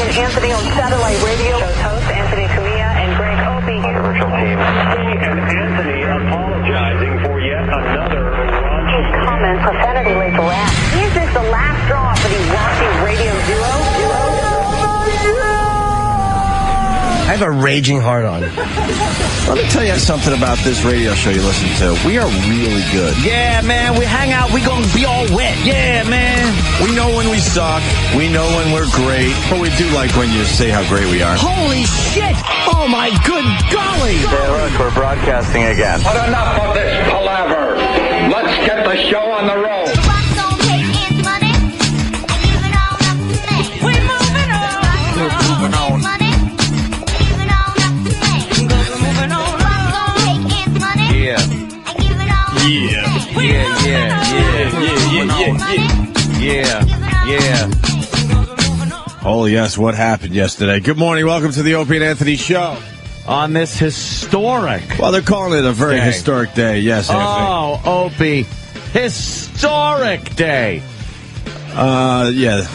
and Anthony on satellite radio. Show's hosts Anthony and Greg Opie. On the virtual team. And Anthony apologizing for yet another raunchy comment, profanity-laced rap. Is this the last straw for the raunchy radio duo? I have a raging heart on. Let me tell you something about this radio show you listen to. We are really good. Yeah, man, we hang out, we gonna be all wet. Yeah, man. We know when we suck. We know when we're great. But we do like when you say how great we are. Holy shit! Oh, my good golly! Hey, look, we're broadcasting again. But enough of this palaver. Let's get the show on the road. Yeah. Oh, yes, what happened yesterday? Good morning. Welcome to the Opie and Anthony Show. On this historic... Well, they're calling it a very day. Historic day. Yes, Anthony. Oh, Opie. Historic day. Yeah.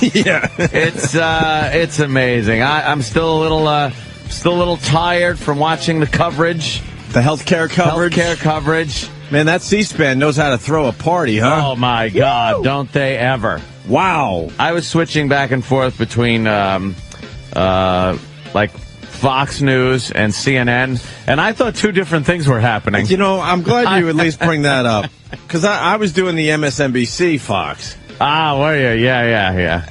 Yeah. It's amazing. I'm still a little tired from watching the coverage. The healthcare coverage. Man, that C-SPAN knows how to throw a party, huh? Oh, my God. Woo! Don't they ever. Wow. I was switching back and forth between, like, Fox News and CNN, and I thought two different things were happening. You know, I'm glad you at least bring that up, because I was doing the MSNBC Fox. Ah, were you? Yeah.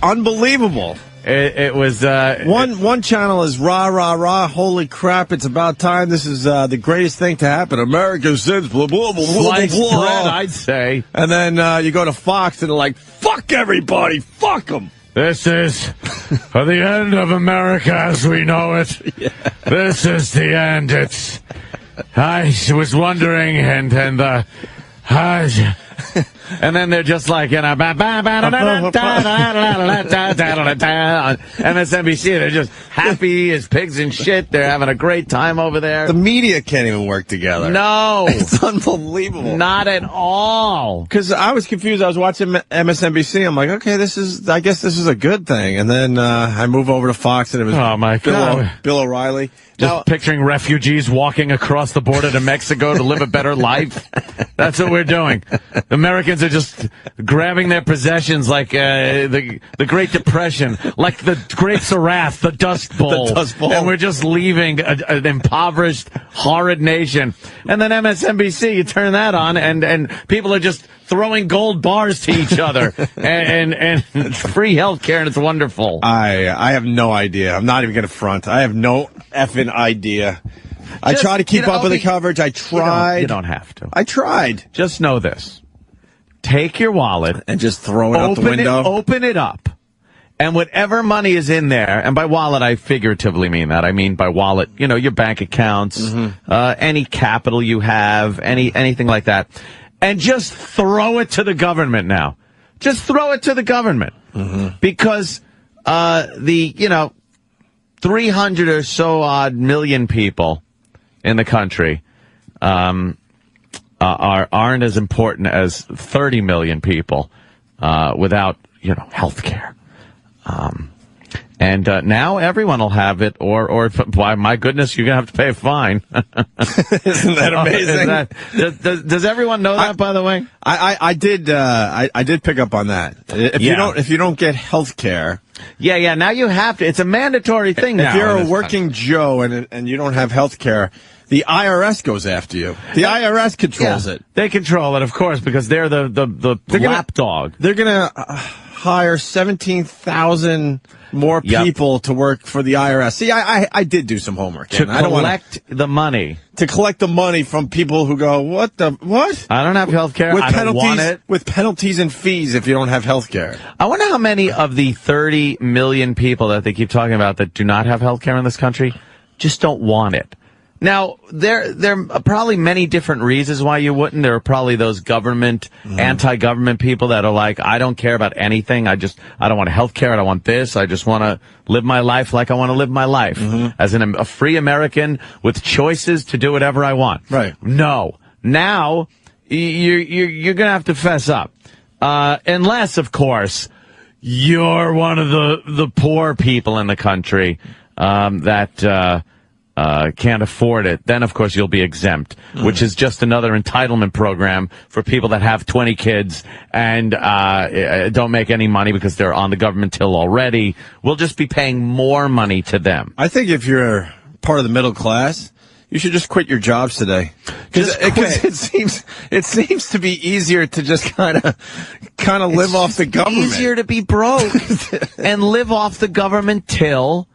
Unbelievable. It was one channel is rah rah rah. Holy crap! It's about time. This is the greatest thing to happen. America since blah blah blah blah sliced blah. bread, I'd say. And then you go to Fox and they're like, "Fuck everybody, fuck them." This is the end of America as we know it. Yeah. This is the end. I was wondering, and then they're just like, you know, MSNBC, they're just happy as pigs in shit. They're having a great time over there. The media can't even work together. No. It's unbelievable. Not at all. Because I was confused. I was watching MSNBC. I'm like, okay, I guess this is a good thing. And then I move over to Fox and it was oh my God. Bill O'Reilly. Just picturing refugees walking across the border to Mexico to live a better life. That's what we're doing. Americans are just grabbing their possessions like the Great Depression, like the Grapes of Wrath, the Dust Bowl. The Dust Bowl. And we're just leaving an impoverished, horrid nation. And then MSNBC, you turn that on, and people are just throwing gold bars to each other and free health care, and it's wonderful. I have no idea. I'm not even going to front. I have no effing idea. I try to keep up with the coverage. I tried. You don't have to. I tried. Just know this. Take your wallet and just throw it out the window. Open it up. And whatever money is in there, and by wallet I figuratively mean that. I mean by wallet, you know, your bank accounts, any capital you have, anything like that. And just throw it to the government now. Just throw it to the government. Because the 300 or so odd million people in the country aren't as important as 30 million people without, health care. And now everyone will have it, or why, my goodness, you're going to have to pay a fine. Isn't that amazing? Does everyone know that, by the way? I did pick up on that. If you don't get health care. Yeah, now you have to. It's a mandatory thing now. If you're a working Joe and you don't have health care, the IRS goes after you. The IRS controls it. They control it, of course, because they're the lapdog. They're going to hire 17,000 more people to work for the IRS. See, I did do some homework. To collect the money. To collect the money from people who go, what? I don't have health care. I don't want it. With penalties and fees if you don't have health care. I wonder how many of the 30 million people that they keep talking about that do not have health care in this country just don't want it. Now, there are probably many different reasons why you wouldn't. There are probably those anti-government people that are like, I don't care about anything. I don't want health care. I don't want this. I just want to live my life like I want to live my life. As a free American with choices to do whatever I want. Right. No. Now, you're going to have to fess up. Unless, of course, you're one of the poor people in the country that can't afford it, then of course you'll be exempt, which is just another entitlement program for people that have 20 kids and don't make any money because they're on the government till already. We'll just be paying more money to them. I think if you're part of the middle class, you should just quit your jobs today. Because it seems to be easier to just kind of live off the government. Easier to be broke and live off the government till,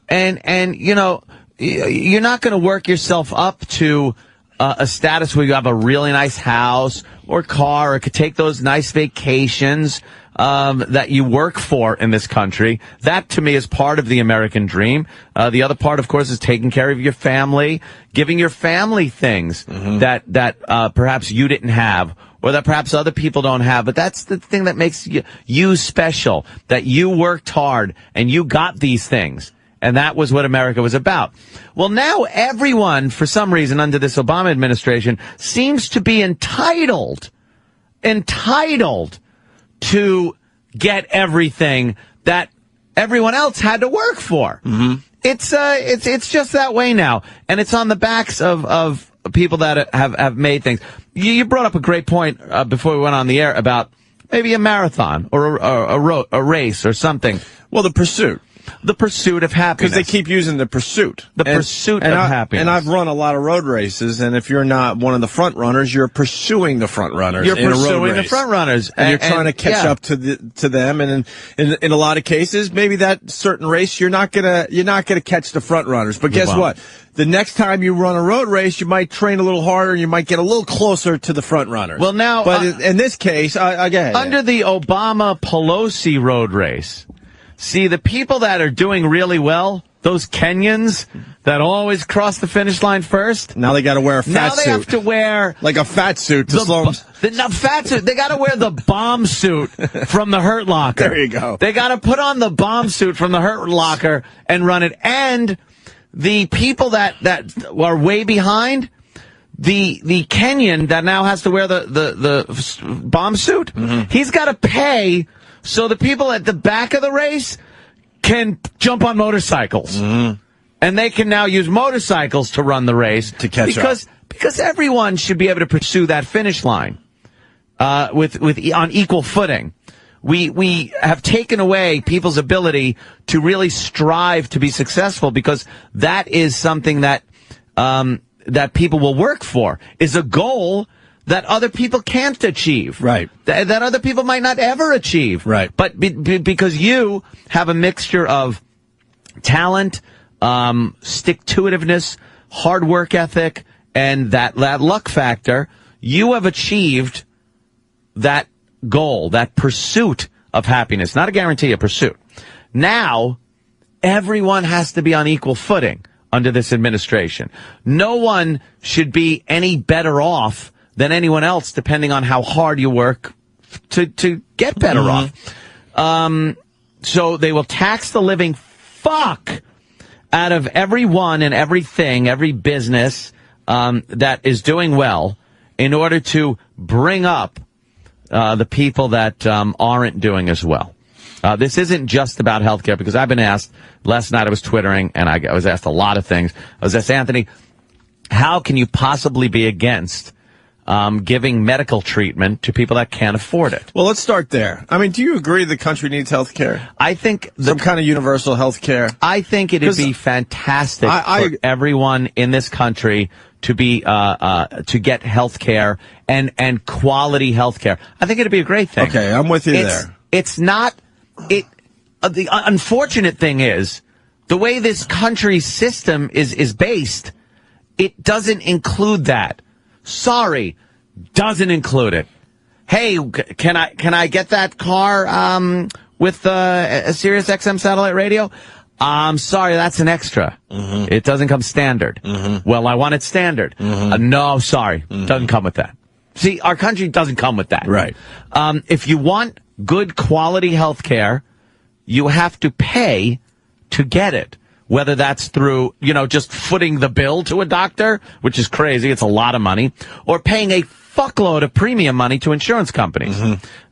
and you know, you're not going to work yourself up to a status where you have a really nice house or car, or could take those nice vacations that you work for in this country. That, to me, is part of the American dream. The other part, of course, is taking care of your family, giving your family things that perhaps you didn't have, or that perhaps other people don't have. But that's the thing that makes you special, that you worked hard and you got these things. And that was what America was about. Well, now everyone, for some reason, under this Obama administration, seems to be entitled to get everything that everyone else had to work for. It's just that way now, and it's on the backs of people that have made things. You brought up a great point before we went on the air about maybe a marathon or a race or something. Well, the pursuit. The pursuit of happiness. Because they keep using the pursuit. Pursuit of happiness. And I've run a lot of road races, and if you're not one of the front runners, you're pursuing the front runners. You're in a road pursuing race. the front runners. And you're trying to catch up to them, and in a lot of cases, maybe that certain race you're not gonna catch the front runners. But guess what? The next time you run a road race, you might train a little harder, and you might get a little closer to the front runners. Well, now, but in this case, again, under the Obama-Pelosi road race, see, the people that are doing really well, those Kenyans that always cross the finish line first. Now they got to wear a fat suit. Now they have to wear like a fat suit to slow them. Fat suit. They got to wear the bomb suit from the Hurt Locker. There you go. They got to put on the bomb suit from the Hurt Locker and run it. And the people that are way behind, the Kenyan that now has to wear the bomb suit, he's got to pay. So the people at the back of the race can jump on motorcycles. And they can now use motorcycles to run the race. To catch up. Because everyone should be able to pursue that finish line on equal footing. We have taken away people's ability to really strive to be successful, because that is something that that people will work for, is a goal that other people can't achieve. Right. That other people might not ever achieve. Right. But because you have a mixture of talent, stick-to-itiveness, hard work ethic, and that luck factor, you have achieved that goal, that pursuit of happiness. Not a guarantee, a pursuit. Now, everyone has to be on equal footing under this administration. No one should be any better off than anyone else, depending on how hard you work to get better off. So they will tax the living fuck out of everyone and everything, every business that is doing well, in order to bring up the people that aren't doing as well. This isn't just about healthcare, because I've been asked, last night I was Twittering, and I was asked a lot of things. I was asked, Anthony, how can you possibly be against giving medical treatment to people that can't afford it? Well, let's start there. I mean, do you agree the country needs health care? I think some kind of universal health care. I think it'd be fantastic for everyone in this country to be to get health care and quality health care. I think it'd be a great thing. Okay, I'm with you there. It's not the unfortunate thing is the way this country's system is based, it doesn't include that. Sorry, doesn't include it. Hey, can I get that car with a Sirius XM satellite radio? I'm sorry, that's an extra. It doesn't come standard. Well, I want it standard. No, sorry, doesn't come with that. See, our country doesn't come with that. Right. If you want good quality health care, you have to pay to get it. Whether that's through, just footing the bill to a doctor, which is crazy, it's a lot of money, or paying a fuckload of premium money to insurance companies.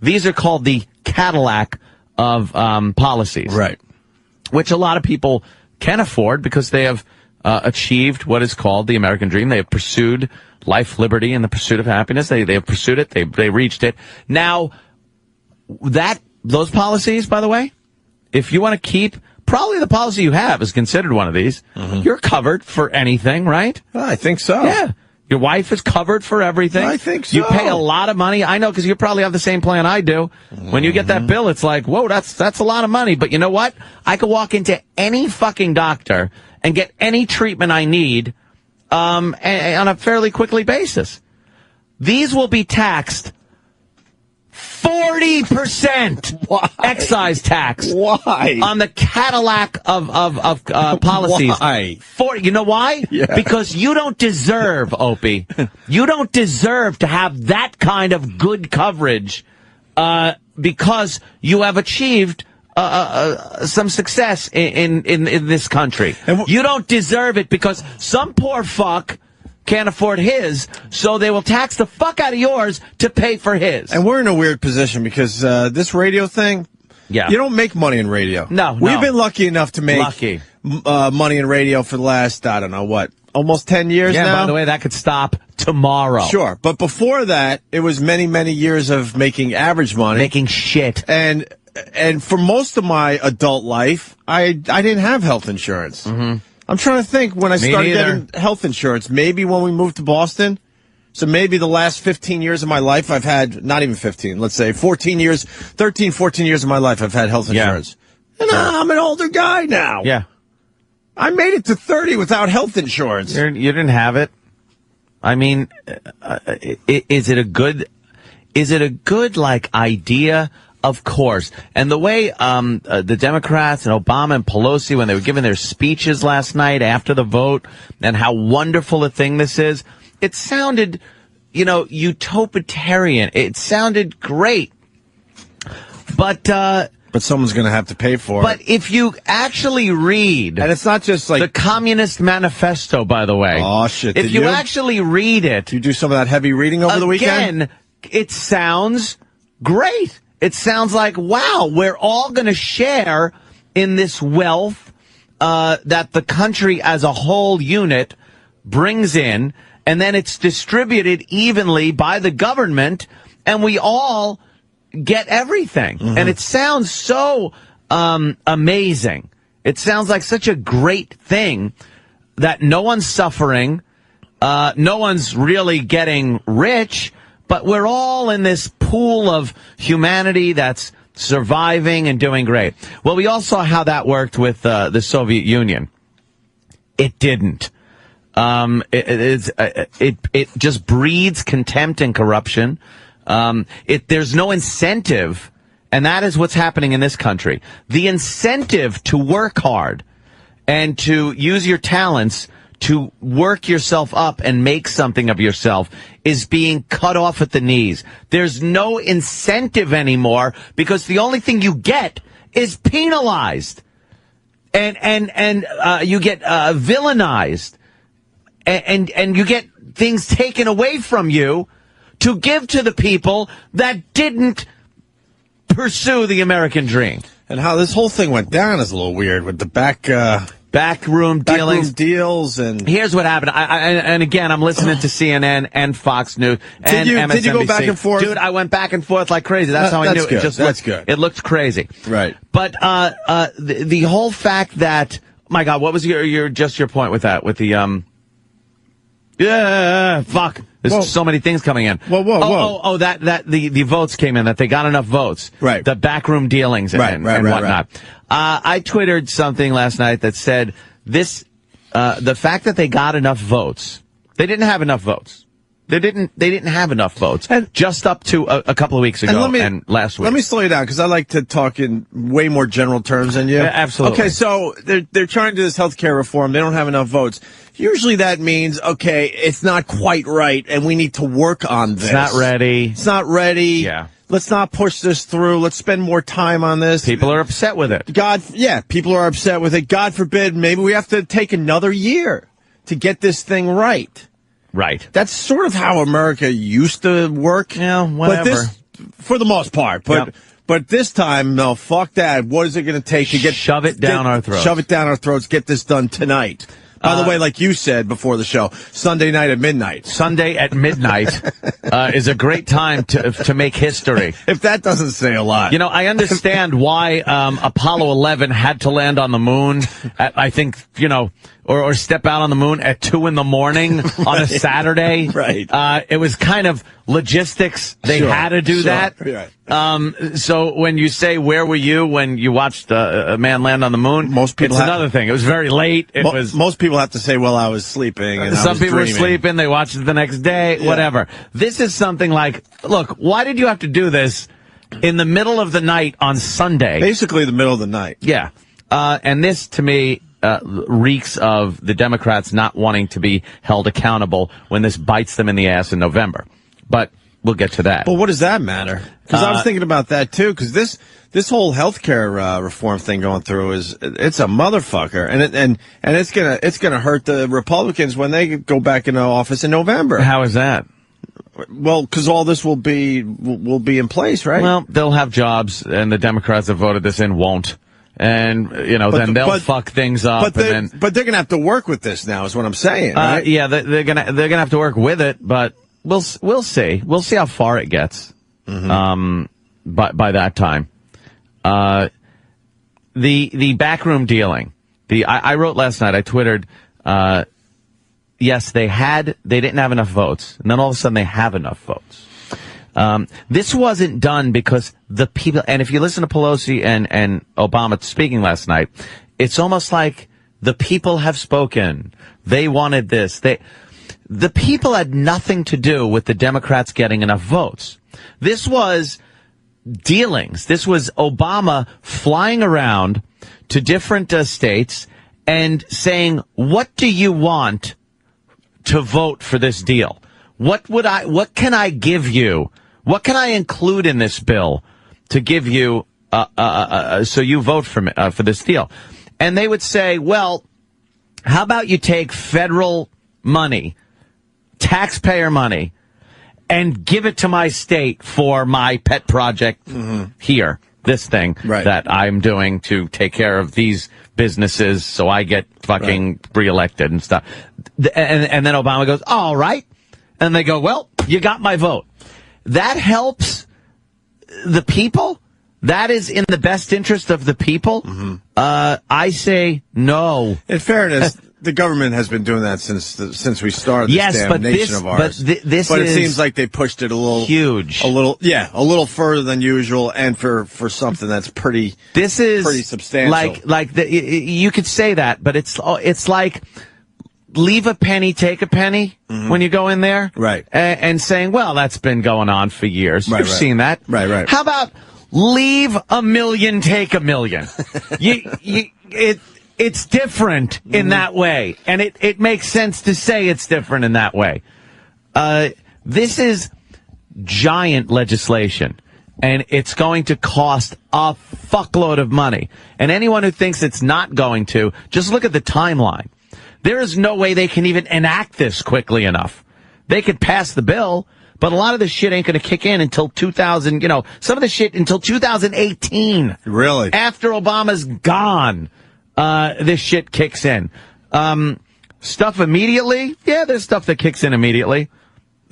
These are called the Cadillac of policies. Right. Which a lot of people can afford because they have achieved what is called the American dream. They have pursued life, liberty, and the pursuit of happiness. They have pursued it. They reached it. Now, those policies, by the way, if you want to keep, probably the policy you have is considered one of these. Mm-hmm. You're covered for anything, right? I think so. Yeah. Your wife is covered for everything. I think so. You pay a lot of money. I know because you probably have the same plan I do. Mm-hmm. When you get that bill, it's like, whoa, that's a lot of money. But you know what? I could walk into any fucking doctor and get any treatment I need on a fairly quickly basis. These will be taxed 40% Why? Excise tax. Why? On the Cadillac of policies. Why? You know why? Yeah. Because you don't deserve, Opie. You don't deserve to have that kind of good coverage because you have achieved some success in this country. You don't deserve it because some poor fuck can't afford his, so they will tax the fuck out of yours to pay for his. And we're in a weird position because this radio thing, you don't make money in radio. No. We've been lucky enough to make money in radio for the last, I don't know what, almost 10 years now? Yeah, by the way, that could stop tomorrow. Sure. But before that, it was many, many years of making average money. Making shit. And for most of my adult life, I didn't have health insurance. Mm-hmm. I'm trying to think when I started getting health insurance. Maybe when we moved to Boston. So maybe the last 15 years of my life I've had, not even 15, let's say 13, 14 years of my life I've had health insurance. Yeah. And I'm an older guy now. Yeah. I made it to 30 without health insurance. You didn't have it. I mean, is it a good like idea? Of course. And the way the Democrats and Obama and Pelosi, when they were giving their speeches last night after the vote, and how wonderful a thing this is, it sounded, utopian. It sounded great. But someone's going to have to pay for it. But if you actually read... And it's not just like... The Communist Manifesto, by the way. Oh, shit. If you actually read it... Did you do some of that heavy reading over the weekend? Again, it sounds great. It sounds like, wow, we're all going to share in this wealth that the country as a whole unit brings in, and then it's distributed evenly by the government, and we all get everything. Mm-hmm. And it sounds so amazing. It sounds like such a great thing that no one's suffering, no one's really getting rich, but we're all in this pool of humanity that's surviving and doing great. Well, we all saw how that worked with the Soviet Union. It didn't. It just breeds contempt and corruption. There's no incentive, and that is what's happening in this country. The incentive to work hard and to use your talents to work yourself up and make something of yourself is being cut off at the knees. There's no incentive anymore because the only thing you get is penalized and you get villainized and you get things taken away from you to give to the people that didn't pursue the American dream. And how this whole thing went down is a little weird with the backroom dealings. Deals. And here's what happened. And again, I'm listening to CNN and Fox News and MSNBC. Did you go back and forth? Dude, I went back and forth like crazy. That's how I knew good. it. That's good. It looked crazy. Right. But the whole fact that, my God, what was your point with that? With the fuck. There's so many things coming in. Whoa. That the votes came in, that they got enough votes. Right. The backroom dealings and whatnot. Right. I twittered something last night that said this, the fact that they got enough votes, they didn't have enough votes. They didn't have enough votes just up to a couple of weeks ago and last week. Let me slow you down because I like to talk in way more general terms than you. Absolutely. Okay, so they're trying to do this healthcare reform. They don't have enough votes. Usually that means, okay, it's not quite right and we need to work on this. It's not ready. Yeah. Let's not push this through. Let's spend more time on this. People are upset with it. People are upset with it. God forbid, maybe we have to take another year to get this thing right. Right. That's sort of how America used to work. Yeah, whatever. But for the most part. But this time, no, fuck that. What is it going to take to shove it down our throats? Shove it down our throats. Get this done tonight. By the way, like you said before the show, Sunday night at midnight. Sunday at midnight is a great time to make history. If that doesn't say a lot. You know, I understand why Apollo 11 had to land on the moon at, I think, you know, or step out on the moon at 2 a.m. on a Saturday. Right. It was kind of logistics. They had to do that. Right. So when you say, where were you when you watched a man land on the moon? Most people it's another thing. It was very late. Most people have to say, well, I was sleeping. And some people dreaming. were sleeping. They watched it the next day, whatever. This is something like, look, why did you have to do this in the middle of the night on Sunday? Basically the middle of the night. Yeah. And this, to me, reeks of the Democrats not wanting to be held accountable when this bites them in the ass in November. But we'll get to that. But what does that matter? Because I was thinking about that too. Because this whole healthcare reform thing going through it's a motherfucker, and it's gonna hurt the Republicans when they go back into office in November. How is that? Well, because all this will be in place, right? Well, they'll have jobs, and the Democrats that voted this in won't. And, you know, then they'll fuck things up. But they're going to have to work with this now, is what I'm saying, right? Yeah, they're gonna have to work with it, but we'll see. We'll see how far it gets. Mm-hmm. By that time. The backroom dealing. I wrote last night, I Twittered, yes, they didn't have enough votes. And then all of a sudden they have enough votes. This wasn't done because the people, and if you listen to Pelosi and Obama speaking last night, it's almost like the people have spoken. They wanted this. The people had nothing to do with the Democrats getting enough votes. This was dealings. This was Obama flying around to different states and saying, what do you want to vote for this deal? What can I give you? What can I include in this bill to give you, so you vote for me, for this deal? And they would say, well, how about you take federal money, taxpayer money, and give it to my state for my pet project here, this thing that I'm doing to take care of these businesses so I get fucking reelected and stuff. And then Obama goes, all right. And they go, well, you got my vote. That helps the people. That is in the best interest of the people. I say no. In fairness, the government has been doing that since we started this damn nation of ours. But it seems like they pushed it a little huge, a little further than usual, and for something that's pretty substantial. You could say that, but it's like leave a penny, take a penny when you go in there, right? And saying, well, that's been going on for years. You've seen that, right? How about leave a million, take a million? It's different in that way, and it makes sense to say it's different in that way. This is giant legislation, and it's going to cost a fuckload of money. And anyone who thinks it's not going to, just look at the timeline. There is no way they can even enact this quickly enough. They could pass the bill, but a lot of this shit ain't going to kick in until 2000, some of the shit until 2018. Really? After Obama's gone. This shit kicks in. Stuff immediately? Yeah, there's stuff that kicks in immediately.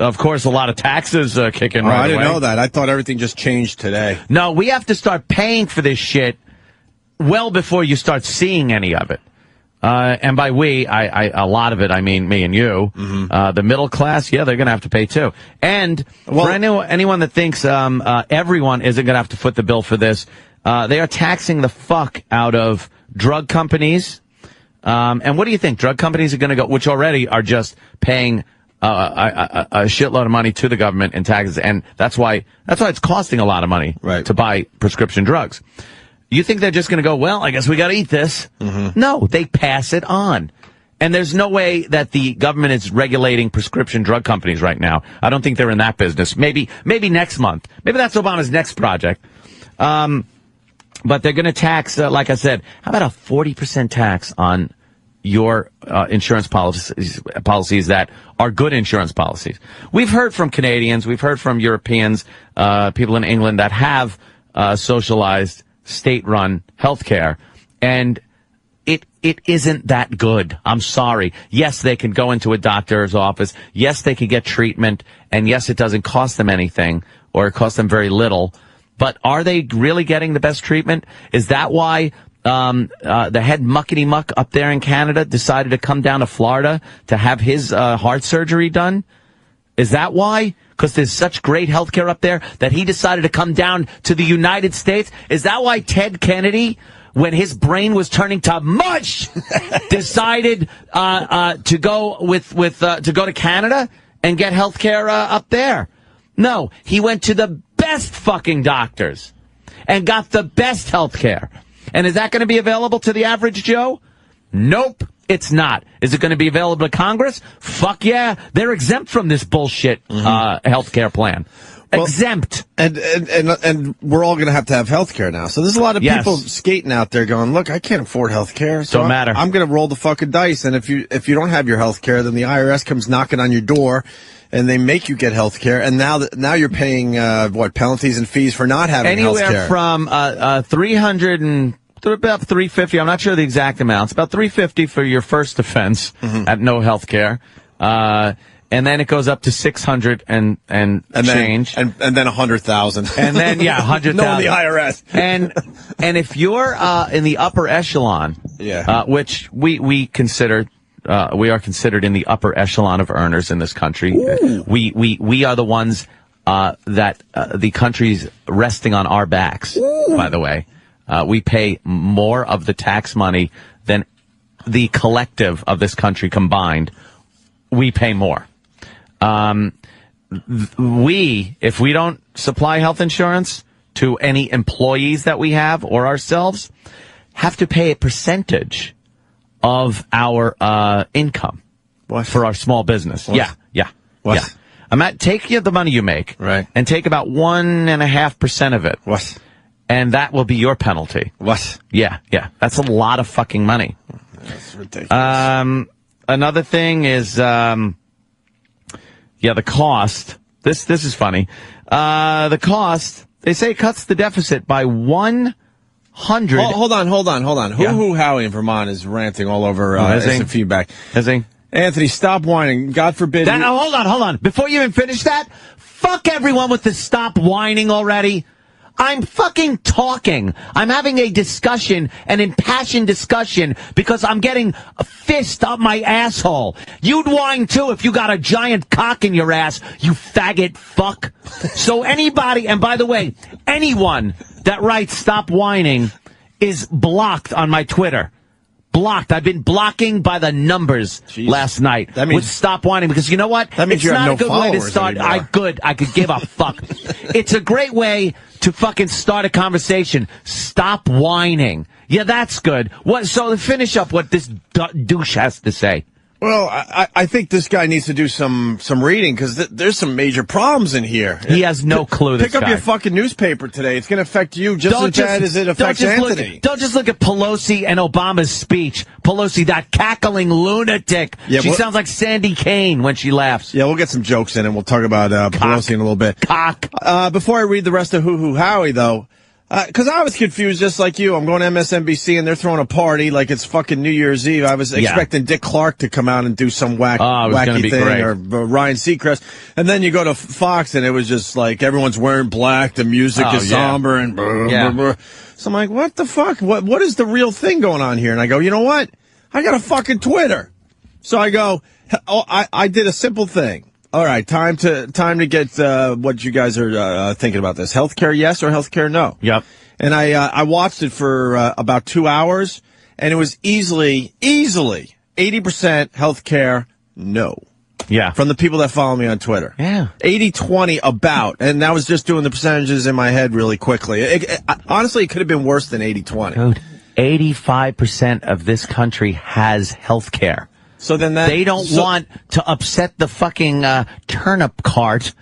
Of course, a lot of taxes kick in right away. I didn't know that. I thought everything just changed today. No, we have to start paying for this shit well before you start seeing any of it. And by we, a lot of it, I mean me and you. The middle class, yeah, they're going to have to pay too. And for anyone that thinks everyone isn't going to have to foot the bill for this, they are taxing the fuck out of drug companies. And what do you think? Drug companies are going to go, which already are just paying a shitload of money to the government in taxes, and that's why it's costing a lot of money to buy prescription drugs. You think they're just going to go, well, I guess we got to eat this? No, they pass it on. And there's no way that the government is regulating prescription drug companies right now. I don't think they're in that business. Maybe next month. Maybe that's Obama's next project. But they're going to tax, like I said, how about a 40% tax on your insurance policies that are good insurance policies? We've heard from Canadians, we've heard from Europeans, people in England that have socialized, state-run healthcare, and it isn't that good. I'm sorry. Yes, they can go into a doctor's office. Yes, they can get treatment, and yes, it doesn't cost them anything, or it costs them very little. But are they really getting the best treatment? Is that why the head muckety-muck up there in Canada decided to come down to Florida to have his heart surgery done? Is that why? Because there's such great healthcare up there that he decided to come down to the United States? Is that why Ted Kennedy, when his brain was turning to mush, decided to go to Canada and get healthcare up there? No, he went to the best fucking doctors and got the best healthcare. And is that going to be available to the average Joe? Nope, it's not. Is it going to be available to Congress? Fuck yeah. They're exempt from this bullshit healthcare plan. Well, exempt. And we're all going to have healthcare now. So there's a lot of people skating out there going, look, I can't afford healthcare. So don't matter. I'm going to roll the fucking dice. And if you don't have your healthcare, then the IRS comes knocking on your door and they make you get healthcare. And now you're paying, penalties and fees for not having healthcare. Anywhere from, about $350. I'm not sure the exact amounts. About $350 for your first offense at no healthcare. And then it goes up to 600 and change. And then 100,000. And then, 100,000. No, the IRS. And if you're, in the upper echelon, which we consider, we are considered in the upper echelon of earners in this country. We are the ones, that, the country's resting on our backs, by the way. We pay more of the tax money than the collective of this country combined. We pay more. If we don't supply health insurance to any employees that we have or ourselves, have to pay a percentage of our income for our small business. What? Yeah. What? Take the money you make, right, and take about 1.5% of it. What? And that will be your penalty. What? Yeah. That's a lot of fucking money. That's ridiculous. Another thing is, the cost. This is funny. The cost, they say it cuts the deficit by 100. Hold on. Hoo-hoo Howie in Vermont is ranting all over instant feedback. Is he? Anthony, stop whining. God forbid. Hold on. Before you even finish that, fuck everyone with the stop whining already. I'm fucking talking. I'm having a discussion, an impassioned discussion, because I'm getting a fist up my asshole. You'd whine too if you got a giant cock in your ass, you faggot fuck. So anybody, and by the way, anyone that writes stop whining is blocked on my Twitter. Blocked. I've been blocking by the numbers last night. That means, with stop whining, because you know what? That means it's not no a good way to start. Anymore. I could give a fuck. It's a great way to fucking start a conversation. Stop whining. Yeah, that's good. So finish up what this douche has to say. Well, I think this guy needs to do some reading, because there's some major problems in here. He has no clue. Pick up your fucking newspaper today. It's going to affect you just as bad as it affects Anthony. Don't just look at Pelosi and Obama's speech. Pelosi, that cackling lunatic. Yeah, she sounds like Sandy Kane when she laughs. Yeah, we'll get some jokes in, and we'll talk about Pelosi in a little bit. Before I read the rest of Hoo-Hoo Howie, though, because I was confused just like you. I'm going to MSNBC, and they're throwing a party like it's fucking New Year's Eve. I was expecting Dick Clark to come out and do some wacky thing, great. or Ryan Seacrest. And then you go to Fox, and it was just like everyone's wearing black, the music is somber, and blah, blah. So I'm like, what the fuck? What is the real thing going on here? And I go, you know what? I got a fucking Twitter. So I go, I did a simple thing. All right, time to get what you guys are thinking about this. Healthcare yes or healthcare no? Yep. And I watched it for about 2 hours, and it was easily 80% healthcare no. Yeah. From the people that follow me on Twitter. Yeah. 80-20 about, and that was just doing the percentages in my head really quickly. Honestly, it could have been worse than 80-20. Dude, 85% of this country has healthcare. So then they don't want to upset the fucking turnip cart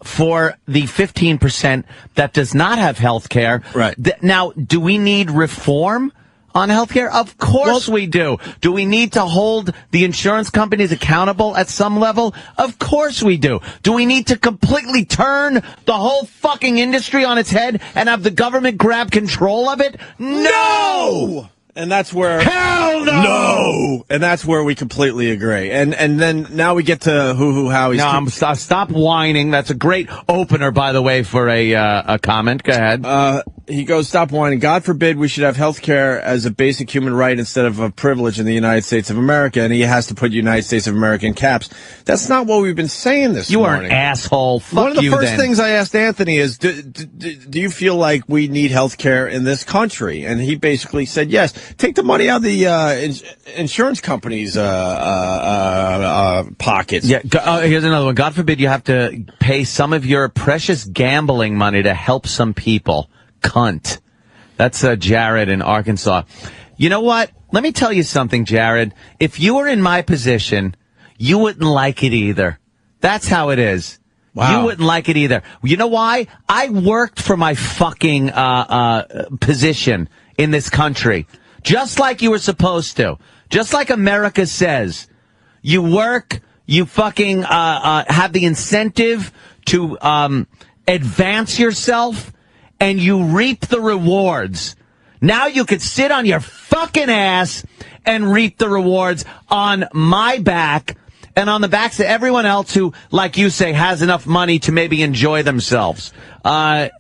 for the 15% that does not have health care. Right. Now, do we need reform on healthcare? Of course we do. Do we need to hold the insurance companies accountable at some level? Of course we do. Do we need to completely turn the whole fucking industry on its head and have the government grab control of it? No! And that's where hell no! And that's where we completely agree. And then now we get to how he's. No, stop whining. That's a great opener, by the way, for a comment. Go ahead. He goes, stop whining. God forbid we should have health care as a basic human right instead of a privilege in the United States of America. And he has to put United States of America in caps. That's not what we've been saying this morning. You are an asshole. Fuck One of the you, first then. things I asked Anthony is, do you feel like we need health care in this country? And he basically said yes. Take the money out of the insurance companies' pockets. Yeah. Here's another one. God forbid you have to pay some of your precious gambling money to help some people. Cunt. That's Jared in Arkansas. You know what? Let me tell you something, Jared. If you were in my position, you wouldn't like it either. That's how it is. Wow. You wouldn't like it either. You know why? I worked for my fucking position in this country. Just like you were supposed to. Just like America says. You work, you fucking have the incentive to advance yourself, and you reap the rewards. Now you could sit on your fucking ass and reap the rewards on my back and on the backs of everyone else who, like you say, has enough money to maybe enjoy themselves. That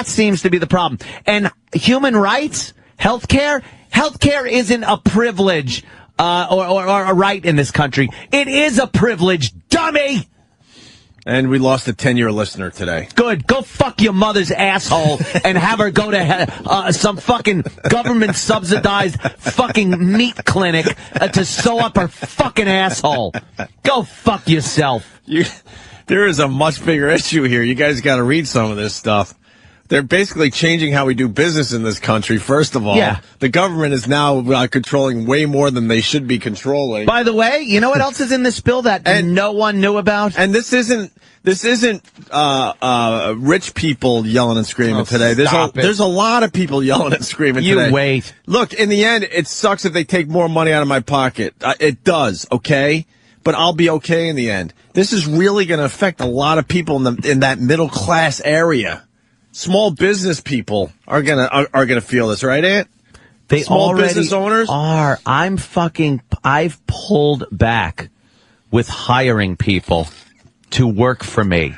seems to be the problem. And human rights, healthcare isn't a privilege or a right in this country. It is a privilege, dummy! And we lost a 10-year listener today. Good. Go fuck your mother's asshole and have her go to some fucking government-subsidized fucking meat clinic to sew up her fucking asshole. Go fuck yourself. There is a much bigger issue here. You guys got to read some of this stuff. They're basically changing how we do business in this country, first of all. Yeah. The government is now controlling way more than they should be controlling. By the way, you know what else is in this bill that no one knew about? And this isn't rich people yelling and screaming today. There's a lot of people yelling and screaming today. You wait. Look, in the end, it sucks if they take more money out of my pocket. It does, okay? But I'll be okay in the end. This is really going to affect a lot of people in that middle class area. Small business people are gonna feel this, right, Ant? They small already business owners are. I've pulled back with hiring people to work for me.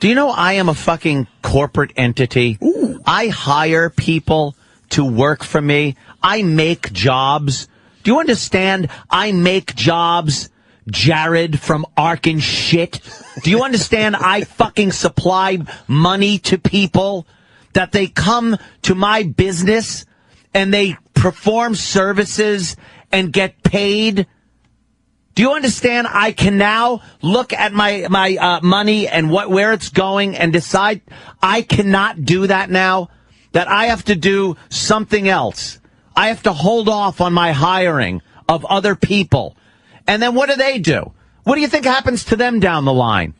Do you know I am a fucking corporate entity? Ooh. I hire people to work for me. I make jobs. Do you understand? I make jobs. Jared from Arkin shit. Do you understand? I fucking supply money to people that they come to my business and they perform services and get paid. Do you understand? I can now look at my money and where it's going and decide I cannot do that now, that I have to do something else. I have to hold off on my hiring of other people. And then what do? What do you think happens to them down the line?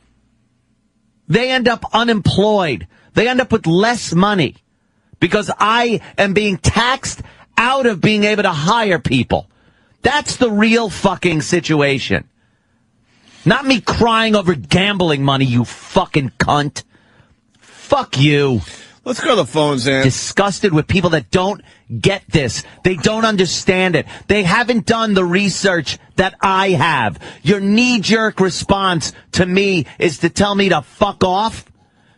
They end up unemployed. They end up with less money because I am being taxed out of being able to hire people. That's the real fucking situation. Not me crying over gambling money, you fucking cunt. Fuck you. Let's go to the phones, Ann. Disgusted with people that don't get this. They don't understand it. They haven't done the research that I have. Your knee-jerk response to me is to tell me to fuck off,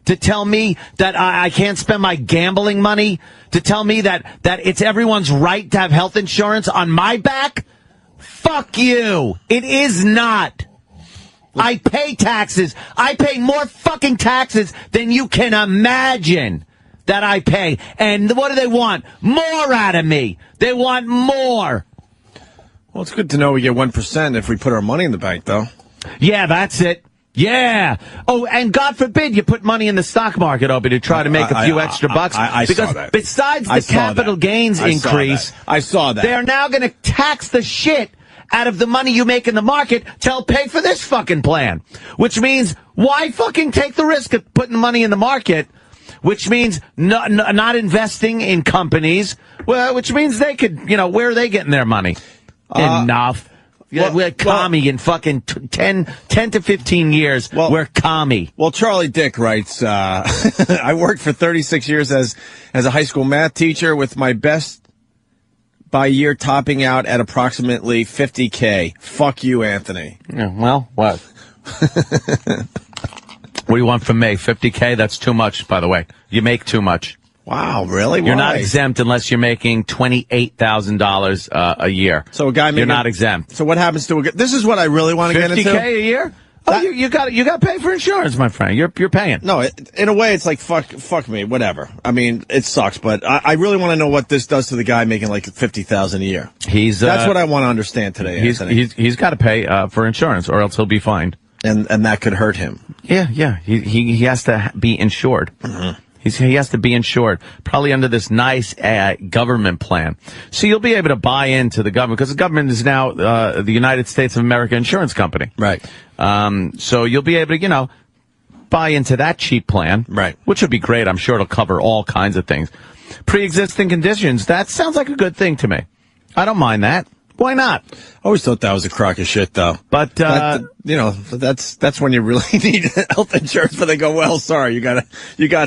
to tell me that I can't spend my gambling money, to tell me that it's everyone's right to have health insurance on my back. Fuck you. It is not. I pay taxes. I pay more fucking taxes than you can imagine that I pay. And what do they want? More out of me. They want more. Well, it's good to know we get 1% if we put our money in the bank, though. Yeah, that's it. Yeah. Oh, and God forbid you put money in the stock market, Opie, to try to make a few extra bucks. I because saw that. Besides the capital gains increase, I saw that. They are now going to tax the shit out of the money you make in the market to help pay for this fucking plan. Which means, why fucking take the risk of putting money in the market which means not investing in companies, well, which means they could, where are they getting their money? Enough. We're commie in fucking 10 to 15 years. We're commie. Well, Charlie Dick writes, I worked for 36 years as a high school math teacher with my best by year topping out at approximately $50K. Fuck you, Anthony. Yeah, well, what? What do you want from me? $50K? That's too much, by the way. You make too much. Wow, really? You're not exempt unless you're making $28,000 a year. So a guy you're not exempt. So what happens to a guy? This is what I really want to get into. $50K a year? You got to pay for insurance, my friend. You're paying. No, in a way, it's like fuck me, whatever. I mean, it sucks, but I really want to know what this does to the guy making like $50,000 a year. That's what I want to understand today, Anthony. He's got to pay for insurance, or else he'll be fined. And that could hurt him. Yeah. He has to be insured. Mm-hmm. He has to be insured, probably under this nice government plan. So you'll be able to buy into the government, because the government is now the United States of America Insurance Company. Right. So you'll be able to, buy into that cheap plan. Right. Which would be great. I'm sure it'll cover all kinds of things. Pre-existing conditions, that sounds like a good thing to me. I don't mind that. Why not? I always thought that was a crock of shit, though. But that's when you really need health insurance. But they go, well, sorry, you got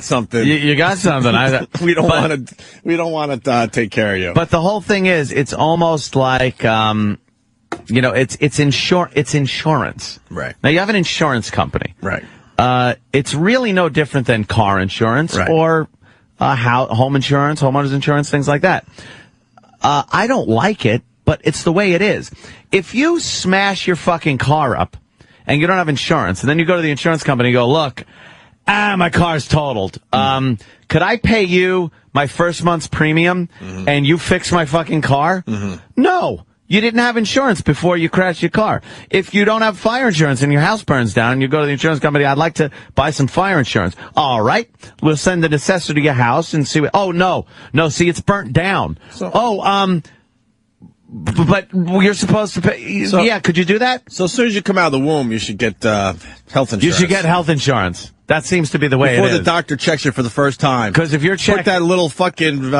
something. You got something. we don't want to take care of you. But the whole thing is, it's almost like it's insurance. Right. Now you have an insurance company. Right. It's really no different than car insurance or home insurance, homeowners insurance, things like that. I don't like it, but it's the way it is. If you smash your fucking car up and you don't have insurance, and then you go to the insurance company and go, look, my car's totaled. Could I pay you my first month's premium and you fix my fucking car? No. You didn't have insurance before you crashed your car. If you don't have fire insurance and your house burns down and you go to the insurance company, I'd like to buy some fire insurance. All right. We'll send an assessor to your house and see oh, no, see, it's burnt down. But you're supposed to pay. Could you do that? So as soon as you come out of the womb, you should get health insurance. You should get health insurance. That seems to be the way before it is. the doctor checks you for the first time. Because if you're put that little fucking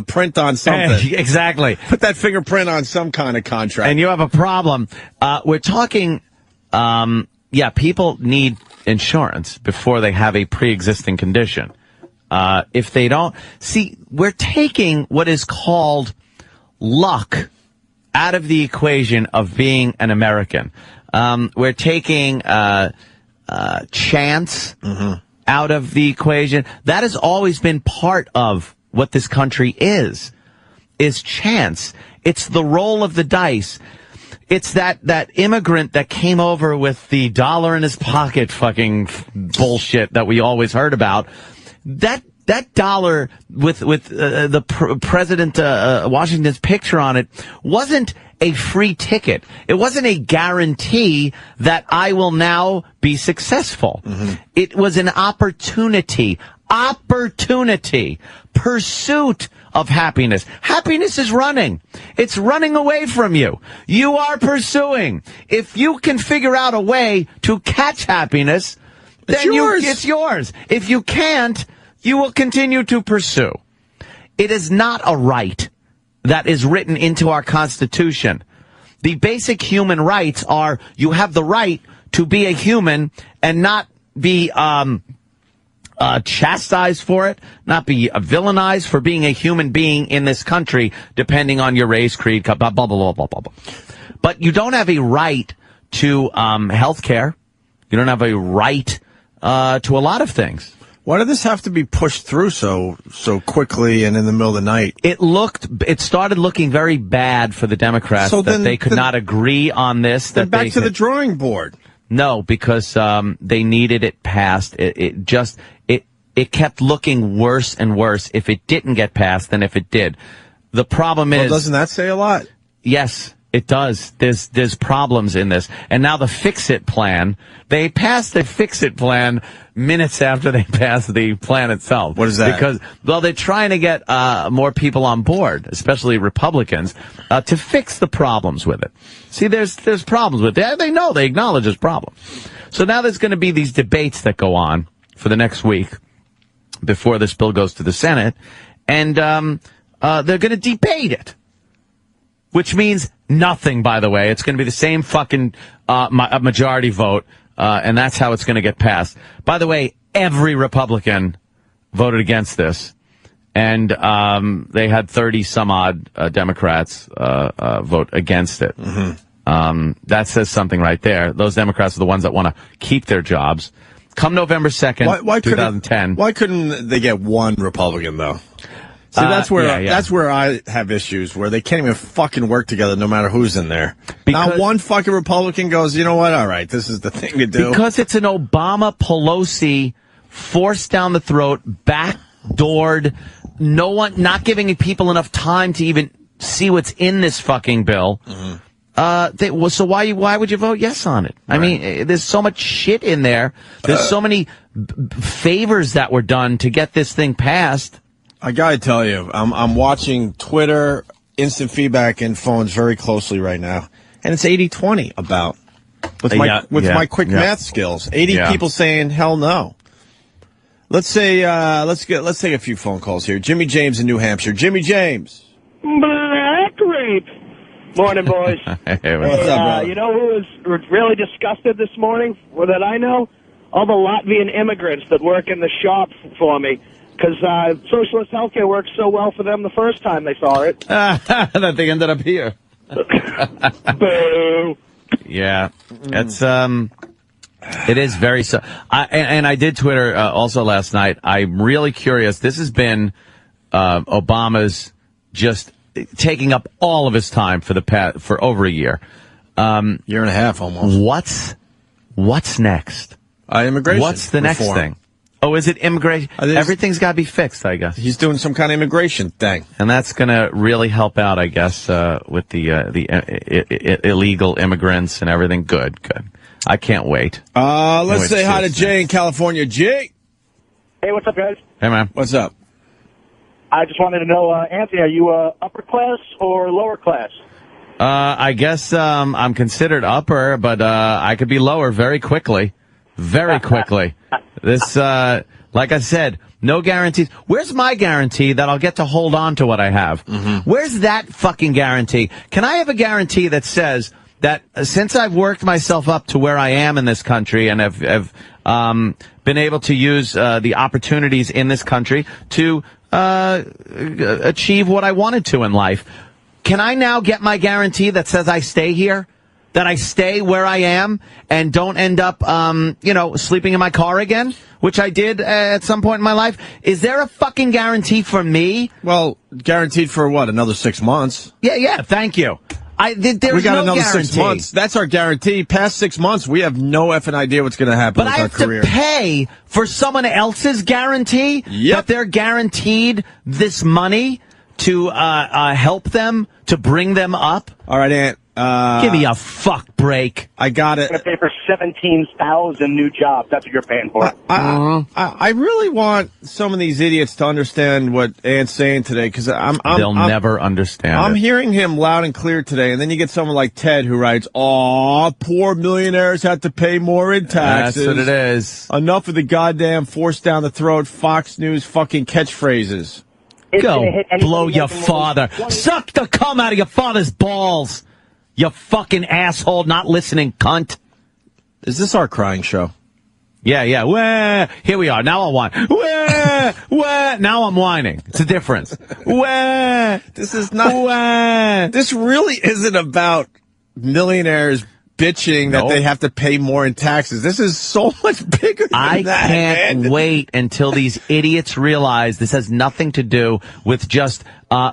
print on something. Exactly. Put that fingerprint on some kind of contract. And you have a problem. We're talking, people need insurance before they have a pre-existing condition. If they don't, we're taking what is called luck out of the equation of being an American. We're taking chance out of the equation. That has always been part of what this country is chance. It's the roll of the dice. It's that immigrant that came over with the dollar in his pocket fucking bullshit that we always heard about. That dollar with the President Washington's picture on it wasn't a free ticket. It wasn't a guarantee that I will now be successful. It was an opportunity. Pursuit of happiness. Happiness is running. It's running away from you. You are pursuing. If you can figure out a way to catch happiness, then it's yours. If you can't, you will continue to pursue. It is not a right that is written into our Constitution. The basic human rights are you have the right to be a human and not be chastised for it, not be villainized for being a human being in this country, depending on your race, creed, blah, blah, blah, blah, blah, blah. But you don't have a right to health care. You don't have a right to a lot of things. Why did this have to be pushed through so quickly and in the middle of the night? It started looking very bad for the Democrats that they could not agree on this. Then back to the drawing board. No, because they needed it passed. It kept looking worse and worse if it didn't get passed than if it did. The problem is, doesn't that say a lot? Yes. It does. There's problems in this. And now the Fix-It plan, they passed the Fix-It plan minutes after they passed the plan itself. What is that? Because, they're trying to get more people on board, especially Republicans, to fix the problems with it. See, there's problems with it. They know, they acknowledge there's problems. So now there's going to be these debates that go on for the next week. before this bill goes to the Senate, and they're going to debate it, which means nothing, by the way. It's going to be the same fucking majority vote, and that's how it's going to get passed. By the way, every Republican voted against this, and they had 30-some-odd Democrats vote against it. That says something right there. Those Democrats are the ones that want to keep their jobs. Come November 2nd, 2010. Why couldn't they get one Republican, though? See, that's where I have issues, where they can't even fucking work together no matter who's in there. Not one fucking Republican goes, you know what, all right, this is the thing to do. Because it's an Obama-Pelosi forced down the throat, backdoored, not giving people enough time to even see what's in this fucking bill. So why would you vote yes on it? Right. I mean, there's so much shit in there. There's so many favors that were done to get this thing passed. I gotta tell you, I'm watching Twitter, instant feedback, and phones very closely right now, and it's 80-20 about with my quick math skills. 80 people saying hell no. Let's say let's take a few phone calls here. Jimmy James in New Hampshire. Jimmy James. Black rape. Morning, boys. Hey, what's up, brother? You know who was really disgusted this morning, or that I know? All the Latvian immigrants that work in the shop for me. Because socialist healthcare worked so well for them the first time they saw it. That they ended up here. Boo. Yeah, it's it is very so. And I did Twitter also last night. I'm really curious. This has been Obama's just taking up all of his time for over a year, year and a half almost. What's next? Immigration. What's the next reform. thing? Oh, is it immigration? Everything's got to be fixed, I guess. He's doing some kind of immigration thing, and that's going to really help out, I guess, with the illegal immigrants and everything. Good. I can't wait. Let's say hi to Jay in California. Jay. Hey, what's up, guys? Hey, man. What's up? I just wanted to know, Anthony, are you upper class or lower class? I guess I'm considered upper, but I could be lower very quickly. Very quickly. This, like I said, no guarantees. Where's my guarantee that I'll get to hold on to what I have? Where's that fucking guarantee? Can I have a guarantee that says that since I've worked myself up to where I am in this country and have been able to use the opportunities in this country to achieve what I wanted to in life, can I now get my guarantee that says I stay here? That I stay where I am and don't end up, sleeping in my car again, which I did at some point in my life. Is there a fucking guarantee for me? Well, guaranteed for what? Another 6 months? Yeah. Thank you. There's we got no another guarantee. 6 months. That's our guarantee. Past 6 months, we have no effing idea what's going to happen with our career. But I have to pay for someone else's guarantee that they're guaranteed this money to help them, to bring them up. All right, Ant. Give me a fuck break. I got it. I'm going to pay for 17,000 new jobs. That's what you're paying for. I really want some of these idiots to understand what Ant's saying today, because they'll never understand. I'm hearing him loud and clear today, and then you get someone like Ted who writes, "Aw, poor millionaires have to pay more in taxes." That's what it is. Enough of the goddamn forced down the throat Fox News fucking catchphrases. Go blow your father. Suck the cum out of your father's balls. You fucking asshole, not listening, cunt. Is this our crying show? Yeah. Wah. Here we are. Now I'll whine. Wah. Now I'm whining. It's a difference. Wah. This is not. Wah. This really isn't about millionaires bitching that they have to pay more in taxes. This is so much bigger than that. I can't wait until these idiots realize this has nothing to do with just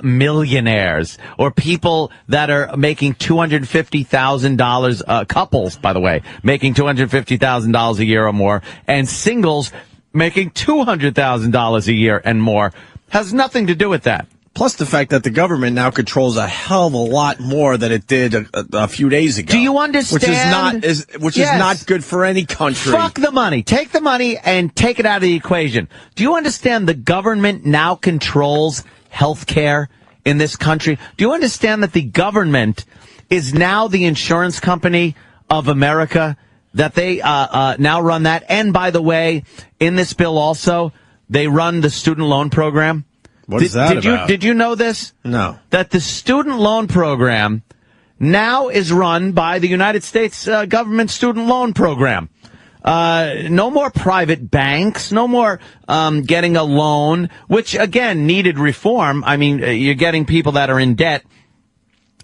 millionaires or people that are making $250,000, couples, by the way, making $250,000 a year or more, and singles making $200,000 a year and more. Has nothing to do with that. Plus the fact that the government now controls a hell of a lot more than it did a few days ago. Do you understand? Which is not good for any country. Fuck the money. Take the money and take it out of the equation. Do you understand the government now controls health care in this country? Do you understand that the government is now the insurance company of America? That they now run that? And by the way, in this bill also, they run the student loan program. What is that about? Did you know this? No. That the student loan program now is run by the United States government student loan program. No more private banks, no more getting a loan, which, again, needed reform. I mean, you're getting people that are in debt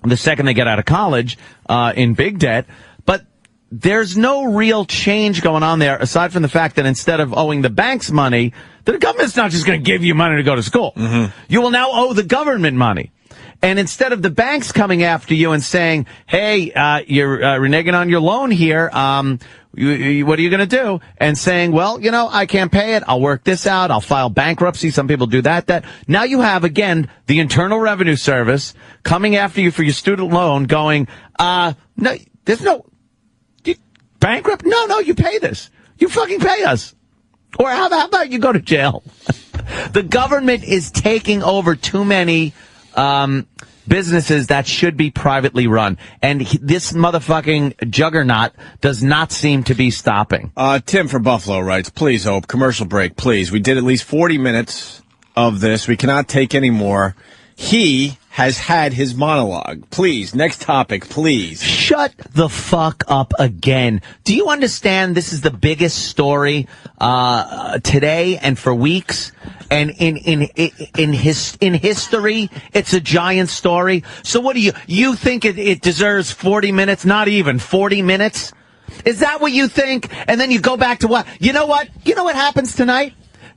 the second they get out of college, in big debt. But there's no real change going on there, aside from the fact that instead of owing the banks money, the government's not just going to give you money to go to school. Mm-hmm. You will now owe the government money. And instead of the banks coming after you and saying, hey, you're reneging on your loan here, what are you going to do? And saying, well, I can't pay it. I'll work this out. I'll file bankruptcy. Some people do that. Now you have, again, the Internal Revenue Service coming after you for your student loan going, no, there's no bankrupt. No, you pay this. You fucking pay us. Or how about you go to jail? The government is taking over too many businesses that should be privately run. And this motherfucking juggernaut does not seem to be stopping. Tim from Buffalo writes, please, Hope, commercial break, please. We did at least 40 minutes of this. We cannot take any more. He has had his monologue. Please, next topic, please. Shut the fuck up again. Do you understand this is the biggest story today and for weeks? And in history, it's a giant story. So what do you think it deserves 40 minutes? Not even 40 minutes? Is that what you think? And then you go back to what? You know what happens tonight?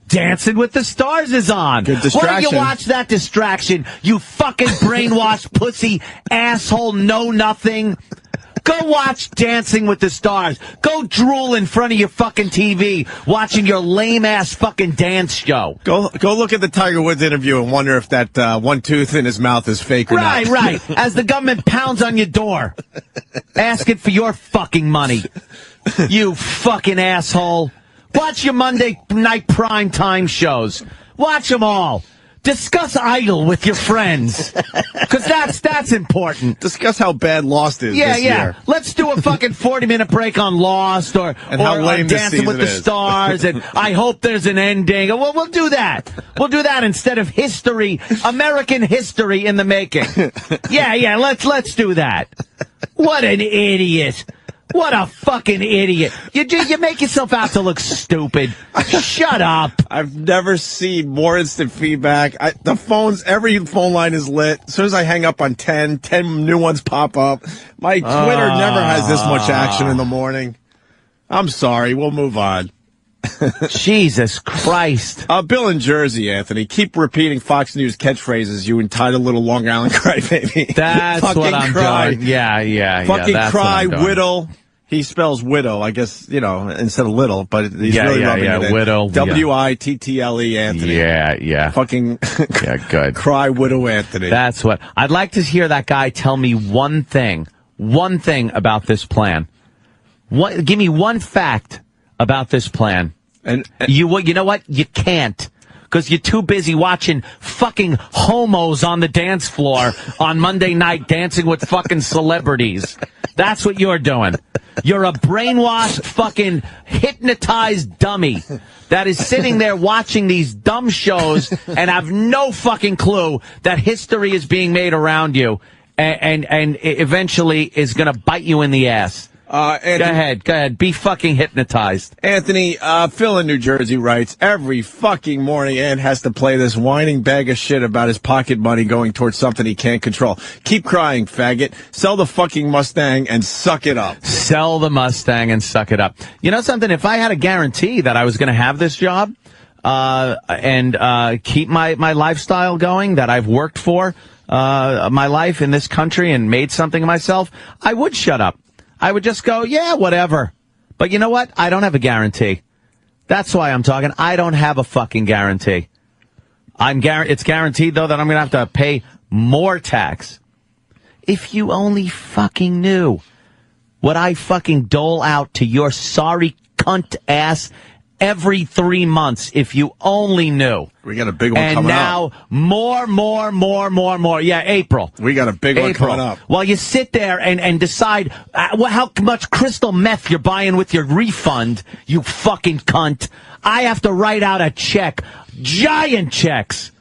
Dancing with the Stars is on. Good distraction. Why don't you watch that distraction, you fucking brainwashed pussy asshole know-nothing? Go watch Dancing with the Stars. Go drool in front of your fucking TV watching your lame-ass fucking dance show. Go look at the Tiger Woods interview and wonder if that one tooth in his mouth is fake or not. Right. As the government pounds on your door, asking for your fucking money. You fucking asshole. Watch your Monday night prime time shows. Watch them all. Discuss Idol with your friends. Because that's important. Discuss how bad Lost is this year. Let's do a fucking 40-minute break on Lost or how lame Dancing with the Stars, and I hope there's an ending. Well, we'll do that. We'll do that instead of history, American history in the making. Yeah, let's do that. What an idiot. What a fucking idiot. You make yourself out to look stupid. Shut up. I've never seen more instant feedback. Every phone line is lit. As soon as I hang up on 10 new ones pop up. My Twitter never has this much action in the morning. I'm sorry. We'll move on. Jesus Christ. Bill in Jersey, Anthony, keep repeating Fox News catchphrays, you entitled little Long Island crybaby. That's what I'm doing. Yeah. Fucking that's cry, whittle. He spells widow, I guess, instead of little, but he's really rubbing it in. Widow. Wittle, Anthony. Yeah. Fucking good. Cry widow Anthony. That's what. I'd like to hear that guy tell me one thing about this plan. Give me one fact about this plan. And you know what? You can't. Because you're too busy watching fucking homos on the dance floor on Monday night dancing with fucking celebrities. That's what you're doing. You're a brainwashed, fucking hypnotized dummy that is sitting there watching these dumb shows and have no fucking clue that history is being made around you and eventually is going to bite you in the ass. Anthony, Go ahead. Be fucking hypnotized. Anthony, Phil in New Jersey writes, every fucking morning Ant has to play this whining bag of shit about his pocket money going towards something he can't control. Keep crying, faggot. Sell the fucking Mustang and suck it up. Sell the Mustang and suck it up. You know something? If I had a guarantee that I was going to have this job, and keep my lifestyle going that I've worked for, my life in this country and made something of myself, I would shut up. I would just go, yeah, whatever. But you know what? I don't have a guarantee. That's why I'm talking. I don't have a fucking guarantee. It's guaranteed, though, that I'm going to have to pay more tax. If you only fucking knew what I fucking dole out to your sorry cunt ass every 3 months, if you only knew. We got a big one and coming now, up. more. Yeah, April. We got a big one coming up. Well, you sit there and decide how much crystal meth you're buying with your refund, you fucking cunt. I have to write out a check, giant checks,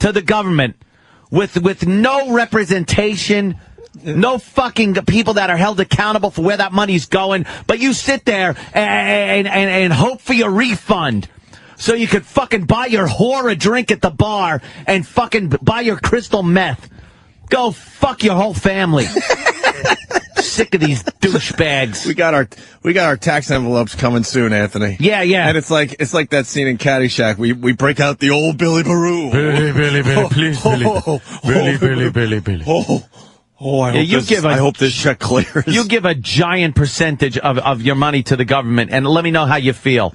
to the government with no representation, no fucking people that are held accountable for where that money's going. But you sit there and hope for your refund so you could fucking buy your whore a drink at the bar and fucking buy your crystal meth. Go fuck your whole family. Sick of these douchebags. We got our tax envelopes coming soon, Anthony. Yeah. And it's like that scene in Caddyshack. We break out the old Billy Baroo. Billy, please, Billy. I hope this check clears. You give a giant percentage of your money to the government, and let me know how you feel.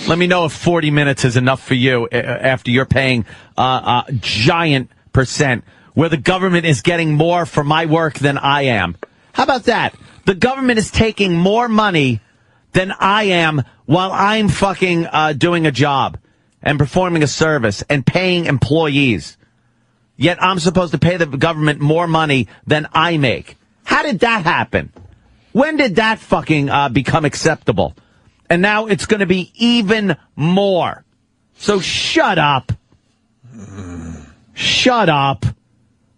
Let me know if 40 minutes is enough for you after you're paying a giant percent, where the government is getting more for my work than I am. How about that? The government is taking more money than I am while I'm fucking doing a job and performing a service and paying employees. Yet I'm supposed to pay the government more money than I make. How did that happen? When did that fucking become acceptable? And now it's going to be even more. So shut up. Shut up.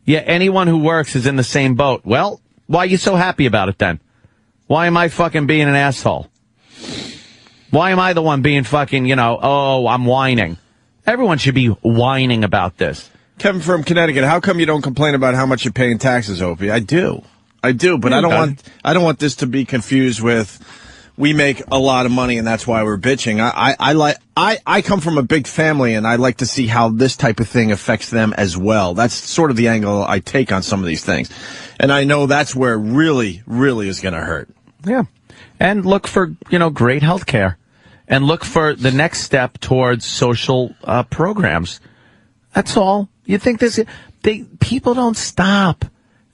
Yeah, anyone who works is in the same boat. Well, why are you so happy about it then? Why am I fucking being an asshole? Why am I the one being fucking, I'm whining? Everyone should be whining about this. Kevin from Connecticut, how come you don't complain about how much you pay in taxes, Opie? I do, but I don't want this to be confused with we make a lot of money and that's why we're bitching. I come from a big family and I like to see how this type of thing affects them as well. That's sort of the angle I take on some of these things. And I know that's where it really, really is going to hurt. Yeah. And look for, great health care. And look for the next step towards social programs. That's all. You think people don't stop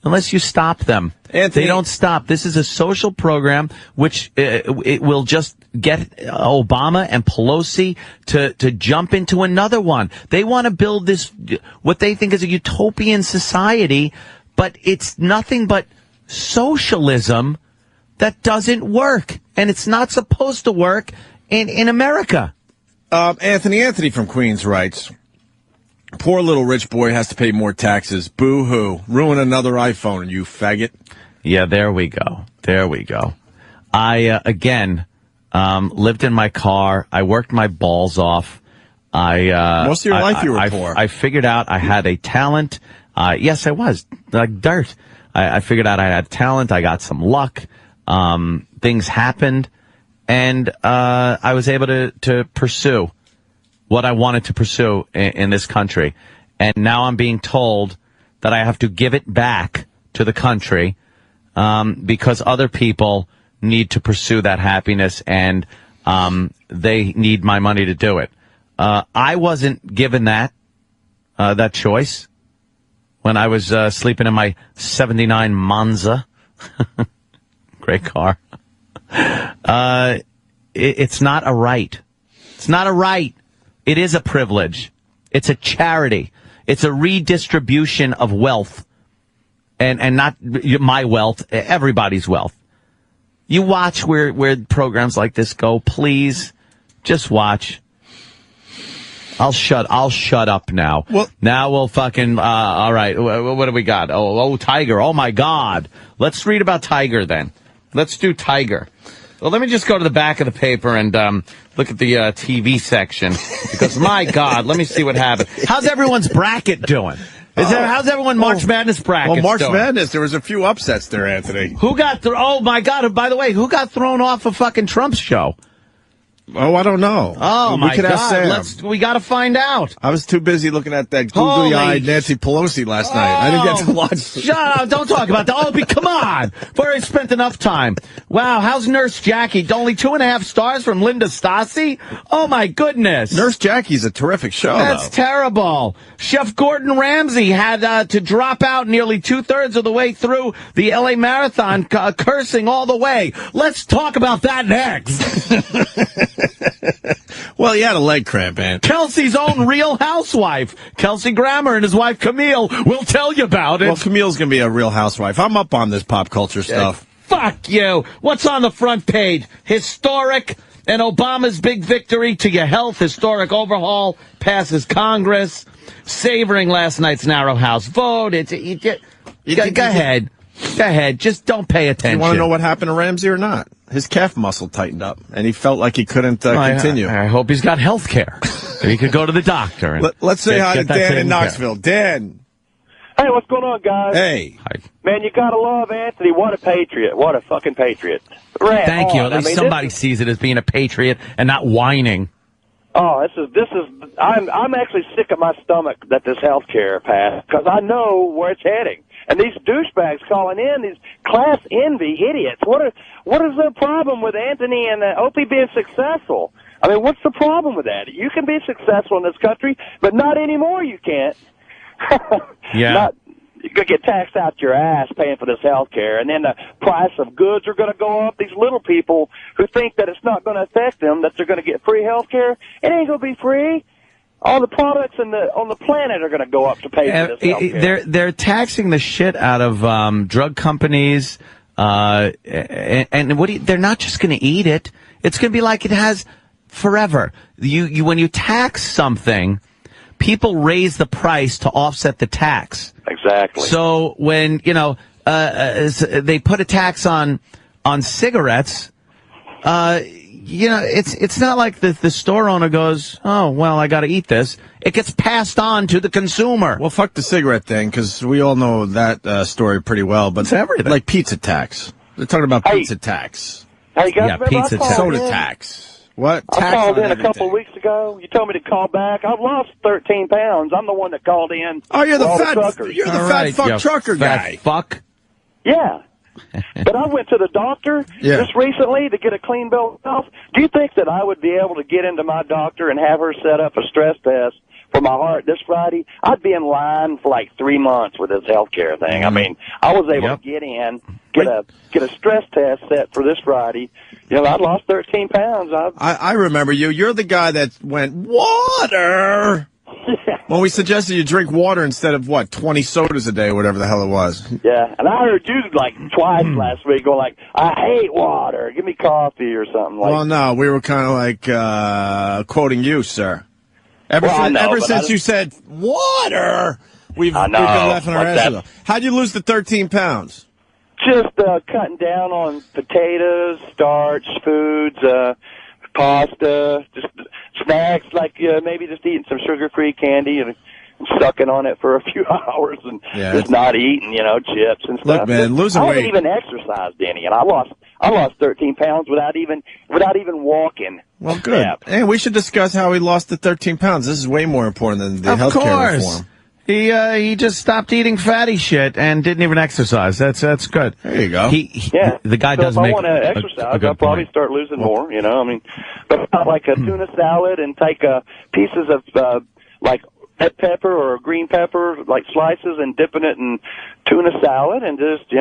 unless you stop them. Anthony, they don't stop. This is a social program which it will just get Obama and Pelosi to jump into another one. They want to build this, what they think is a utopian society, but it's nothing but socialism that doesn't work. And it's not supposed to work in America. Anthony from Queens writes, poor little rich boy has to pay more taxes. Boo-hoo. Ruin another iPhone, you faggot. Yeah, there we go. I, again, lived in my car. I worked my balls off. Most of your life you were poor. I figured out I had a talent. Yes, I was. Like dirt. I figured out I had talent. I got some luck. Things happened. And I was able to pursue what I wanted to pursue in this country. And now I'm being told that I have to give it back to the country because other people need to pursue that happiness and they need my money to do it. I wasn't given that choice when I was sleeping in my 79 Monza. Great car. It's not a right. It's not a right. It is a privilege. It's a charity. It's a redistribution of wealth. And not my wealth, everybody's wealth. You watch where programs like this go, please. Just watch. I'll shut up now. Well, now we'll fucking, all right, what do we got? Oh, Tiger. Oh, my God. Let's read about Tiger then. Let's do Tiger. Well, let me just go to the back of the paper and look at the TV section. Because, my God, let me see what happened. How's everyone's bracket doing? How's everyone March Madness bracket doing? Well, March doing? Madness, there was a few upsets there, Anthony. Who got oh, my God, by the way, who got thrown off of fucking Trump's show? Oh, I don't know. Oh, my God. We got to find out. I was too busy looking at that googly-eyed Nancy Pelosi last night. I didn't get to watch. Shut up. Don't talk about that. Opie, come on. We've already spent enough time. Wow, how's Nurse Jackie? Only 2.5 stars from Linda Stassi? Oh, my goodness. Nurse Jackie's a terrific show, That's terrible. Chef Gordon Ramsay had to drop out nearly 2/3 of the way through the L.A. Marathon, cursing all the way. Let's talk about that next. Well, he had a leg cramp, man. Kelsey's own Real Housewife, Kelsey Grammer, and his wife Camille will tell you about it. Well, Camille's going to be a Real Housewife. I'm up on this pop culture stuff. Fuck you. What's on the front page? Historic and Obama's big victory to your health. Historic overhaul passes Congress. Savoring last night's narrow House vote. Go ahead. Go ahead. Just don't pay attention. You want to know what happened to Ramsey or not? His calf muscle tightened up, and he felt like he couldn't continue. I hope he's got health care. He could go to the doctor. And Let's say hi to Dan in Knoxville. Dan. Hey, what's going on, guys? Hey. Hi. Man, you gotta love Anthony. What a patriot. What a fucking patriot. Thank you. At least somebody sees it as being a patriot and not whining. Oh, I'm actually sick at my stomach that this health care passed, because I know where it's heading. And these douchebags calling in, these class envy idiots. What is the problem with Anthony and Opie being successful? I mean, what's the problem with that? You can be successful in this country, but not anymore you can't. Yeah. You're going to get taxed out your ass paying for this health care, and then the price of goods are going to go up. These little people who think that it's not going to affect them, that they're going to get free health care, it ain't going to be free. All the products on the planet are going to go up to pay for this health care. They're taxing the shit out of drug companies, and they're not just going to eat it. It's going to be like it has forever. You when you tax something, people raise the price to offset the tax. Exactly. So when, they put a tax on cigarettes, it's not like the store owner goes, oh, well, I got to eat this. It gets passed on to the consumer. Well, fuck the cigarette thing, because we all know that story pretty well. But it's everything. Like pizza tax. They're talking about pizza tax. Hey, guys, pizza tax. Soda tax. What? I called in a couple of weeks ago. You told me to call back. I've lost 13 pounds. I'm the one that called in. Oh, you're the fat Right, fuck trucker guy. Fuck. Yeah. But I went to the doctor just recently to get a clean bill of health. Do you think that I would be able to get into my doctor and have her set up a stress test for my heart this Friday? I'd be in line for like 3 months with this health care thing. I mean, I was able to get in, get a stress test set for this Friday. I lost 13 pounds. I remember you. You're the guy that went, water! Well, we suggested you drink water instead of, 20 sodas a day or whatever the hell it was. Yeah, and I heard you like twice last week going like, I hate water. Give me coffee or something like that. Well, no, we were kind of like quoting you, sir. Ever since you said water, we've been laughing our asses off. How'd you lose the 13 pounds? Just cutting down on potatoes, starch, foods, pasta, just snacks, like maybe just eating some sugar-free candy and sucking on it for a few hours and just not eating, chips and stuff. Look, man, losing weight. I haven't even exercised any, and I lost 13 pounds without even walking. Well, good. Hey, we should discuss how he lost the 13 pounds. This is way more important than the health care reform. He just stopped eating fatty shit and didn't even exercise. That's good. There you go. The guy does make. If I want to exercise, I'll probably start losing more. But not like a tuna salad and take pieces of like red pepper or green pepper, like slices, and dipping it in tuna salad and just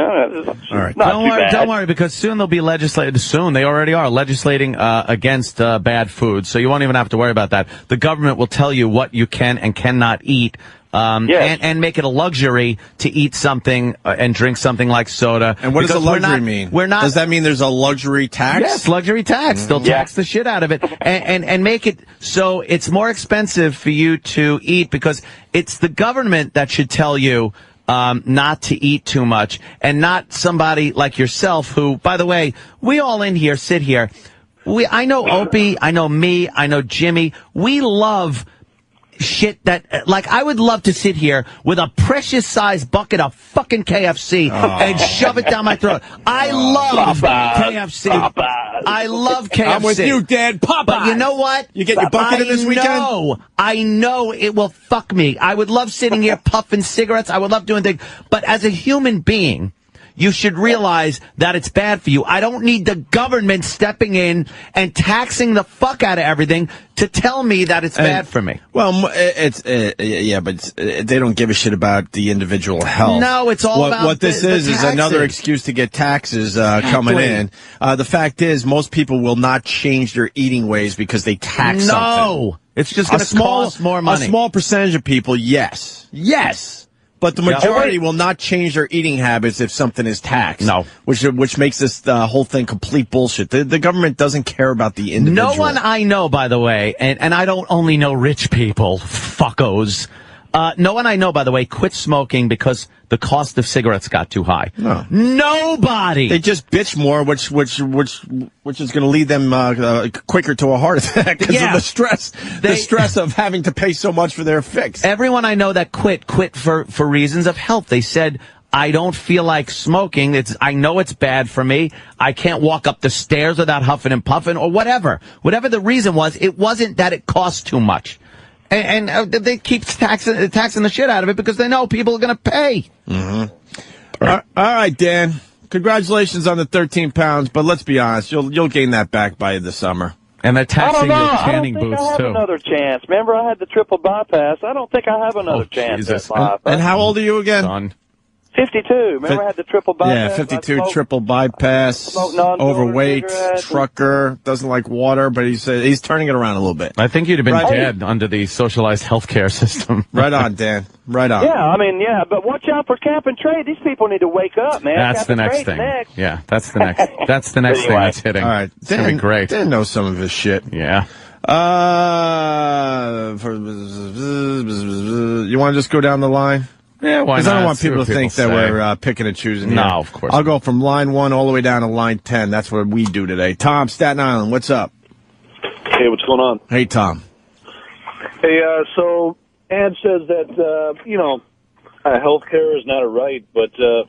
all right. Don't worry, because soon they'll be legislated. Soon they already are legislating against bad food, so you won't even have to worry about that. The government will tell you what you can and cannot eat. And make it a luxury to eat something and drink something like soda. And what does a luxury mean? Does that mean there's a luxury tax? Yes, luxury tax. They'll tax the shit out of it and make it so it's more expensive for you to eat, because it's the government that should tell you not to eat too much, and not somebody like yourself who, by the way, we all in here sit here. I know Opie, I know me, I know Jimmy. We love shit that, like, I would love to sit here with a precious sized bucket of fucking KFC and shove it down my throat. I love KFC. I love KFC. I'm with you, Dad. Popeyes. But you know what? You get your bucket in this weekend? I know it will fuck me. I would love sitting here puffing cigarettes. I would love doing things. But as a human being, you should realize that it's bad for you. I don't need the government stepping in and taxing the fuck out of everything to tell me that it's bad for me. Well, but they don't give a shit about the individual health. No, it's all about what this is another excuse to get taxes coming in. The fact is, most people will not change their eating ways because they tax something. No, it's just going to cost more money. A small percentage of people, yes. But the majority will not change their eating habits if something is taxed. No. Which makes this whole thing complete bullshit. The government doesn't care about the individual. No one I know, by the way, and I don't only know rich people, fuckos. No one I know, by the way, quit smoking because the cost of cigarettes got too high. No. Nobody. They just bitch more, which is going to lead them quicker to a heart attack because of the stress. The stress of having to pay so much for their fix. Everyone I know that quit for reasons of health. They said, I don't feel like smoking. I know it's bad for me. I can't walk up the stairs without huffing and puffing or whatever. Whatever the reason was, it wasn't that it cost too much. And they keep taxing the shit out of it because they know people are going to pay. Mm-hmm. All right, Dan. Congratulations on the 13 pounds, but let's be honest, you'll gain that back by the summer. And they're taxing your tanning boots, too. I don't think I have too. another chance. Remember, I had the triple bypass. I don't think I have another chance at life. And how old are you again? Son. 52. Remember, I had the triple bypass. Yeah, 52, triple bypass, overweight, trucker, doesn't like water, but he's turning it around a little bit. I think you'd have been dead under the socialized healthcare system. Right on, Dan. Right on. Yeah, but watch out for cap and trade. These people need to wake up, man. That's the next thing. Yeah, that's the next. That's the next thing that's hitting. All right, it's gonna be great. Dan knows some of his shit. Yeah. You want to just go down the line? Yeah, why not? Because I don't want people to think that we're picking and choosing. No, here. of course I'll not. go from line 1 all the way down to line 10. That's what we do today. Tom, Staten Island, what's up? Hey, what's going on? Hey, Tom. Hey, so Ed says that, health care is not a right, but how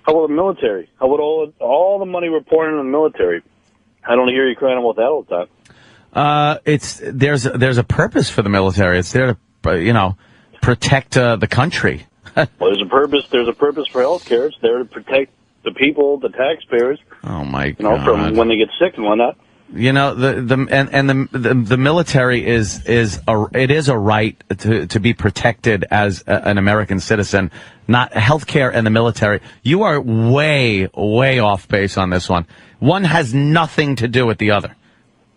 about the military? How about all the money we're pouring in the military? I don't hear you crying about that all the time. There's a purpose for the military. It's there to, protect the country. Well, there's a purpose for health care. It's there to protect the people, the taxpayers. Oh my God! From when they get sick and whatnot. The military is a right to be protected as an American citizen. Not healthcare and the military. You are way off base on this one. One has nothing to do with the other.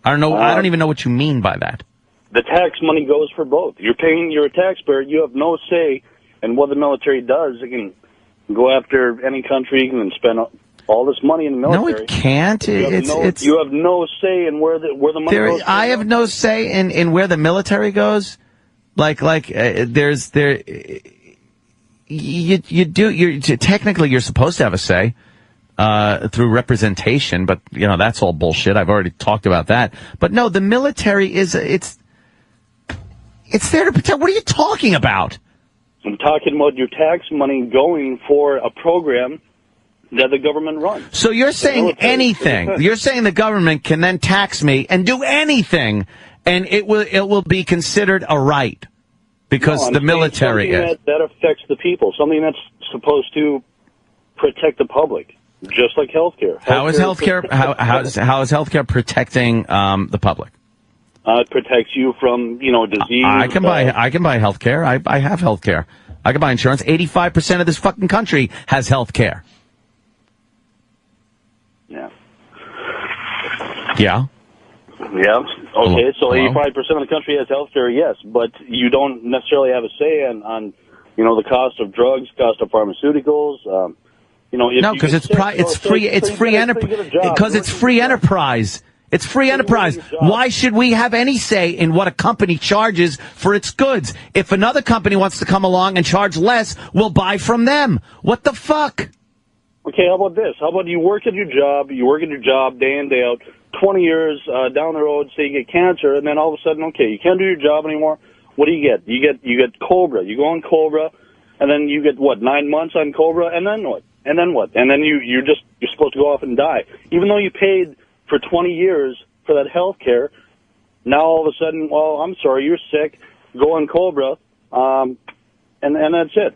I don't know. I don't even know what you mean by that. The tax money goes for both. You're a taxpayer. You have no say in what the military does. It can go after any country and spend all this money in the military. No, it can't. You have no say in where the money goes. I have no say in where the military goes. Technically you're supposed to have a say through representation, but that's all bullshit. I've already talked about that. But no, the military it's there to protect. What are you talking about? I'm talking about your tax money going for a program that the government runs. So you're saying anything. You're saying the government can then tax me and do anything, and it will be considered a right because the military is. That affects the people. Something that's supposed to protect the public, just like healthcare. How is healthcare protecting the public? It protects you from, disease. I can buy healthcare. I have healthcare. I can buy insurance. 85% of this fucking country has healthcare. Yeah. Yeah. Yeah. Okay. So Hello? 85% of the country has healthcare. Yes, but you don't necessarily have a say on the cost of drugs, cost of pharmaceuticals. No, because it's free enterprise. It's free enterprise. Why should we have any say in what a company charges for its goods? If another company wants to come along and charge less, we'll buy from them. What the fuck? Okay, how about this? How about you work at your job day in, day out, 20 years down the road, say you get cancer, and then all of a sudden, okay, you can't do your job anymore. What do you get? You get Cobra. You go on Cobra, and then you get, 9 months on Cobra, and then what? And then what? And then you're supposed to go off and die. Even though you paid for 20 years for that health care, now all of a sudden, well, I'm sorry, you're sick, go on Cobra, and that's it.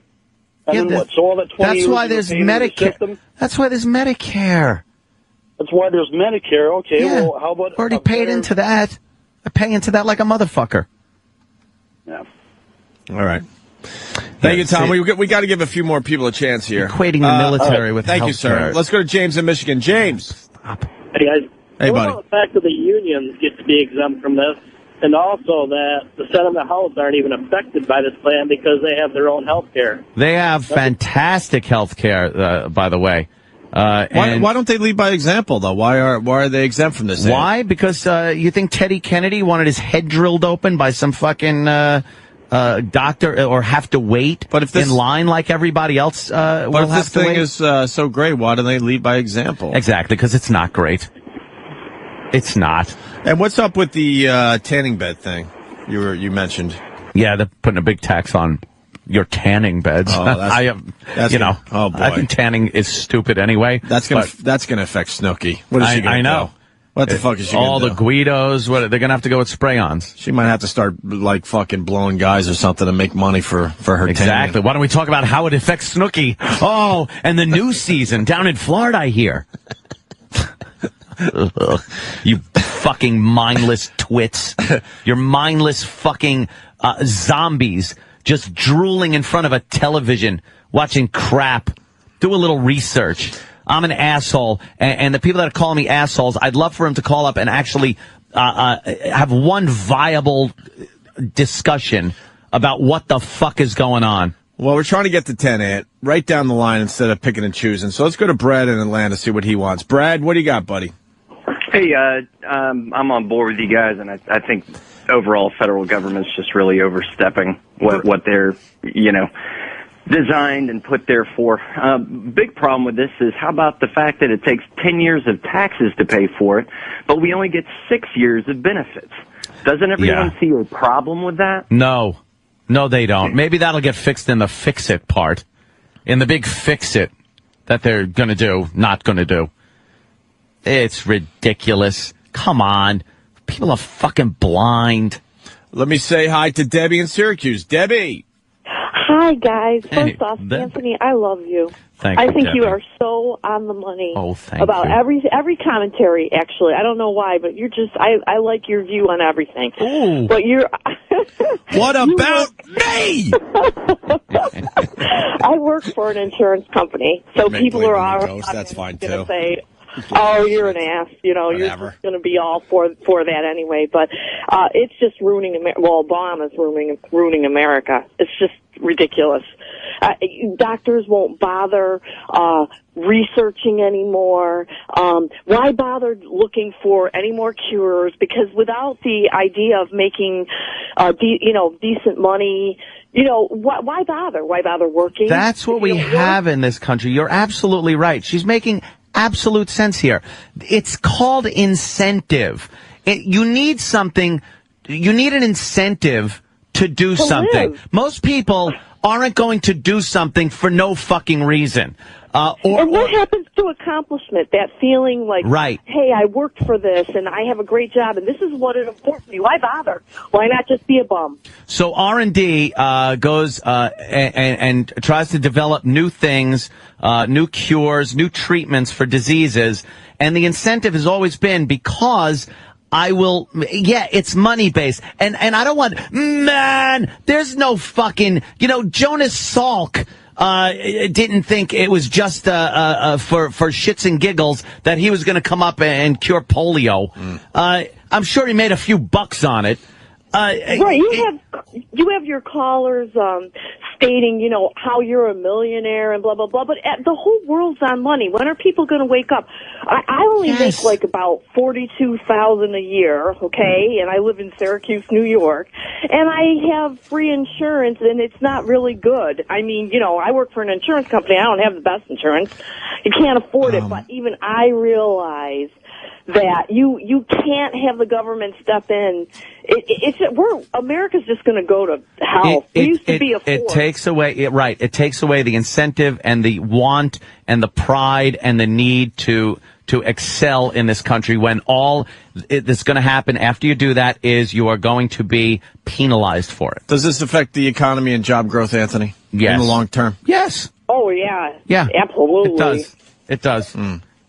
And then what? So all that 20 that's years why you there's were paying into the Medicare. system? That's why there's Medicare. That's why there's Medicare. Okay, Yeah. well, how about... Already paid into that. I pay into that like a motherfucker. Yeah. All right. Thank you, Tom. We got to give a few more people a chance here. Equating the military with Thank you, sir. healthcare. Let's go to James in Michigan. James. Hey, guys. Hey, what buddy. about the fact that the unions get to be exempt from this, and also that the Senate and the House aren't even affected by this plan because they have their own health care? They have fantastic health care, by the way. Why don't they lead by example, though? Why are they exempt from this? Why? Because you think Teddy Kennedy wanted his head drilled open by some fucking doctor, or have to wait in line like everybody else will have to wait? But if this thing is so great, why do they lead by example? Exactly, because it's not great. It's not. And what's up with the tanning bed thing you mentioned? Yeah, they're putting a big tax on your tanning beds. Oh, oh boy, I think tanning is stupid anyway. That's gonna affect Snooki. What is she gonna I know. do? What the fuck is she gonna do? All the Guidos, they're gonna have to go with spray-ons. She might have to start like fucking blowing guys or something to make money for her Exactly. tanning. Why don't we talk about how it affects Snooki? Oh, and the new season down in Florida, I hear. You fucking mindless twits. You're mindless fucking zombies just drooling in front of a television, watching crap. Do a little research. I'm an asshole, and the people that are calling me assholes, I'd love for them to call up and actually have one viable discussion about what the fuck is going on. Well, we're trying to get to 10, Ant. Right down the line instead of picking and choosing. So let's go to Brad in Atlanta, see what he wants. Brad, what do you got, buddy? Hey, I'm on board with you guys, and I think overall federal government's just really overstepping what they're, designed and put there for. Big problem with this is how about the fact that it takes 10 years of taxes to pay for it, but we only get 6 years of benefits. Doesn't everyone see a problem with that? No, they don't. Maybe that'll get fixed in the fix-it part. In the big fix-it that they're going to do, not going to do. It's ridiculous. Come on. People are fucking blind. Let me say hi to Debbie in Syracuse. Debbie. Hi, guys. First off, Debbie. Anthony, I love you. Thank I you, think Debbie. you are so on the money about every commentary, actually. I don't know why, but you're just, I like your view on everything. Ooh. But you're... What about me? I work for an insurance company, so people are all That's fine, going too. to say, oh, you're an ass. You're just going to be all for that anyway. But it's just ruining America. Well, Obama's ruining America. It's just ridiculous. Doctors won't bother researching anymore. Why bother looking for any more cures? Because without the idea of making, decent money, why bother? Why bother working? That's what we have in this country. You're absolutely right. She's making absolute sense here. It's called incentive. You need something. You need an incentive to do something. Live. Most people aren't going to do something for no fucking reason. And what happens to accomplishment? That feeling like, right. Hey, I worked for this, and I have a great job, and this is what it affords me. Why bother? Why not just be a bum? So R&D goes and tries to develop new things, new cures, new treatments for diseases, and the incentive has always been because it's money based. And I don't want, there's no fucking, Jonas Salk, didn't think it was just, for shits and giggles that he was going to come up and cure polio. I'm sure he made a few bucks on it. Right, you have your callers stating, how you're a millionaire and blah blah blah. But the whole world's on money. When are people going to wake up? I only make like about $42,000 a year, okay, and I live in Syracuse, New York, and I have free insurance, and it's not really good. I mean, I work for an insurance company. I don't have the best insurance. You can't afford it, but even I realize that you can't have the government step in. America's just going to go to hell. We used to be a force. It takes away It takes away the incentive and the want and the pride and the need to to excel in this country when all that's going to happen after you do that is you are going to be penalized for it. Does this affect the economy and job growth, Anthony? Yes. In the long term? Yes. Oh, yeah. Yeah. Absolutely. It does.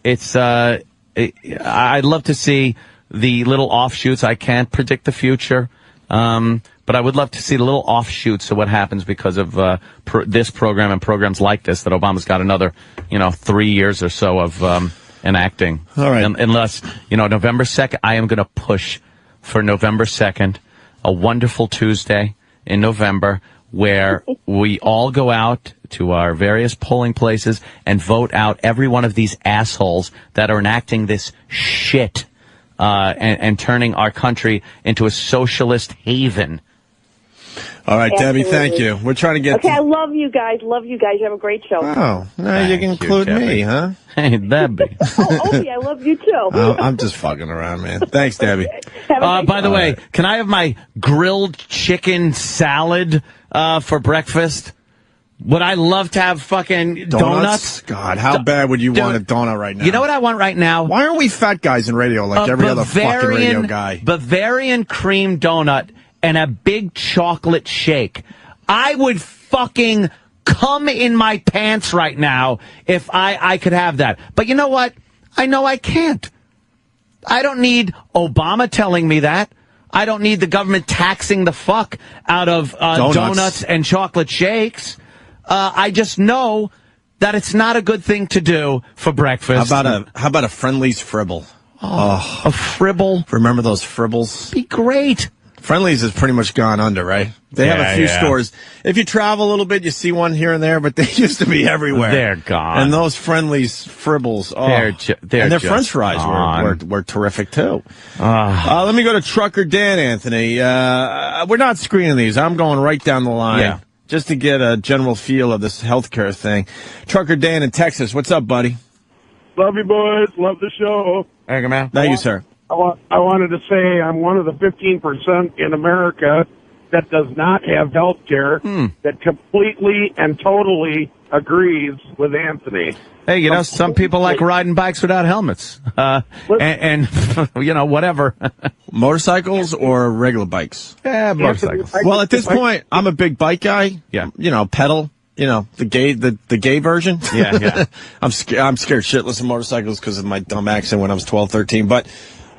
It's, I'd love to see the little offshoots. I can't predict the future. But I would love to see the little offshoots of what happens because of this program and programs like this that Obama's got another, 3 years or so of enacting. All right. Unless, November 2nd, I am going to push for November 2nd, a wonderful Tuesday in November where we all go out to our various polling places and vote out every one of these assholes that are enacting this shit and turning our country into a socialist haven. All right, Absolutely. Debbie, thank you. We're trying to get... Okay, I love you guys. You have a great show. Oh, now you can include me, huh? Hey, Debbie. Opie, I love you too. I'm just fucking around, man. Thanks, Debbie. By the way, can I have my grilled chicken salad for breakfast? Would I love to have fucking donuts? God, how bad would you want a donut right now? You know what I want right now? Why aren't we fat guys in radio like every other fucking radio guy? Bavarian cream donut and a big chocolate shake. I would fucking come in my pants right now if I could have that. But you know what? I know I can't. I don't need Obama telling me that. I don't need the government taxing the fuck out of donuts and chocolate shakes. I just know that it's not a good thing to do for breakfast. How about a Friendly's Fribble? Oh, a Fribble? Remember those Fribbles? Be great. Friendly's has pretty much gone under, right? They have a few stores. If you travel a little bit, you see one here and there, but they used to be everywhere. They're gone. And those Friendly's Fribbles, they're their French fries were terrific too. Let me go to Trucker Dan, Anthony. We're not screening these. I'm going right down the line just to get a general feel of this healthcare thing. Trucker Dan in Texas, what's up, buddy? Love you, boys. Love the show. Thank you, man. Thank you, sir. I wanted to say I'm one of the 15% in America that does not have health care that completely and totally agrees with Anthony. Hey, some people like riding bikes without helmets. And whatever. Motorcycles or regular bikes? Yeah, motorcycles. Well, at this point, I'm a big bike guy. Yeah. Pedal. The gay version. Yeah. I'm scared shitless of motorcycles because of my dumb accident when I was 12, 13. But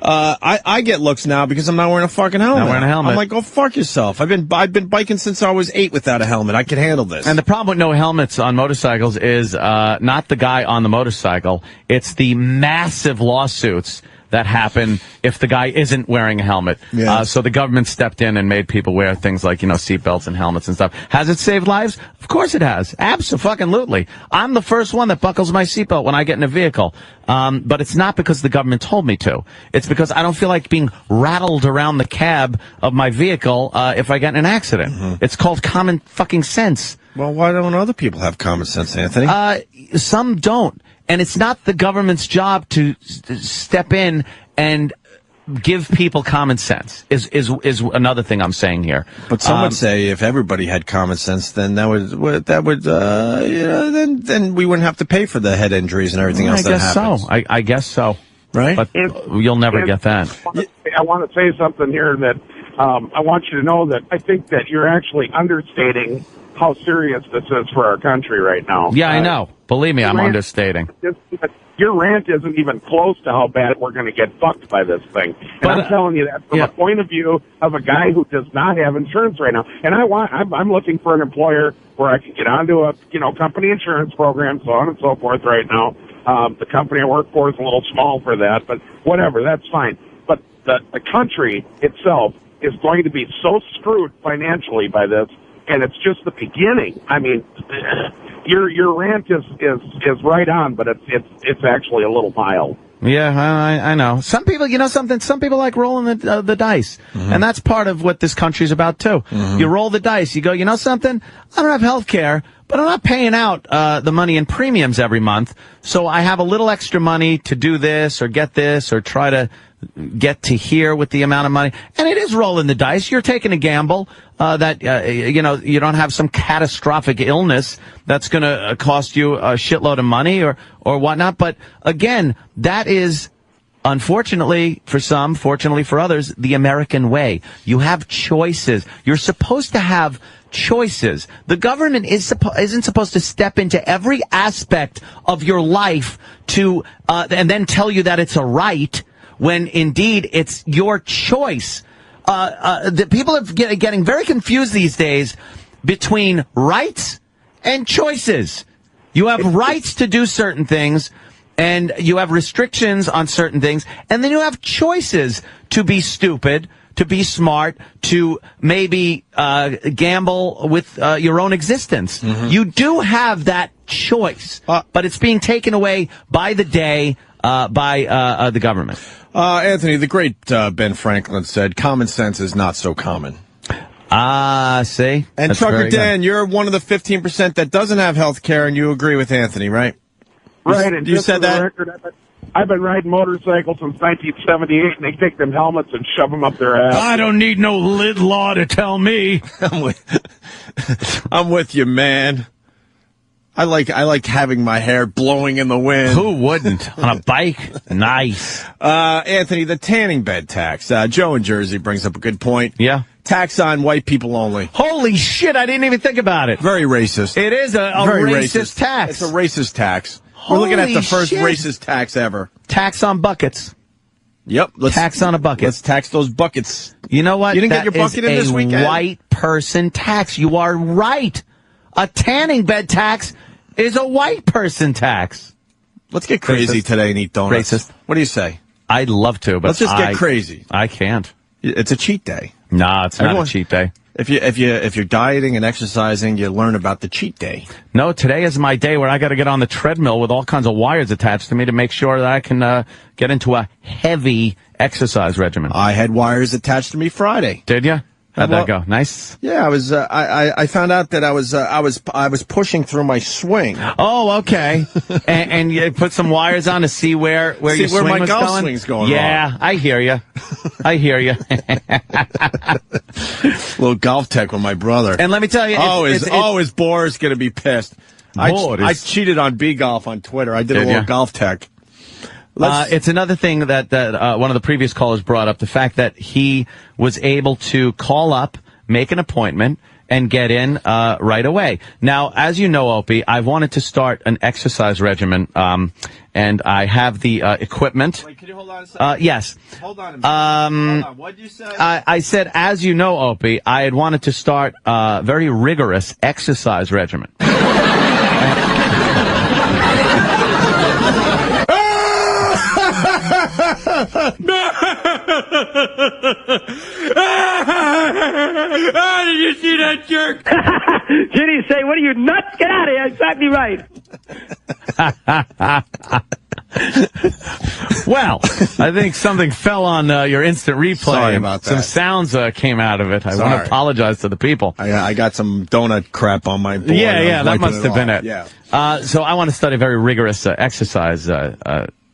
I get looks now because I'm not wearing a fucking helmet. Not wearing a helmet. I'm like, go fuck yourself. I've been biking since I was 8 without a helmet. I can handle this. And the problem with no helmets on motorcycles is not the guy on the motorcycle. It's the massive lawsuits that happen if the guy isn't wearing a helmet. Yeah. So the government stepped in and made people wear things like, seatbelts and helmets and stuff. Has it saved lives? Of course it has. Abso-fucking-lutely. I'm the first one that buckles my seatbelt when I get in a vehicle. But it's not because the government told me to. It's because I don't feel like being rattled around the cab of my vehicle if I get in an accident. Mm-hmm. It's called common fucking sense. Well, why don't other people have common sense, Anthony? Some don't. And it's not the government's job to step in and give people common sense is another thing I'm saying here. But some would say if everybody had common sense, then then we wouldn't have to pay for the head injuries and everything else that happens. I guess so. Right? But you'll never get that. I want to say something here that I want you to know that I think that you're actually understating how serious this is for our country right now. Yeah, I know. Believe me, I'm understating. Your rant isn't even close to how bad we're going to get fucked by this thing. And I'm telling you that from a point of view of a guy who does not have insurance right now. And I'm looking for an employer where I can get onto a company insurance program, so on and so forth right now. The company I work for is a little small for that, but whatever, that's fine. But the country itself is going to be so screwed financially by this. And it's just the beginning. I mean, your rant is right on, but it's actually a little mild. Yeah, I know. Some people, some people like rolling the dice, and that's part of what this country's about too. You roll the dice. You go, something? I don't have health care, but I'm not paying out the money in premiums every month, so I have a little extra money to do this or get this or try to get to hear with the amount of money. And it is rolling the dice. You're taking a gamble that, you don't have some catastrophic illness that's going to cost you a shitload of money or whatnot. But again, that is, unfortunately for some, fortunately for others, the American way. You have choices. You're supposed to have choices. The government isn't supposed to step into every aspect of your life to and then tell you that it's a right, when indeed it's your choice. The people are getting very confused these days between rights and choices. You have rights to do certain things, and you have restrictions on certain things, and then you have choices to be stupid, to be smart, to maybe gamble with your own existence. You do have that choice, but it's being taken away by the day by the government. Anthony, the great Ben Franklin said, common sense is not so common. See? And That's Trucker very Dan, good. you're one of the 15% that doesn't have health care, and you agree with Anthony, right? Right, and You just said for the that? record, I've been riding motorcycles since 1978, and they take them helmets and shove them up their ass. I don't need no lid law to tell me. I'm with you, man. I like having my hair blowing in the wind. Who wouldn't? On a bike? Nice. Anthony, the tanning bed tax. Joe in Jersey brings up a good point. Yeah. Tax on white people only. Holy shit, I didn't even think about it. Very racist. It is a Very racist tax. It's a racist tax. We're looking at the first shit. racist tax ever. Tax on buckets. Yep. Tax on a bucket. Let's tax those buckets. You know what? You didn't get That your bucket in is this weekend? a white person tax. You are right. A tanning bed tax is a white person tax. Let's get crazy today and eat donuts. Racist. What do you say? I'd love to, but Let's just get crazy. I can't. It's a cheat day. Nah, it's not a cheat day. If you're dieting and exercising, you learn about the cheat day. No, today is my day where I got to get on the treadmill with all kinds of wires attached to me to make sure that I can get into a heavy exercise regimen. I had wires attached to me Friday. Did you? How'd that go? Nice. Yeah, I was. I found out that I was pushing through my swing. Oh, okay. and you put some wires on to see where your swing my was golf going? swing's going. Yeah, wrong. I hear you. I hear you. Little golf tech with my brother. And let me tell you, is Boris going to be pissed? I cheated on B Golf on Twitter. I did a little golf tech. It's another thing that one of the previous callers brought up, the fact that he was able to call up, make an appointment, and get in right away. Now, as you know, Opie, I've wanted to start an exercise regimen, and I have the equipment. Wait, can you hold on a second? Yes. Hold on a minute. Hold on. What did you say? I said, as you know, Opie, I had wanted to start a very rigorous exercise regimen. Did you see that jerk? Did he say, what are you, nuts? Get out of here. Exactly right. Well, I think something fell on your instant replay. Sorry about that. Some sounds came out of it. I want to apologize to the people. I got some donut crap on my board. Yeah, that must have been it. Yeah. So I want to study a very rigorous exercise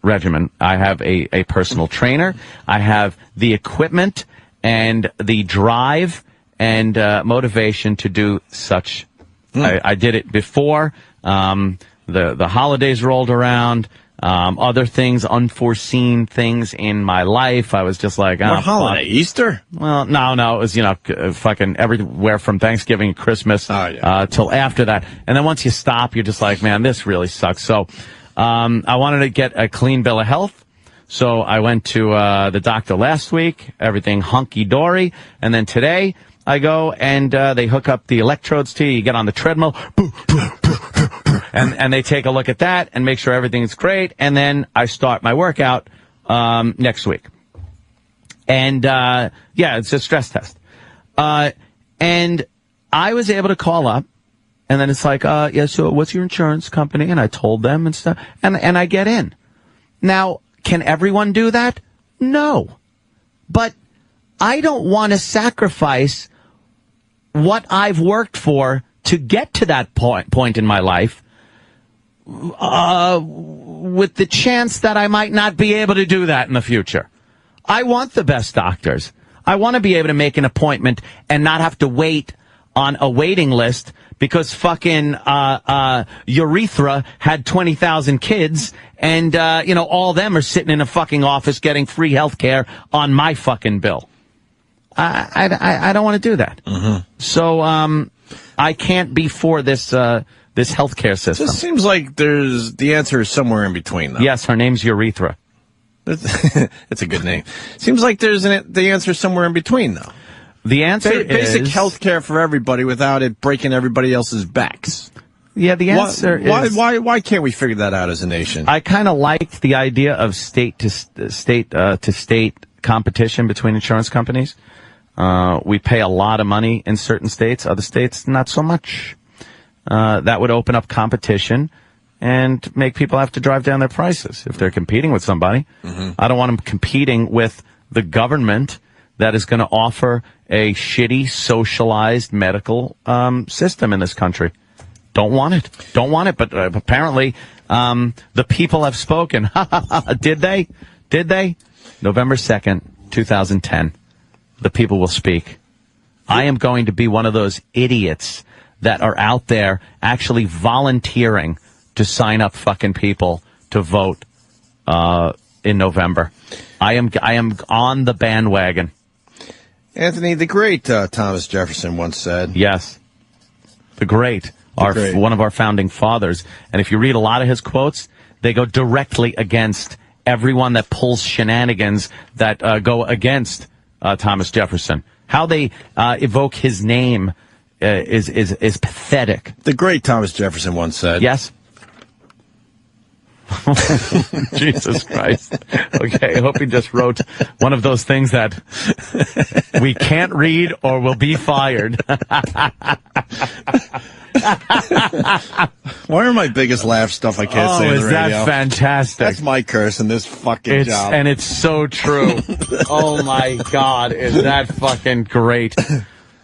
regimen. I have a personal trainer. I have the equipment and the drive and motivation to do such. I did it before the holidays rolled around. Other things, unforeseen things in my life. I was just like, what holiday? Easter? Well, no, it was, fucking everywhere from Thanksgiving, Christmas, till after that. And then once you stop, you're just like, man, this really sucks. So, I wanted to get a clean bill of health. So I went to, the doctor last week, everything hunky-dory. And then today I go and, they hook up the electrodes to you. You get on the treadmill. And they take a look at that and make sure everything's great. And then I start my workout, next week. And, it's a stress test. And I was able to call up. And then it's like, so what's your insurance company? And I told them and stuff. And I get in. Now, can everyone do that? No. But I don't want to sacrifice what I've worked for to get to that point in my life, with the chance that I might not be able to do that in the future. I want the best doctors. I want to be able to make an appointment and not have to wait on a waiting list because fucking urethra had 20,000 kids and, all them are sitting in a fucking office getting free health care on my fucking bill. I don't want to do that. Mm-hmm. So I can't be for this healthcare system. It seems like the answer is somewhere in between, though. Yes, her name's Urethra. It's a good name. Seems like the answer is somewhere in between, though. The answer is basic health care for everybody without it breaking everybody else's backs. Yeah, the answer is why can't we figure that out as a nation? I kind of liked the idea of state to state competition between insurance companies. We pay a lot of money in certain states, other states not so much. That would open up competition and make people have to drive down their prices if they're competing with somebody. Mm-hmm. I don't want them competing with the government that is going to offer a shitty socialized medical system in this country. Don't want it. Don't want it. But apparently, the people have spoken. Did they? Did they? November 2nd, 2010. The people will speak. I am going to be one of those idiots that are out there actually volunteering to sign up fucking people to vote in November. I am on the bandwagon. Anthony, the great Thomas Jefferson once said. Yes. The great. One of our founding fathers. And if you read a lot of his quotes, they go directly against everyone that pulls shenanigans that go against Thomas Jefferson. How they evoke his name is pathetic. The great Thomas Jefferson once said. Yes. Jesus Christ. Okay, I hope he just wrote one of those things that we can't read or we'll be fired. Why are my biggest laugh stuff I can't say on the radio? Is that fantastic? That's my curse in this fucking job. And it's so true. Oh my God, is that fucking great.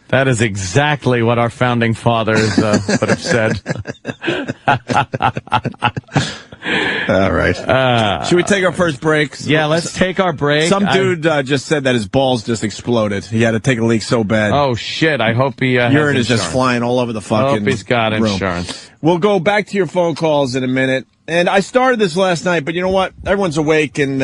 That is exactly what our founding fathers would have said. All right. Should we take our first break? Yeah, let's take our break. Some dude just said that his balls just exploded. He had to take a leak so bad. Oh, shit. I hope he urine is just flying all over the fucking I hope he's got room. insurance. We'll go back to your phone calls in a minute. And I started this last night, but you know what? Everyone's awake and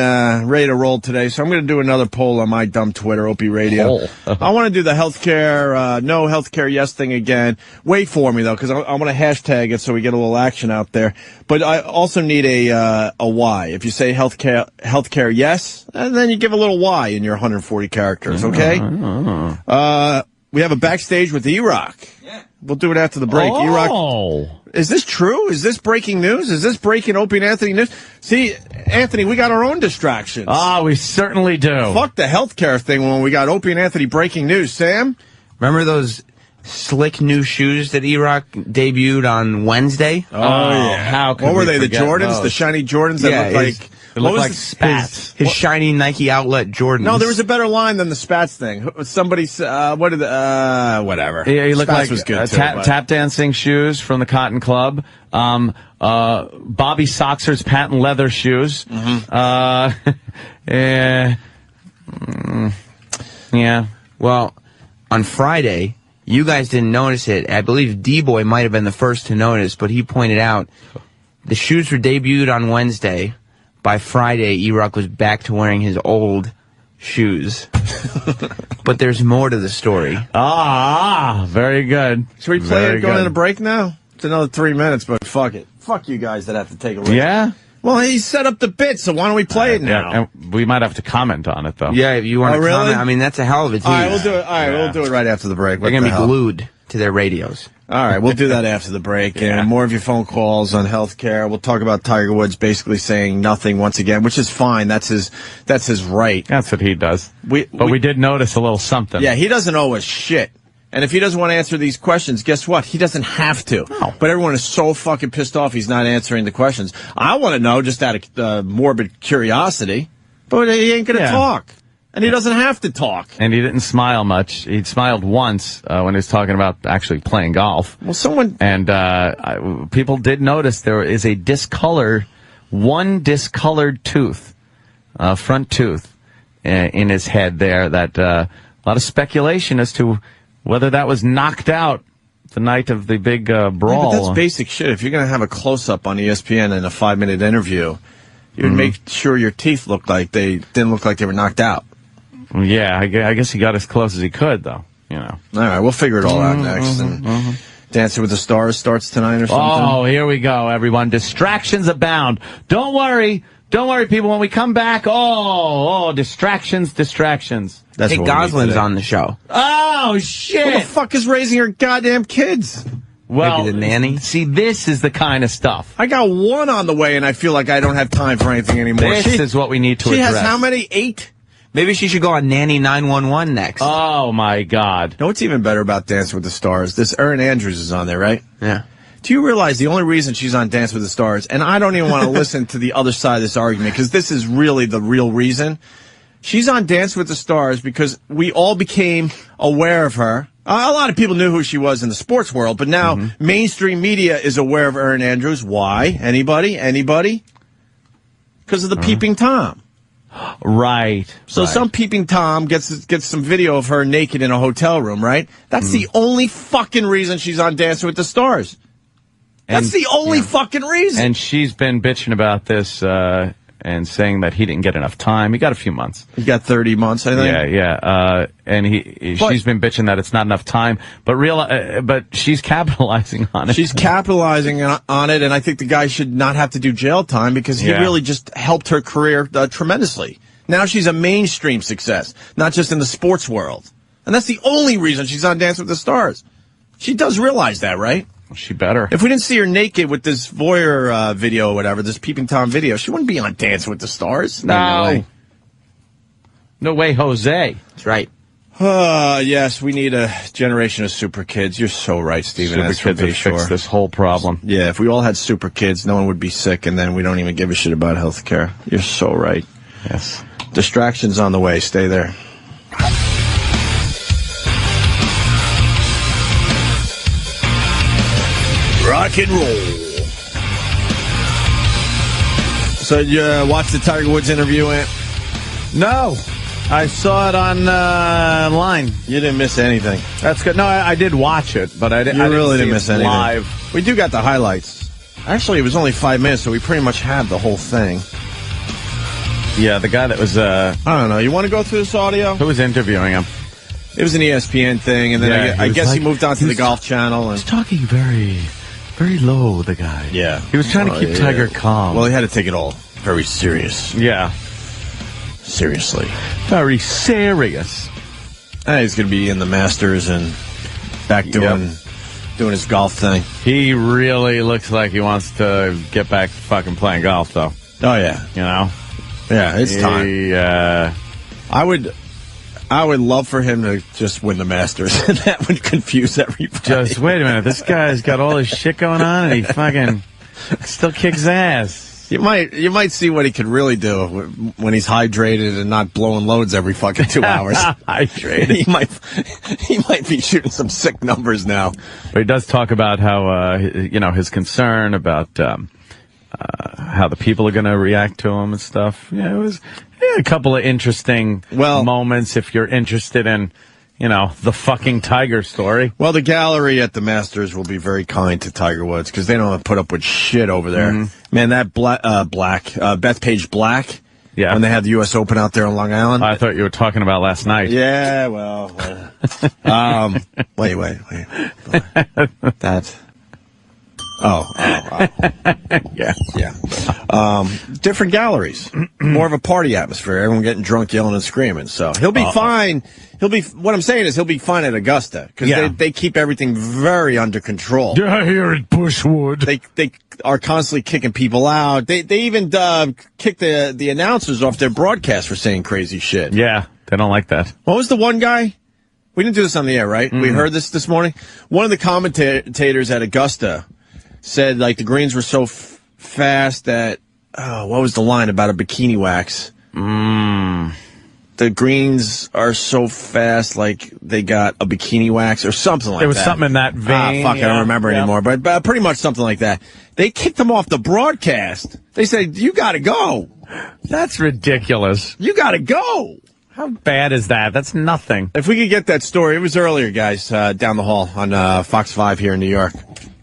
ready to roll today, so I'm going to do another poll on my dumb Twitter, Opie Radio. I want to do the healthcare, no healthcare yes thing again. Wait for me, though, because I want to hashtag it so we get a little action out there. But I also need a why. If you say healthcare yes, and then you give a little why in your 140 characters, okay? We have a backstage with E-Rock. Yeah. We'll do it after the break. E-Rock. Is this true? Is this breaking news? Is this breaking Opie and Anthony news? See, Anthony, we got our own distractions. We certainly do. Fuck the healthcare thing when we got Opie and Anthony breaking news. Sam? Remember those slick new shoes that E-Rock debuted on Wednesday? Oh yeah. How could what were they, the Jordans? Those? The shiny Jordans that look like... It looked like spats. His shiny Nike outlet Jordans. No, there was a better line than the spats thing. Somebody said, whatever. Yeah, he looked spats like was good tap dancing shoes from the Cotton Club. Bobby Soxer's patent leather shoes. Mm-hmm. Yeah. Well, on Friday, you guys didn't notice it. I believe D-Boy might have been the first to notice, but he pointed out the shoes were debuted on Wednesday. By Friday, E-Rock was back to wearing his old shoes. But there's more to the story. Very good. Should we play it going into break now? It's another 3 minutes, but fuck it. Fuck you guys that have to take a break. Yeah? Well, he set up the bit, so why don't we play it now? Yeah, and we might have to comment on it, though. Yeah, if you want to comment. I mean, that's a hell of a tease. All right, we'll do it. All right, we'll do it right after the break. They're going to be glued to their radios. All right, we'll do that after the break. And more of your phone calls on healthcare. We'll talk about Tiger Woods basically saying nothing once again, which is fine. That's his right. That's what he does. But we did notice a little something. Yeah, he doesn't owe us shit. And if he doesn't want to answer these questions, guess what? He doesn't have to. No. But everyone is so fucking pissed off he's not answering the questions. I want to know just out of morbid curiosity, but he ain't going to talk. And he doesn't have to talk. And he didn't smile much. He smiled once when he was talking about actually playing golf. Well, And people did notice there is one discolored tooth, front tooth, in his head there. That a lot of speculation as to whether that was knocked out the night of the big brawl. Yeah, but that's basic shit. If you're going to have a close-up on ESPN in a 5-minute interview, you'd make sure your teeth looked like they didn't look like they were knocked out. Yeah, I guess he got as close as he could, though. You know. All right, we'll figure it all out next. And Dancing with the Stars starts tonight or something. Oh, here we go, everyone. Distractions abound. Don't worry, people. When we come back, distractions. That's hey, Gosling's on the show. Oh, shit. Who the fuck is raising her goddamn kids? Well, maybe the nanny. See, this is the kind of stuff. I got one on the way, and I feel like I don't have time for anything anymore. This is what we need to address. She has how many? 8? Maybe she should go on Nanny 911 next. Oh, my God. Know what's even better about Dancing with the Stars? This Erin Andrews is on there, right? Yeah. Do you realize the only reason she's on Dance with the Stars, and I don't even want to listen to the other side of this argument, because this is really the real reason. She's on Dance with the Stars because we all became aware of her. A lot of people knew who she was in the sports world, but now mainstream media is aware of Erin Andrews. Why? Anybody? Because of the Peeping Tom. Right. So some Peeping Tom gets some video of her naked in a hotel room, right? That's the only fucking reason she's on Dancing with the Stars. That's the only fucking reason. And she's been bitching about this and saying that he didn't get enough time. He got a few months. He got 30 months, I think. Yeah. And she's been bitching that it's not enough time. But she's capitalizing on it. She's capitalizing on it, and I think the guy should not have to do jail time because he really just helped her career tremendously. Now she's a mainstream success, not just in the sports world. And that's the only reason she's on Dance with the Stars. She does realize that, right? She better. If we didn't see her naked with this voyeur video or whatever, this Peeping Tom video, she wouldn't be on Dance with the Stars. No way, Jose. That's right. Yes, we need a generation of super kids. You're so right, Stephen. Super kids have fixed this whole problem. Yeah, if we all had super kids, no one would be sick, and then we don't even give a shit about health care. You're so right. Yes. Distractions on the way. Stay there. Rock and roll. So you watched the Tiger Woods interview, Ant? No. I saw it online. You didn't miss anything. That's good. No, I did watch it, but I didn't. You really didn't miss anything. Live. We do got the highlights. Actually, it was only 5 minutes, so we pretty much had the whole thing. Yeah, the guy that was... I don't know. You want to go through this audio? Who was interviewing him? It was an ESPN thing, and then I guess he moved on to the Golf Channel. And he's talking very, very low, the guy. Yeah. He was trying to keep Tiger calm. Well, he had to take it all very serious. Yeah. Seriously. Very serious. He's going to be in the Masters and back doing his golf thing. He really looks like he wants to get back fucking playing golf, though. Oh, yeah. You know? Yeah, it's time. I would love for him to just win the Masters, and that would confuse everybody. Just wait a minute. This guy's got all this shit going on, and he fucking still kicks ass. You might see what he could really do when he's hydrated and not blowing loads every fucking 2 hours. Hydrated. He might be shooting some sick numbers now. But he does talk about how his concern about how the people are going to react to him and stuff. Yeah, it was a couple of interesting moments if you're interested in, the fucking Tiger story. Well, the gallery at the Masters will be very kind to Tiger Woods because they don't put up with shit over there. Mm-hmm. Man, that Bethpage Black. Yeah. When they had the U.S. Open out there on Long Island. I thought you were talking about last night. Yeah, well. Wait. That. Oh. Yeah. Different galleries. More of a party atmosphere. Everyone getting drunk, yelling, and screaming. So he'll be fine. What I'm saying is he'll be fine at Augusta because they keep everything very under control. Yeah, here at Bushwood. They are constantly kicking people out. They even kick the announcers off their broadcast for saying crazy shit. Yeah, they don't like that. What was the one guy? We didn't do this on the air, right? We heard this morning. One of the commentators at Augusta said, like, the greens were so fast that, what was the line about a bikini wax? The greens are so fast, like they got a bikini wax or something like that. There was something in that vein. I don't remember anymore, but pretty much something like that. They kicked him off the broadcast. They said, you got to go. That's ridiculous. You got to go. How bad is that? That's nothing. If we could get that story, it was earlier, guys, down the hall on Fox 5 here in New York.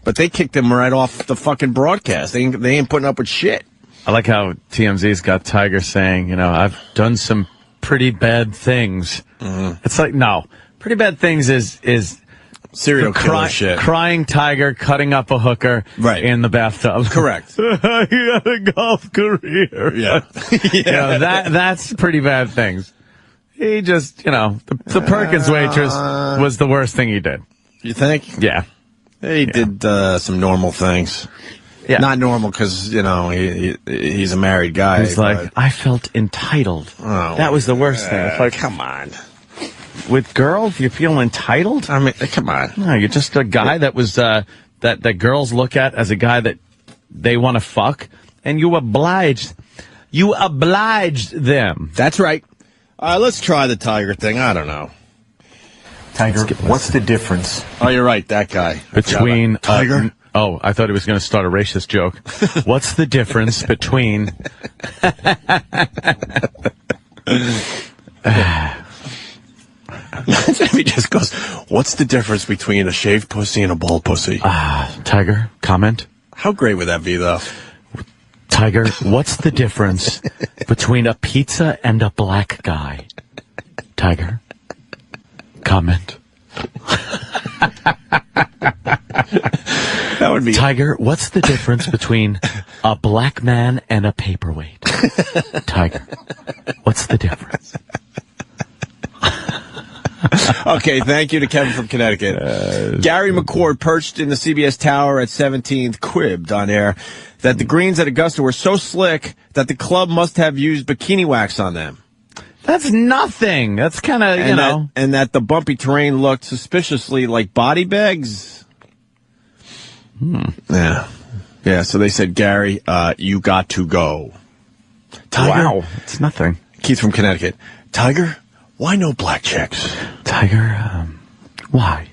But they kicked him right off the fucking broadcast. They ain't putting up with shit. I like how TMZ's got Tiger saying, I've done some pretty bad things. Mm-hmm. It's like, no. Pretty bad things is serial killer shit. Crying Tiger cutting up a hooker in the bathtub. Correct. He had a golf career. Yeah. That's pretty bad things. He just, the Perkins waitress was the worst thing he did. You think? Yeah. He did some normal things. Yeah. Not normal because, he's a married guy. He's like, I felt entitled. Oh, that was the worst thing. It's like, come on. With girls, you feel entitled? I mean, come on. No, you're just a guy that was, that girls look at as a guy that they want to fuck, and you obliged them. That's right. Let's try the Tiger thing. I don't know. Tiger, what's the difference? Oh, you're right, that guy. Between Tiger? I thought he was going to start a racist joke. What's the difference between... He just goes, what's the difference between a shaved pussy and a bald pussy? Tiger, comment? How great would that be, though? Tiger, what's the difference between a pizza and a black guy? Tiger, comment. That would be Tiger, what's the difference between a black man and a paperweight? Tiger, what's the difference? Okay, thank you to Kevin from Connecticut. Gary McCord, perched in the CBS Tower at 17th, quibbed on air that the greens at Augusta were so slick that the club must have used bikini wax on them. That's nothing. That's kind of, And that the bumpy terrain looked suspiciously like body bags. Yeah. Yeah, so they said, Gary, you got to go. Tiger, wow, it's nothing. Keith from Connecticut. Tiger, why no black chicks? Tiger, why?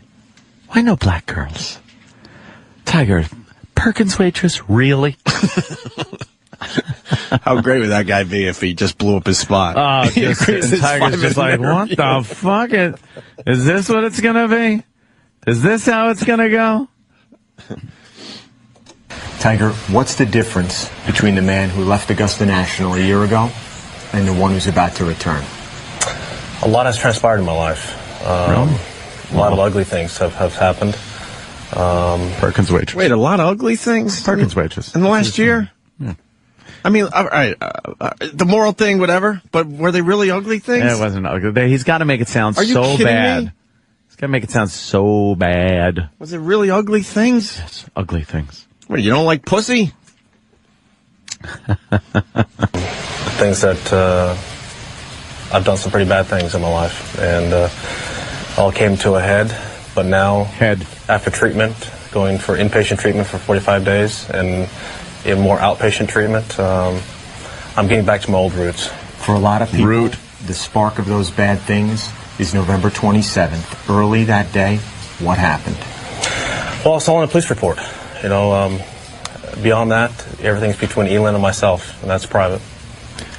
Why no black girls? Tiger, Perkins waitress, really? How great would that guy be if he just blew up his spot? Oh, Tiger's just like, what the fuck? Is this what it's going to be? Is this how it's going to go? Tiger, what's the difference between the man who left Augusta National a year ago and the one who's about to return? A lot has transpired in my life. A lot of ugly things have happened. Perkins waitress. Wait, a lot of ugly things? Perkins waitress. In the last year? Yeah. I mean, all right, the moral thing, whatever, but were they really ugly things? Yeah, it wasn't ugly. He's got to make it sound so bad. He's got to make it sound so bad. Was it really ugly things? Yes, ugly things. What, you don't like pussy? Things that, I've done some pretty bad things in my life, and all came to a head, but now, after treatment, going for inpatient treatment for 45 days, and in more outpatient treatment, I'm getting back to my old roots. For a lot of people, the spark of those bad things is November 27th. Early that day, what happened? Well, it's all in a police report. Beyond that, everything's between Elin and myself, and that's private.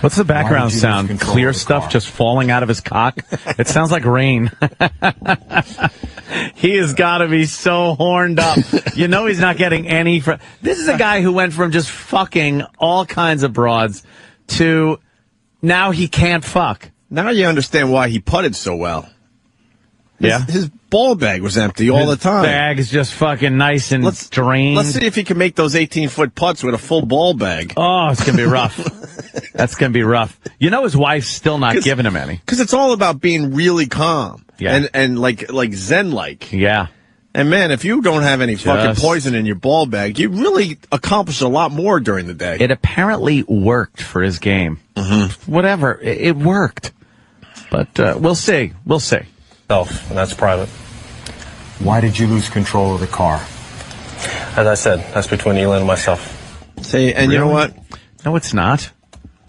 What's the background sound? Clear stuff just falling out of his cock? It sounds like rain. He has got to be so horned up. You know he's not getting any... This is a guy who went from just fucking all kinds of broads to now he can't fuck. Now you understand why he putted so well. His ball bag was empty all the time. His bag is just fucking nice and drained. Let's see if he can make those 18-foot putts with a full ball bag. Oh, it's going to be rough. That's going to be rough. You know his wife's still not giving him any. Because it's all about being really calm. Yeah. And like Zen-like. Yeah. And man, if you don't have any fucking poison in your ball bag, you really accomplish a lot more during the day. It apparently worked for his game. Mm-hmm. Whatever. It worked. But we'll see. We'll see. And that's private. Why did you lose control of the car? As I said, that's between Elin and myself. Say, and you know what? No, it's not.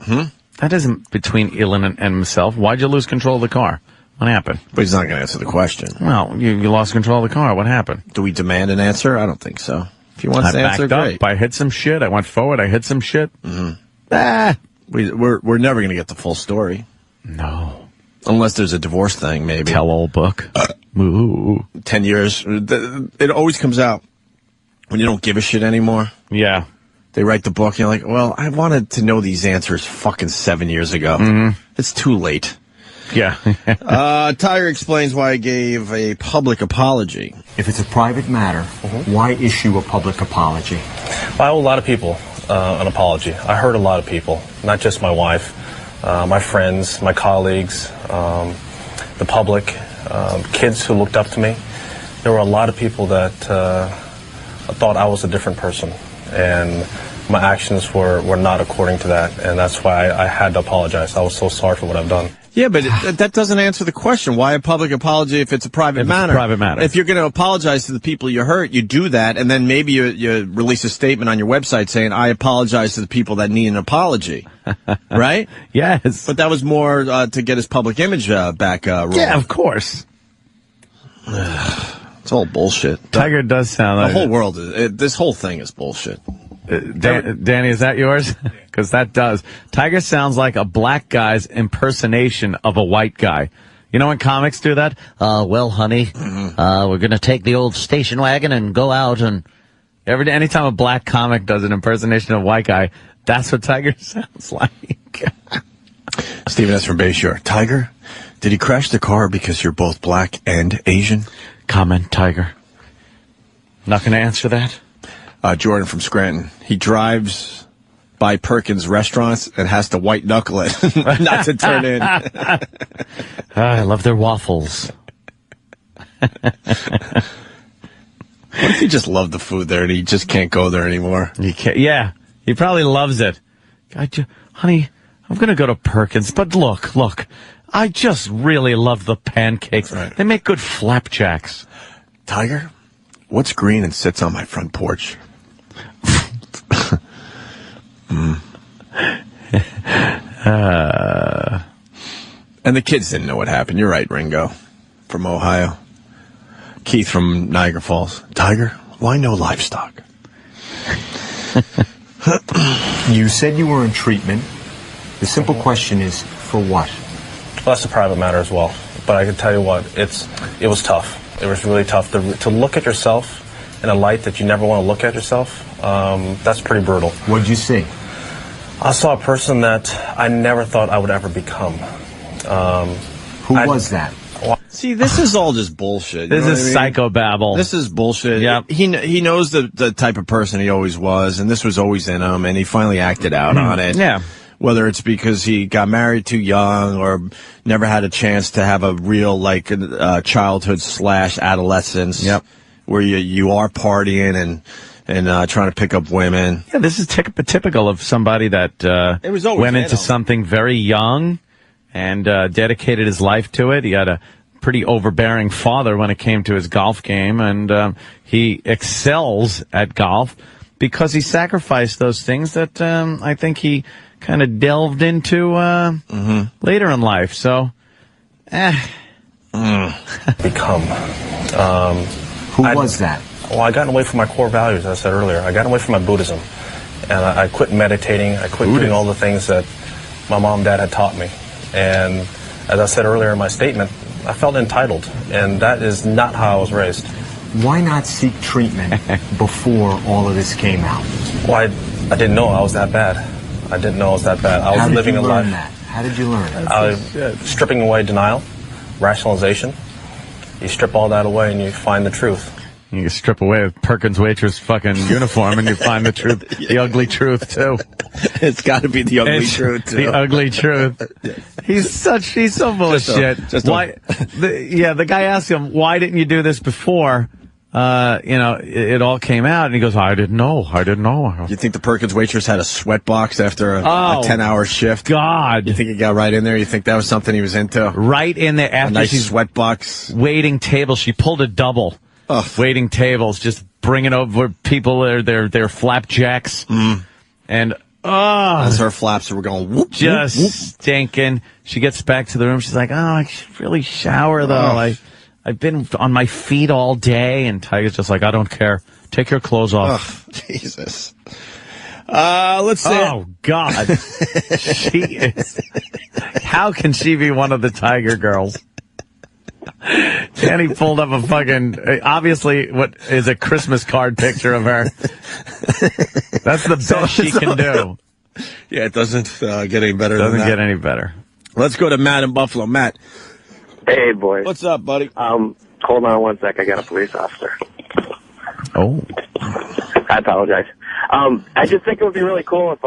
That isn't between Elin and himself. Why'd you lose control of the car? What happened? But he's not going to answer the question. Well, you lost control of the car. What happened? Do we demand an answer? I don't think so. If he wants to answer, great. I hit some shit. I went forward. I hit some shit. We're never going to get the full story. No. Unless there's a divorce thing, maybe. Tell-all book. 10 years. It always comes out when you don't give a shit anymore. Yeah. They write the book, and you're like, well, I wanted to know these answers fucking 7 years ago. Mm-hmm. It's too late. Yeah. Tiger explains why he gave a public apology. If it's a private matter, why issue a public apology? I owe a lot of people an apology. I hurt a lot of people, not just my wife, my friends, my colleagues, the public, kids who looked up to me. There were a lot of people that thought I was a different person, and my actions were not according to that, and that's why I had to apologize. I was so sorry for what I've done. Yeah, but that doesn't answer the question. Why a public apology if it's a private matter? If you're going to apologize to the people you hurt, you do that, and then maybe you release a statement on your website saying, I apologize to the people that need an apology. Right? Yes. But that was more to get his public image back rolling. Yeah, of course. It's all bullshit. Tiger does sound like... The whole world, this whole thing is bullshit. Danny, is that yours? Because that does. Tiger sounds like a black guy's impersonation of a white guy. You know when comics do that? Well, honey, we're going to take the old station wagon and go out and... Anytime a black comic does an impersonation of a white guy, that's what Tiger sounds like. Stephen S. from Bayshore. Tiger, did he crash the car because you're both black and Asian? Comment, Tiger. Not going to answer that. Jordan from Scranton. He drives by Perkins restaurants and has to white knuckle it not to turn in. I love their waffles. What if he just loved the food there and he just can't go there anymore? He can't. Yeah, he probably loves it. Honey, I'm going to go to Perkins, but look, I just really love the pancakes. Right. They make good flapjacks. Tiger, what's green and sits on my front porch? And the kids didn't know what happened. You're right, Ringo, from Ohio. Keith from Niagara Falls. Tiger, why no livestock? You said you were in treatment. The simple question is, for what? Well, that's a private matter as well. But I can tell you what, it was tough. It was really tough to look at yourself in a light that you never want to look at yourself. That's pretty brutal. What did you see? I saw a person that I never thought I would ever become. Who was that? See, this is all just bullshit. This is psychobabble. This is bullshit. Yeah. He knows the type of person he always was, and this was always in him, and he finally acted out on it. Yeah. Whether it's because he got married too young or never had a chance to have a real, childhood / adolescence. Yep. Where you are partying and trying to pick up women. Yeah, this is typical of somebody that It was always went into him. something very young and dedicated his life to it. He had a pretty overbearing father when it came to his golf game, and he excels at golf because he sacrificed those things that I think he kind of delved into later in life. So, Become. Who was that? Well, I got away from my core values, as I said earlier. I got away from my Buddhism. And I quit meditating. I quit doing all the things that my mom and dad had taught me. And as I said earlier in my statement, I felt entitled. And that is not how I was raised. Why not seek treatment before all of this came out? Well, I didn't know I was that bad. I didn't know I was that bad. I was living a life. How did you learn that? Stripping away denial, rationalization. You strip all that away and you find the truth. You strip away a Perkins waitress fucking uniform and you find the truth, the ugly truth too. It's got to be the ugly truth too. The ugly truth. He's so full of shit. The guy asked him, why didn't you do this before? It all came out, and he goes, I didn't know. You think the Perkins waitress had a sweat box after a 10-hour shift? God. You think he got right in there? You think that was something he was into? Right in there after a nice sweat box. Waiting tables. She pulled a double. Waiting tables, just bringing over people their flapjacks. And, as her flaps were going whoop, just whoop, whoop. stinking. She gets back to the room. She's like, I should really shower, though. I've been on my feet all day. And Tiger's just like, I don't care. Take your clothes off. Jesus. Let's see. Oh, God. She is. How can she be one of the Tiger girls? Danny pulled up a fucking, obviously, what is a Christmas card picture of her. That's the best she can do. Yeah, it doesn't get any better than that. Doesn't get any better. Let's go to Matt in Buffalo. Matt. Hey, boys. What's up, buddy? Hold on one sec. I got a police officer. Oh. I apologize. I just think it would be really cool if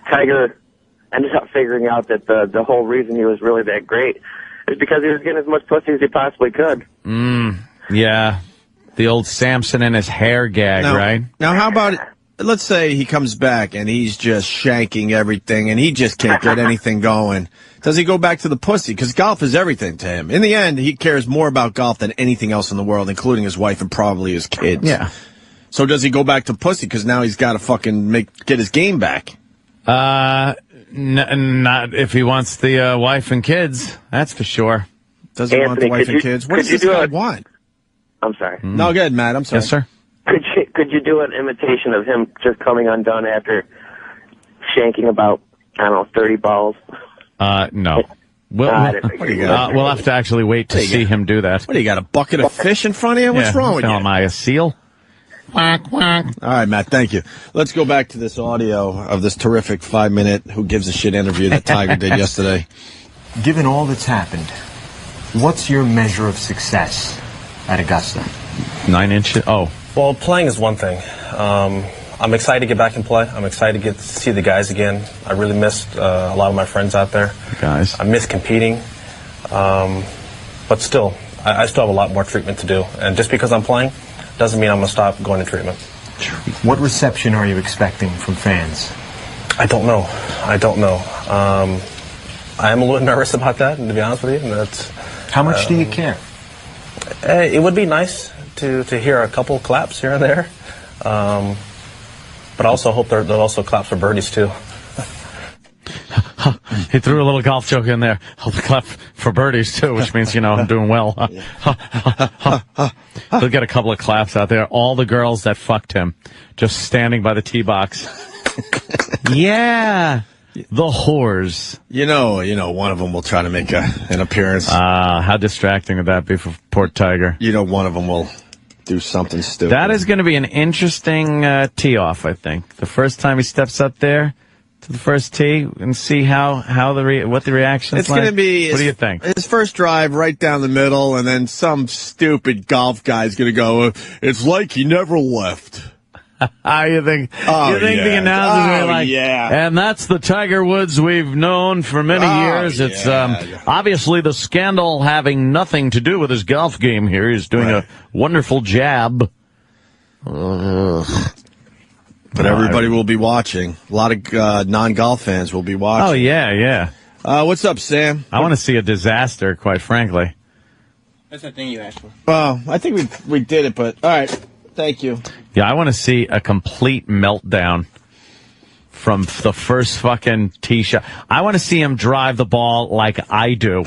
Tiger ended up figuring out that the whole reason he was really that great is because he was getting as much pussy as he possibly could. Yeah. The old Samson and his hair gag, right? Now, how about, let's say he comes back and he's just shanking everything and he just can't get anything going. Does he go back to the pussy? Because golf is everything to him. In the end, he cares more about golf than anything else in the world, including his wife and probably his kids. Yeah. So does he go back to pussy? Because now he's got to fucking get his game back. Not if he wants the wife and kids. That's for sure. Does he want the wife and kids? What does this guy want? I'm sorry. No, go ahead, Matt. I'm sorry. Yes, sir. Could you do an imitation of him just coming undone after shanking about, 30 balls? No. We'll have to actually wait to see him do that. What, do you got a bucket of fish in front of you? What's wrong with you? Am I a seal? Quack, quack. All right, Matt, thank you. Let's go back to this audio of this terrific 5-minute Who Gives a Shit interview that Tiger did yesterday. Given all that's happened, what's your measure of success at Augusta? 9 inches? Oh. Well, playing is one thing. I'm excited to get back and play. I'm excited to get to see the guys again. I really missed a lot of my friends out there. Guys. I miss competing. But still, I still have a lot more treatment to do. And just because I'm playing doesn't mean I'm going to stop going to treatment. What reception are you expecting from fans? I don't know. I am a little nervous about that, to be honest with you. That's, how much do you care? It would be nice to hear a couple claps here and there. But I also hope they'll also clap for birdies, too. He threw a little golf joke in there. I'll clap for birdies, too, which means, I'm doing well. He'll get a couple of claps out there. All the girls that fucked him just standing by the tee box. Yeah. The whores. You know, one of them will try to make an appearance. How distracting would that be for poor Tiger? One of them will do something stupid. That is going to be an interesting tee-off, I think. The first time he steps up there to the first tee and see what the reaction is like. It's going to be... What do you think? His first drive right down the middle, and then some stupid golf guy's going to go, it's like he never left. You think the announcers are like, and that's the Tiger Woods we've known for many years. It's obviously the scandal having nothing to do with his golf game here. He's doing a wonderful jab. But everybody will be watching. A lot of non-golf fans will be watching. Oh, yeah. What's up, Sam? I want to see a disaster, quite frankly. That's the thing you asked for. Well, I think we did it, but all right. Thank you. Yeah, I want to see a complete meltdown from the first fucking tee shot. I want to see him drive the ball like I do.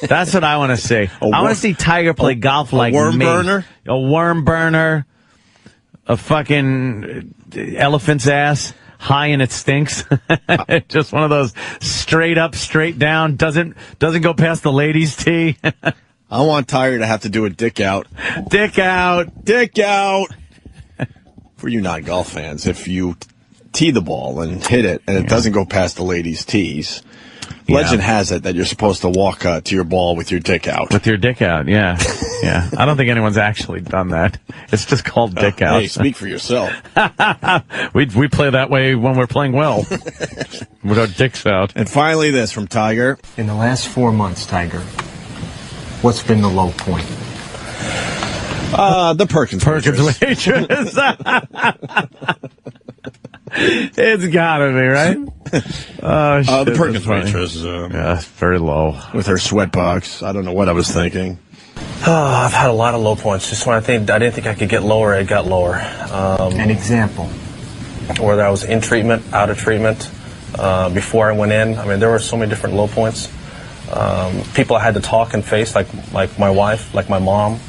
That's what I want to see. I want to see Tiger play golf like me. A worm burner. A fucking elephant's ass. High and it stinks. Just one of those straight up, straight down. Doesn't go past the ladies' tee. I want Tiger to have to do a dick out. Dick out. Dick out. For you non-golf fans, if you tee the ball and hit it and it doesn't go past the ladies' tees, legend has it that you're supposed to walk to your ball with your dick out. With your dick out, yeah. I don't think anyone's actually done that. It's just called dick out. Hey, speak for yourself. We play that way when we're playing well. With our dicks out. And finally this from Tiger. In the last 4 months, Tiger, what's been the low point? The Perkins waitress. It's gotta be, right? The Perkins waitress. Very low. With her sweatbox. I don't know what I was thinking. I've had a lot of low points. Just when I didn't think I could get lower, it got lower. An example? Whether I was in treatment, out of treatment, before I went in. I mean, there were so many different low points. People I had to talk and face, like my wife, like my mom.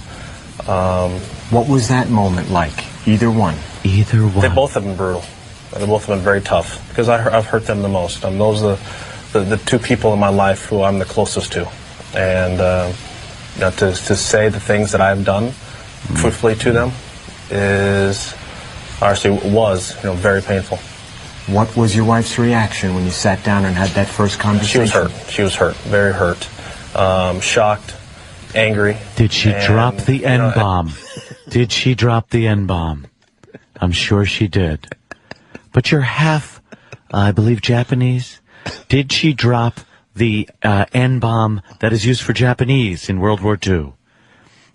What was that moment like? Either one. Either one. They both have been brutal. They both have been very tough because I've hurt them the most. Those are the two people in my life who I'm the closest to. And to say the things that I've done truthfully to them was very painful. What was your wife's reaction when you sat down and had that first conversation? She was hurt, very hurt, shocked, angry. Did she drop the N-bomb? Did she drop the N-bomb? I'm sure she did. But you're half, I believe, Japanese. Did she drop the N-bomb that is used for Japanese in World War II?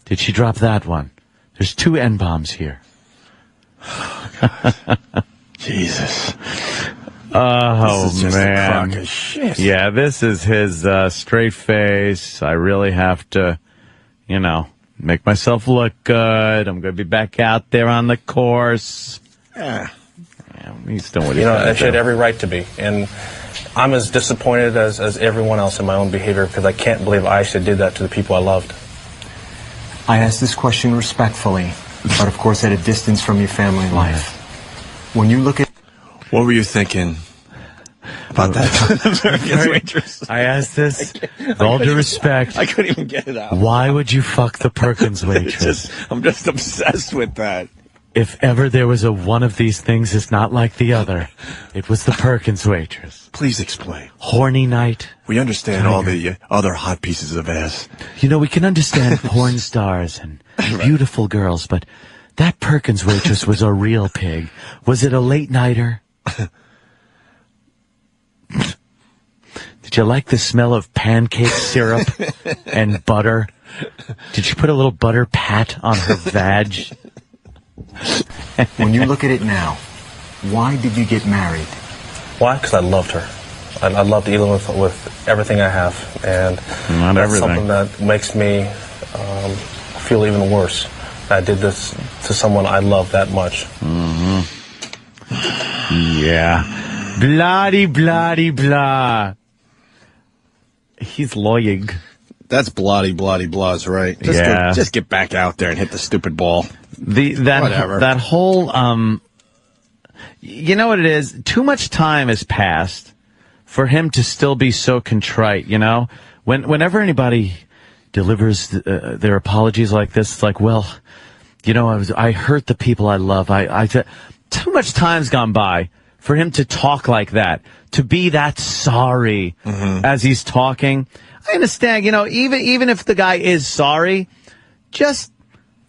Did she drop that one? There's 2 N-bombs here. Jesus. Oh, this is just man. a crock of shit. Yeah, this is his straight face. I really have to, make myself look good. I'm going to be back out there on the course. Yeah. He's doing what he's doing. She had every right to be. And I'm as disappointed as everyone else in my own behavior because I can't believe I actually did that to the people I loved. I ask this question respectfully, but of course at a distance from your family life. When you look at... What were you thinking about that waitress? I asked this with all due respect. I couldn't even get it out. Why would you fuck the Perkins waitress? I'm just obsessed with that. If ever there was one of these things is not like the other, it was the Perkins waitress. Please explain. Horny night. We understand all the other hot pieces of ass. We can understand porn stars and beautiful girls, but that Perkins waitress was a real pig. Was it a late-nighter? Did you like the smell of pancake syrup and butter? Did you put a little butter pat on her vag? When you look at it now, why did you get married? Why? Because I loved her. I loved Elin with everything I have. And that's something that makes me feel even worse. I did this to someone I love that much. Mm-hmm. Yeah. Blah-de, blah-de, blah. He's lying. That's bloody, blah's right. Just get back out there and hit the stupid ball. That whole, you know what it is? Too much time has passed for him to still be so contrite, Whenever anybody delivers their apologies like this, it's like, well, I hurt the people I love. Too much time's gone by for him to talk like that, to be that sorry as he's talking. I understand, even if the guy is sorry, just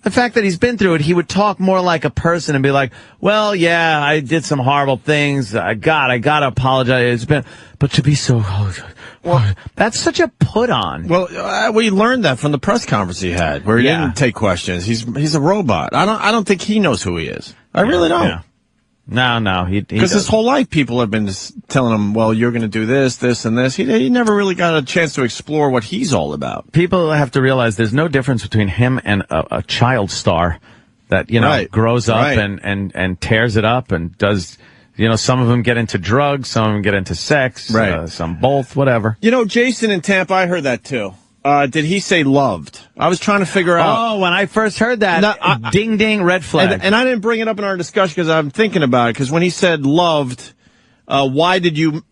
the fact that he's been through it, he would talk more like a person and be like, well, yeah, I did some horrible things. I gotta apologize. But to be so, that's such a put on. Well, we learned that from the press conference he had, where he didn't take questions. He's a robot. I don't think he knows who he is. I really don't. Yeah. No, because his whole life people have been just telling him, well, you're going to do this, this, and this. He never really got a chance to explore what he's all about. People have to realize there's no difference between him and a child star that, grows up and tears it up and does, some of them get into drugs, some of them get into sex, some both, whatever. Jason in Tampa, I heard that too. Did he say loved? I was trying to figure out. Oh, when I first heard that, ding, ding, red flag. And I didn't bring it up in our discussion because I'm thinking about it. Because when he said loved, why did you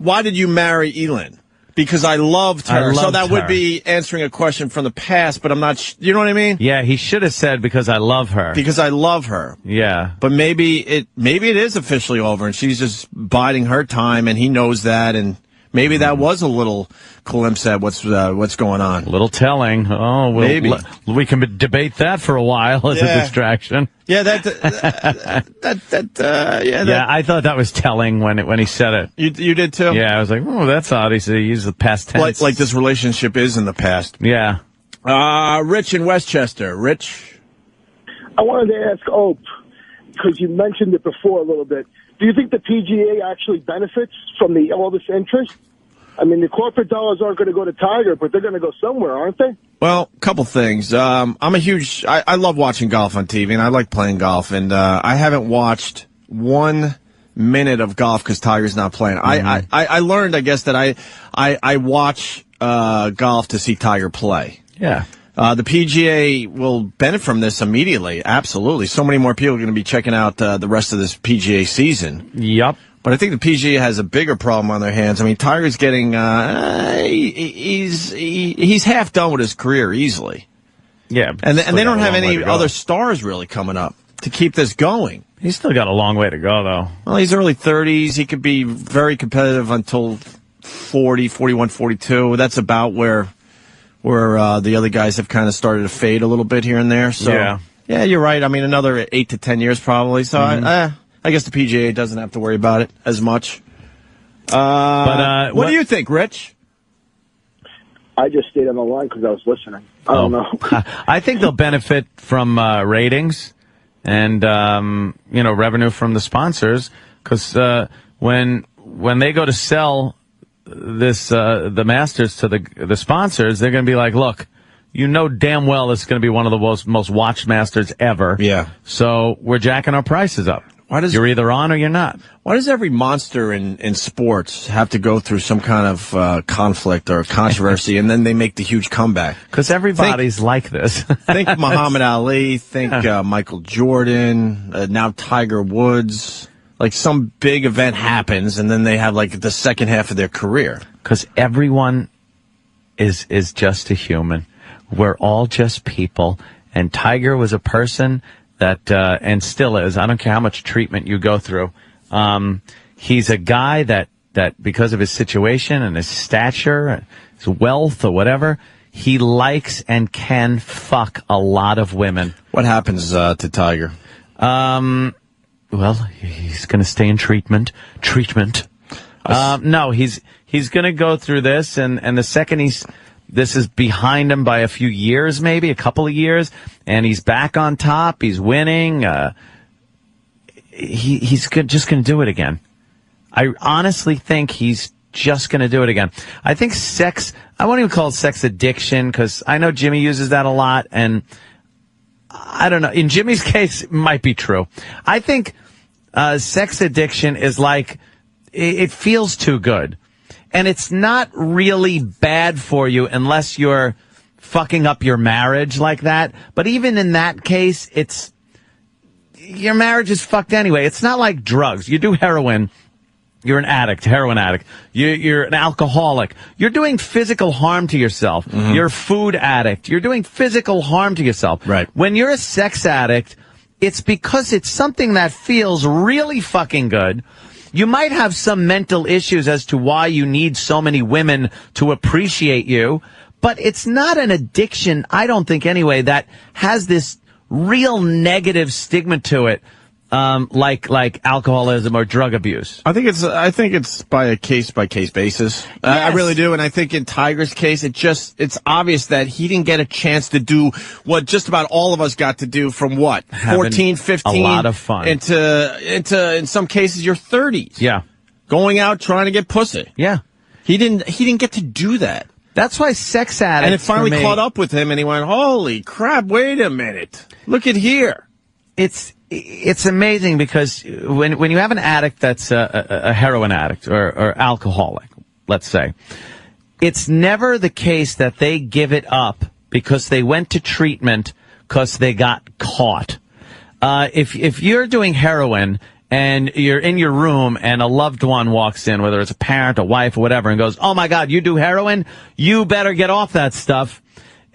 marry Elin? Because I loved her. So that would be answering a question from the past, but I'm not. You know what I mean? Yeah, he should have said because I love her. Because I love her. Yeah. But maybe it is officially over, and she's just biding her time, and he knows that, and. Maybe that was a little glimpse at what's going on. A little telling. Oh, maybe we can debate that for a while as a distraction. Yeah, yeah. I thought that was telling when he said it. You did too. Yeah, I was like, oh, that's odd. He used the past tense. Like this relationship is in the past. Yeah. Rich in Westchester. Rich. I wanted to ask Ope, because you mentioned it before a little bit. Do you think the PGA actually benefits from all this interest? I mean, the corporate dollars aren't going to go to Tiger, but they're going to go somewhere, aren't they? Well, a couple things. I love watching golf on TV, and I like playing golf, and I haven't watched 1 minute of golf because Tiger's not playing. Mm-hmm. I learned, I guess, that I watch golf to see Tiger play. Yeah. The PGA will benefit from this immediately. Absolutely. So many more people are going to be checking out the rest of this PGA season. Yep. But I think the PGA has a bigger problem on their hands. I mean, Tiger's getting he's half done with his career easily. Yeah, and they don't have any other stars really coming up to keep this going. He's still got a long way to go, though. Well, he's early 30s. He could be very competitive until 40, 41, 42. That's about where the other guys have kind of started to fade a little bit here and there. So yeah, you're right. I mean, another 8 to 10 years probably. So I guess the PGA doesn't have to worry about it as much. But what do you think, Rich? I just stayed on the line because I was listening. I don't know. I think they'll benefit from ratings and revenue from the sponsors, because when they go to sell this the Masters to the sponsors, they're going to be like, look, damn well it's going to be one of the most watched Masters ever. Yeah. So we're jacking our prices up. You're either on or you're not. Why does every monster in sports have to go through some kind of conflict or controversy, and then they make the huge comeback? Because everybody's like this. Think Muhammad Ali, think Michael Jordan, now Tiger Woods. Like some big event happens, and then they have like the second half of their career. Because everyone is just a human. We're all just people. And Tiger was a person that, and still is, I don't care how much treatment you go through. He's a guy that because of his situation and his stature, his wealth or whatever, he likes and can fuck a lot of women. What happens to Tiger? Well, he's going to stay in treatment. No, he's going to go through this, and the second this is behind him by a few years, maybe a couple of years, and he's back on top. He's winning. He's just going to do it again. I honestly think he's just going to do it again. I think I won't even call it sex addiction, because I know Jimmy uses that a lot, and I don't know. In Jimmy's case, it might be true. I think sex addiction is like, it feels too good. And it's not really bad for you unless you're fucking up your marriage like that. But even in that case, your marriage is fucked anyway. It's not like drugs. You do heroin, you're an addict, heroin addict. You're an alcoholic. You're doing physical harm to yourself. Mm-hmm. You're a food addict. You're doing physical harm to yourself. Right. When you're a sex addict, it's because it's something that feels really fucking good. You might have some mental issues as to why you need so many women to appreciate you, but it's not an addiction, I don't think anyway, that has this real negative stigma to it, like alcoholism or drug abuse. I think it's by a case basis. Yes. I really do, and I think in Tiger's case, it's obvious that he didn't get a chance to do what just about all of us got to do from 14, 15, a lot of fun into in some cases your 30s. Yeah, going out trying to get pussy. Yeah, he didn't get to do that. That's why sex addicts. And it finally caught up with him, and he went, "Holy crap! Wait a minute! Look at here." It's amazing, because when you have an addict that's a heroin addict or alcoholic, let's say, it's never the case that they give it up because they went to treatment because they got caught. If you're doing heroin and you're in your room and a loved one walks in, whether it's a parent, a wife, or whatever, and goes, "Oh my God, you do heroin? You better get off that stuff."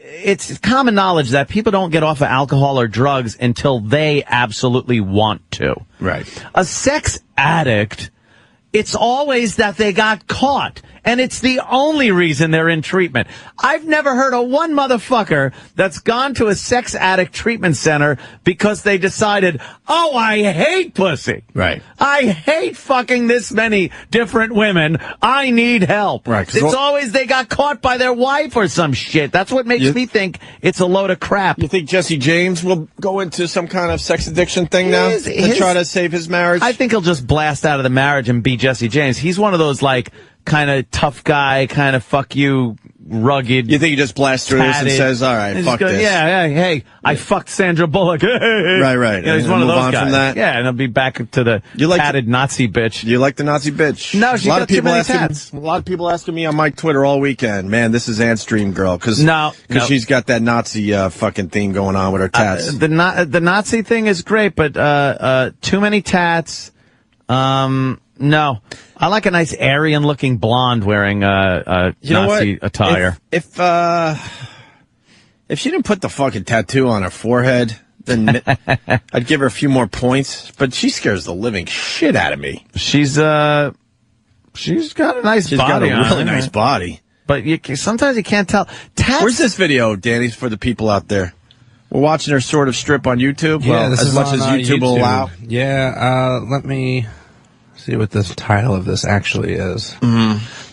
It's common knowledge that people don't get off of alcohol or drugs until they absolutely want to. Right. A sex addict, it's always that they got caught. And it's the only reason they're in treatment. I've never heard of one motherfucker that's gone to a sex addict treatment center because they decided, oh, I hate pussy. Right. I hate fucking this many different women. I need help. Right. It's always they got caught by their wife or some shit. That's what makes me think it's a load of crap. You think Jesse James will go into some kind of sex addiction thing now to try to save his marriage? I think he'll just blast out of the marriage and be Jesse James. He's one of those, like, kind of tough guy, kind of fuck you, rugged. You think he just blasts through this and says, all right, fuck this. Yeah, hey, I fucked Sandra Bullock. Right. You know, he's one of those guys. From that. Yeah, and he'll be back to the tatted Nazi bitch. You like the Nazi bitch? No, she got too many tats. A lot of people asking me on my Twitter all weekend, man, this is Ant's dream girl. Because she's got that Nazi fucking theme going on with her tats. The Nazi thing is great, but too many tats, No. I like a nice Aryan-looking blonde wearing Nazi attire. If she didn't put the fucking tattoo on her forehead, then I'd give her a few more points. But she scares the living shit out of me. She's got a nice She's body. got a really nice body. But sometimes you can't tell. Where's this video, Danny, for the people out there? We're watching her sort of strip on YouTube. Yeah, as much as YouTube will allow. Yeah, let me see what the title of this actually is.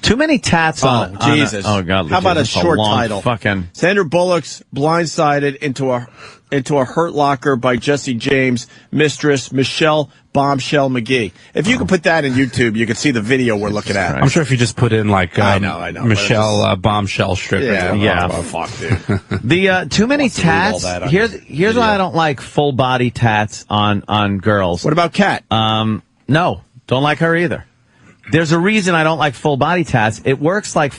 Too many tats on it. Jesus. Oh, God. How about a short title? Fucking Sandra Bullock's blindsided into a Hurt Locker by Jesse James, mistress Michelle Bombshell McGee. If you could put that in YouTube, you could see the video we're looking at. I'm sure if you just put in I know, Michelle Bombshell stripper. Yeah. Fuck, dude. The too many tats. Here's why I don't like full body tats on girls. What about Kat? No, don't like her either. There's a reason I don't like full body tats. It works like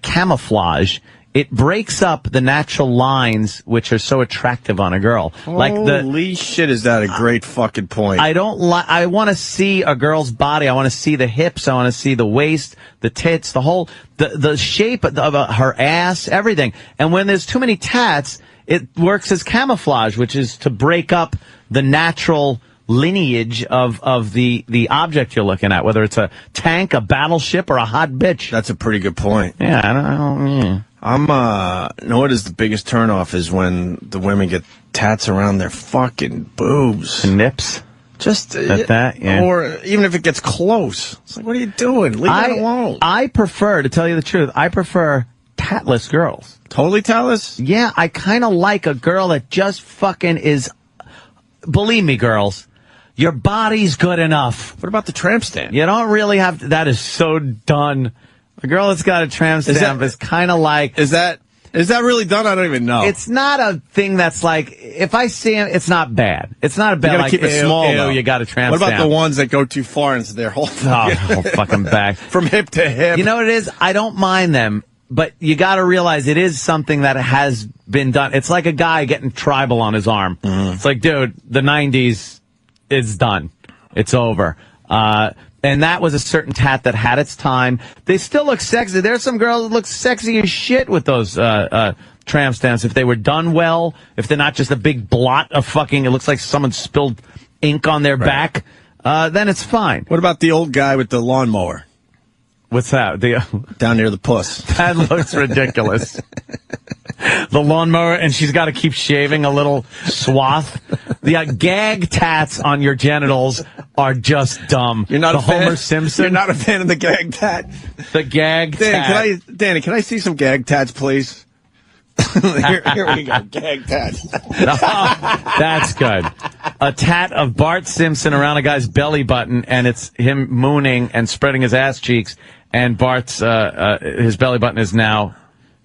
camouflage. It breaks up the natural lines which are so attractive on a girl. Holy shit, is that a great fucking point? I want to see a girl's body. I want to see the hips. I want to see the waist, the tits, the shape of her ass, everything. And when there's too many tats, it works as camouflage, which is to break up the natural lineage of the object you're looking at, whether it's a tank, a battleship, or a hot bitch. That's a pretty good point. Yeah, I don't know what is the biggest turnoff is when the women get tats around their fucking boobs. Nips. Just at that, yeah. Or even if it gets close. It's like, what are you doing? Leave it alone. I prefer, to tell you the truth, tatless girls. Totally tatless? Yeah, I kind of like a girl that just fucking is. Believe me, girls, your body's good enough. What about the tramp stamp? You don't really have to. That is so done. A girl that's got a tramp stamp is kind of like. Is that really done? I don't even know. It's not a thing that's like, if I see him, it's not bad. It's not a bad, you gotta keep it small, though. You got a tramp What about stamp. the ones that go too far into their whole fucking back? From hip to hip. You know what it is? I don't mind them, but you got to realize it is something that has been done. It's like a guy getting tribal on his arm. It's like, dude, the 90s is done. It's over. And that was a certain tat that had its time. They still look sexy. There's some girls that look sexy as shit with those tramp stamps. If they were done well, if they're not just a big blot of fucking, it looks like someone spilled ink on their back, then it's fine. What about the old guy with the lawnmower? What's that? Down near the puss. That looks ridiculous. The lawnmower, and she's got to keep shaving a little swath. The gag tats on your genitals are just dumb. You're not the a fan? Homer Simpson. You're not a fan of the gag tat? The gag tat. Danny, can I see some gag tats, please? here we go. Gag tats. That's good. A tat of Bart Simpson around a guy's belly button, and it's him mooning and spreading his ass cheeks, and Bart's his belly button is now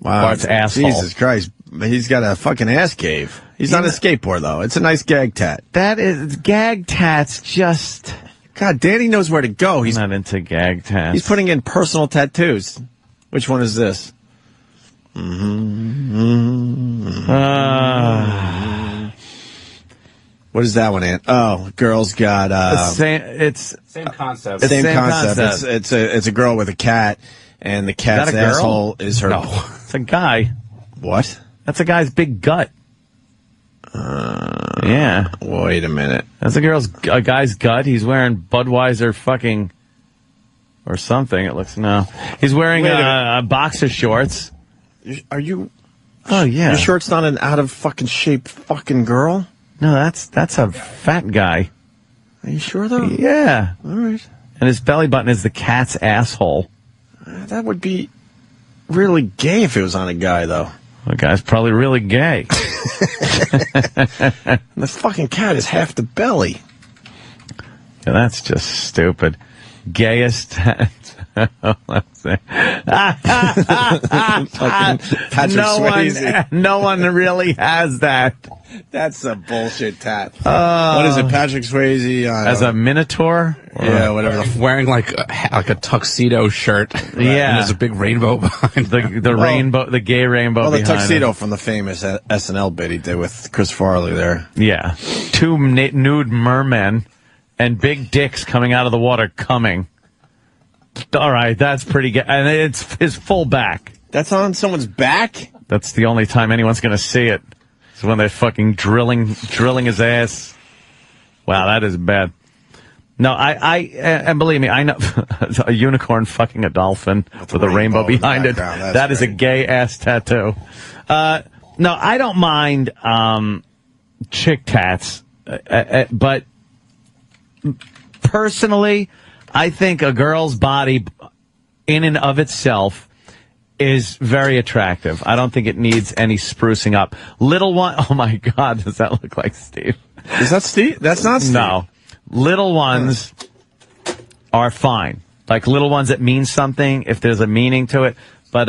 Bart's asshole. Jesus Christ. He's got a fucking ass cave. He's not a skateboard, though. It's a nice gag tat. That is, gag tats just... God, Danny knows where to go. He's not into gag tats. He's putting in personal tattoos. Which one is this? What is that one, Ant? Oh, girl's got same concept. Same concept. It's a girl with a cat, and the cat's asshole is her. No, it's a guy. What? That's a guy's big gut. Yeah. Wait a minute. That's a guy's gut. He's wearing Budweiser fucking or something. It looks He's wearing boxer shorts. Are you? Oh yeah. You're sure it's not an out of fucking shape fucking girl? No, that's a fat guy. Are you sure though? Yeah. All right. And his belly button is the cat's asshole. That would be really gay if it was on a guy, though. The guy's probably really gay. The fucking cat is half the belly. Yeah, that's just stupid. Gayest. Patrick Swayze. No one really has that. That's a bullshit tat. What is it, Patrick Swayze? As a minotaur? Yeah, whatever. Wearing like a tuxedo shirt. Right? Yeah. And there's a big rainbow behind the rainbow, the gay rainbow behind the tuxedo it. from the famous SNL bit he did with Chris Farley there. Yeah. Two nude mermen and big dicks coming out of the water coming. All right, that's pretty good. And it's his full back. That's on someone's back? That's the only time anyone's going to see it. Is when they're fucking drilling his ass. Wow, that is bad. No, and believe me, I know a unicorn fucking a dolphin with a rainbow behind it. That is a gay ass tattoo. No, I don't mind chick tats, but personally, I think a girl's body in and of itself is very attractive. I don't think it needs any sprucing up. Little one, oh my God, does that look like Steve? Is that Steve? That's not Steve. No. Little ones are fine. Like little ones that mean something, if there's a meaning to it. But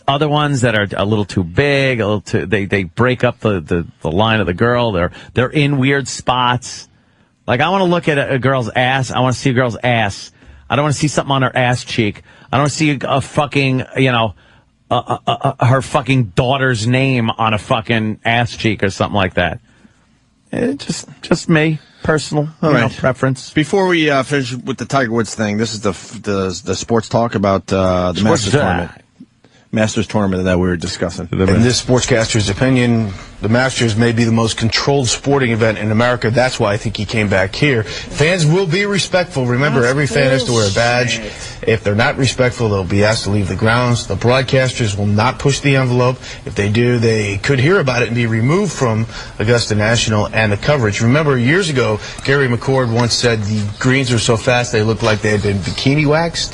other ones that are a little too big, a little too, they break up the line of the girl. They're in weird spots. Like I want to look at a girl's ass. I want to see a girl's ass. I don't want to see something on her ass cheek. I don't want to see a fucking, her fucking daughter's name on a fucking ass cheek or something like that. Just me, personal, preference. Before we finish with the Tiger Woods thing, this is the sports talk about the Masters tournament. Masters tournament that we were discussing. In this sportscaster's opinion, the Masters may be the most controlled sporting event in America. That's why I think he came back here. Fans will be respectful. Remember, every fan has to wear a badge. If they're not respectful, they'll be asked to leave the grounds. The broadcasters will not push the envelope. If they do, they could hear about it and be removed from Augusta National and the coverage. Remember, years ago, Gary McCord once said the greens are so fast they look like they had been bikini waxed.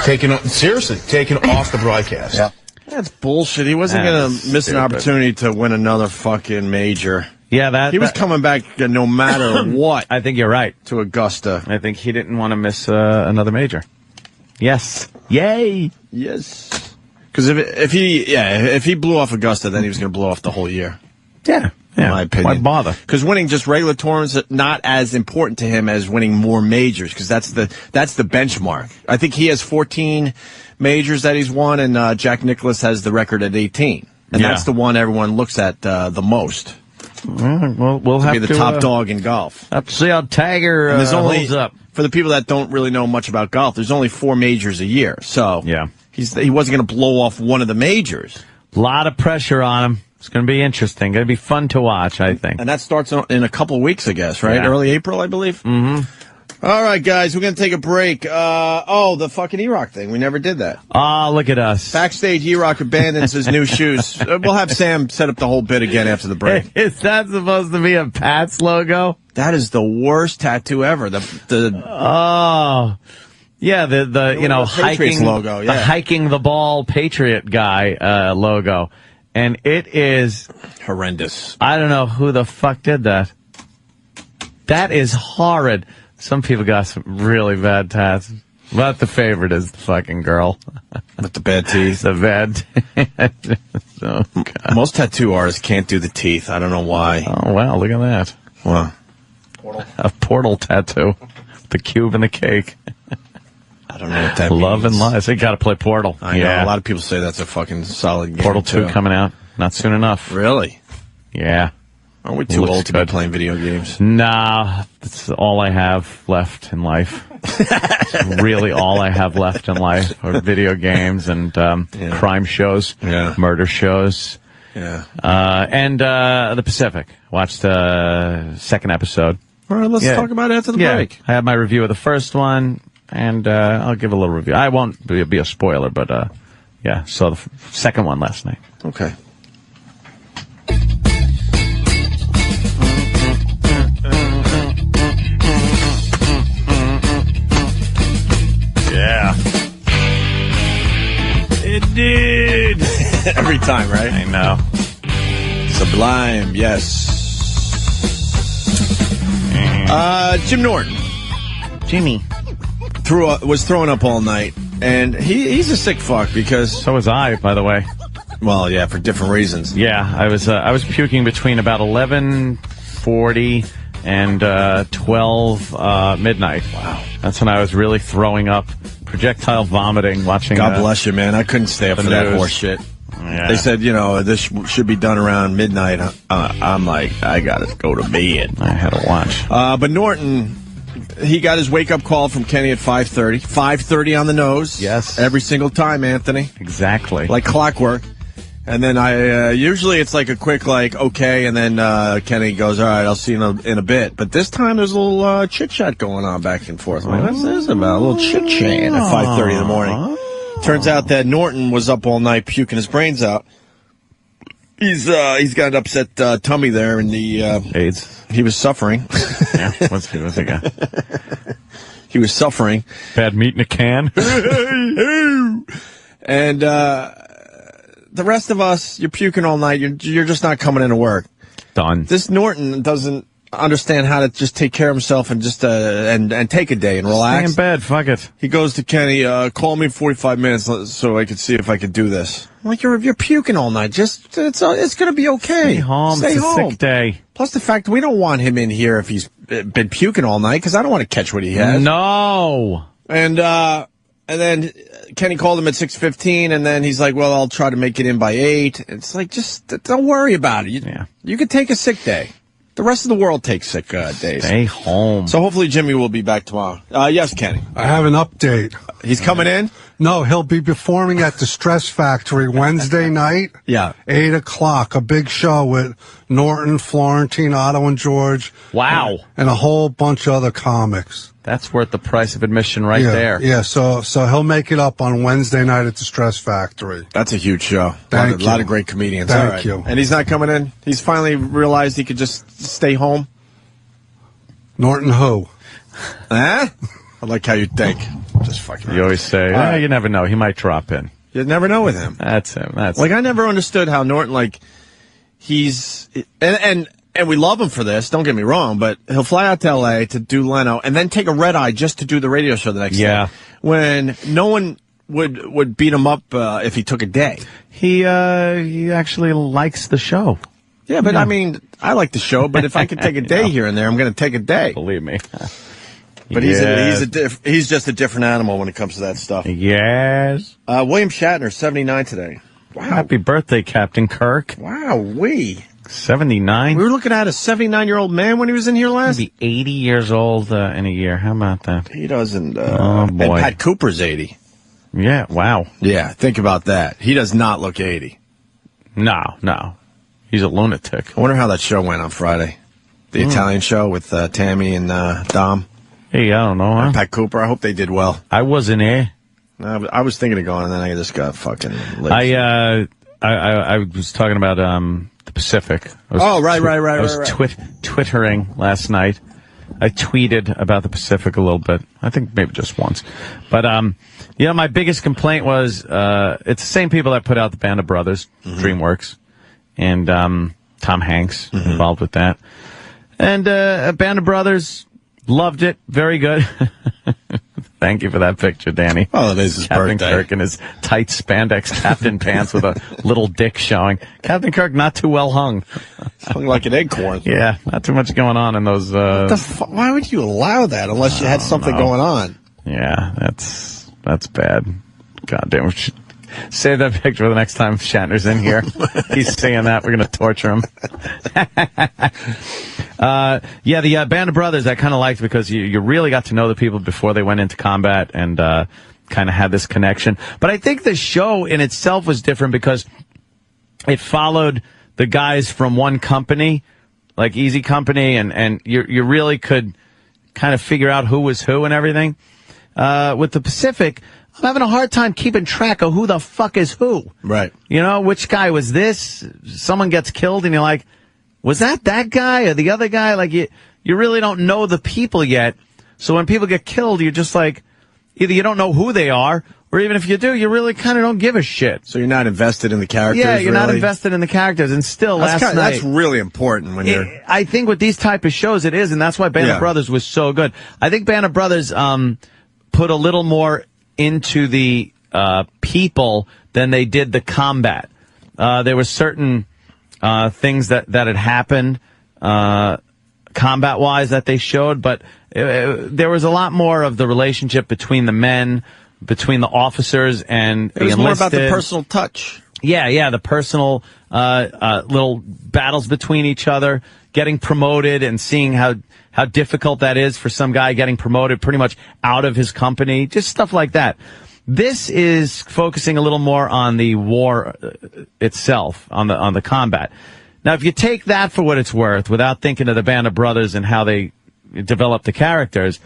Taken off the broadcast. Yeah. That's bullshit. He wasn't going to miss an opportunity to win another fucking major. Yeah, he was coming back no matter what. I think you're right. To Augusta. I think he didn't want to miss another major. Yes. Yay. Yes. Because if he blew off Augusta, then he was going to blow off the whole year. Yeah. In my opinion. Why bother? Because winning just regular tournaments is not as important to him as winning more majors, because that's the benchmark. I think he has 14 majors that he's won, and Jack Nicklaus has the record at 18. And that's the one everyone looks at the most. Well, we'll have to be the top dog in golf. Have to see how Tiger holds up. For the people that don't really know much about golf, there's only 4 majors a year. So he wasn't going to blow off one of the majors. A lot of pressure on him. It's going to be interesting. Going to be fun to watch, I think. And that starts in a couple of weeks, I guess, right? Yeah. Early April, I believe. Mm-hmm. All right, guys, we're going to take a break. The fucking E-Rock thing. We never did that. Look at us. Backstage, E-Rock abandons his new shoes. We'll have Sam set up the whole bit again after the break. Is that supposed to be a Pats logo? That is the worst tattoo ever. Yeah, the hiking logo. Yeah. The hiking the ball Patriot guy logo. And it is horrendous. I don't know who the fuck did that. That is horrid. Some people got some really bad tats. But the favorite is the fucking girl. With the bad teeth. The bad oh, most tattoo artists can't do the teeth. I don't know why. Oh, wow. Look at that. Wow. A portal tattoo. The cube and the cake. I don't know what that Love means. and lies. They got to play Portal. I know. A lot of people say that's a fucking solid game. Portal 2 coming out. Not soon enough. Really? Yeah. Aren't we too old to be playing video games? Nah. That's all I have left in life. It's really all I have left in life are video games and crime shows, murder shows. Yeah. And The Pacific. Watched the second episode. All right, let's talk about it after the break. I had my review of the first one. And I'll give a little review. I won't be a spoiler, but saw the second one last night. Okay. Yeah. It did. Every time, right? I know. Sublime, yes. Jim Norton. Jimmy. Was throwing up all night, and he's a sick fuck because so was I, by the way. Well, yeah, for different reasons. Yeah, I was puking between about 11:40 and 12 midnight. Wow, that's when I was really throwing up, projectile vomiting, watching. God bless you, man. I couldn't stay up for that horse shit. Yeah. They said, this should be done around midnight. I'm like, I got to go to bed. I had to watch. But Norton, he got his wake-up call from Kenny at 5:30. 5:30 on the nose. Yes. Every single time, Anthony. Exactly. Like clockwork. And then usually it's like a quick, okay, and then Kenny goes, all right, I'll see you in a bit. But this time there's a little chit-chat going on back and forth. I'm like, what's this about? A little chit-chat at 5:30 in the morning. Turns out that Norton was up all night puking his brains out. He's got an upset tummy there, and the AIDS. He was suffering. Yeah, what's he got? He was suffering. Bad meat in a can. And the rest of us, you're puking all night. You're just not coming into work. Done. This Norton doesn't understand how to just take care of himself and just and take a day and relax. Stay in bed. Fuck it. He goes to Kenny, call me in 45 minutes so I can see if I could do this. I'm like, you're puking all night. Just it's going to be okay. Stay home. Stay it's home. A sick day. Plus the fact we don't want him in here if he's been puking all night because I don't want to catch what he has. No. And then Kenny called him at 6:15, and then he's like, well, I'll try to make it in by 8. It's like, just don't worry about it. You could take a sick day. The rest of the world takes sick days. Stay home. So hopefully Jimmy will be back tomorrow. Yes, Kenny. I have an update. He's coming in? No, he'll be performing at the Stress Factory Wednesday night. Yeah. 8 o'clock. A big show with Norton, Florentine, Otto, and George. Wow. And a whole bunch of other comics. That's worth the price of admission right there. Yeah, so he'll make it up on Wednesday night at the Stress Factory. That's a huge show. A lot of great comedians. Thank you. And he's not coming in? He's finally realized he could just stay home? Norton who? Huh? I like how you think. Just fucking. You always say, you never know. He might drop in. You never know with him. That's him. I never understood how Norton, he's and we love him for this, don't get me wrong, but he'll fly out to L.A. to do Leno and then take a red eye just to do the radio show the next day. When no one would beat him up if he took a day. He actually likes the show. Yeah, but I mean, I like the show, but if I could take a day here and there, I'm going to take a day. Believe me. But he's just a different animal when it comes to that stuff. Yes. William Shatner, 79 today. Wow. Happy birthday, Captain Kirk. Wow, 79. We were looking at a 79-year-old man when he was in here last. He'll be 80 years old in a year. How about that? He doesn't. Oh, boy. And Pat Cooper's 80. Yeah, wow. Yeah, think about that. He does not look 80. No. He's a lunatic. I wonder how that show went on Friday. The Italian show with Tammy and Dom. Hey, I don't know. Huh? Pat Cooper. I hope they did well. I wasn't there. I was thinking of going, and then I just got fucking lit. I was talking about the Pacific. Right. I was twittering last night. I tweeted about the Pacific a little bit. I think maybe just once. But, my biggest complaint was it's the same people that put out the Band of Brothers, DreamWorks, and Tom Hanks involved with that. And Band of Brothers loved it. Very good. Thank you for that picture, Danny. Oh, it is his Captain birthday. Kirk in his tight spandex captain pants with a little dick showing. Captain Kirk not too well hung. Hung like an acorn. Yeah, not too much going on in those. Why would you allow that unless you had something going on? Yeah, that's bad. God damn, we should save that picture for the next time Shatner's in here. He's saying that. We're going to torture him. The Band of Brothers I kind of liked because you really got to know the people before they went into combat and kind of had this connection. But I think the show in itself was different because it followed the guys from one company, like Easy Company, and you really could kind of figure out who was who and everything. With the Pacific, I'm having a hard time keeping track of who the fuck is who. Right. Which guy was this? Someone gets killed and you're like, was that guy or the other guy? Like, you really don't know the people yet. So when people get killed, you're just like, either you don't know who they are, or even if you do, you really kind of don't give a shit. So you're not invested in the characters? Yeah, you're not invested in the characters. And still, last night... That's really important when you're... I think with these type of shows it is, and that's why Band of Brothers was so good. I think Band of Brothers put a little more into the people than they did the combat. There were certain... things that had happened combat-wise that they showed, but there was a lot more of the relationship between the men, between the officers and the enlisted. It was more about the personal touch. Yeah, the personal little battles between each other, getting promoted and seeing how difficult that is for some guy getting promoted pretty much out of his company, just stuff like that. This is focusing a little more on the war itself, on the combat. Now, if you take that for what it's worth, without thinking of the Band of Brothers and how they develop the characters,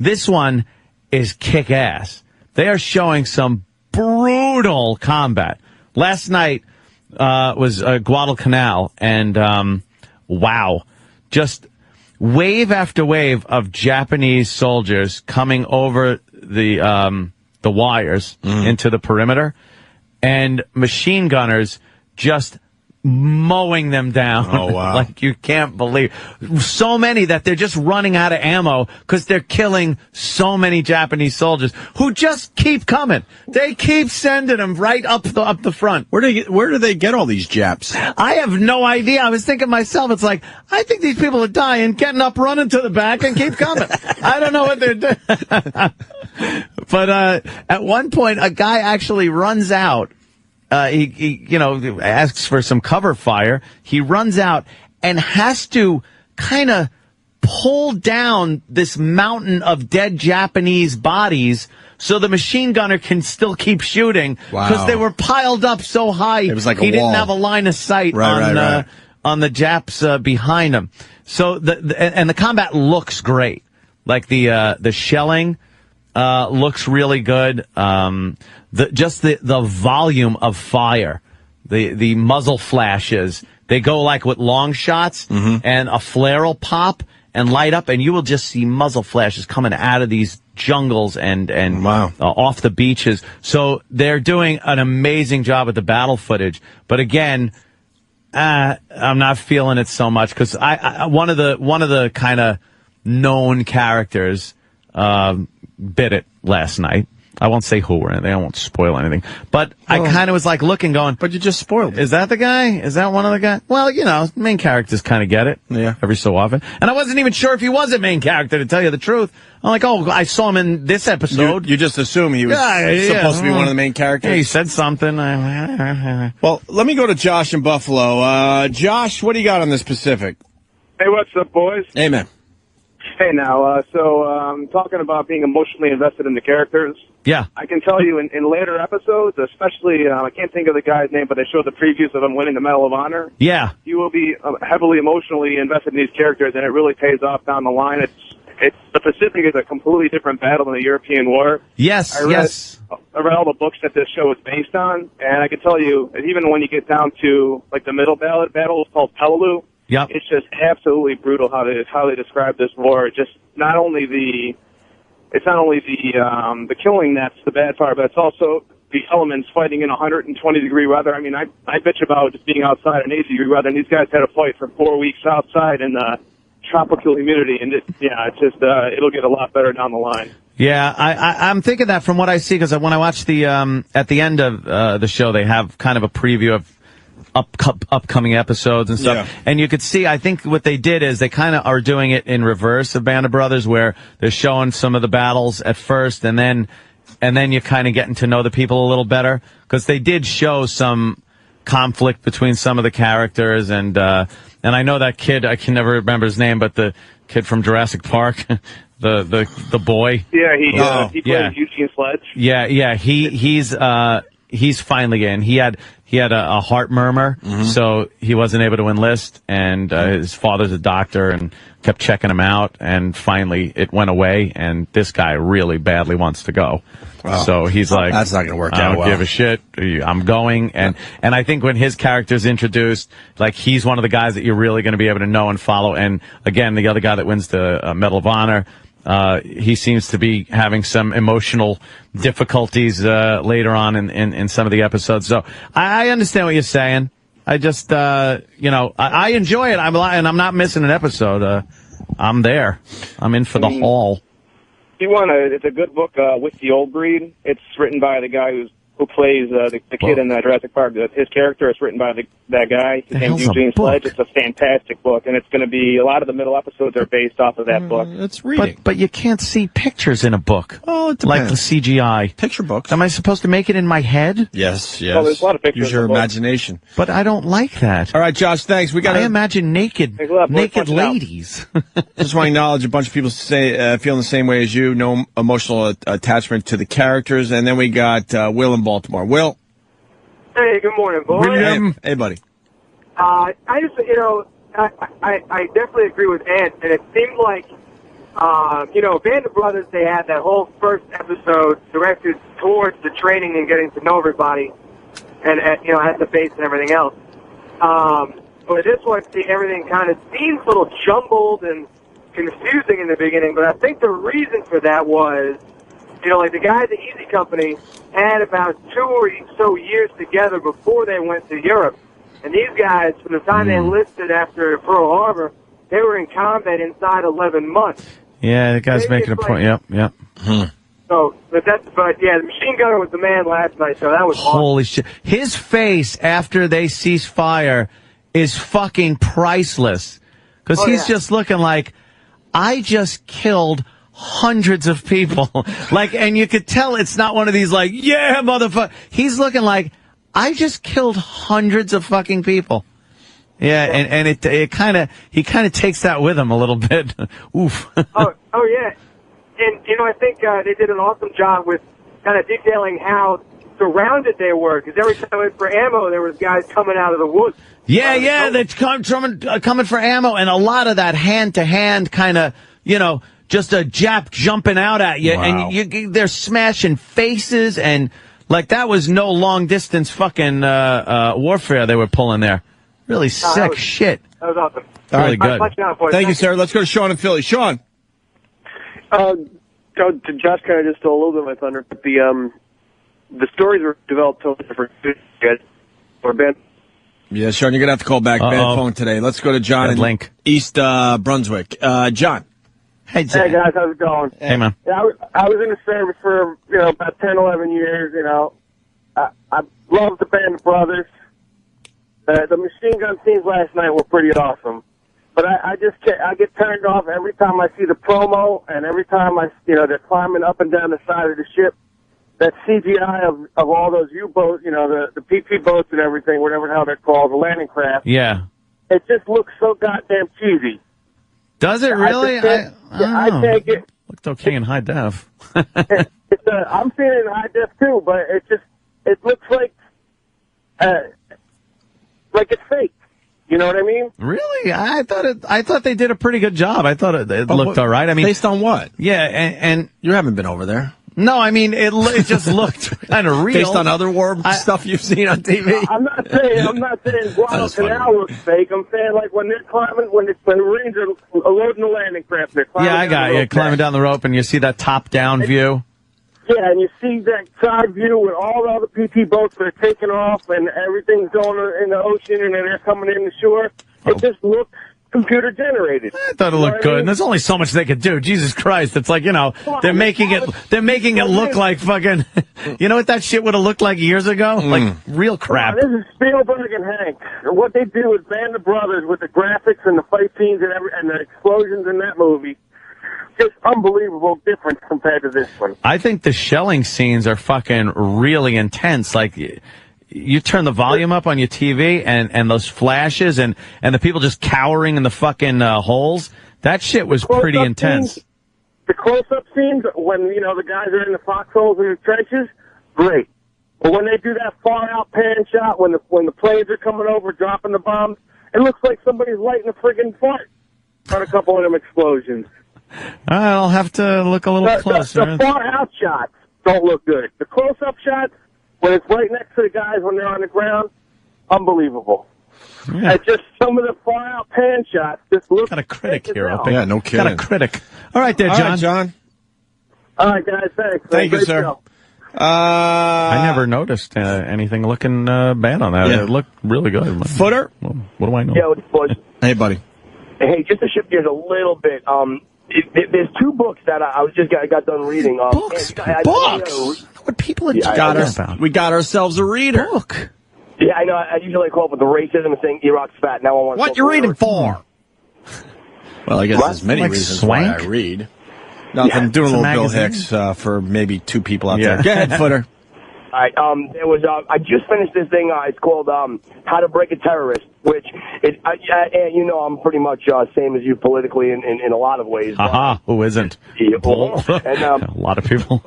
this one is kick-ass. They are showing some brutal combat. Last night was Guadalcanal, and wow, just wave after wave of Japanese soldiers coming over the wires into the perimeter, and machine gunners just mowing them down. Oh, wow. Like you can't believe. So many that they're just running out of ammo because they're killing so many Japanese soldiers who just keep coming. They keep sending them right up the front. Where do they get all these Japs? I have no idea. I was thinking myself, it's like, I think these people are dying, getting up, running to the back, and keep coming. I don't know what they're doing. But at one point, a guy actually runs out. He asks for some cover fire. He runs out and has to kind of pull down this mountain of dead Japanese bodies so the machine gunner can still keep shooting because they were piled up so high. It was like he a didn't wall. have a line of sight on the Japs behind him. So the combat looks great. Like the shelling looks really good. The volume of fire, the muzzle flashes, they go like with long shots, and a flare will pop and light up, and you will just see muzzle flashes coming out of these jungles and off the beaches. So they're doing an amazing job with the battle footage. But again, I'm not feeling it so much because one of the kind of known characters bit it last night. I won't say who or anything. I won't spoil anything. But I kind of was like looking, going, but you just spoiled it. Is that the guy? Is that one of the guys? Well, main characters kind of get it. Yeah. Every so often. And I wasn't even sure if he was a main character, to tell you the truth. I'm like, I saw him in this episode. You just assume he was supposed to be one of the main characters? Yeah, he said something. Well, let me go to Josh in Buffalo. Josh, what do you got on this Pacific? Hey, what's up, boys? Hey, man. Hey, now, talking about being emotionally invested in the characters. Yeah. I can tell you in later episodes, especially, I can't think of the guy's name, but they showed the previews of him winning the Medal of Honor. Yeah. You will be heavily emotionally invested in these characters, and it really pays off down the line. The Pacific is a completely different battle than the European War. Yes, I read all the books that this show is based on, and I can tell you, even when you get down to, like, the middle battle is called Peleliu. Yep. It's just absolutely brutal how they describe this war. Just not only the killing that's the bad part, but it's also the elements fighting in 120-degree weather. I mean, I bitch about just being outside in 80-degree weather, and these guys had to fight for 4 weeks outside in tropical humidity, and it'll get a lot better down the line. Yeah, I'm thinking that from what I see, because when I watch the at the end of the show, they have kind of a preview of upcoming episodes and stuff. Yeah. And you could see, I think what they did is they kind of are doing it in reverse of Band of Brothers, where they're showing some of the battles at first, and then you're kind of getting to know the people a little better, because they did show some conflict between some of the characters, and I know that kid, I can never remember his name, but the kid from Jurassic Park, the boy. Yeah, he played Eugene Sledge. Yeah, he's finally in. He had a heart murmur, so he wasn't able to enlist, and his father's a doctor and kept checking him out, and finally it went away, and this guy really badly wants to go. Wow. So he's like, that's not going to work out I don't give a shit. I'm going. And I think when his character's introduced, like, he's one of the guys that you're really going to be able to know and follow. And again, the other guy that wins the Medal of Honor, he seems to be having some emotional difficulties later on in some of the episodes. So I understand what you're saying. I just, I enjoy it. I'm not missing an episode. I'm there. I'm in for the haul. It's a good book, With the Old Breed. It's written by the guy who's who plays the kid in Jurassic Park. His character is written by that guy. His name's Eugene Sledge. It's a fantastic book, and it's going to be a lot of the middle episodes are based off of that book. It's reading. But you can't see pictures in a book. Oh, it like depends. the CGI. Picture books. Am I supposed to make it in my head? Yes. Well, there's a lot of pictures Use your in the book. imagination. But I don't like that. All right, Josh, thanks. I imagine naked ladies. Just want to acknowledge a bunch of people say feeling the same way as you. No emotional attachment to the characters. And then we got Will in Baltimore. Will. Hey, good morning, boys. Hey, buddy. I just, I definitely agree with Ant, and it seemed like, Band of Brothers, they had that whole first episode directed towards the training and getting to know everybody, and, at the base and everything else. But this one, everything kind of seems a little jumbled and confusing in the beginning, but I think the reason for that was, like the guys at Easy Company had about 2 or so years together before they went to Europe. And these guys, from the time they enlisted after Pearl Harbor, they were in combat inside 11 months. Yeah, the guy's making a point. Yep. So, the machine gunner was the man last night, so that was Holy shit. His face after they cease fire is fucking priceless. Because he's just looking like, I just killed hundreds of people. And you could tell it's not one of these yeah, motherfucker. He's looking like, I just killed hundreds of fucking people. Yeah, and he kind of takes that with him a little bit. Oof. oh yeah. And, I think they did an awesome job with kind of detailing how surrounded they were. Because every time they went for ammo, there was guys coming out of the woods. Yeah, that's coming for ammo. And a lot of that hand-to-hand kind of, just a Jap jumping out at you, Wow. and they're smashing faces, and that was no long distance fucking warfare they were pulling there. Really sick shit. That was awesome. Really good. Thank you, sir. Let's go to Sean in Philly. Sean. Josh kind of just stole a little bit of my thunder, but the stories were developed totally different. Yeah, Sean, you're going to have to call back. Bad phone today. Let's go to John in East Brunswick. John. Hey guys, how's it going? Hey, man. Yeah, I was in the service for about 10, 11 years. I love the Band of Brothers. The machine gun scenes last night were pretty awesome, but I get turned off every time I see the promo, and every time they're climbing up and down the side of the ship. That CGI of all those U-boats, the PP boats and everything, whatever the hell they're called, the landing craft. Yeah. It just looks so goddamn cheesy. Does it really? I take it. Looked okay in high def. I'm seeing it in high def too, but it looks like it's fake. You know what I mean? Really? I thought they did a pretty good job. I thought it looked all right. I mean, based on what? Yeah, and you haven't been over there. No, I mean it just looked kind of real. Based on other war stuff you've seen on TV. I'm not saying Guadalcanal looks fake. I'm saying when they're climbing, when the Marines are loading the landing craft, they're climbing. Yeah, I got you. Climbing down the rope, and you see that top-down view. Yeah, and you see that side view with all the other PT boats that are taking off, and everything's going in the ocean, and then they're coming in the shore. It just looks computer generated. I thought it looked good, and there's only so much they could do. Jesus Christ, it's like they're making it look like fucking. You know what that shit would have looked like years ago? Like real crap. This is Spielberg and Hank. What they do is Band of Brothers with the graphics and the fight scenes and the explosions in that movie. Just unbelievable difference compared to this one. I think the shelling scenes are fucking really intense. Like. You turn the volume up on your TV and those flashes and the people just cowering in the fucking holes. That shit was pretty intense. The close-up scenes when, the guys are in the foxholes in the trenches, great. But when they do that far-out pan shot, when the planes are coming over, dropping the bombs, it looks like somebody's lighting a friggin' fart on a couple of them explosions. I'll have to look a little closer. The far-out shots don't look good. The close-up shots, when it's right next to the guys when they're on the ground, unbelievable. Yeah. And just some of the far-out pan shots just look... Got a critic here, Opie. Yeah, no kidding. Got a critic. All right there, John. All right, John. All right, guys, thanks. Thank you, sir. I never noticed anything looking bad on that. Yeah. It looked really good. Footer? Well, what do I know? Yeah, boys. Hey, buddy. Hey, just to shift gears a little bit, there's two books that I got done reading. Books? what people are got talking about. We got ourselves a reader. Book. Yeah, I know. I usually call up with the racism and saying E-Rock's fat. Now I want. What you reading for? Well, I guess there's many Like reasons swank? why I read. Nothing. Doing a little Bill Hicks for maybe 2 people out there. Go ahead, Footer. All right. There was. I just finished this thing. It's called "How to Break a Terrorist," which I'm pretty much same as you politically in a lot of ways. Haha, who isn't? And a lot of people.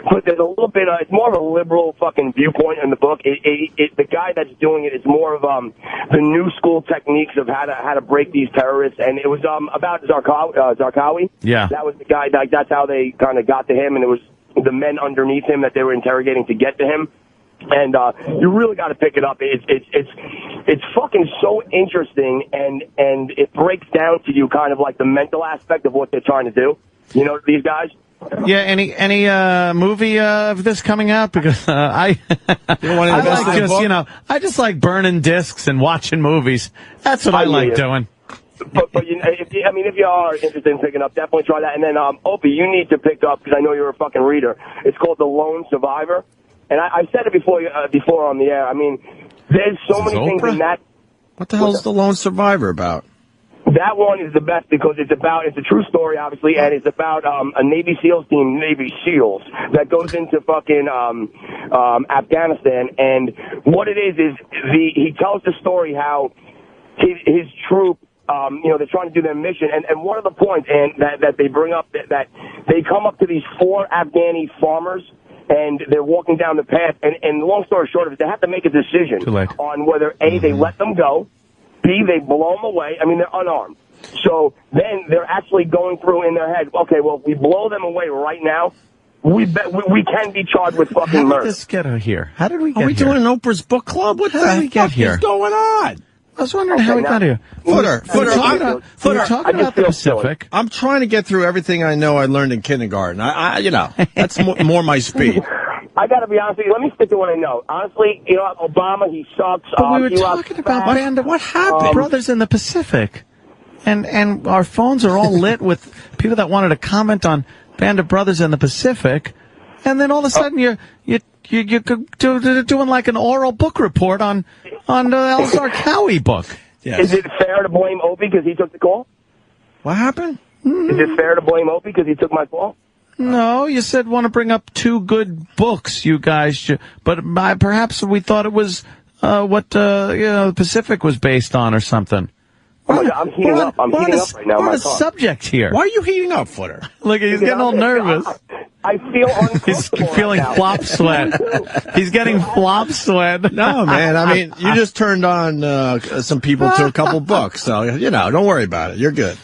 But there's a little bit. It's more of a liberal fucking viewpoint in the book. The guy that's doing it is more of the new school techniques of how to break these terrorists. And it was about Zarqawi. Yeah, that was the guy. That's how they kind of got to him, and it was the men underneath him that they were interrogating to get to him. And you really got to pick it up. It's fucking so interesting, and it breaks down to you kind of like the mental aspect of what they're trying to do. You know, these guys. Yeah, any movie of this coming out? Because I just like burning discs and watching movies. That's what I like doing. But if you are interested in picking up, definitely try that. And then Opie, you need to pick up, because I know you're a fucking reader. It's called The Lone Survivor, and I said it before on the air. I mean, there's so many things in that. What the hell's The Lone Survivor about? That one is the best because it's a true story, obviously, and it's about a Navy SEALs team, Navy SEALs, that goes into fucking Afghanistan. And what it is he tells the story how his troop, they're trying to do their mission. And one of the points that they bring up, that they come up to these 4 Afghani farmers, and they're walking down the path. And long story short of it, they have to make a decision on whether, A, they let them go, B, they blow them away. I mean, they're unarmed. So then they're actually going through in their head, okay, well, if we blow them away right now, we can be charged with fucking murder. How did this get here? How did we get here? Are we doing an Oprah's book club? What the fuck is going on? I was wondering how we got here. Footer, we're talking about the Pacific. I'm trying to get through everything I know I learned in kindergarten. That's more my speed. I got to be honest with you. Let me stick to what I know. Honestly, Obama, he sucks. But we were talking about what happened? Brothers in the Pacific. And our phones are all lit with people that wanted to comment on Band of Brothers in the Pacific. And then all of a sudden you're doing like an oral book report on the El Zarqawi book. Yes. Is it fair to blame Opie because he took the call? What happened? Is it fair to blame Opie because he took my call? No, you said want to bring up 2 good books, you guys should, but perhaps we thought it was what the Pacific was based on or something. Oh my God, I'm heating up. I'm heating up right now. We're on a subject here. Why are you heating up, Footer? Look, he's getting all nervous. I feel uncomfortable. He's feeling right flop sweat. He's getting flop sweat. No, man. I mean, you just turned on some people to a couple books, so don't worry about it. You're good.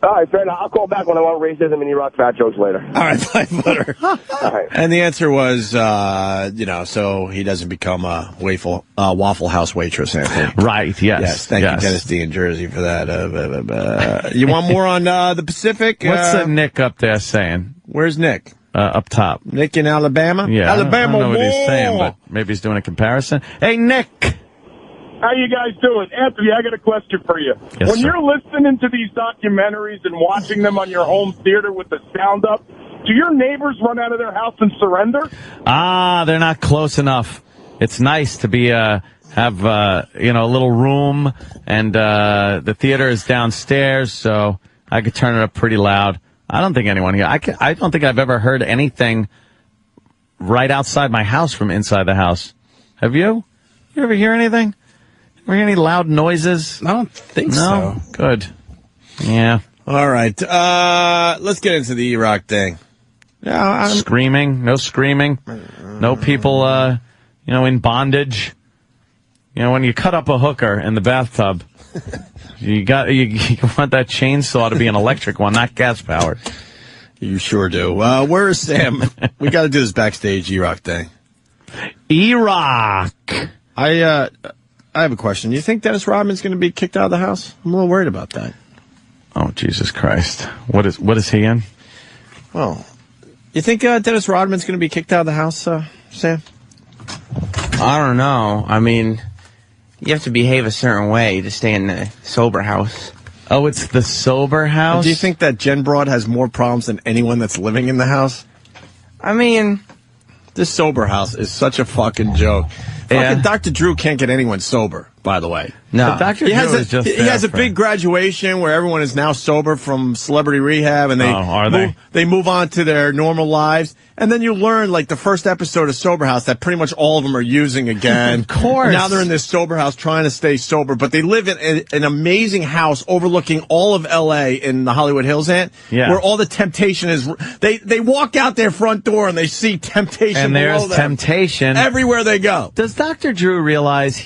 All right, fair enough. I'll call back when I want racism and E-Rock fat jokes later. All right, bye, Footer. All right. And the answer was, so he doesn't become a Waffle House waitress, Anthony. Right, yes. Yes, thank you, Dennis D. in Jersey, for that. You want more on the Pacific? What's Nick up there saying? Where's Nick? Up top. Nick in Alabama? Yeah, Alabama, I don't know what he's saying, but maybe he's doing a comparison. Hey, Nick! How you guys doing? Anthony, I got a question for you. Yes, when sir. you're listening to these documentaries and watching them on your home theater with the sound up, do your neighbors run out of their house and surrender? They're not close enough. It's nice to be have a little room, and the theater is downstairs, so I could turn it up pretty loud. I don't think anyone here. I don't think I've ever heard anything right outside my house from inside the house. Have you? You ever hear anything? Ever hear any loud noises? I don't think so. Good. Yeah. All right. Let's get into the E-Rock thing. Yeah, screaming. No screaming. No people, in bondage. When you cut up a hooker in the bathtub, you want that chainsaw to be an electric one, not gas powered. You sure do. Where is Sam? We got to do this backstage E-Rock thing. E-Rock. I have a question. Do you think Dennis Rodman's going to be kicked out of the house? I'm a little worried about that. Oh, Jesus Christ. What is he in? Well, you think Dennis Rodman's going to be kicked out of the house, Sam? I don't know. I mean, you have to behave a certain way to stay in the sober house. Oh, it's the sober house? Do you think that Jen Broad has more problems than anyone that's living in the house? I mean, This sober house is such a fucking joke. Fucking Dr. Drew can't get anyone sober, by the way. No. Dr. Drew is just he has a big graduation where everyone is now sober from Celebrity Rehab, and they move on to their normal lives. And then you learn, like, the first episode of Sober House that pretty much all of them are using again. Of course. Now they're in this sober house trying to stay sober, but they live in an amazing house overlooking all of L.A. in the Hollywood Hills, where all the temptation is. They walk out their front door and they see temptation and below there's them. Temptation Everywhere they go. Does Dr. Drew realize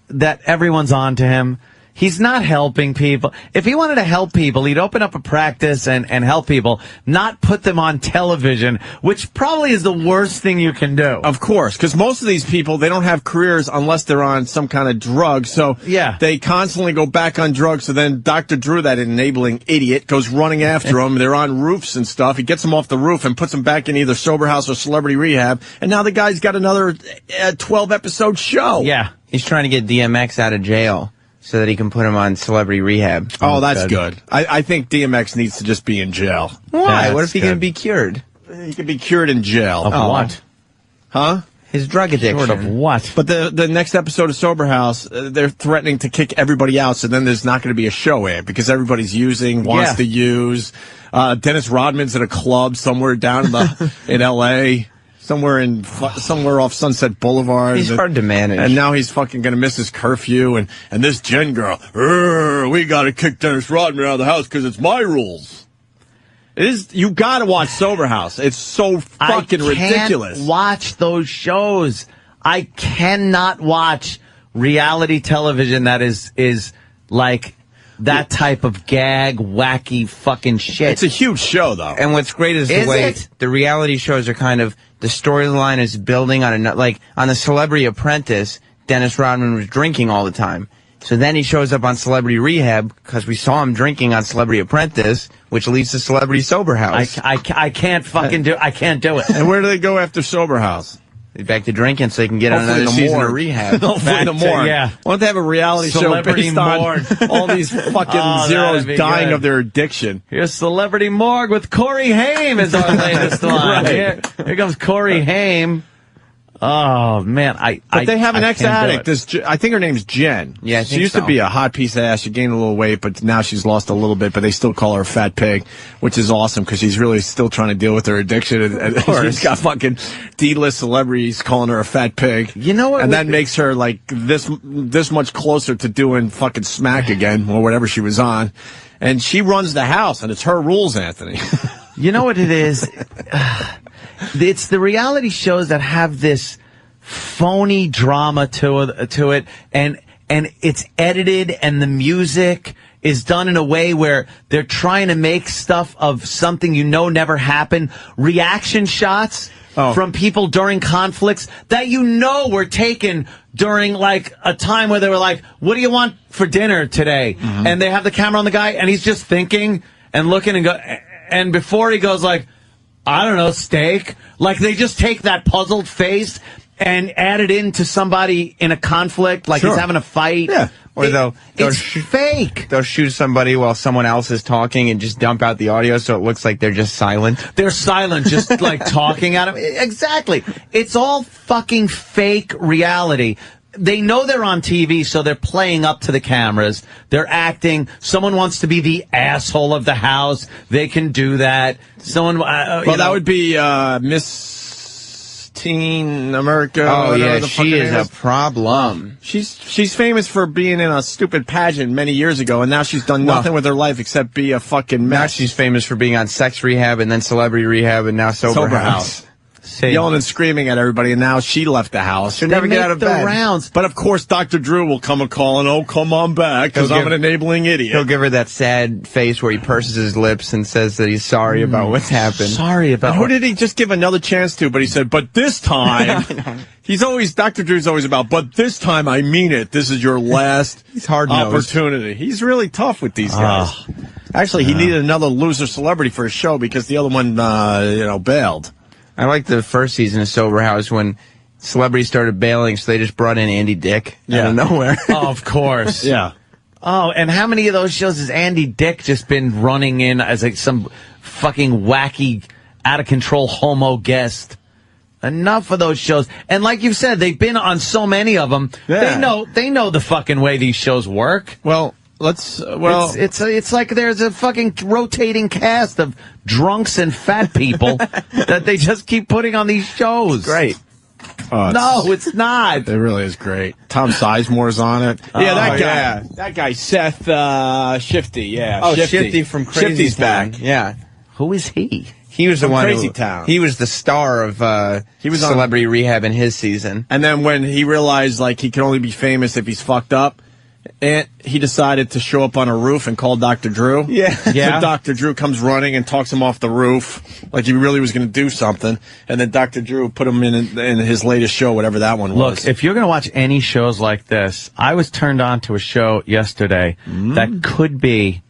that everyone's on to him? He's not helping people. If he wanted to help people, he'd open up a practice and help people, not put them on television, which probably is the worst thing you can do. Of course, because most of these people, they don't have careers unless they're on some kind of drug. So they constantly go back on drugs. So then Dr. Drew, that enabling idiot, goes running after them. They're on roofs and stuff. He gets them off the roof and puts them back in either Sober House or Celebrity Rehab. And now the guy's got another 12-episode show. Yeah. He's trying to get DMX out of jail so that he can put him on Celebrity Rehab. Oh, that's good. I think DMX needs to just be in jail. Why? What if he can be cured? He can be cured in jail. Of what? Huh? His drug addiction. Sort of what? But the next episode of Sober House, they're threatening to kick everybody out, so then there's not going to be a show aired because everybody's wants to use. Dennis Rodman's at a club somewhere down in L.A., somewhere off Sunset Boulevard. He's hard to manage. And now he's fucking going to miss his curfew. And this Jen girl, we got to kick Dennis Rodman out of the house because it's my rules. It is. You got to watch Sober House. It's so fucking ridiculous. Watch those shows. I cannot watch reality television that is like that type of gag, wacky fucking shit. It's a huge show, though. And what's great is the way the reality shows are kind of, the storyline is building on like on the Celebrity Apprentice, Dennis Rodman was drinking all the time. So then he shows up on Celebrity Rehab because we saw him drinking on Celebrity Apprentice, which leads to Celebrity Sober House. I can't fucking do. I can't do it. And where do they go after Sober House? Back to drinking so they can get another season of Rehab. Hopefully the morgue. Yeah. Why don't they have a reality Celebrity show based morgue. on all these fucking zeros dying of their addiction? Here's Celebrity Morgue with Corey Haim is our latest one. Here comes Corey Haim. Oh, man. But they have an ex-addict. I think her name's Jen. Yeah, I think she used to be a hot piece of ass. She gained a little weight, but now she's lost a little bit. But they still call her a fat pig, which is awesome because she's really still trying to deal with her addiction. And she's got fucking D-list celebrities calling her a fat pig. You know what? And that makes her like this much closer to doing fucking Smack again or whatever she was on. And she runs the house, and it's her rules, Anthony. You know what it is? It's the reality shows that have this phony drama to it, and it's edited, and the music is done in a way where they're trying to make stuff of something never happened. Reaction shots from people during conflicts that were taken during like a time where they were like, "What do you want for dinner today?" Mm-hmm. And they have the camera on the guy, and he's just thinking and looking and before he goes like, I don't know, steak. Like they just take that puzzled face and add it into somebody in a conflict, like he's having a fight. Yeah. Or it's fake. They'll shoot somebody while someone else is talking and just dump out the audio so it looks like they're just silent. They're silent, just like talking at him. Exactly. It's all fucking fake reality. They know they're on TV, so they're playing up to the cameras. They're acting. Someone wants to be the asshole of the house. They can do that. Someone, that would be Miss Teen America. Oh yeah, she is a problem. She's famous for being in a stupid pageant many years ago, and now she's done nothing with her life except be a fucking mess. Now she's famous for being on Sex Rehab and then Celebrity Rehab and now Sober House. Yelling and screaming at everybody, and now she left the house. She'll never get out of bed. Rounds. But of course, Dr. Drew will come and call, and oh, come on back, because I'm an enabling idiot. He'll give her that sad face where he purses his lips and says that he's sorry about what's happened. Sorry about who did he just give another chance to? But he said, but this time, Dr. Drew's always about, but this time I mean it. This is your last he's hard-nosed. Opportunity. He's really tough with these guys. Actually, he needed another loser celebrity for his show because the other one, bailed. I like the first season of Sober House when celebrities started bailing, so they just brought in Andy Dick out of nowhere. Oh, of course. Yeah. Oh, and how many of those shows has Andy Dick just been running in as like some fucking wacky, out-of-control homo guest? Enough of those shows. And like you've said, they've been on so many of them. Yeah. They know the fucking way these shows work. Well, it's like there's a fucking rotating cast of drunks and fat people that they just keep putting on these shows. Great. No, it's not. It really is great. Tom Sizemore's on it. Yeah, that guy. yeah. That guy, Seth Shifty. Yeah. Oh, Shifty from Crazy Shifty's Town. back. Yeah. Who is he? He was the From one Crazy who, Town. He was the star of he was on Celebrity Rehab in his season. And then when he realized like he can only be famous if he's fucked up, and he decided to show up on a roof and call Dr. Drew. Yeah. So Dr. Drew comes running and talks him off the roof like he really was going to do something. And then Dr. Drew put him in his latest show, whatever that one was. Look, if you're going to watch any shows like this, I was turned on to a show yesterday that could be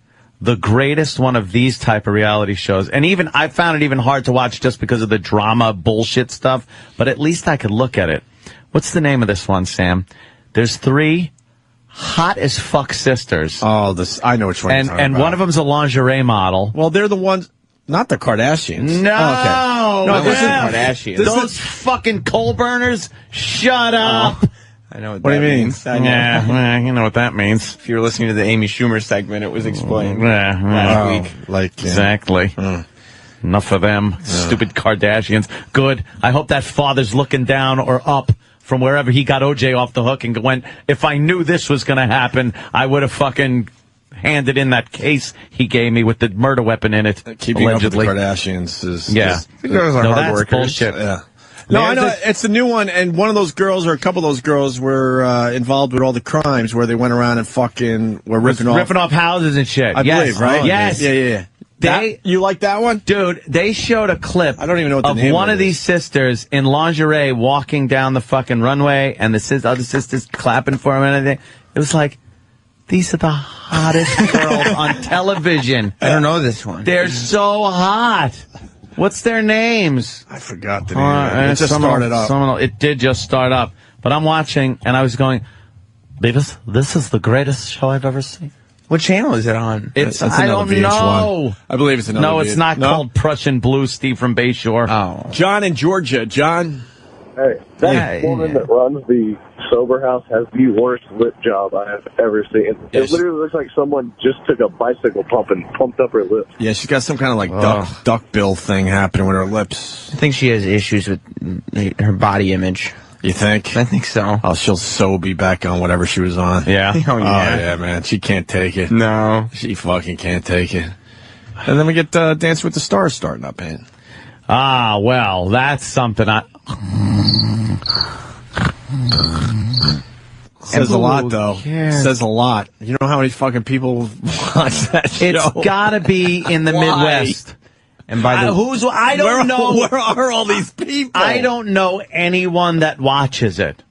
the greatest one of these type of reality shows. And even I found it even hard to watch just because of the drama bullshit stuff, but at least I could look at it. What's the name of this one, Sam? There's 3 hot as fuck sisters. Oh, I know which one you're talking and about. one of them's a lingerie model. Well, they're the ones, not the Kardashians. No, No, this is Kardashians. Those fucking coal burners. Shut up. I know What do you mean? Yeah, you know what that means. If you were listening to the Amy Schumer segment, it was explained Yeah, last week. Exactly. Enough of them. Stupid Kardashians. Good. I hope that father's looking down or up from wherever he got OJ off the hook and went, if I knew this was going to happen, I would have fucking handed in that case he gave me with the murder weapon in it. Keeping allegedly. up with the Kardashians is... Yeah. Those are No, hard that's workers. bullshit. Yeah. No, I know. It's the new one, and one of those girls, or a couple of those girls, were involved with all the crimes where they went around and fucking were ripping off houses and shit. I believe, right? Yes. Yeah. You like that one? Dude, they showed a clip I don't even know what the of name one of of it these sisters in lingerie walking down the fucking runway and the other sisters clapping for him and everything. It was like, these are the hottest girls on television. I don't know this one. They're so hot. What's their names? I forgot the name. It just started up. It did just start up. But I'm watching and I was going, Beavis, this is the greatest show I've ever seen. What channel is it on? It's That's I don't another VH1. know. I believe it's another No, it's not No? called Prussian Blue, Steve from Bayshore. Oh. John in Georgia. John? Hey, that woman that runs the sober house has the worst lip job I have ever seen. It literally looks like someone just took a bicycle pump and pumped up her lips. Yeah, she's got some kind of like duck bill thing happening with her lips. I think she has issues with her body image. You think? I think so. Oh, she'll so be back on whatever she was on. Yeah. Oh, yeah. Oh, yeah, man. She can't take it. No. She fucking can't take it. And then we get Dance with the Stars starting up, man. Ah, well, that's something Says a lot, though. cares? Says a lot. You know how many fucking people watch that show? It's gotta be in the Why? Midwest. And by the I don't know. Where are all these people? I don't know anyone that watches it.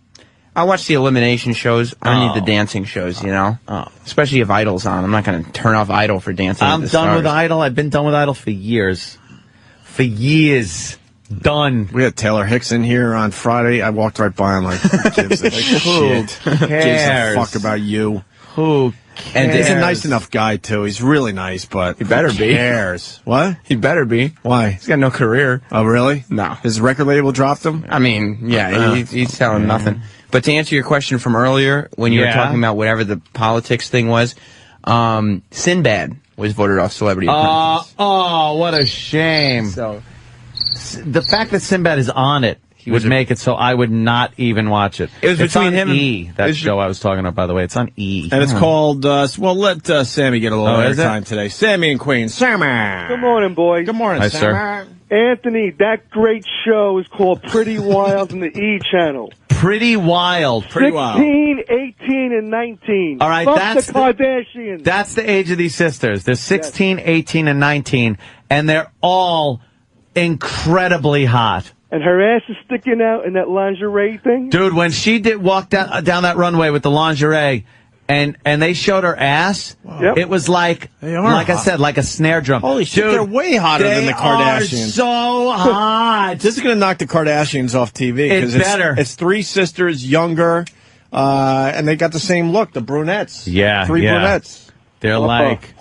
I watch the elimination shows. I don't need the dancing shows, you know? Especially if Idol's on. I'm not going to turn off Idol for Dancing I'm with the done Stars. with Idol. I've been done with Idol for years. For years. Done. We had Taylor Hicks in here on Friday. I walked right by him like, who gives a shit? Who cares? Gives a fuck about you? Who And he's a nice enough guy, too. He's really nice, but He better be. who cares? What? He better be. Why? He's got no career. Oh, really? No. His record label dropped him? I mean, yeah, he's selling nothing. But to answer your question from earlier, when you were talking about whatever the politics thing was, Sinbad was voted off Celebrity Apprentice. Oh, what a shame. So the fact that Sinbad is on it would make it so I would not even watch it. It was it's between on him and- E, that show I was talking about, by the way. It's on E. And it's called, well, let Sammy get a little is it? airtime today. Sammy and Queen. Sammy! Good morning, boys. Good morning, Hi, Sammy. Anthony, that great show is called Pretty Wild on the E channel. Pretty Wild. 16, 18, and 19. All right, Fuck that's the Kardashians. That's the age of these sisters. They're 16, 18, and 19, and they're all incredibly hot. And her ass is sticking out in that lingerie thing. Dude, when she walked down that runway with the lingerie, and they showed her ass, it was like I said, like a snare drum. Holy shit, Dude, they're way hotter than the Kardashians. They are so hot. This is going to knock the Kardashians off TV. It's better. It's 3 sisters, younger, and they got the same look, the brunettes. Yeah, 3 brunettes. They're like...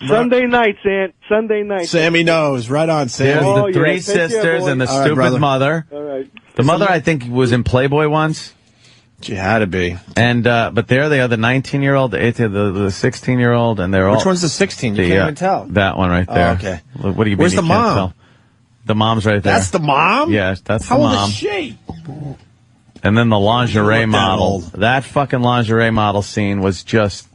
Sunday nights, Aunt. Sunday nights. Sammy knows. Right on, Sammy. There's the 3 sisters and the stupid mother. All right. The mother, I think, was in Playboy once. She had to be. And but there they are, the 19-year-old, the 16-year-old, and they're all... Which one's the 16? You can't even tell. That one right there. Oh, okay. What do you mean? Where's You the can't mom? tell? The mom's right there. That's the mom? Yes, that's How the old mom. is she? And then the lingerie Look that model. old. That fucking lingerie model scene was just...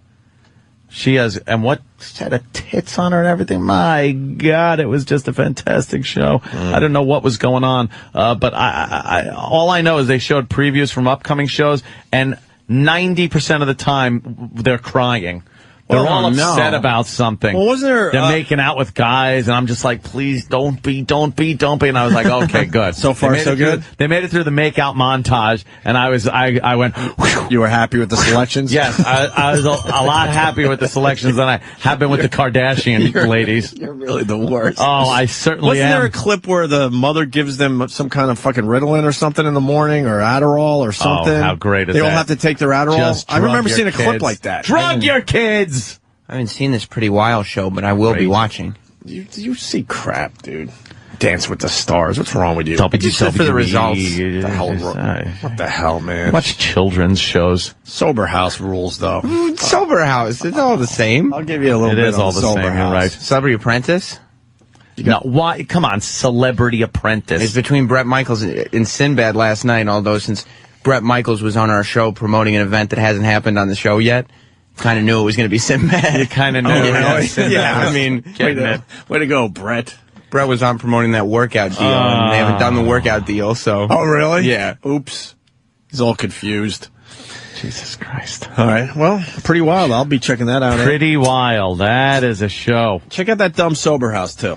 She has... And what had a tits on her and everything. My God, it was just a fantastic show. I don't know what was going on. But all I know is they showed previews from upcoming shows, and 90% of the time, they're crying. They're all upset about something. Well, wasn't there... They're making out with guys, and I'm just like, please, don't be. And I was like, okay, good. So far, so good? They made it through the make-out montage, and I went... Whew. You were happy with the selections? Yes, I was a lot happier with the selections than I have been with the Kardashian ladies. You're really the worst. Oh, I certainly Wasn't am. there a clip where the mother gives them some kind of fucking Ritalin or something in the morning, or Adderall or something? Oh, how great is they that? all have to take their Adderall? Just I remember drug seeing a your clip kids. like that. Drug your kids! I haven't seen this Pretty Wild show, but I will be watching. You see crap, dude. Dance with the Stars. What's wrong with you? Just for the results. What the hell, man? Watch children's shows. Sober House rules, though. Sober House. It's all the same. I'll give you a little It bit is on all the Sober same, House. you're right. Celebrity Apprentice? No, why? Come on, Celebrity Apprentice. It's between Bret Michaels and Sinbad last night, although since Bret Michaels was on our show promoting an event that hasn't happened on the show yet, kind of knew it was going to be Sinbad. You kind of knew. Yeah, I mean, way to go, Brett. Brett was on promoting that workout deal, and they haven't done the workout deal, so... Oh, really? Yeah. Oops. He's all confused. Jesus Christ. All right. Well, Pretty Wild. I'll be checking that out. Pretty Wild. That is a show. Check out that dumb Sober House, too.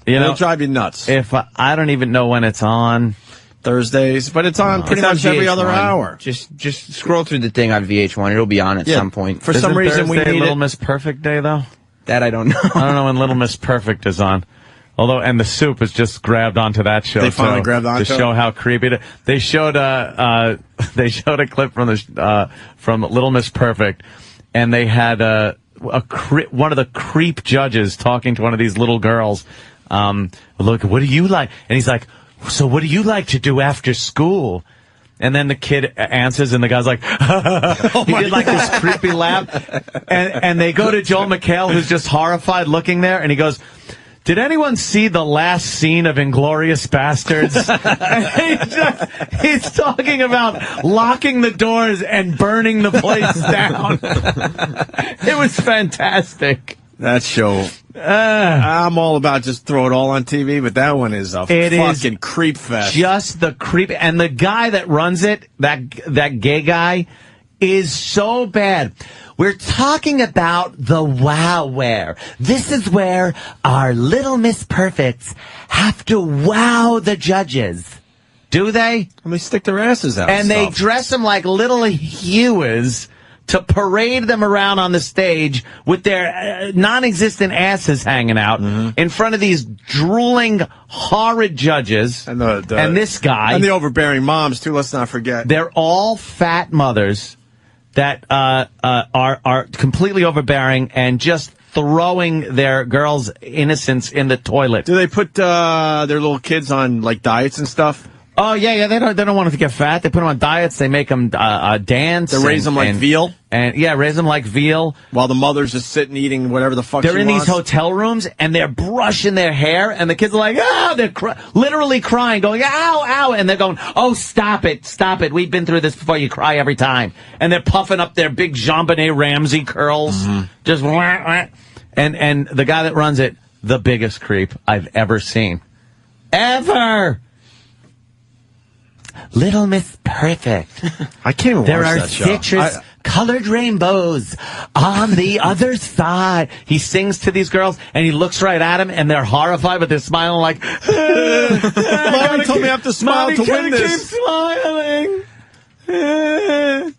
It'll drive you nuts. If I don't even know when it's on. Thursdays, but it's on pretty much every other hour. Just scroll through the thing on VH1. It'll be on at some point. For some reason, we need Little Miss Perfect Day, though? That I don't know. I don't know when Little Miss Perfect is on. Although, and the Soup has just grabbed onto that show. They finally grabbed onto to show how creepy it is. They showed a clip from from Little Miss Perfect, and they had one of the creep judges talking to one of these little girls. Look, what do you like? And he's like, so what do you like to do after school? And then the kid answers, and the guy's like, he did like this creepy laugh. And they go to Joel McHale, who's just horrified looking there, and he goes, did anyone see the last scene of Inglourious Bastards? And he's talking about locking the doors and burning the place down. It was fantastic. That show. I'm all about just throw it all on TV, but that one is fucking creep fest. Just the creep. And the guy that runs it, that gay guy, is so bad. We're talking about the wowware. This is where our Little Miss Perfects have to wow the judges. Do they? And they stick their asses out. And they dress them like little hewers to parade them around on the stage with their non-existent asses hanging out in front of these drooling, horrid judges and this guy. And the overbearing moms, too, let's not forget. They're all fat mothers that are completely overbearing and just throwing their girls' innocence in the toilet. Do they put their little kids on, like, diets and stuff? Oh, yeah, they don't want them to get fat. They put them on diets. They make them dance. They raise them like veal? Raise them like veal. While the mother's just sitting eating whatever the fuck They're in wants. these hotel rooms, and they're brushing their hair, and the kids are like, they're literally crying, going, ow, ow, and they're going, oh, stop it, we've been through this before, you cry every time. And they're puffing up their big JonBenet Ramsey curls, just wah, wah. And the guy that runs it, the biggest creep I've ever seen. Ever! Little Miss Perfect. I can't even There watch are that show. citrus colored rainbows on the other side. He sings to these girls, and he looks right at them, and they're horrified, but they're smiling like, Mommy told me I have to smile to win this. Keep smiling.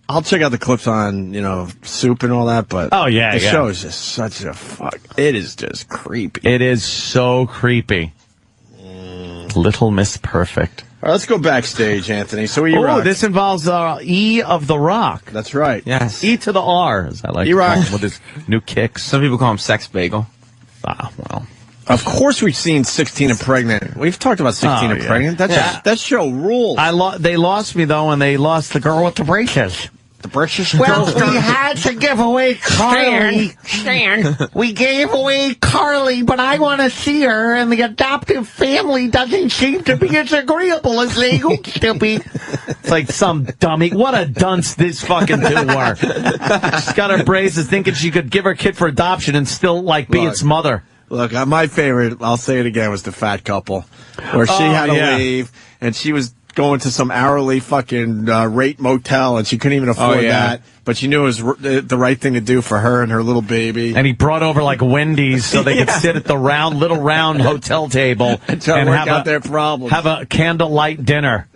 I'll check out the clips on, Soup and all that, but the show is just such a fuck. It is just creepy. It is so creepy. Little Miss Perfect. All right, let's go backstage, Anthony. So E-Rock. This involves E of the Rock. That's right. Yes. E to the R, as I like to call him, with his new kicks. Some people call him Sex Bagel. Ah, well. Of course we've seen 16 and Pregnant. We've talked about 16 and Pregnant. That show rules. They lost me, though, when they lost the girl with the braces. The braces? Well, we had to give away Carly. Stan. We gave away Carly, but I want to see her, and the adoptive family doesn't seem to be as agreeable as they used to be. It's like some dummy. What a dunce this fucking two were. She's got her braces thinking she could give her kid for adoption and still, be its mother. Look, my favorite, I'll say it again, was the fat couple, where she had to leave, and she was going to some hourly fucking rate motel, and she couldn't even afford that. But she knew it was the right thing to do for her and her little baby. And he brought over Wendy's so they could sit at the little round hotel table and work out their problems. Have a candlelight dinner.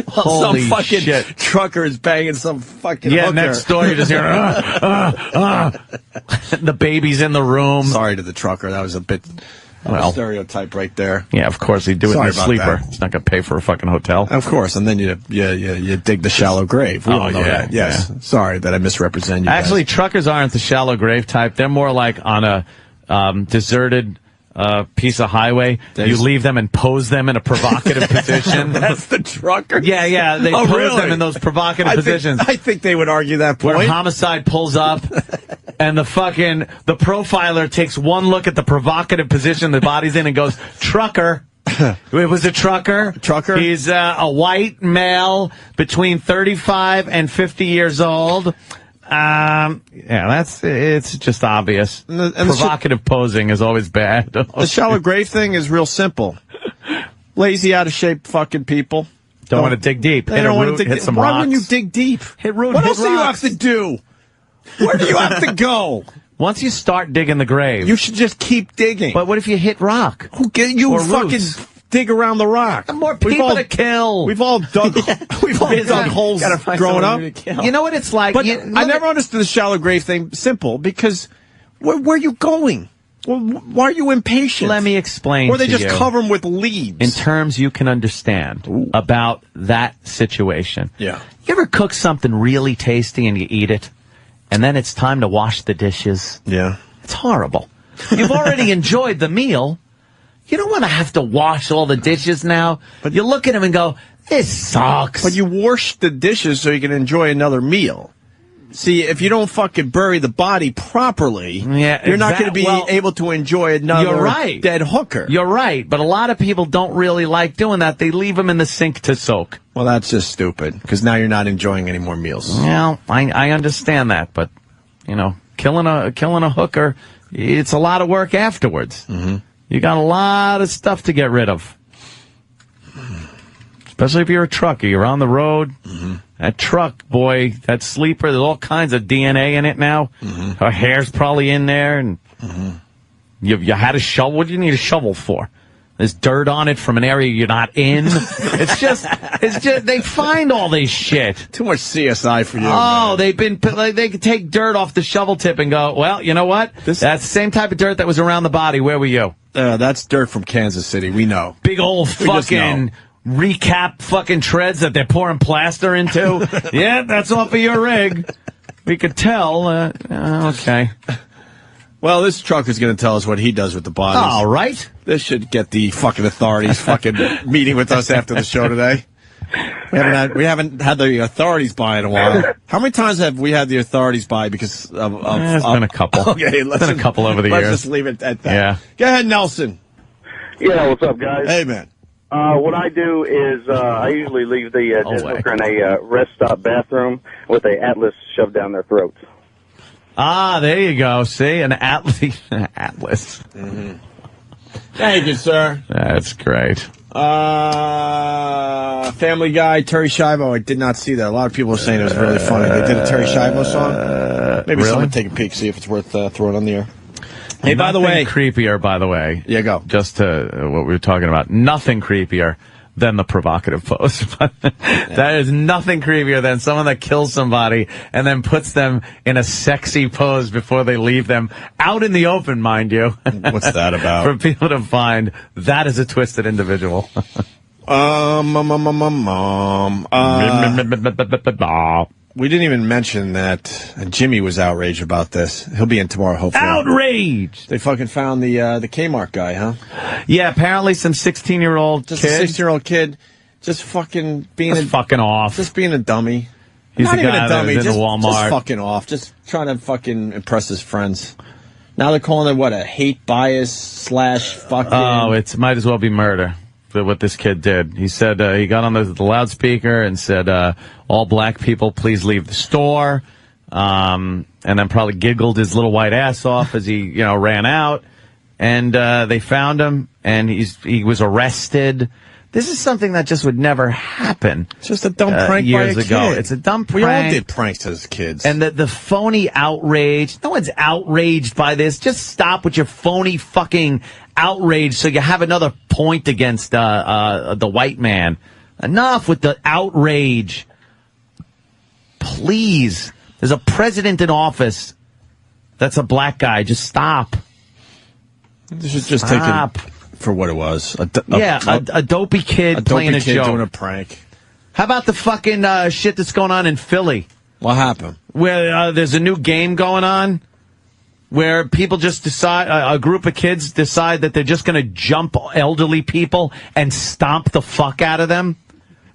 Holy some fucking shit. Trucker is banging some fucking hooker. Next door you just hear the baby's in the room. Sorry to the trucker, that was a bit stereotype right there. Yeah, of course he'd do it in a sleeper. He's not going to pay for a fucking hotel. Of course, and then you dig the shallow grave. We all know that. Yes. Yeah. Sorry that I misrepresent you. Actually, truckers aren't the shallow grave type. They're more like on a deserted piece of highway. You leave them and pose them in a provocative position. That's the trucker? Yeah. They pose them in those provocative positions. I think they would argue that point. Where homicide pulls up and the profiler takes one look at the provocative position the body's in and goes, trucker. It was a trucker. Trucker? He's a white male between 35 and 50 years old. It's just obvious. And provocative posing is always bad. The shallow grave thing is real simple. Lazy, out of shape fucking people. Don't want to dig deep. They don't want to dig deep. Some Why rocks. wouldn't you dig deep? Hit root. What else do you have to do? Where do you have to go? Once you start digging the grave, you should just keep digging. But what if you hit rock? Who get you fucking roots? Dig around the rock? More people to kill. We've all dug. We've all dug holes growing up. You know what it's like. But I never understood the shallow grave thing. Simple, because where are you going? Why are you impatient? Let me explain. Or they just cover them with leaves. In terms you can understand about that situation. Yeah. You ever cook something really tasty and you eat it, and then it's time to wash the dishes? Yeah. It's horrible. You've already enjoyed the meal. You don't want to have to wash all the dishes now. But you look at them and go, this sucks. But you wash the dishes so you can enjoy another meal. See, if you don't fucking bury the body properly, you're not going to be able to enjoy another dead hooker. You're right, but a lot of people don't really like doing that. They leave them in the sink to soak. Well, that's just stupid, because now you're not enjoying any more meals. Well, I understand that, but, killing a hooker, it's a lot of work afterwards. Mm-hmm. You got a lot of stuff to get rid of. Especially if you're a trucker. You're on the road. Mm-hmm. That truck, boy, that sleeper, there's all kinds of DNA in it now. Mm-hmm. Her hair's probably in there. And you had a shovel. What do you need a shovel for? There's dirt on it from an area you're not in. It's just, they find all this shit. Too much CSI for you. Oh, man. They could take dirt off the shovel tip and go, well, you know what? That's the same type of dirt that was around the body. Where were you? That's dirt from Kansas City. We know. Big old fucking recap fucking treads that they're pouring plaster into. Yeah, that's off of your rig. We could tell. Okay. Well, this truck is going to tell us what he does with the bodies. All right. This should get the fucking authorities fucking meeting with us after the show today. We haven't had the authorities by in a while. How many times have we had the authorities by because of it's been a couple. Okay, it's been a couple over the years. Let's just leave it at that. Yeah. Go ahead, Nelson. Yeah, what's up, guys? Hey, man. What I do is I usually leave the dead hooker in a rest stop bathroom with a Atlas shoved down their throats. Ah, there you go. See, an Atlas. Mm-hmm. Thank you, sir. That's great. Family Guy, Terry Schiavo. I did not see that. A lot of people are saying it was really funny. They did a Terry Schiavo song. Maybe someone take a peek, see if it's worth throwing on the air. Hey, by the way, creepier. By the way, yeah, go. Just to what we were talking about. Nothing creepier than the provocative pose. That is nothing creepier than someone that kills somebody and then puts them in a sexy pose before they leave them out in the open, mind you. What's that about? For people to find that is a twisted individual. We didn't even mention that Jimmy was outraged about this. He'll be in tomorrow, hopefully. Outraged! They fucking found the Kmart guy, huh? Yeah, apparently some 16-year-old Just kid. a 16-year-old kid just fucking being fucking off. Just being a dummy. He's Not the even guy a dummy, that was in just, the Walmart. just fucking off. Just trying to fucking impress his friends. Now they're calling it, what, a hate bias / fucking... Oh, it might as well be murder for what this kid did. He said he got on the loudspeaker and said, all black people, please leave the store. And then probably giggled his little white ass off as he, ran out. And they found him, and he was arrested. This is something that just would never happen. It's just a dumb prank years by a ago. kid. It's a dumb prank. We all did pranks as kids. And the phony outrage. No one's outraged by this. Just stop with your phony fucking outrage so you have another point against the white man. Enough with the outrage. Please. There's a president in office that's a black guy. Just stop. They should just take it for what it was. A dopey kid playing a joke. Doing a prank. How about the fucking shit that's going on in Philly? What happened? Where there's a new game going on where people just decide, a group of kids decide that they're just going to jump elderly people and stomp the fuck out of them.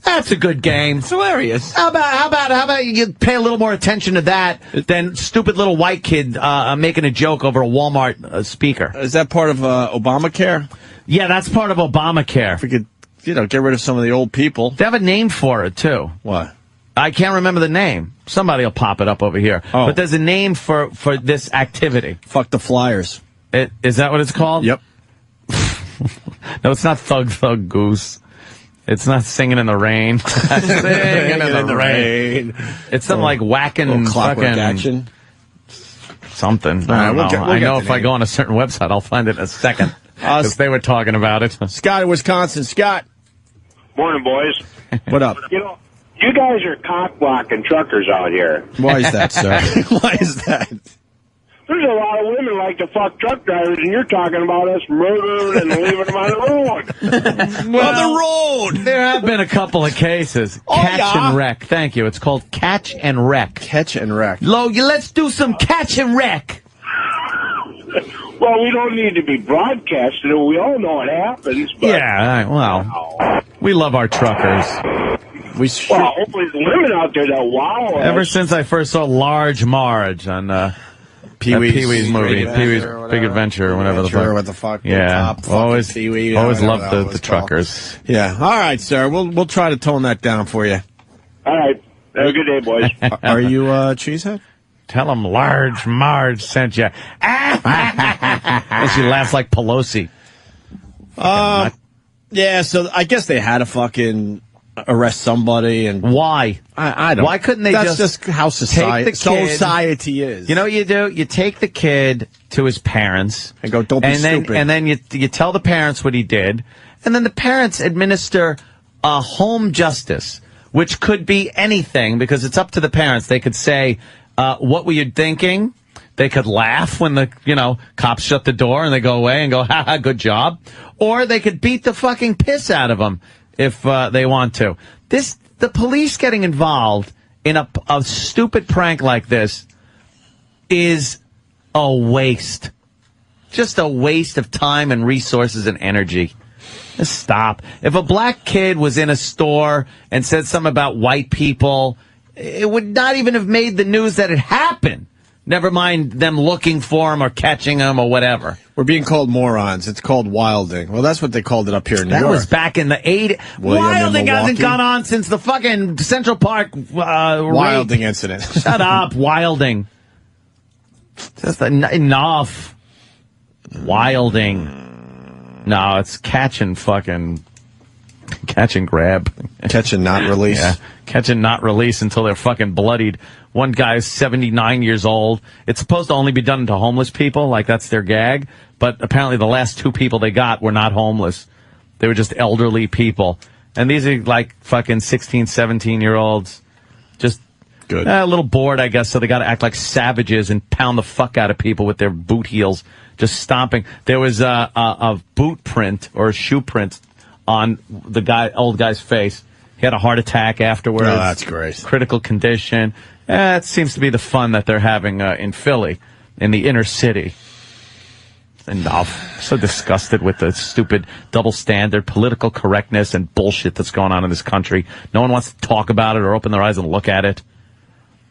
That's a good game. It's hilarious. How about you pay a little more attention to that than stupid little white kid making a joke over a Walmart speaker? Is that part of Obamacare? Yeah, that's part of Obamacare. If we could, get rid of some of the old people. They have a name for it, too. What? I can't remember the name. Somebody will pop it up over here. Oh. But there's a name for this activity. Fuck the Flyers. Is that what it's called? Yep. No, it's not Thug Goose. It's not Singing in the Rain. Singing in the Rain. It's something like whacking Clockwork fucking Action. Something. All right, we'll I know if I go on a certain website, I'll find it in a second. Because they were talking about it. Scott in Wisconsin. Scott. Morning, boys. What up? You guys are cock-blocking truckers out here. Why is that, sir? Why is that? There's a lot of women like to fuck truck drivers, and you're talking about us murdering and leaving them on the road. On the road. There have been a couple of cases. Catch and wreck. Thank you. It's called catch and wreck. Catch and wreck. Let's do some catch and wreck. Well, we don't need to be broadcasted. We all know it happens. But, Yeah, we love our truckers. Well, hopefully there's women out there that wow us. Ever since I first saw Large Marge on Pee-wee's movie, Pee-wee's Big Adventure, or whatever the fuck. What the fuck? Yeah, always Pee-wee, always whatever loved that the was truckers. called. Yeah. All right, sir. We'll try to tone that down for you. All right. Have a good day, boys. Are you Cheesehead? Tell him Large Marge sent you. And she laughs like Pelosi. Yeah, so I guess they had to fucking arrest somebody. And why? I don't. Why couldn't they That's just how society is. You know what you do? You take the kid to his parents. And go, don't be stupid. And then you tell the parents what he did. And then the parents administer a home justice, which could be anything because it's up to the parents. They could say, what were you thinking? They could laugh when the, cops shut the door and they go away and go, ha, good job. Or they could beat the fucking piss out of them if they want to. The police getting involved in a stupid prank like this is a waste. Just a waste of time and resources and energy. Just stop. If a black kid was in a store and said something about white people, it would not even have made the news that it happened. Never mind them looking for him or catching him or whatever. We're being called morons. It's called wilding. Well, that's what they called it up here in New York. That was back in the 80s. Wilding hasn't gone on since the fucking Central Park Wilding incident. Shut up, Wilding. Just enough. Wilding. No, it's catch and grab. Catch and not release. Yeah, catch and not release until they're fucking bloodied. One guy's 79 years old. It's supposed to only be done to homeless people, like that's their gag. But apparently the last two people they got were not homeless. They were just elderly people. And these are like fucking 16, 17-year-olds. Just good. A little bored, I guess, so they got to act like savages and pound the fuck out of people with their boot heels, just stomping. There was a boot print or a shoe print on the old guy's face. He had a heart attack afterwards. Oh, that's great. Critical condition. It seems to be the fun that they're having in Philly, in the inner city. Enough. I'm so disgusted with the stupid double standard, political correctness, and bullshit that's going on in this country. No one wants to talk about it or open their eyes and look at it.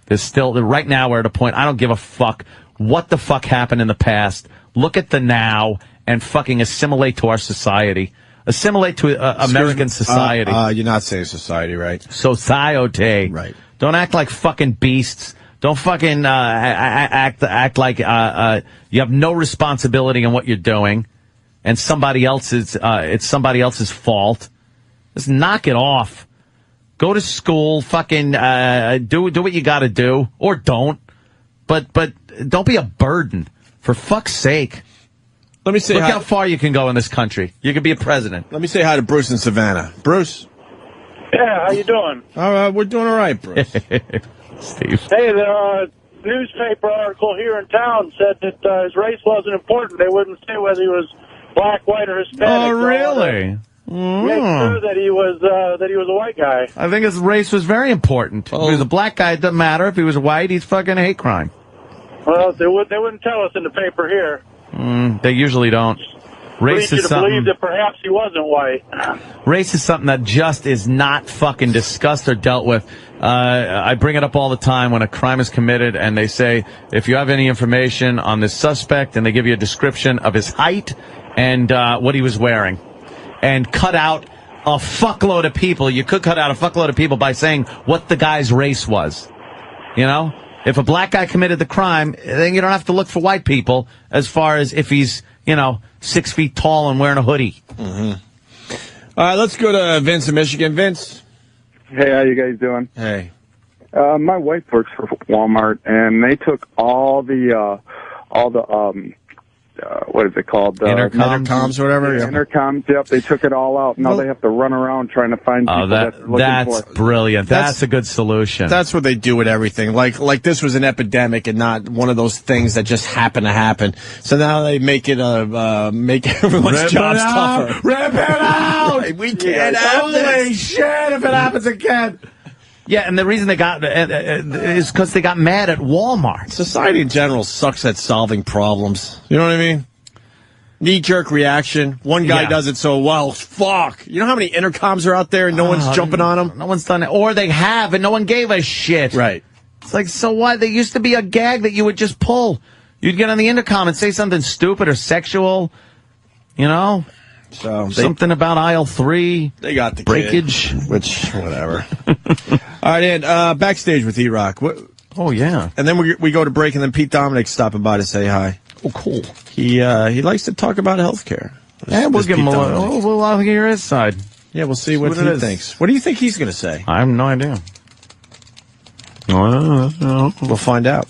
There's still, right now we're at a point, I don't give a fuck what the fuck happened in the past. Look at the now and fucking assimilate to our society. Assimilate to American society. You're not saying society, right? Society. Right. Don't act like fucking beasts. Don't fucking act like you have no responsibility in what you're doing, and somebody else's it's somebody else's fault. Just knock it off. Go to school. Fucking do what you got to do, or don't. But don't be a burden. For fuck's sake. Let me say Look how far you can go in this country. You could be a president. Let me say hi to Bruce in Savannah. Bruce. Yeah, how you doing? We're doing all right, Bruce. Steve. Hey, the newspaper article here in town said that his race wasn't important. They wouldn't say whether he was black, white, or Hispanic. Oh, really? Make sure that he was a white guy. I think his race was very important. If he was a black guy, it doesn't matter. If he was white, he's fucking a hate crime. Well, they wouldn't tell us in the paper here. They usually don't. Race Lead you is to something. believe that perhaps he wasn't white. Race is something that just is not fucking discussed or dealt with. I bring it up all the time when a crime is committed and they say, if you have any information on this suspect, and they give you a description of his height and what he was wearing, and cut out a fuckload of people. You could cut out a fuckload of people by saying what the guy's race was. You know? If a black guy committed the crime, then you don't have to look for white people as far as if he's, 6 feet tall and wearing a hoodie. Mm-hmm. All right, let's go to Vince in Michigan. Vince. Hey, how you guys doing? Hey. My wife works for Walmart, and they took all the what is it called? Intercoms or whatever? Yeah. Intercoms, yep. They took it all out. Now they have to run around trying to find people that they're looking that's for. brilliant. That's a good solution. That's what they do with everything. Like this was an epidemic and not one of those things that just happen to happen. So now they make it make everyone's jobs tougher. Rip it out! We can't have this. Holy shit, if it happens again. Yeah, and the reason they got is because they got mad at Walmart. Society in general sucks at solving problems. You know what I mean? Knee-jerk reaction. One guy does it so well. Fuck. You know how many intercoms are out there and no one's jumping on them? No one's done it. Or they have and no one gave a shit. Right. It's like, so what? There used to be a gag that you would just pull. You'd get on the intercom and say something stupid or sexual. So something about aisle 3. They got the breakage. Kid, which, whatever. All right, Ed, backstage with E-Rock. Oh, yeah. And then we go to break, and then Pete Dominic stopping by to say hi. Oh, cool. He likes to talk about healthcare. Yeah, we'll give him we'll hear his side. Yeah, we'll see what he thinks. What do you think he's going to say? I have no idea. We'll find out.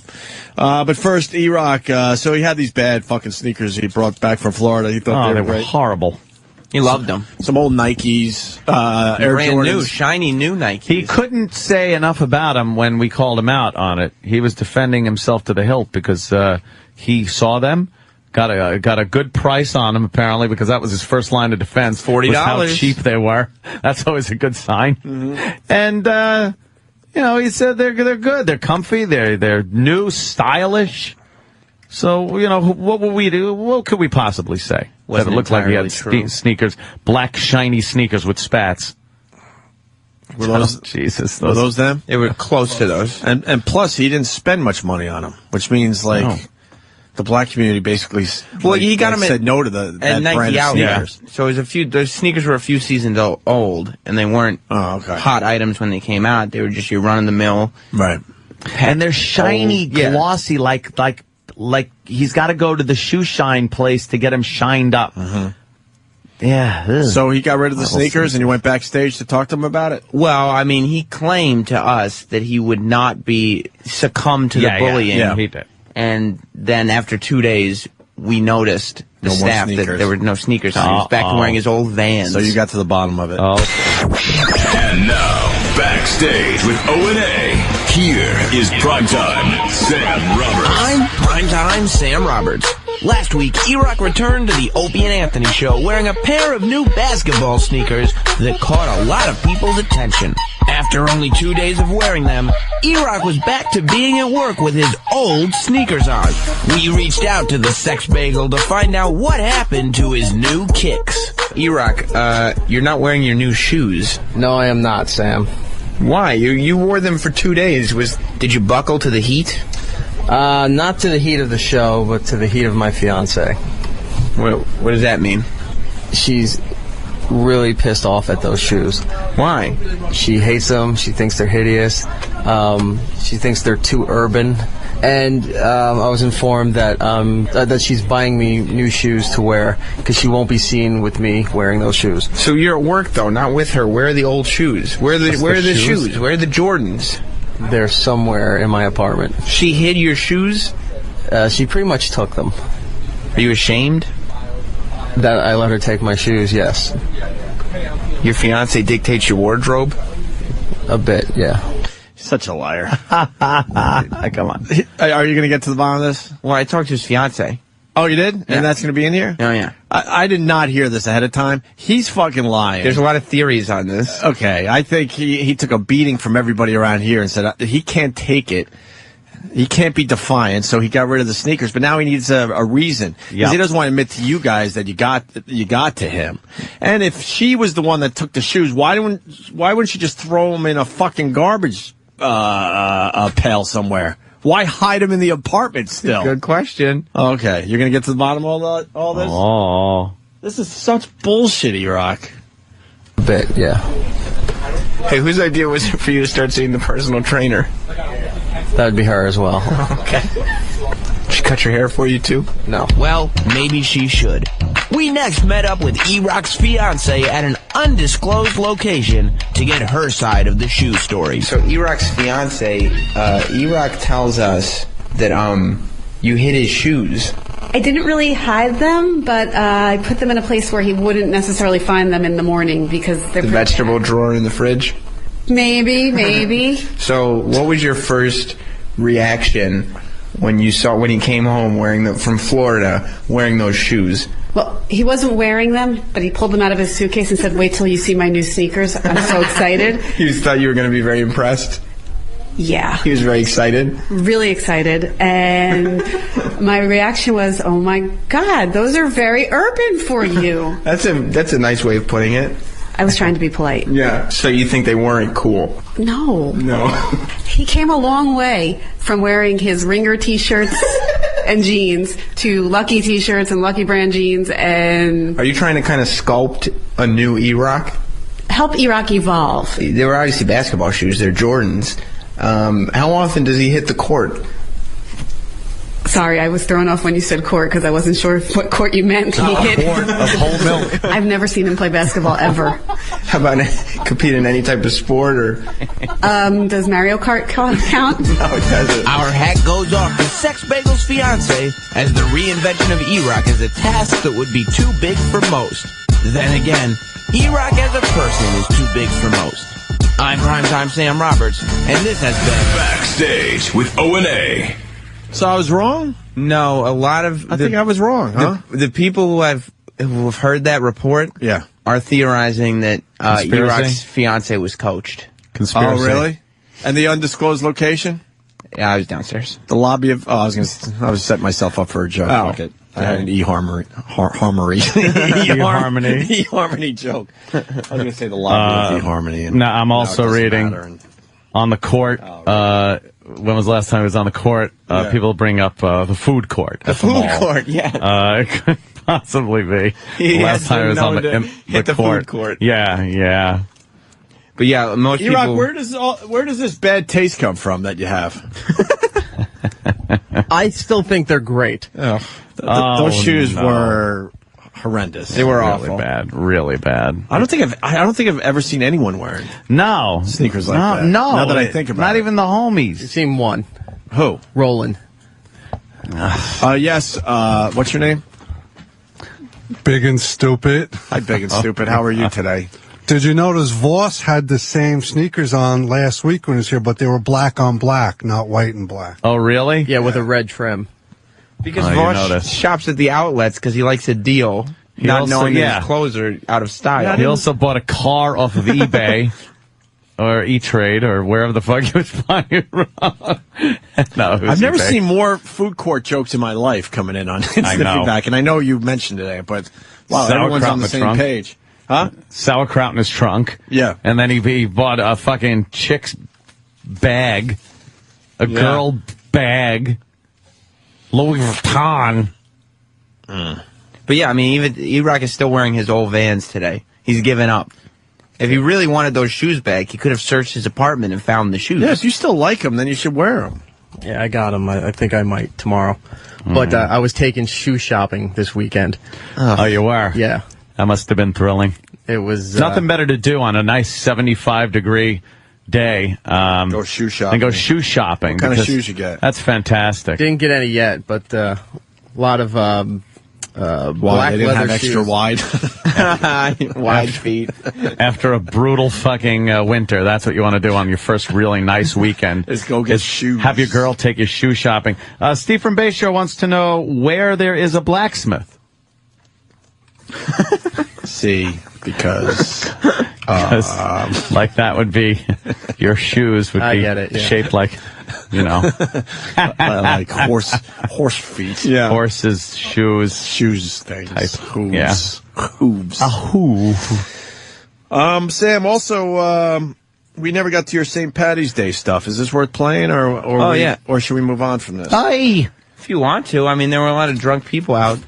But first, E-Rock, so he had these bad fucking sneakers he brought back from Florida. He thought they were great. Horrible. He loved them. Some old Nikes, Air Brand Jordans. new, shiny new Nikes. He couldn't say enough about him when we called him out on it. He was defending himself to the hilt because he saw them, got a good price on them apparently because that was his first line of defense. $40. How cheap they were. That's always a good sign. Mm-hmm. And he said they're good. They're comfy. They're new, stylish. So, what will we do? What could we possibly say? That it looked like he had sneakers, black, shiny sneakers with spats. Were those, Jesus. Were those them? They were close to those. And plus, he didn't spend much money on them, which means, the black community basically he got them said no to that Nike brand of sneakers. Yeah. So those sneakers were a few seasons old, and they weren't hot items when they came out. They were just your run-of-the-mill. Right. And they're shiny, glossy, like he's got to go to the shoe shine place to get them shined up. Mm-hmm. Yeah. Ugh. So he got rid of the sneakers and he went backstage to talk to them about it? Well, I mean, he claimed to us that he would not succumb to the bullying. Yeah, he did. And then after 2 days, we noticed the staff that there were no sneakers on. He was back to wearing his old Vans. So you got to the bottom of it. Oh. And now, backstage with O&A. Here is Primetime Sam Roberts. I'm Primetime Sam Roberts. Last week, E-Rock returned to the Opie and Anthony show wearing a pair of new basketball sneakers that caught a lot of people's attention. After only 2 days of wearing them, E-Rock was back to being at work with his old sneakers on. We reached out to the Sex Bagel to find out what happened to his new kicks. E-Rock, you're not wearing your new shoes. No, I am not, Sam. Why? You wore them for 2 days. Did you buckle to the heat? Not to the heat of the show, but to the heat of my fiance. What does that mean? She's really pissed off at those shoes. Why? She hates them. She thinks they're hideous. She thinks they're too urban. And I was informed that she's buying me new shoes to wear because she won't be seen with me wearing those shoes. So you're at work, though, not with her. Where are the old shoes? Where are the shoes? Where are the Jordans? They're somewhere in my apartment. She hid your shoes? She pretty much took them. Are you ashamed? That I let her take my shoes, yes. Your fiance dictates your wardrobe? A bit, yeah. Such a liar. Come on. Are you going to get to the bottom of this? Well, I talked to his fiance. Oh, you did? Yeah. And that's going to be in here? Oh, yeah. I did not hear this ahead of time. He's fucking lying. There's a lot of theories on this. Okay, I think he took a beating from everybody around here and said he can't take it. He can't be defiant, so he got rid of the sneakers. But now he needs a reason because he doesn't want to admit to you guys that you got to him. And if she was the one that took the shoes, why wouldn't she just throw them in a fucking garbage pail somewhere? Why hide them in the apartment still? Good question. Okay, you're gonna get to the bottom of all this. Oh, this is such bullshit, E-Rock. A bit, yeah. Hey, whose idea was it for you to start seeing the personal trainer? That would be her as well. Okay. She cut your hair for you, too? No. Well, maybe she should. We next met up with E-Rock's fiance at an undisclosed location to get her side of the shoe story. So E-Rock's fiance, E-Rock tells us that you hid his shoes. I didn't really hide them, but I put them in a place where he wouldn't necessarily find them in the morning because they're the vegetable drawer in the fridge? Maybe. So what was your first reaction when he came home from Florida wearing those shoes? Well, he wasn't wearing them, but he pulled them out of his suitcase and said, "Wait till you see my new sneakers. I'm so excited." He thought you were going to be very impressed? Yeah. He was very excited? Really excited. And my reaction was, "Oh my God, those are very urban for you." That's a nice way of putting it. I was trying to be polite. Yeah. So you think they weren't cool? No. No. He came a long way from wearing his Ringer t-shirts and jeans to Lucky t-shirts and Lucky brand jeans and... Are you trying to kind of sculpt a new E-Rock? Help E-Rock evolve. They were obviously basketball shoes. They're Jordans. How often does he hit the court? Sorry, I was thrown off when you said court because I wasn't sure what court you meant. Court of whole milk. I've never seen him play basketball ever. How about compete in any type of sport or? Does Mario Kart count? No, it doesn't. Our hat goes off to Sex Bagel's fiance as the reinvention of E-Rock is a task that would be too big for most. Then again, E-Rock as a person is too big for most. I'm Primetime Sam Roberts, and this has been Backstage with O&A. So I was wrong? No, a lot of... I think I was wrong, huh? The people who have heard that report are theorizing that E-Rock's fiance was coached. Conspiracy. Oh, really? And the undisclosed location? Yeah, I was downstairs. The lobby of... Oh, I was setting myself up for a joke. Oh. Fuck it. I had an eHarmony joke. I was going to say the lobby of eHarmony. No, I'm also reading on the court. When was the last time I was on the court? People bring up the food court. The food court, yeah. It could possibly be. He last time I was on the food court. Yeah. But yeah, most E-Rock, people... where does this bad taste come from that you have? I still think they're great. Those shoes were horrendous. They were awful. Really bad. I don't think I've ever seen anyone wearing sneakers like that. No, now that I think about it. Not even the homies. You've seen one. Who? Roland. Yes. What's your name? Big and Stupid. Hi, Big and Stupid. How are you today? Did you notice Voss had the same sneakers on last week when he was here, but they were black on black, not white and black. Oh, really? Yeah, with a red trim. Because you Vosh noticed. shops at the outlets because he likes a deal, He not also- knowing that yeah. his clothes are out of style. He also bought a car off of eBay or E-Trade or wherever the fuck he was buying it from. No, it was I've never eBay. seen more food court jokes in my life coming in on Sniffy know. Back, and I know you mentioned it, but wow, everyone's Sauerkraut on in the the same trunk. page. Huh? Sauerkraut in his trunk. Yeah. And then he bought a fucking chick's bag, a girl bag, Louis Vuitton. But yeah, I mean, even E-Rock is still wearing his old Vans today. He's given up. If he really wanted those shoes back, he could have searched his apartment and found the shoes. Yeah, if you still like them, then you should wear them. Yeah, I got them. I think I might tomorrow. But I was taking shoe shopping this weekend. Oh, you were? Yeah. That must have been thrilling. It was nothing better to do on a nice 75-degree day. Go shoe shopping. And go shoe shopping. What kind of because shoes you get? That's fantastic. Didn't get any yet, but a lot of black they didn't leather have extra shoes. wide feet. After a brutal fucking winter, that's what you want to do on your first really nice weekend. Is go get shoes. Have your girl take you shoe shopping. Steve from Bayshore wants to know where there is a blacksmith. See, because like that would be your shoes would I be get it, yeah. shaped like, you know, like horse feet. Yeah, horses, shoes things, type. hooves, Yeah. hooves. A hoove. Sam, also, we never got to your St. Patty's Day stuff. Is this worth playing, or should we move on from this? If you want to. I mean, there were a lot of drunk people out.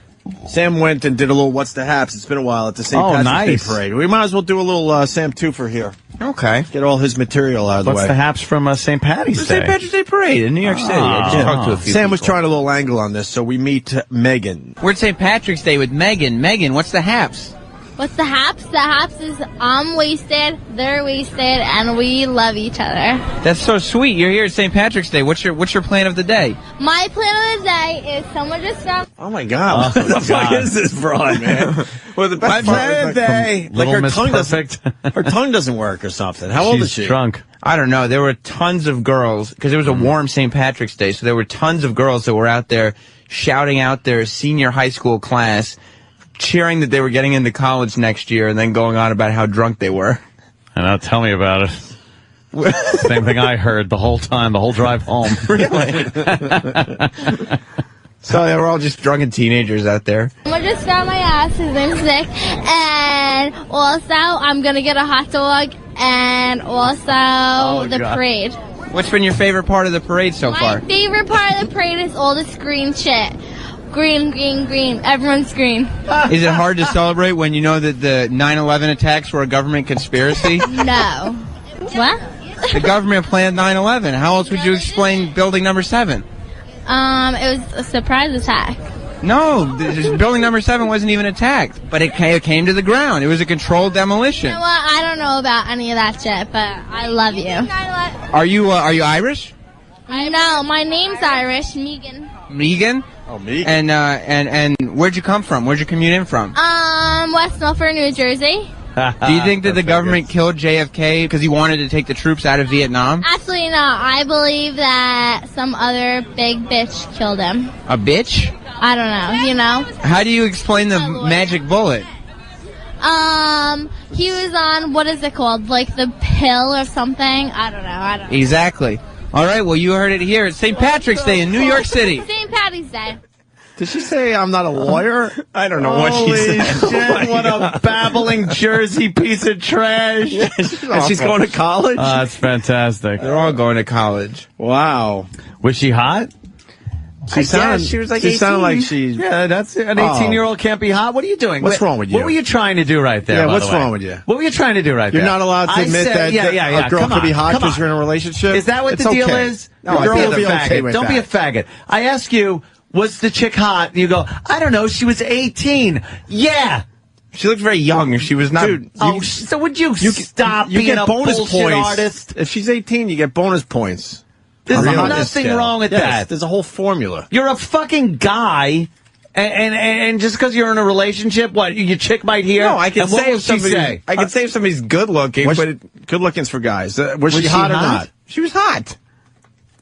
Sam went and did a little What's the Haps. It's been a while at the St. Patrick's nice. Day Parade. We might as well do a little Sam Twofer here. Okay. Get all his material out of the What's way. the Haps from St. Patty's Day? St. Patrick's Day Parade in New York City. I just talked to a few Sam was people. trying a little angle on this, so we meet Megan. We're at St. Patrick's Day with Megan. Megan, what's the haps? What's the haps? The haps is I'm wasted, they're wasted, and we love each other. That's so sweet. You're here at St. Patrick's Day. What's your plan of the day? My plan of the day is someone just found. Oh my God! What the fuck is this broad, man? Well, the best part is like her tongue her tongue doesn't work or something. How old is she? Drunk. I don't know. There were tons of girls because it was a warm St. Patrick's Day, so there were tons of girls that were out there shouting out their senior high school class, cheering that they were getting into college next year, and then going on about how drunk they were. And now tell me about it. Same thing I heard the whole time, the whole drive home. Really? So they were all just drunken teenagers out there. Someone just found my ass, his name's Nick, and also I'm gonna get a hot dog, and also the God. parade. What's been your favorite part of the parade so far? My favorite part of the parade is all this green shit. Green, green, green. Everyone's green. Is it hard to celebrate when you know that the 9/11 attacks were a government conspiracy? No. What? The government planned 9/11. How else would you explain building number 7? It was a surprise attack. No, building number 7 wasn't even attacked, but it came to the ground. It was a controlled demolition. You know what? I don't know about any of that shit, but I love you. Are you Irish? No, my name's Irish, Megan. Megan? Oh, Megan. And where'd you come from? Where'd you commute in from? West Milford, New Jersey. Do you think that the government killed JFK because he wanted to take the troops out of Vietnam? Absolutely not. I believe that some other big bitch killed him. A bitch? I don't know, you know? How do you explain the magic bullet? He was on, what is it called? Like the pill or something? I don't know. Exactly. All right, well, you heard it here. It's St. Patrick's Day in New York City. St. Patty's Day. Did she say I'm not a lawyer? I don't know what she Holy said. shit, what a babbling Jersey piece of trash. And she's going to college? That's fantastic. They're all going to college. Wow. Was she hot? She was like 18. She sounded like she... Yeah, that's an 18-year-old can't be hot. What are you doing? What's wrong with you? What were you trying to do right there? Yeah, by what's the way? wrong with you? What were you trying to do right You're there? not allowed to I admit said- that a girl Come could be on, hot come because on. you're in a relationship? Is that what It's the deal okay. is? No, A a girl girl will will be faggot. okay with Don't be a that. faggot. I ask you, was the chick hot? You go, I don't know, she was 18. Yeah. She looked very young. She was not... Dude, So would you stop you being get a bonus bullshit points. artist? If she's 18, you get bonus points. There's On the hotness nothing scale. wrong with Yes, that. There's a whole formula. You're a fucking guy, and just because you're in a relationship, what, your chick might hear? No, I can and what say will if she somebody... say? I can say if somebody's good looking, but... Good looking's for guys. Was she hot or not? She was hot.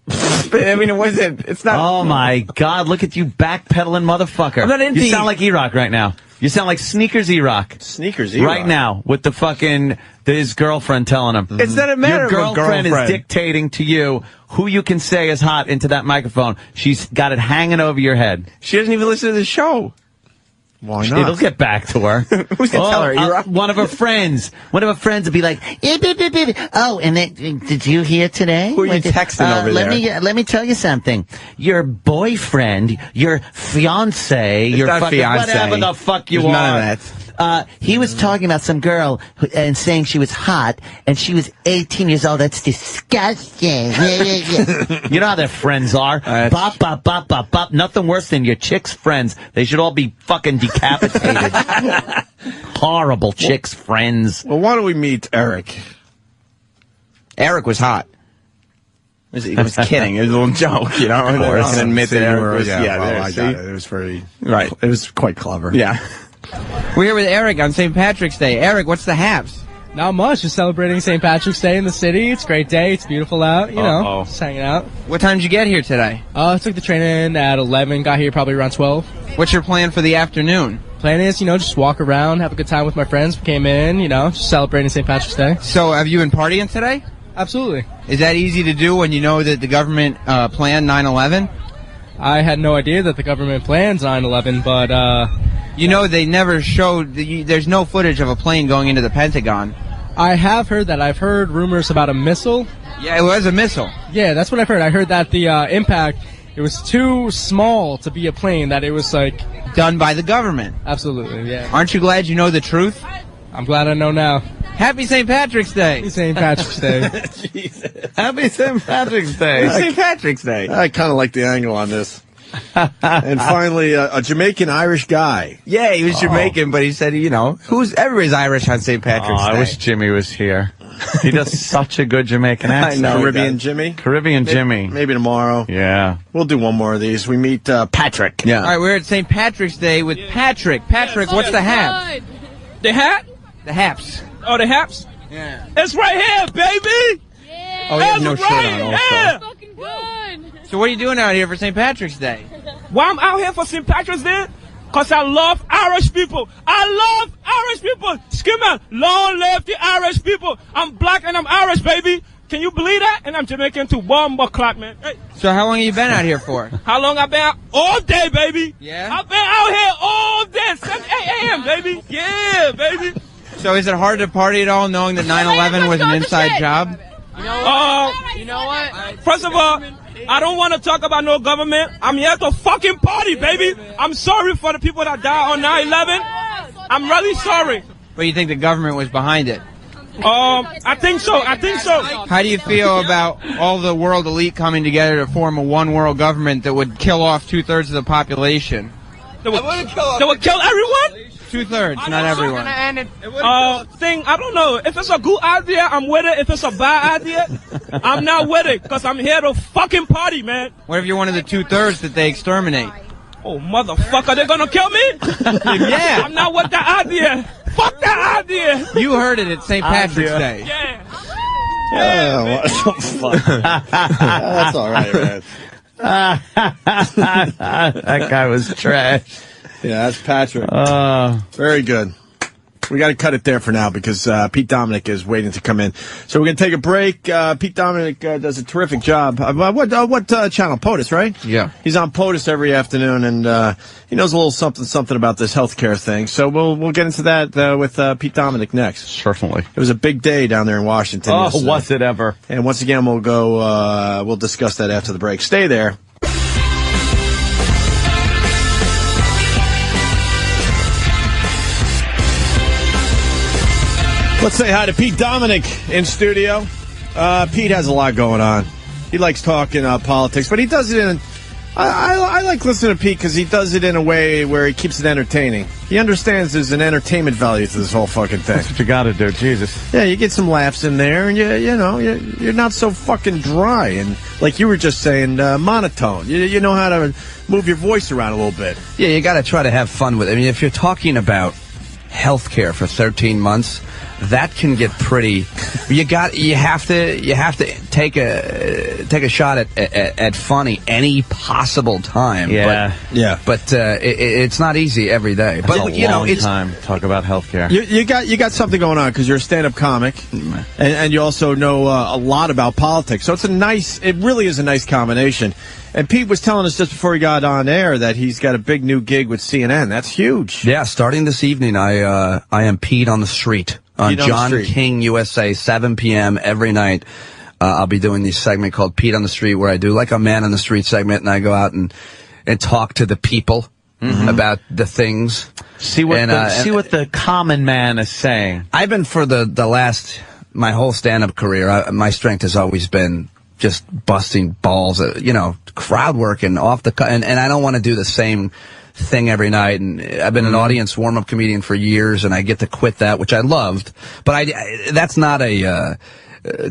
I mean, it wasn't. It's not. Oh my God! Look at you backpedaling, motherfucker! I'm not into you sound like E-Rock right now. You sound like Sneakers E-Rock. Sneakers E-Rock. Right now with the fucking his girlfriend telling him. It's not a matter Your of a girlfriend is girlfriend. dictating to you who you can say is hot into that microphone. She's got it hanging over your head. She doesn't even listen to the show. Why not? It'll get back to her. Who's gonna tell her? E-Rock? One of her friends will be like, oh, and then, did you hear today? Who are you texting over there? Let me tell you something. Your boyfriend, your fiance, your not fucking fiancé. whatever the fuck you There's are. none of that. He was talking about some girl and saying she was hot, and she was 18 years old. That's disgusting. You know how their friends are. Bop, bop, bop, bop, bop. Nothing worse than your chick's friends. They should all be fucking decapitated. Horrible chicks' friends. Well, why don't we meet Eric? Eric was hot. He was kidding. It was a little joke, you know. I can admit that Eric was. I got it. It was very right. It was quite clever. Yeah. We're here with Eric on St. Patrick's Day. Eric, what's the haps? Not much. Just celebrating St. Patrick's Day in the city. It's a great day. It's beautiful out. You know, just hanging out. What time did you get here today? I took the train in at 11. Got here probably around 12. What's your plan for the afternoon? Plan is, just walk around, have a good time with my friends. We came in, just celebrating St. Patrick's Day. So, have you been partying today? Absolutely. Is that easy to do when you know that the government planned 9/11? I had no idea that the government plans 9/11, but they never showed. There's no footage of a plane going into the Pentagon. I have heard that. I've heard rumors about a missile. Yeah, it was a missile. Yeah, that's what I've heard. I heard that the impact, it was too small to be a plane, that it was done by the government. Absolutely, yeah. Aren't you glad you know the truth? I'm glad I know now. Happy St. Patrick's Day. Happy St. Patrick's Day. Jesus. Happy St. Patrick's Day. St. Patrick's Day. I kind of like the angle on this. And finally, a Jamaican-Irish guy. Yeah, he was Jamaican, but he said, everybody's Irish on St. Patrick's Day. I wish Jimmy was here. He does such a good Jamaican accent. I know. Caribbean Jimmy? Caribbean Jimmy. Maybe tomorrow. Yeah. We'll do one more of these. We meet Patrick. Yeah. All right, we're at St. Patrick's Day with Patrick. Patrick, what's the hat? The hat? The haps. Oh, the haps? Yeah. It's right here, baby! Yeah. Oh, he has no shirt on also. Yeah. Fucking good. So what are you doing out here for St. Patrick's Day? Why I'm out here for St. Patrick's Day? Because I love Irish people. I love Irish people. Skimmer, long live the Irish people. I'm black and I'm Irish, baby. Can you believe that? And I'm Jamaican too. Bomba clap, man. Hey. So how long have you been out here for? How long I been out? All day, baby. Yeah? I've been out here all day. 7, 8 a.m., baby. Yeah, baby. So is it hard to party at all knowing that 9/11 was an inside job? You know what? First of all, I don't want to talk about no government. I'm here to fucking party, baby. I'm sorry for the people that died on 9/11. I'm really sorry. But you think the government was behind it? I think so. How do you feel about all the world elite coming together to form a one world government that would kill off 2/3 of the population? They would kill everyone? 2/3, not everyone. I don't know. If it's a good idea, I'm with it. If it's a bad idea, I'm not with it. Because I'm here to fucking party, man. What if you're one of the 2/3 that they exterminate? Oh, motherfucker, they're gonna kill me? Yeah. I'm not with that idea. Fuck that idea. You heard it at St. Patrick's Day. Yeah. What the fuck? That's all right, man. That guy was trash. Yeah, that's Patrick. Very good. We got to cut it there for now because Pete Dominic is waiting to come in. So we're going to take a break. Pete Dominic does a terrific job. What channel? POTUS, right? Yeah. He's on POTUS every afternoon, and he knows a little something about this healthcare thing. So we'll get into that with Pete Dominic next. Certainly. It was a big day down there in Washington. Oh, yesterday. was it ever? And once again, we'll discuss that after the break. Stay there. Let's say hi to Pete Dominic in studio. Pete has a lot going on. He likes talking politics, but he does it in... I like listening to Pete because he does it in a way where he keeps it entertaining. He understands there's an entertainment value to this whole fucking thing. That's what you got to do, Jesus. Yeah, you get some laughs in there, and you're not so fucking dry and, like you were just saying, monotone. You know how to move your voice around a little bit. Yeah, you got to try to have fun with it. I mean, if you're talking about healthcare for 13 months, that can get pretty. You have to take take a shot at funny any possible time. But it's not easy every day. But it's time to talk about healthcare. You got something going on because you're a stand-up comic, and you also know a lot about politics. So it really is a nice combination. And Pete was telling us just before he got on air that he's got a big new gig with CNN. That's huge. Yeah, starting this evening, I am Pete on the Street on John King USA, 7 p.m. every night. I'll be doing this segment called Pete on the Street, where I do like a man on the street segment, and I go out and talk to the people about the things. See what the common man is saying. I've been for my whole stand-up career. My strength has always been just busting balls, crowd work and off the cut, and I don't want to do the same thing every night. And I've been an audience warm-up comedian for years, and I get to quit that, which I loved. But that's not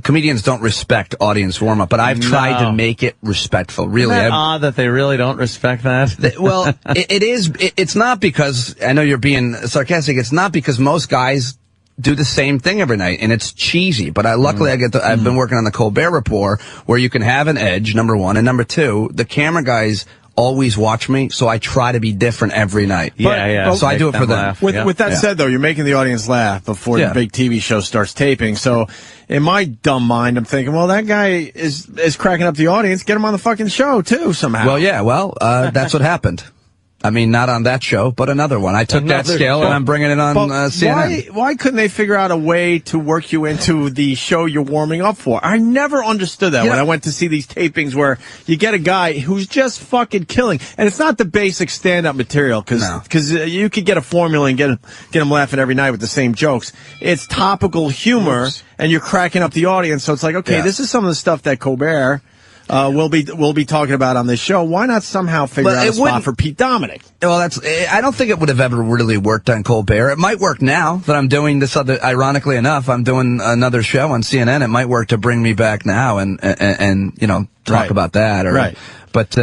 comedians don't respect audience warm-up, but I've tried to make it respectful. Really, isn't that odd that they really don't respect that? Well, it is. It's not because I know you're being sarcastic. It's not because most guys do the same thing every night, and it's cheesy. But luckily I've been working on the Colbert Report, where you can have an edge, number one, and number two, the camera guys always watch me, so I try to be different every night. So I do it for them. With that said, though, you're making the audience laugh before the big TV show starts taping. So in my dumb mind, I'm thinking, well, that guy is cracking up the audience. Get him on the fucking show, too, somehow. Well, that's what happened. I mean, not on that show, but another one. I took that scale, and I'm bringing it on CNN. Why couldn't they figure out a way to work you into the show you're warming up for? I never understood that when I went to see these tapings where you get a guy who's just fucking killing. And it's not the basic stand-up material, because you could get a formula and get him laughing every night with the same jokes. It's topical humor, and you're cracking up the audience. So it's like, okay, this is some of the stuff that Colbert we'll be talking about on this show. Why not somehow figure out a spot for Pete Dominic? Well, I don't think it would have ever really worked on Colbert. It might work now that I'm doing this other. Ironically enough, I'm doing another show on CNN. It might work to bring me back now and talk about that. But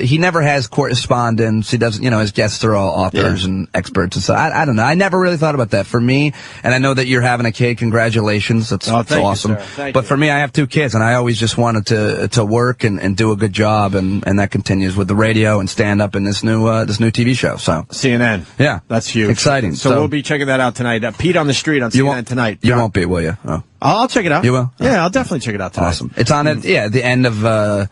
he never has correspondence. He doesn't, his guests are all authors and experts. And so I don't know. I never really thought about that. For me, and I know that you're having a kid. Congratulations. That's awesome. But for me, I have 2 kids, and I always just wanted to work and do a good job, and that continues with the radio and stand up and this new TV show. So CNN. Yeah. That's huge. Exciting. So we'll be checking that out tonight. Pete on the Street on CNN tonight. You won't be, will you? Oh. I'll check it out. You will? Yeah, I'll definitely check it out tonight. Awesome. It's on at the end of the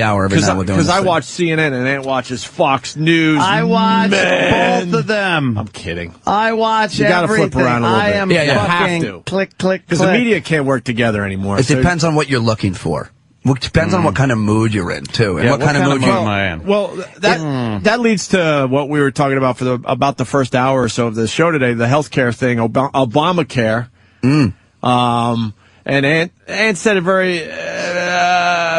hour every night. Because I watch CNN and Ant watches Fox News. I watch both of them. I'm kidding. I watch everything. You got to flip around a little bit. I am have to. Click. Because the media can't work together anymore. It depends on what you're looking for. It depends on what kind of mood you're in, too. And what kind of mood am I in? Well, that leads to what we were talking about about the first hour or so of the show today, the healthcare thing, Obamacare. And Ant said it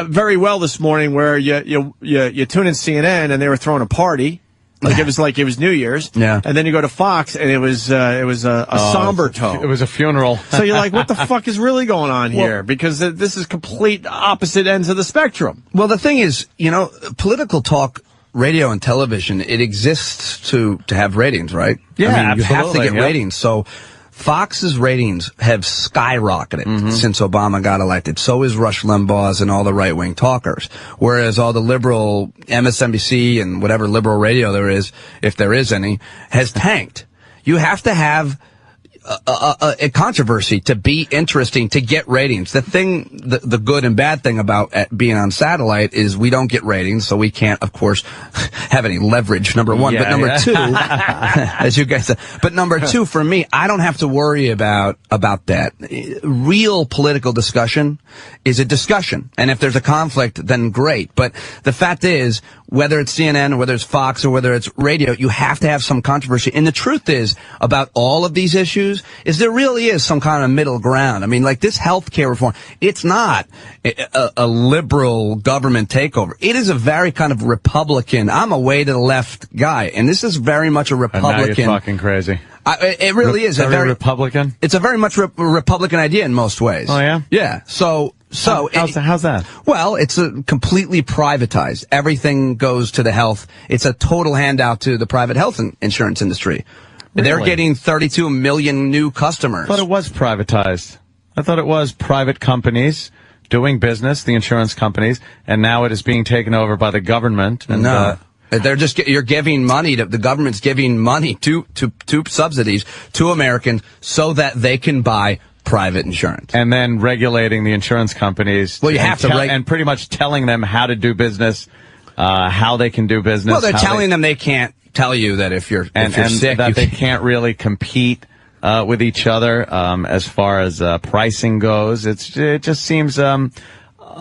very well this morning, where you tune in CNN and they were throwing a party. Like it was New Year's. Yeah. And then you go to Fox and it was a somber tone. It was a funeral. So you're like, what the fuck is really going on here? Because this is complete opposite ends of the spectrum. Well, the thing is, political talk, radio and television, it exists to have ratings, right? Yeah, I mean, you have to get absolutely, ratings. So Fox's ratings have skyrocketed since Obama got elected. So is Rush Limbaugh's and all the right-wing talkers. Whereas all the liberal MSNBC and whatever liberal radio there is, if there is any, has tanked. You have to have a controversy to be interesting, to get ratings. The good and bad thing about being on satellite is we don't get ratings, so we can't, of course, have any leverage, number one. But number two, as you guys said, but number two, for me, I don't have to worry about that. Real political discussion is a discussion. And if there's a conflict, then great. But the fact is, whether it's CNN or whether it's Fox or whether it's radio, you have to have some controversy. And the truth is, about all of these issues, is there really is some kind of middle ground. I mean, like this healthcare reform, it's not a liberal government takeover. It is a very kind of Republican, I'm a way to the left guy. And this is very much a Republican. And now you're fucking crazy. It really is. A very Republican? It's a very much Republican idea in most ways. Oh, yeah? Yeah. So how's that? Well, it's completely privatized. Everything goes to the health. It's a total handout to the private health insurance industry. Really? They're getting 32 million new customers. I thought it was privatized. I thought it was private companies doing business, the insurance companies, and now it is being taken over by the government. And, they're just you're giving money to the government's giving money to subsidies to Americans so that they can buy private insurance, and then regulating the insurance companies. Well, you have to and pretty much telling them how to do business, how they can do business. Well, they're telling them they can't tell you that if you're sick, that they can't really compete with each other as far as pricing goes. It just seems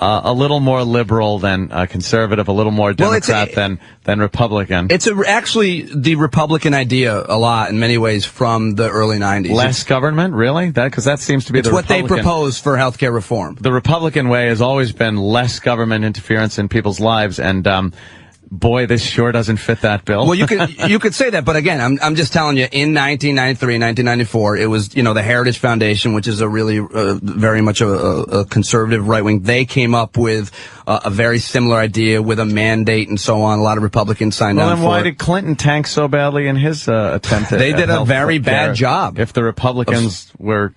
a little more liberal than conservative, a little more Democrat than Republican. It's actually the Republican idea a lot in many ways from the early 90s. Less government, really? Because that seems to be the what Republican. they propose for healthcare reform. The Republican way has always been less government interference in people's lives, and boy, this sure doesn't fit that bill. Well, you could say that, but again, I'm just telling you, in 1993, 1994, it was, the Heritage Foundation, which is a really, very much a conservative right wing. They came up with a very similar idea with a mandate and so on. A lot of Republicans signed on for it. Well, then why did Clinton tank so badly in his attempt at They did a very bad job. If the Republicans were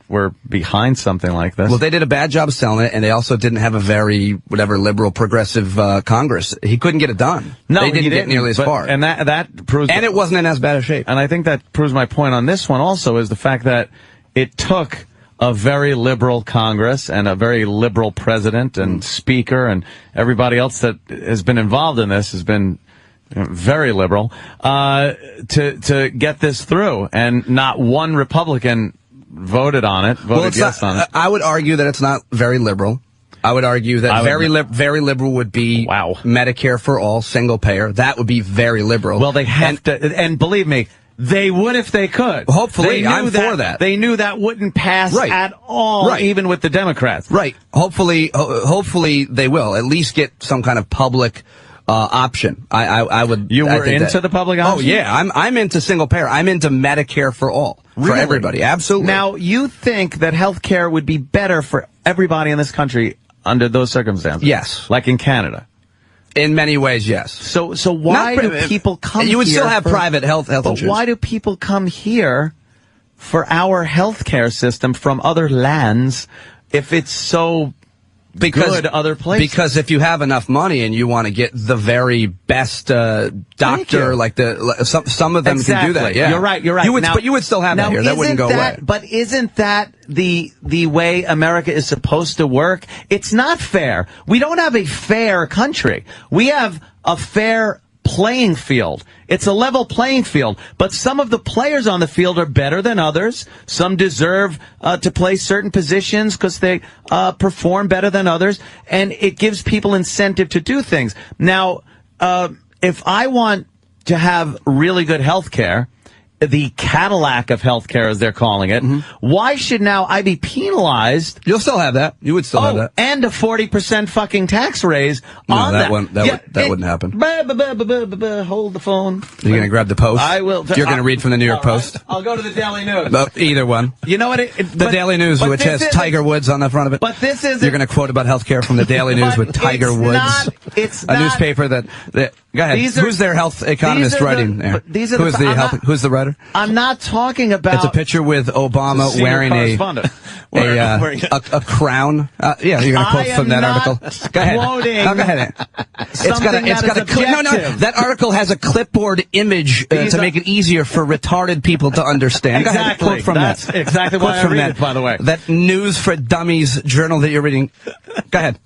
behind something like this. Well, they did a bad job of selling it, and they also didn't have a very, liberal, progressive Congress. He couldn't get it done. No, they didn't get nearly as far. And that proves... And it wasn't in as bad a shape. And I think that proves my point on this one also, is the fact that it took a very liberal Congress and a very liberal president and speaker, and everybody else that has been involved in this has been very liberal, to get this through. And not one Republican voted yes on it. I would argue that it's not very liberal. I would argue that very liberal would be Medicare for all, single payer. That would be very liberal. Well, they have to, and believe me, they would if they could. Hopefully, I'm for that. They knew that wouldn't pass at all, even with the Democrats. Right. Hopefully they will at least get some kind of public option. I would. You were into the public option? Oh yeah, I'm into single payer. I'm into Medicare for all, for everybody. Absolutely. Now, you think that health care would be better for everybody in this country under those circumstances? Yes. Like in Canada? In many ways, yes. So why do people come here? You would still have private health insurance. But why do people come here for our health care system from other lands if it's so good other places? Because if you have enough money and you want to get the very best doctor, like some of them can do that. Yeah, you're right. But you would still have that here. That wouldn't go away. But isn't that the way America is supposed to work? It's not fair. We don't have a fair country. We have a fair playing field. It's a level playing field, but some of the players on the field are better than others. Some deserve to play certain positions because they perform better than others, and it gives people incentive to do things. Now, if I want to have really good health care, the Cadillac of healthcare, as they're calling it, why should now I be penalized? You'll still have that. You would still have that. And a 40% fucking tax raise on that. That wouldn't happen. Hold the phone. You're going to grab the Post? I will. You're going to read from the New York Post? I'll go to the Daily News. Either one. You know what? The Daily News, which has Tiger Woods on the front of it. But this is. You're going to quote about healthcare from the Daily News with Tiger Woods. It's a newspaper that. Go ahead. Who's their health economist writing there? Who's the writer? I'm not talking about. It's a picture with Obama wearing a crown. Yeah, you're going to quote from that article. Go ahead. Go ahead. It's got a clip. No, that article has a clipboard image to make it easier for retarded people to understand. Exactly. Quote from That's that. exactly why I read it, by the way. That News for Dummies journal that you're reading. Go ahead.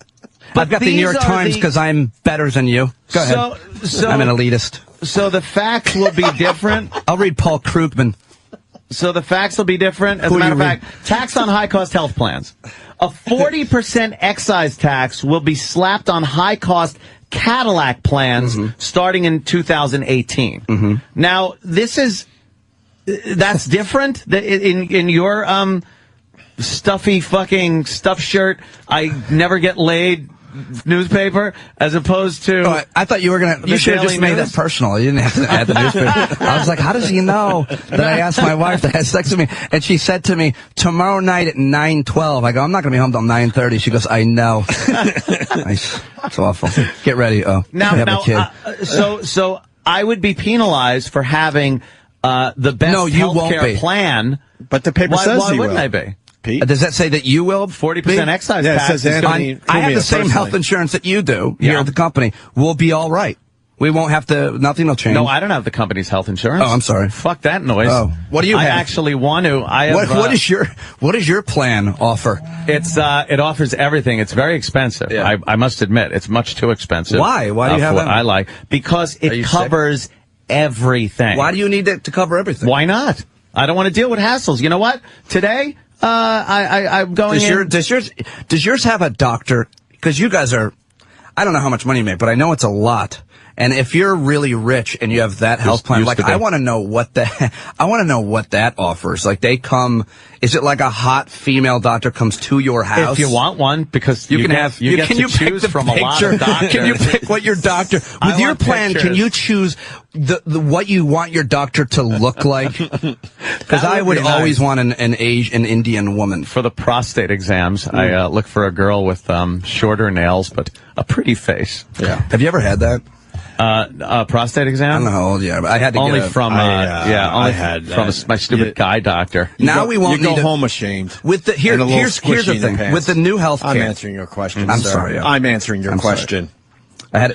I've got the New York Times because I'm better than you. Go ahead. I'm an elitist. So the facts will be different. I'll read Paul Krugman. So the facts will be different. As a matter of fact, tax on high-cost health plans. A 40% excise tax will be slapped on high-cost Cadillac plans starting in 2018. Now, that's different in your stuffy fucking stuff shirt. I never get laid newspaper, as opposed to. I thought you were gonna. You should have just made that personal. You didn't have to add the newspaper. I was like, how does he know that I asked my wife to have sex with me? And she said to me, tomorrow night at 9:12. I go, I'm not gonna be home till 9:30. She goes, I know. Nice. It's awful. Get ready. So I would be penalized for having the best healthcare plan. But the paper says why you wouldn't will. I be? Pete. Does that say that you will? 40% excise Yeah, it tax. says Anthony. I have the Cumia same personally. health insurance that you do here at the company. We'll be all right. We won't have to. Nothing will change. No, I don't have the company's health insurance. Oh, I'm sorry. Fuck that noise. Oh, what do you have? I actually want to. I have, what is your plan offer? It offers everything. It's very expensive. Yeah. I must admit, it's much too expensive. Why? Why do you have for what that? I like? Because it covers everything. Why do you need it to cover everything? Why not? I don't want to deal with hassles. You know what? Today, I'm going Does yours have a doctor? Because you guys are, I don't know how much money you make, but I know it's a lot. And if you're really rich and you have that health plan, like I want to know what that offers. Like they come, is it like a hot female doctor comes to your house? If you want one, because you get to choose from a lot of doctors. Can you pick what your doctor, with your plan, can you choose the what you want your doctor to look like? Because I would always want an Indian woman. For the prostate exams, I look for a girl with shorter nails, but a pretty face. Yeah. Have you ever had that? Prostate exam? I don't know how old you are, but I had to only get from my stupid guy doctor. We won't go home ashamed. With here's the thing. With the new health care. I'm answering your question. I'm sir. sorry. I'm answering your question. I'm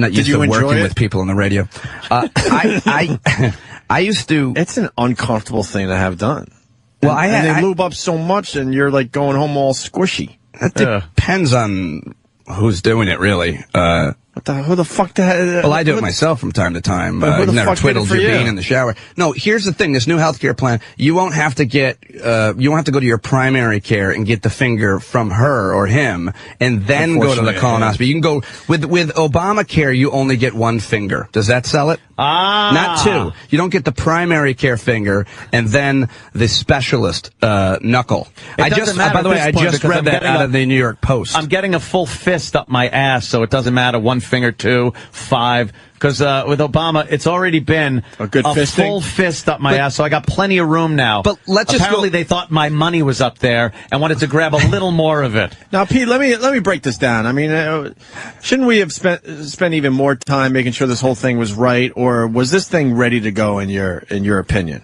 not used to working with people on the radio. I used to. It's an uncomfortable thing to have done. Well, and they lube up so much, and you're like going home all squishy. That depends on who's doing it, really. Who the fuck the hell? Well, I do it myself from time to time. Who the never fuck did it twiddled for your you? bean in the shower. No, here's the thing. This new healthcare plan, you won't have to get, you won't have to go to your primary care and get the finger from her or him and then go to the colonoscopy. You can go, with Obamacare, you only get one finger. Does that sell it? Not two. You don't get the primary care finger and then the specialist, knuckle. By the way, I just read that out of the New York Post. I'm getting a full fist up my ass, so it doesn't matter, one finger, 2, 5. Because with Obama, it's already been a full fist up my ass, so I got plenty of room now. But apparently they thought my money was up there and wanted to grab a little more of it. Now, Pete, let me break this down. I mean, shouldn't we have spent even more time making sure this whole thing was right, or was this thing ready to go in your opinion?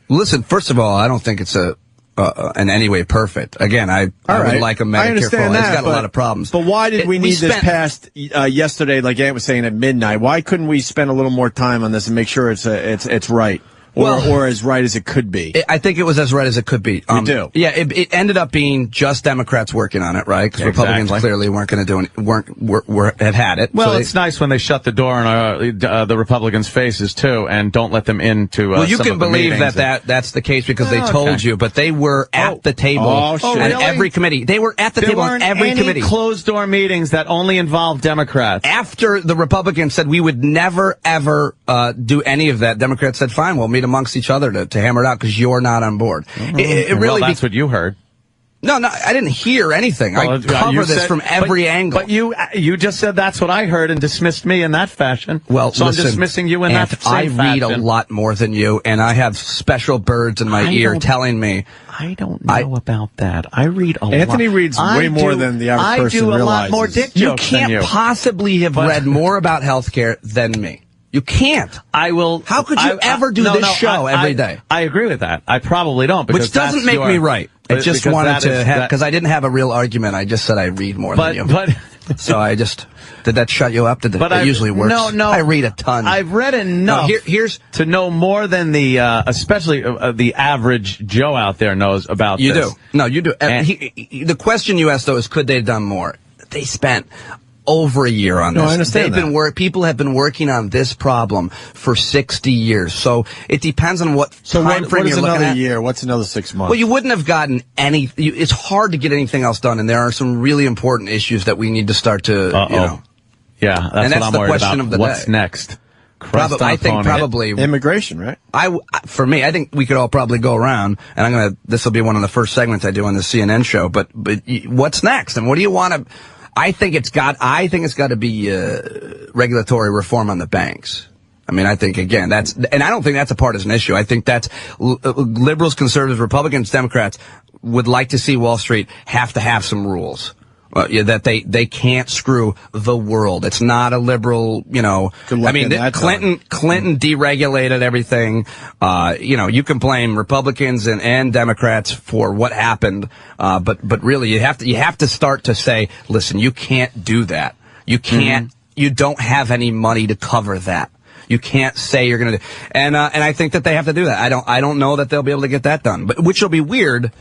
Listen, first of all, I don't think it's in any way perfect. Again, I would like a Medicare for all. It's got a lot of problems. But why did we need this passed yesterday, like Ant was saying, at midnight? Why couldn't we spend a little more time on this and make sure it's right? Or as right as it could be. I think it was as right as it could be. You do? Yeah, it ended up being just Democrats working on it, right? Because Republicans clearly weren't going to do had had it. Well, it's nice when they shut the door on the Republicans' faces, too, and don't let them into well, you some can of the believe meetings that's the case because they told you, but they were at the table at every committee. They were at the table on every committee. Closed-door meetings that only involved Democrats. After the Republicans said we would never, ever do any of that, Democrats said, fine, we'll meet amongst each other to hammer it out because you're not on board. It really that's what you heard. No, I didn't hear anything. I cover this from every angle. But you just said that's what I heard and dismissed me in that fashion. Well, so listen, I'm dismissing you in that same fashion. I read a lot more than you, and I have special birds in my ear telling me. I don't know about that. I read a lot. Anthony reads way more than the average person realizes. I do a lot more dick jokes than you. You can't possibly have read more about healthcare than me. You can't. I will. How could you ever do this show every day? I agree with that. I probably don't. Which doesn't make me right. I just wanted to have, because I didn't have a real argument. I just said I read more than you. So I just, did that shut you up? It usually works. No. I read a ton. I've read enough here's to know more than the, especially the average Joe out there knows about this. You do. No, you do. The question you asked, though, is could they have done more? They spent over a year on this. I understand people have been working on this problem for 60 years. So it depends on what time frame you're looking at. What's another year? What's another 6 months? Well, you wouldn't have gotten it's hard to get anything else done, and there are some really important issues that we need to start to, Yeah, that's what I'm worried question about. Of the What's day. Next? I think probably immigration, right? For me, I think we could all probably go around, and this will be one of the first segments I do on the CNN show, but what's next? And what do you want to, I think it's got to be regulatory reform on the banks. I mean, I think, again, and I don't think that's a partisan issue. I think that's liberals, conservatives, Republicans, Democrats would like to see Wall Street have to have some rules. that they can't screw the world. It's not a liberal, I mean, Clinton deregulated everything. You can blame Republicans and Democrats for what happened, but really you have to start to say, listen, you can't do that. You can't. You don't have any money to cover that. You can't say you're going to do. And I think that they have to do that. I don't know that they'll be able to get that done, but which will be weird.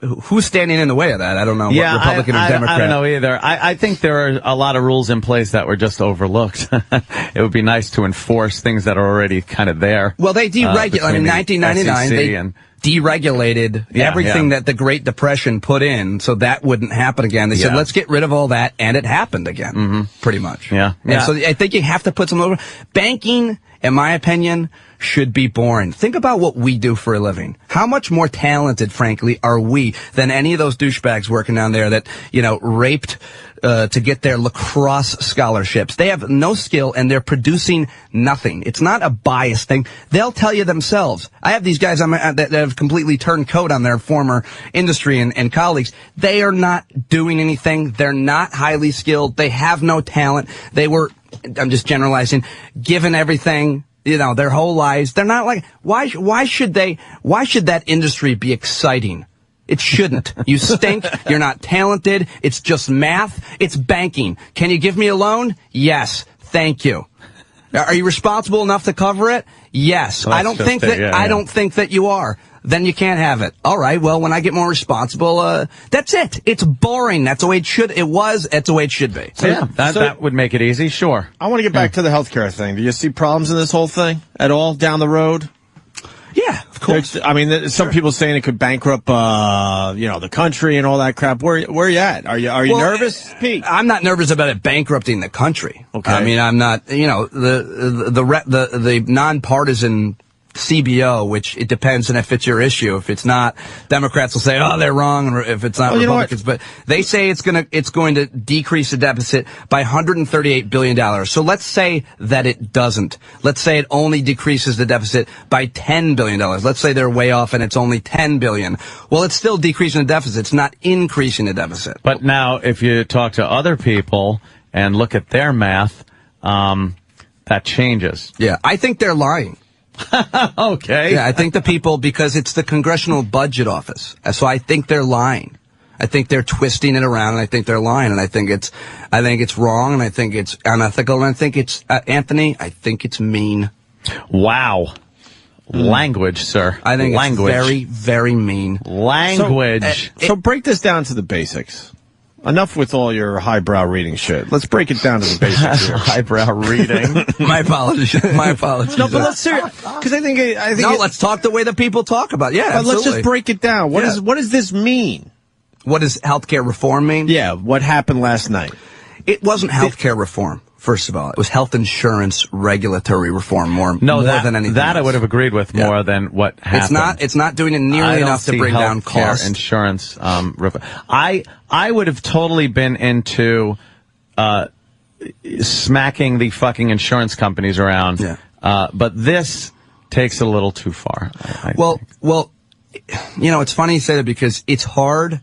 Who's standing in the way of that? I don't know. Yeah, what Republican or Democrat? I don't know either. I think there are a lot of rules in place that were just overlooked. It would be nice to enforce things that are already kind of there. Well, they deregulated. In 1999, they deregulated everything that the Great Depression put in, so that wouldn't happen again. They said, let's get rid of all that, and it happened again, pretty much. Yeah. So I think you have to put some over. Banking, in my opinion, should be boring. Think about what we do for a living. How much more talented, frankly, are we than any of those douchebags working down there that, raped to get their lacrosse scholarships? They have no skill, and they're producing nothing. It's not a biased thing. They'll tell you themselves. I have these guys that have completely turned coat on their former industry and colleagues. They are not doing anything. They're not highly skilled. They have no talent. They were, I'm just generalizing, given everything, their whole lives. They're not like, why should that industry be exciting? It shouldn't. You stink. You're not talented. It's just math. It's banking. Can you give me a loan? Yes. Thank you. Are you responsible enough to cover it? Yes. Well, I don't think that you are. Then you can't have it. All right. Well, when I get more responsible, that's it. It's boring. That's the way it should. It was. That's the way it should be. So, that would make it easy. Sure. I want to get back to the healthcare thing. Do you see problems in this whole thing at all down the road? Yeah, of course. I mean, some people saying it could bankrupt, the country and all that crap. Where are you at? Are you nervous, Pete? I'm not nervous about it bankrupting the country. Okay. I mean, I'm not. The nonpartisan CBO, which it depends on if it's your issue. If it's not, Democrats will say, "Oh, they're wrong," or if it's not, Republicans. But they say it's going to decrease the deficit by $138 billion. So let's say that it doesn't. Let's say it only decreases the deficit by $10 billion. Let's say they're way off and it's only $10 billion. Well, it's still decreasing the deficit. It's not increasing the deficit. But now, if you talk to other people and look at their math, that changes. Yeah, I think they're lying. Okay. Yeah, I think the people, because it's the Congressional Budget Office, so I think they're lying. I think they're twisting it around, and I think they're lying, and I think it's wrong, and I think it's unethical, and I think it's Anthony. I think it's mean. Wow. Language, sir. I think it's very, very mean. Language. So break this down to the basics. Enough with all your highbrow reading shit. Let's break it down to the basics here. Highbrow reading. My apologies. No, but let's because I think let's talk the way that people talk about it. Yeah, but let's just break it down. What does this mean? What does healthcare reform mean? Yeah, what happened last night? It wasn't healthcare reform. First of all, it was health insurance regulatory reform more than anything that else. I would have agreed with more than what happened. It's not doing it nearly enough to bring down costs. Insurance. I would have totally been into smacking the fucking insurance companies around. Yeah. But this takes it a little too far. Well, it's funny you say that because it's hard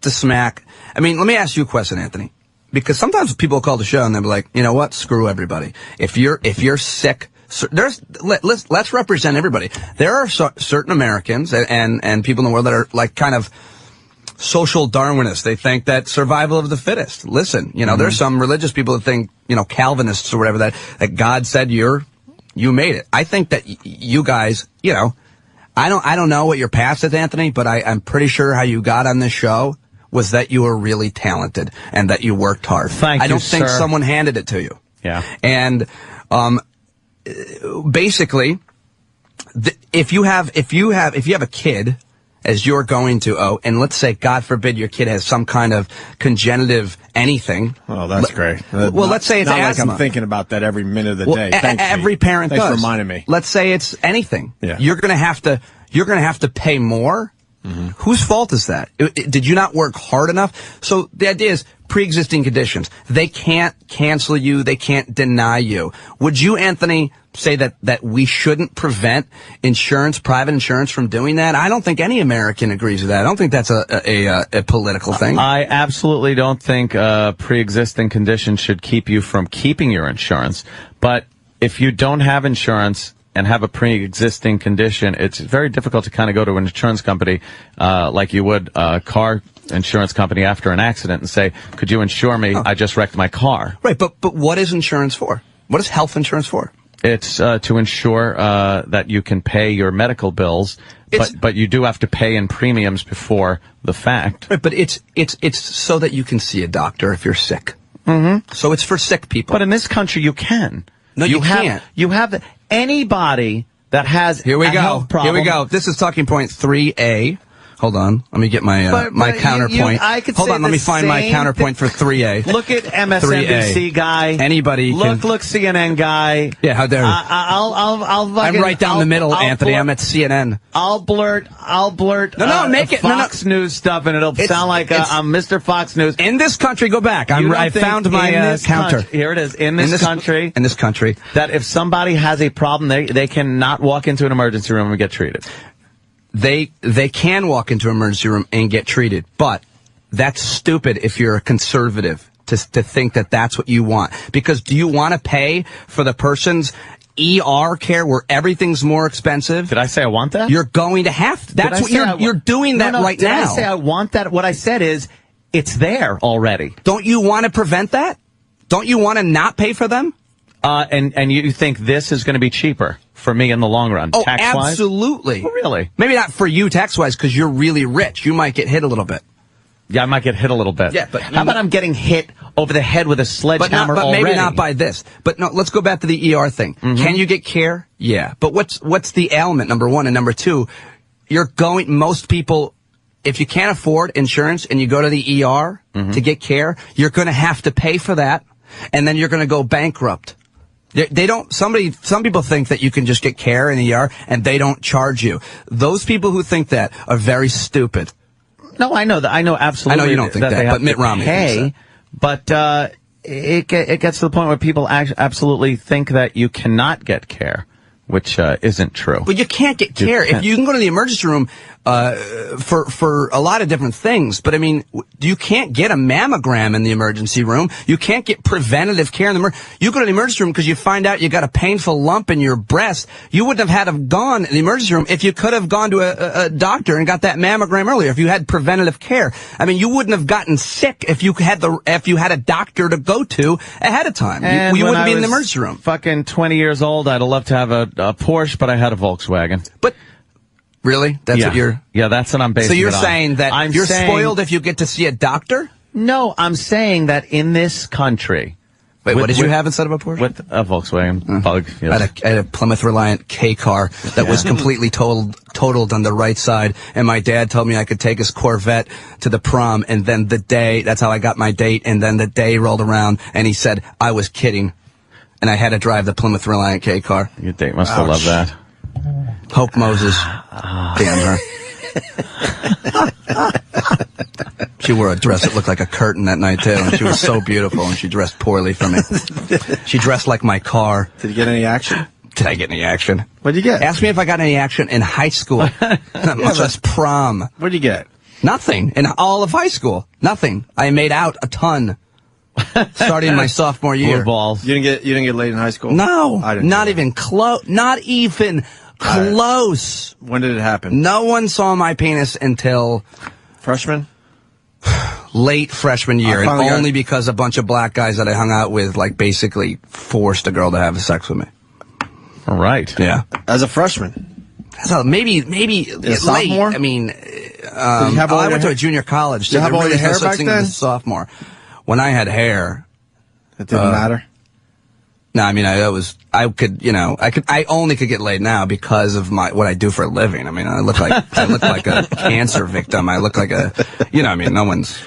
to smack. I mean, let me ask you a question, Anthony. Because sometimes people call the show and they'll be like, you know what? Screw everybody. If you're sick, let's represent everybody. There are certain Americans and people in the world that are like kind of social Darwinists. They think that survival of the fittest. Listen, there's some religious people that think, Calvinists or whatever, that God said you made it. I think that you guys, I don't know what your past is, Anthony, but I'm pretty sure how you got on this show was that you were really talented and that you worked hard. I don't think someone handed it to you. Yeah. And basically, if you have a kid, as you're going to, and let's say, God forbid, your kid has some kind of congenitive anything. Oh, that's great. Well, let's say it's not asthma. Like I'm thinking about that every minute of the day. Thanks, every parent Thanks does. for reminding me. Let's say it's anything. Yeah. You're gonna have to pay more Whose fault is that? Did you not work hard enough? So the idea is pre-existing conditions. They can't cancel you. They can't deny you. Would you, Anthony, say that we shouldn't prevent private insurance from doing that? I don't think any American agrees with that. I don't think that's a political thing. I absolutely don't think pre-existing conditions should keep you from keeping your insurance. But if you don't have insurance and have a pre-existing condition, it's very difficult to kind of go to an insurance company like you would a car insurance company after an accident and say, could you insure me? I just wrecked my car. Right, but what is insurance for? What is health insurance for? It's to ensure that you can pay your medical bills, but you do have to pay in premiums before the fact. Right, but it's so that you can see a doctor if you're sick. So it's for sick people. But in this country, you can. No, you can't. You have anybody that has Here we a go. health problem. Here we go. This is talking point 3A. Hold on. Let me get my my counterpoint. Hold on. Let me find my counterpoint for 3A. Look at MSNBC 3A. Guy. Anybody look can... CNN guy. Yeah, how dare you? I'm right down the middle, Anthony. I'm at CNN. I'll blurt. Make it Fox News stuff, and it'll sound like I'm Mr. Fox News. In this country, go back. I found my counter. Here it is. In this country, that if somebody has a problem, they cannot walk into an emergency room and get treated. They can walk into an emergency room and get treated, but that's stupid if you're a conservative to think that that's what you want. Because do you want to pay for the person's ER care where everything's more expensive? Did I say I want that? You're going to have to. That's what you're doing that right now. Did I say I want that? What I said is it's there already. Don't you want to prevent that? Don't you want to not pay for them? And you think this is going to be cheaper for me in the long run, tax-wise? Absolutely. Oh, really? Maybe not for you tax-wise because you're really rich. You might get hit a little bit. Yeah, I might get hit a little bit. Yeah, but how about I'm getting hit over the head with a sledgehammer but already? Maybe not by this. But no, let's go back to the ER thing. Can you get care? Yeah. But what's the ailment, number one? And number two, most people, if you can't afford insurance and you go to the ER to get care, you're going to have to pay for that, and then you're going to go bankrupt. Some people think that you can just get care in the ER and they don't charge you. Those people who think that are very stupid. No, I know that. I know absolutely. I know you don't think that, but Mitt Romney thinks that. But it gets to the point where people absolutely think that you cannot get care, which isn't true. But you can't get care. If you can go to the emergency room for a lot of different things, but I mean, you can't get a mammogram in the emergency room. You can't get preventative care in the you go to the emergency room because you find out you got a painful lump in your breast. You wouldn't have had to have gone to the emergency room if you could have gone to a doctor and got that mammogram earlier. If you had preventative care, I mean, you wouldn't have gotten sick if you had a doctor to go to ahead of time. You wouldn't be in the emergency room. Fucking 20 years old, I'd have loved to have a Porsche, but I had a Volkswagen. But really? That's what you're... Yeah, that's what I'm basing it on. So you're saying that you're spoiled if you get to see a doctor? No, I'm saying that in this country... Wait, what did you have instead of a Porsche? With a Volkswagen Bug. Yes. I had a Plymouth Reliant K car that was completely totaled on the right side, and my dad told me I could take his Corvette to the prom, and then that's how I got my date, and then the day rolled around, and he said I was kidding, and I had to drive the Plymouth Reliant K car. Your date must have loved that. Hope Moses. Damn her. She wore a dress that looked like a curtain that night, too, and she was so beautiful, and she dressed poorly for me. She dressed like my car. Did you get any action? Did I get any action? What'd you get? Ask me if I got any action in high school, much less prom. What'd you get? Nothing. In all of high school. Nothing. I made out a ton. Starting my sophomore year. Blue balls. You didn't get laid in high school? No. Not even close. Not even close. When did it happen? No one saw my penis until... Freshman? Late freshman year, and only because a bunch of black guys that I hung out with, like, basically forced a girl to have sex with me. All right. Yeah. As a freshman? So maybe late. Sophomore? I mean, I went to a junior college. Did you have all your hair back then? Sophomore. When I had hair, it didn't matter. No, I mean, I only could get laid now because of what I do for a living. I mean, I look like a cancer victim. I look like no one's.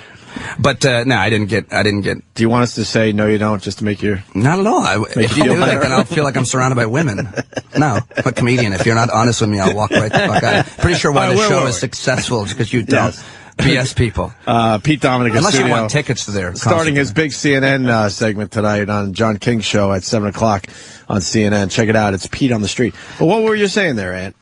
But no, I didn't get. Do you want us to say no? You don't, just to make your not at all. If you do that, then I'll feel like I'm surrounded by women. No, I'm a comedian. If you're not honest with me, I'll walk right the fuck out. Pretty sure why the show is successful is because you don't. BS people. Pete Dominic, unless you want tickets to their starting his big CNN segment tonight on John King's show at 7:00 on CNN. Check it out. It's Pete on the Street. But what were you saying there, Ant?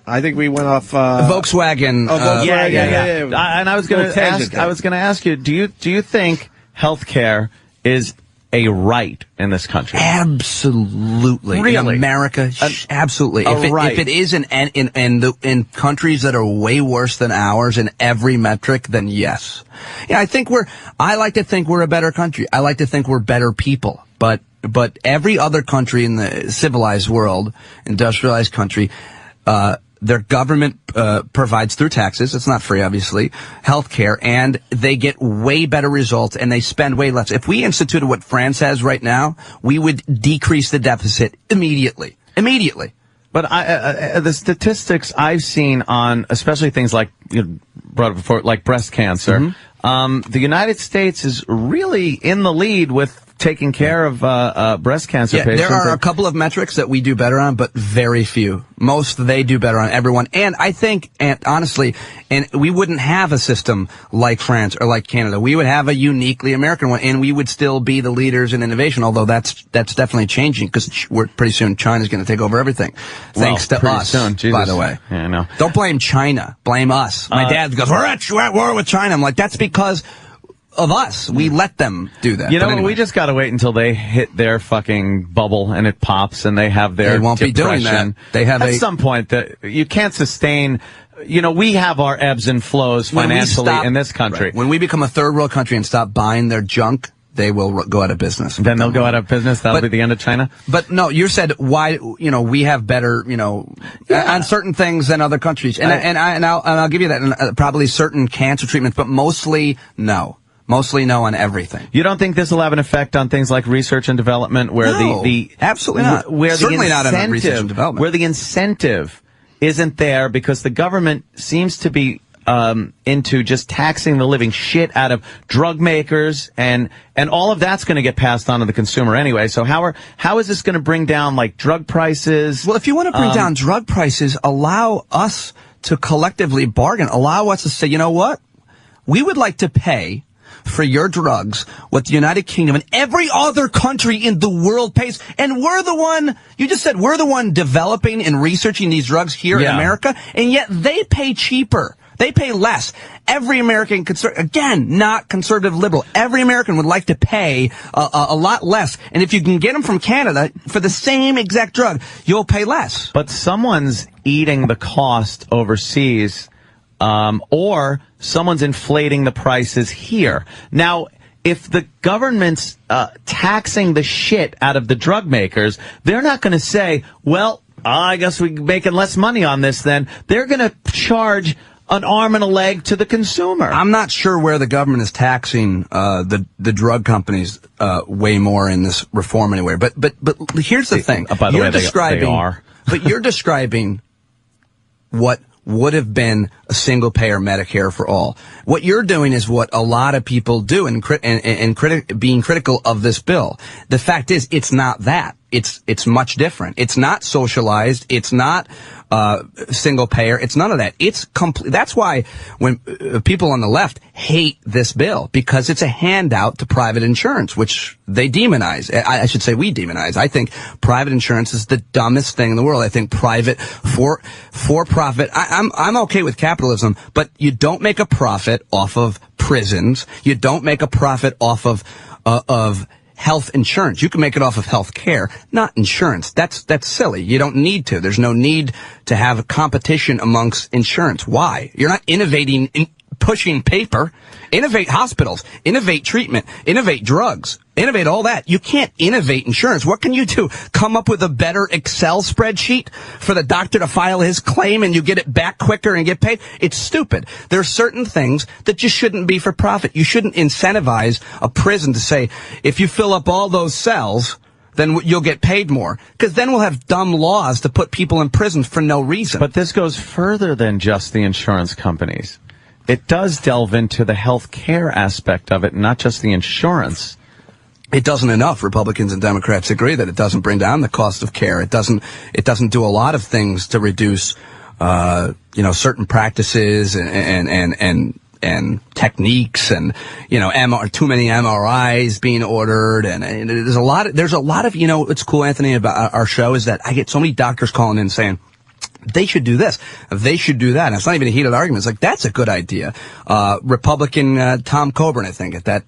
I think we went off Volkswagen. Yeah. And I was going to ask you, do you think healthcare is a right in this country? Absolutely. Really? In America, absolutely. If it is in countries that are way worse than ours in every metric, then yes. Yeah, I like to think we're a better country. I like to think we're better people. But every other country in the civilized world, industrialized country, their government provides through taxes, it's not free obviously, health care, and they get way better results and they spend way less. If we instituted what France has right now, we would decrease the deficit immediately. But the statistics I've seen on especially things like brought up before, like breast cancer, the United States is really in the lead with taking care of breast cancer patients. There are a couple of metrics that we do better on, but very few. Most they do better on everyone. And I think, and honestly, and we wouldn't have a system like France or like Canada. We would have a uniquely American one, and we would still be the leaders in innovation, although that's definitely changing, because pretty soon China's going to take over everything. Thanks to us, by the way. Yeah, I know. Don't blame China. Blame us. My dad goes, we're at war with China. I'm like, that's because of us. We let them do that. You know, anyway, we just got to wait until they hit their fucking bubble and it pops and they have their They won't depression. be doing that. They have at some point that you can't sustain. You know, we have our ebbs and flows financially in this country. Right. When we become a third world country and stop buying their junk, they will go out of business. Then they'll go out of business. That'll be the end of China. But no, you said why? We have better, on certain things than other countries, and I'll give you that. And probably certain cancer treatments, but mostly no. Mostly no on everything. You don't think this will have an effect on things like research and development, where the absolutely not. Where certainly the not on research and development. Where the incentive isn't there because the government seems to be into just taxing the living shit out of drug makers, and all of that's going to get passed on to the consumer anyway. So how is this going to bring down like drug prices? Well, if you want to bring down drug prices, allow us to collectively bargain. Allow us to say, you know what? We would like to pay for your drugs what the United Kingdom and every other country in the world pays. And we're the one, you just said, we're the one developing and researching these drugs here in America, and yet they pay cheaper. They pay less. Every American, again, not conservative liberal, every American would like to pay a lot less. And if you can get them from Canada for the same exact drug, you'll pay less. But someone's eating the cost overseas, or someone's inflating the prices here. Now, if the government's taxing the shit out of the drug makers, they're not going to say, well, I guess we're making less money on this then. They're going to charge an arm and a leg to the consumer. I'm not sure where the government is taxing the drug companies way more in this reform anywhere. But here's the thing. By the way, they are. But you're describing what would have been a single-payer Medicare for all. What you're doing is what a lot of people do and being critical of this bill. The fact is, it's not that. It's much different. It's not socialized. It's not single payer. It's none of that. It's complete. That's why when people on the left hate this bill, because it's a handout to private insurance, which they demonize. I should say we demonize. I think private insurance is the dumbest thing in the world. I think private for profit. I'm okay with capitalism, but you don't make a profit off of prisons. You don't make a profit off of health insurance. You can make it off of health care, not insurance. That's silly. You don't need to. There's no need to have a competition amongst insurance. Why? You're not innovating, pushing paper. Innovate hospitals, innovate treatment, innovate drugs, innovate all that. You can't innovate insurance. What can you do? Come up with a better Excel spreadsheet for the doctor to file his claim and you get it back quicker and get paid? It's stupid. There are certain things that just shouldn't be for profit. You shouldn't incentivize a prison to say, if you fill up all those cells, then you'll get paid more. Because then we'll have dumb laws to put people in prison for no reason. But this goes further than just the insurance companies. it does delve into the health care aspect of it, not just the insurance. It doesn't enough. Republicans and Democrats agree that it doesn't bring down the cost of care. It doesn't do a lot of things to reduce, certain practices and techniques and, too many MRIs being ordered. And there's a lot of, what's cool, Anthony, about our show is that I get so many doctors calling in saying, they should do this. They should do that. And it's not even a heated argument. It's like, that's a good idea. Republican Tom Coburn, I think, at that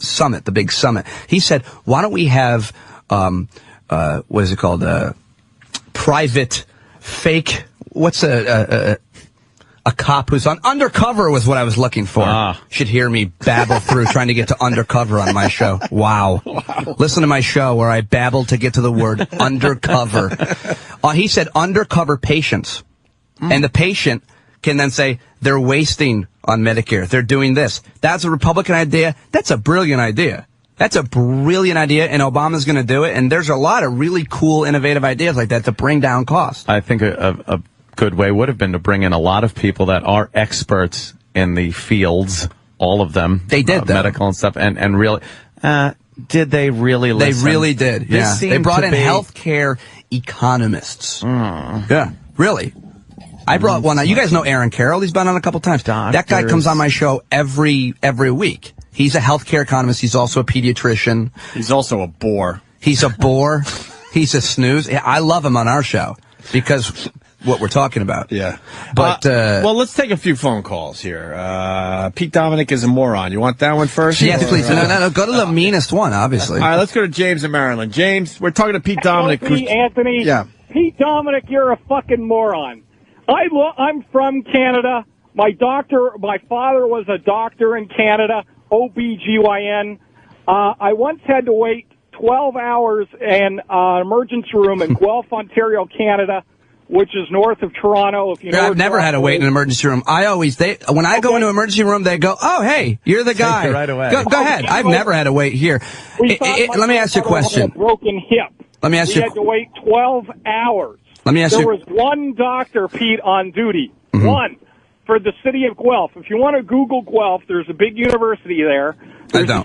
summit, the big summit, he said, why don't we have, what is it called? Private, fake, what's a cop who's on undercover was what I was looking for. Should hear me babble through trying to get to undercover on my show. Wow. Listen to my show where I babble to get to the word undercover. He said undercover patients. And the patient can then say they're wasting on Medicare. They're doing this. That's a Republican idea. That's a brilliant idea. That's a brilliant idea, and Obama's going to do it. And there's a lot of really cool, innovative ideas like that to bring down costs. I think a good way would have been to bring in a lot of people that are experts in the fields, all of them. They did, medical and stuff, and really, did they really listen? They really did, yeah. They brought in healthcare economists. Yeah, really. I brought one. You guys know Aaron Carroll. He's been on a couple times. That guy comes on my show every week. He's a healthcare economist. He's also a pediatrician. He's also a bore. He's a bore. He's a snooze. I love him on our show because what we're talking about. Yeah. But well, let's take a few phone calls here. Pete Dominic is a moron. You want that one first? Yes, please. No. Go to the meanest one, obviously. All right, let's go to James in Maryland. James, we're talking to Pete Dominic. Anthony. Yeah. Pete Dominic, you're a fucking moron. I'm from Canada. My father was a doctor in Canada, OBGYN. I once had to wait 12 hours in an emergency room in Guelph, Ontario, Canada, which is north of Toronto. If you know, I've never had to wait in an emergency room. When I go into an emergency room, they go, "Oh, hey, you're the guy." Take it right away. Go ahead. I've never had to wait here. Let me ask you a question. A broken hip. Let me ask you. We had to wait 12 hours. Let me ask you. There was one doctor, Pete, on duty. Mm-hmm. One. For the city of Guelph. If you want to Google Guelph, there's a big university there. It's a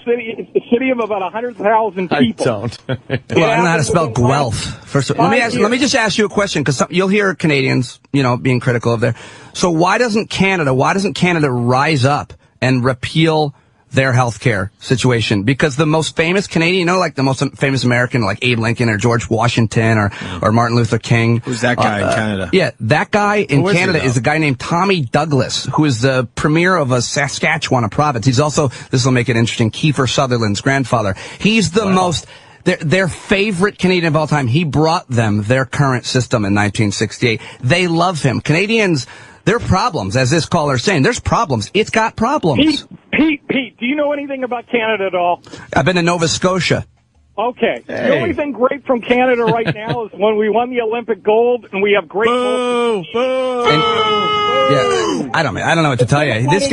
city of about 100,000 people. I don't. Well, I don't know how to spell Guelph. First of all, let me just ask you a question, because you'll hear Canadians, being critical of there. So why doesn't Canada rise up and repeal their healthcare situation? Because the most famous Canadian, like the most famous American, like Abe Lincoln or George Washington or Martin Luther King. Who's that guy in Canada? Yeah, that guy in Canada is a guy named Tommy Douglas, who is the premier of a Saskatchewan province. He's also, this will make it interesting, Kiefer Sutherland's grandfather. He's the most, their favorite Canadian of all time. He brought them their current system in 1968. They love him. Canadians, there are problems, as this caller's saying. There's problems. It's got problems. Pete, do you know anything about Canada at all? I've been to Nova Scotia. Okay. Hey. The only thing great from Canada right now is when we won the Olympic gold, and we have great gold. Yeah, I don't know what to tell you. This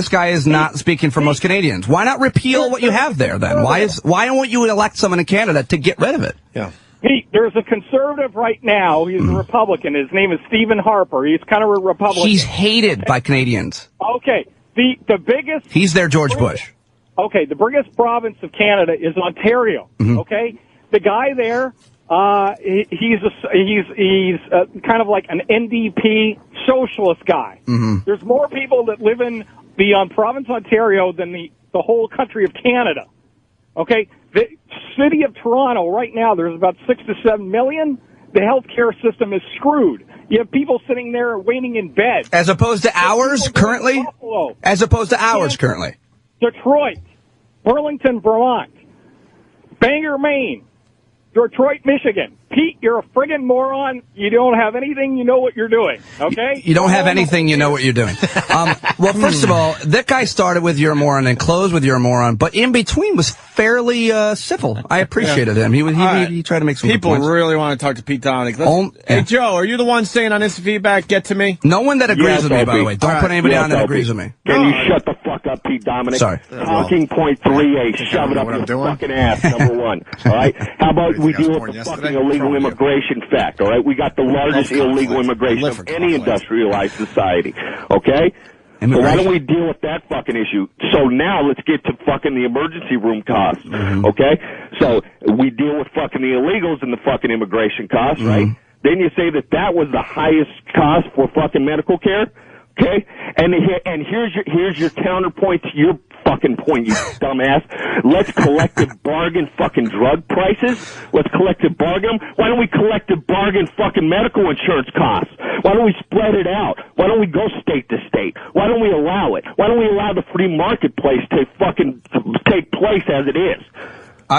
guy is not speaking for most Canadians. Why not repeal what you have there then? Why don't you elect someone in Canada to get rid of it? Yeah. Pete, there's a conservative right now. He's a Republican. His name is Stephen Harper. He's kind of a Republican. He's hated by Canadians. Okay. The biggest... He's their George Bush. Okay, the biggest province of Canada is Ontario. Mm-hmm. Okay? The guy there, he's kind of like an NDP socialist guy. Mm-hmm. There's more people that live in the province of Ontario than the whole country of Canada. Okay? The city of Toronto, right now, there's about 6 to 7 million. The healthcare system is screwed. You have people sitting there waiting in bed. As opposed to ours currently? As opposed to ours currently. Detroit, Burlington, Vermont, Bangor, Maine, Detroit, Michigan. Pete, you're a friggin' moron. You don't have anything. You know what you're doing, okay? You don't have anything. You know what you're doing. Well, first of all, that guy started with you're a moron and closed with you're a moron, but in between was fairly civil. I appreciated him. He tried to make some people good points. Really want to talk to Pete Dominic. Hey, Joe, are you the one saying on instant feedback, get to me? No one that agrees with me, by the way. Don't put anybody on that agrees with me. Can you shut the fuck up, Pete Dominic? Sorry. Talking point 3A. Shove it up your fucking ass, number one. All right? How about we deal with the fucking illegal immigration fact, all right? We got the largest illegal immigration of any industrialized society, okay? So why don't we deal with that fucking issue? So now let's get to fucking the emergency room costs, okay? So we deal with fucking the illegals and the fucking immigration costs, right? Then you say that was the highest cost for fucking medical care, okay? And here's your counterpoint to your fucking point, you dumbass. Let's collective bargain fucking drug prices. Let's collective bargain them. Why don't we collective bargain fucking medical insurance costs? Why don't we spread it out? Why don't we go state to state? Why don't we allow it? Why don't we allow the free marketplace to fucking take place as it is?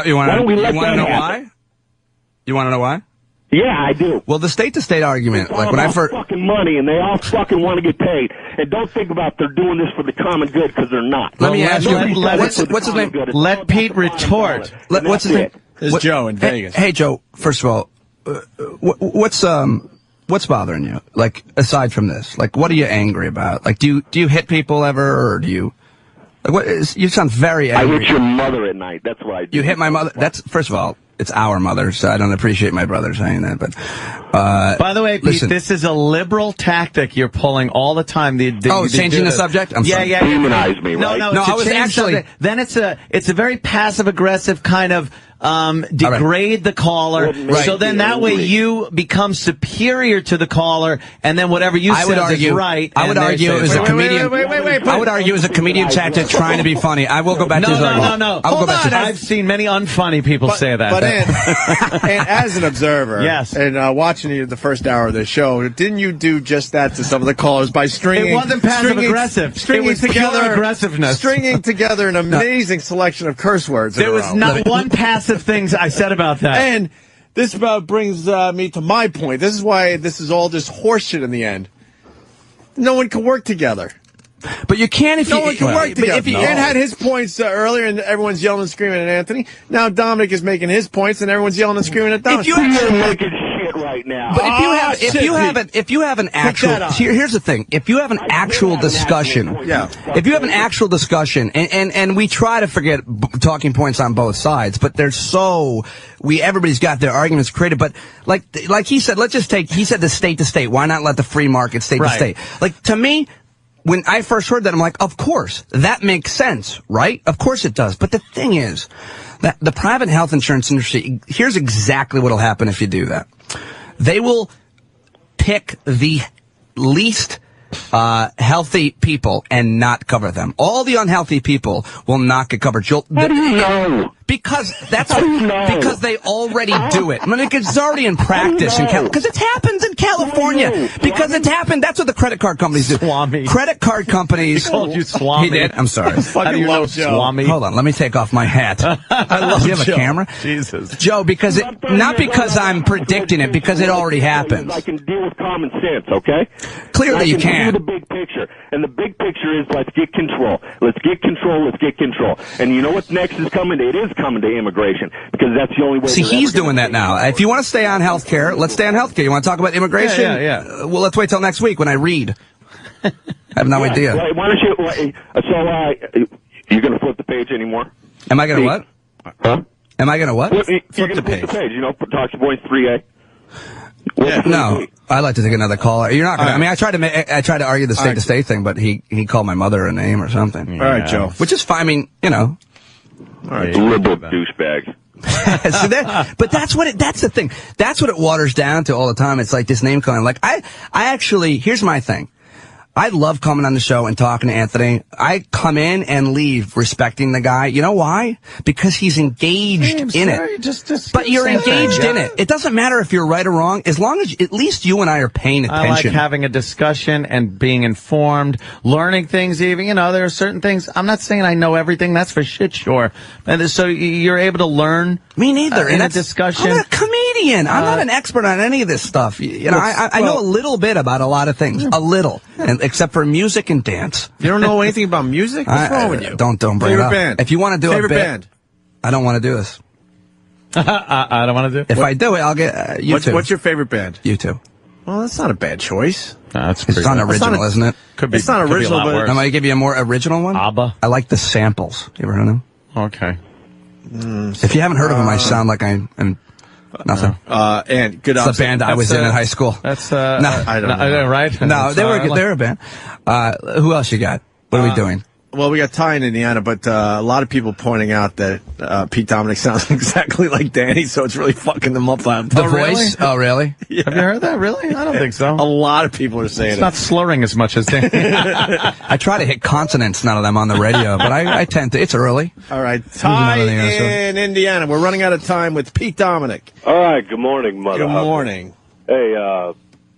You want to know why? You want to know why? Yeah, I do. Well, the state-to-state argument, like when I first fucking money, and they all fucking want to get paid, and don't think about they're doing this for the common good because they're not. Let me ask you, what's his name? Let Pete retort. What's his name? This is Joe in Vegas. Hey, Joe. First of all, what's bothering you? Like, aside from this, like, what are you angry about? Like, do you hit people ever, or do you? Like, you sound very angry. I hit your mother at night. That's what I do. You hit my mother. That's first of all. It's our mother, so I don't appreciate my brother saying that. But by the way, Pete, listen, this is a liberal tactic you're pulling all the time. Changing the subject. I'm sorry. Demonize me, right? No. I was actually. Then it's a very passive aggressive kind of degrade the caller. Right. So then that way you become superior to the caller, and then whatever you say is right. I would argue it was a comedian. I would argue it was a comedian tactic trying to be funny. I will go back to his argument. No. I will go back to I've seen many unfunny people say that. But and as an observer, yes, and watching you the first hour of the show, didn't you do just that to some of the callers by stringing? It wasn't passive aggressive. Stringing it was together pure aggressiveness. Stringing together an amazing selection of curse words. There was not one passive thing I said about that. And this brings me to my point. This is why this is all just horseshit in the end. No one can work together. But you can if no one can work together. If Ed had his points earlier and everyone's yelling and screaming at Anthony, now Dominic is making his points and everyone's yelling and screaming at Dominic. You're making shit right now. But if you have an actual, here's the thing: if you have an actual discussion, if you have an actual discussion, and we try to forget talking points on both sides, but they're everybody's got their arguments created. But like he said, he said the state to state. Why not let the free market state to state? Like, to me, when I first heard that, I'm like, of course, that makes sense, right? Of course it does. But the thing is that the private health insurance industry, here's exactly what will happen if you do that. They will pick the least healthy people and not cover them. All the unhealthy people will not get covered. How do you know? Because because they already do it. I mean, it's already in practice because it happens in California. Because it's happened. That's what the credit card companies do. Swami. Credit card companies. He called you Swami. He did. I'm sorry. How do you know Swami? Hold on. Let me take off my hat. I love Do you have Joe. a camera? Jesus. Joe, because not because I'm predicting it, because it already happens. I can deal with common sense, okay? Clearly you can. I can do the big picture. And the big picture is let's get control. Let's get control. Let's get control. And you know what next is coming? It is coming to immigration because that's the only way. See, he's doing that now. If you want to stay on healthcare, let's stay on healthcare. You want to talk about immigration? Yeah. Well, let's wait till next week when I read. I have no idea. Why don't you? You're going to flip the page anymore? Am I going to what? Huh? Am I going to what? Flip the page. You know, Talks Boys 3A. No, I'd like to take another caller. You're not going to. I mean, I tried to argue the state-to-state thing, but he called my mother a name or something. All right, Joe. Which is fine. I mean, you know. All right, liberal douchebag. But that's the thing. That's what it waters down to all the time. It's like this name calling. Like I actually, here's my thing. I love coming on the show and talking to Anthony. I come in and leave respecting the guy. You know why? Because he's engaged in it. But you're engaged in it. It doesn't matter if you're right or wrong, as long as at least you and I are paying attention. I like having a discussion and being informed, learning things even. You know, there are certain things. I'm not saying I know everything. That's for shit sure. And so you're able to learn. Me neither. In a discussion. I'm a comedian. I'm not an expert on any of this stuff. You know, I know a little bit about a lot of things. A little. And except for music and dance. You don't know anything about music? What's wrong with you? Don't bring it up. Band. If you want to do favorite a bit, band. I don't want to do this. I don't want to do it. If I do it, I'll get U2. What's your favorite band? U2. Well, that's not a bad choice. No, it's not original, isn't it? Could be. It's not original, but I'm going to give you a more original one. ABBA. I like the Samples. You ever heard of them? Okay. If you haven't heard of them, I sound like I'm Nothing. And good. It's the band I was in high school. That's I don't know. Right? No, they were a band. Who else you got? What are we doing? Well, we got Ty in Indiana, but a lot of people pointing out that Pete Dominic sounds exactly like Danny, so it's really fucking them up. The voice? Really? Oh, really? Yeah. Have you heard that? Really? I don't think so. A lot of people are saying it's not slurring as much as Danny. I try to hit consonants now that I'm on the radio, but I tend to. It's early. All right. Ty in Indiana. We're running out of time with Pete Dominic. All right. Good morning, Mother. Good morning. Hey,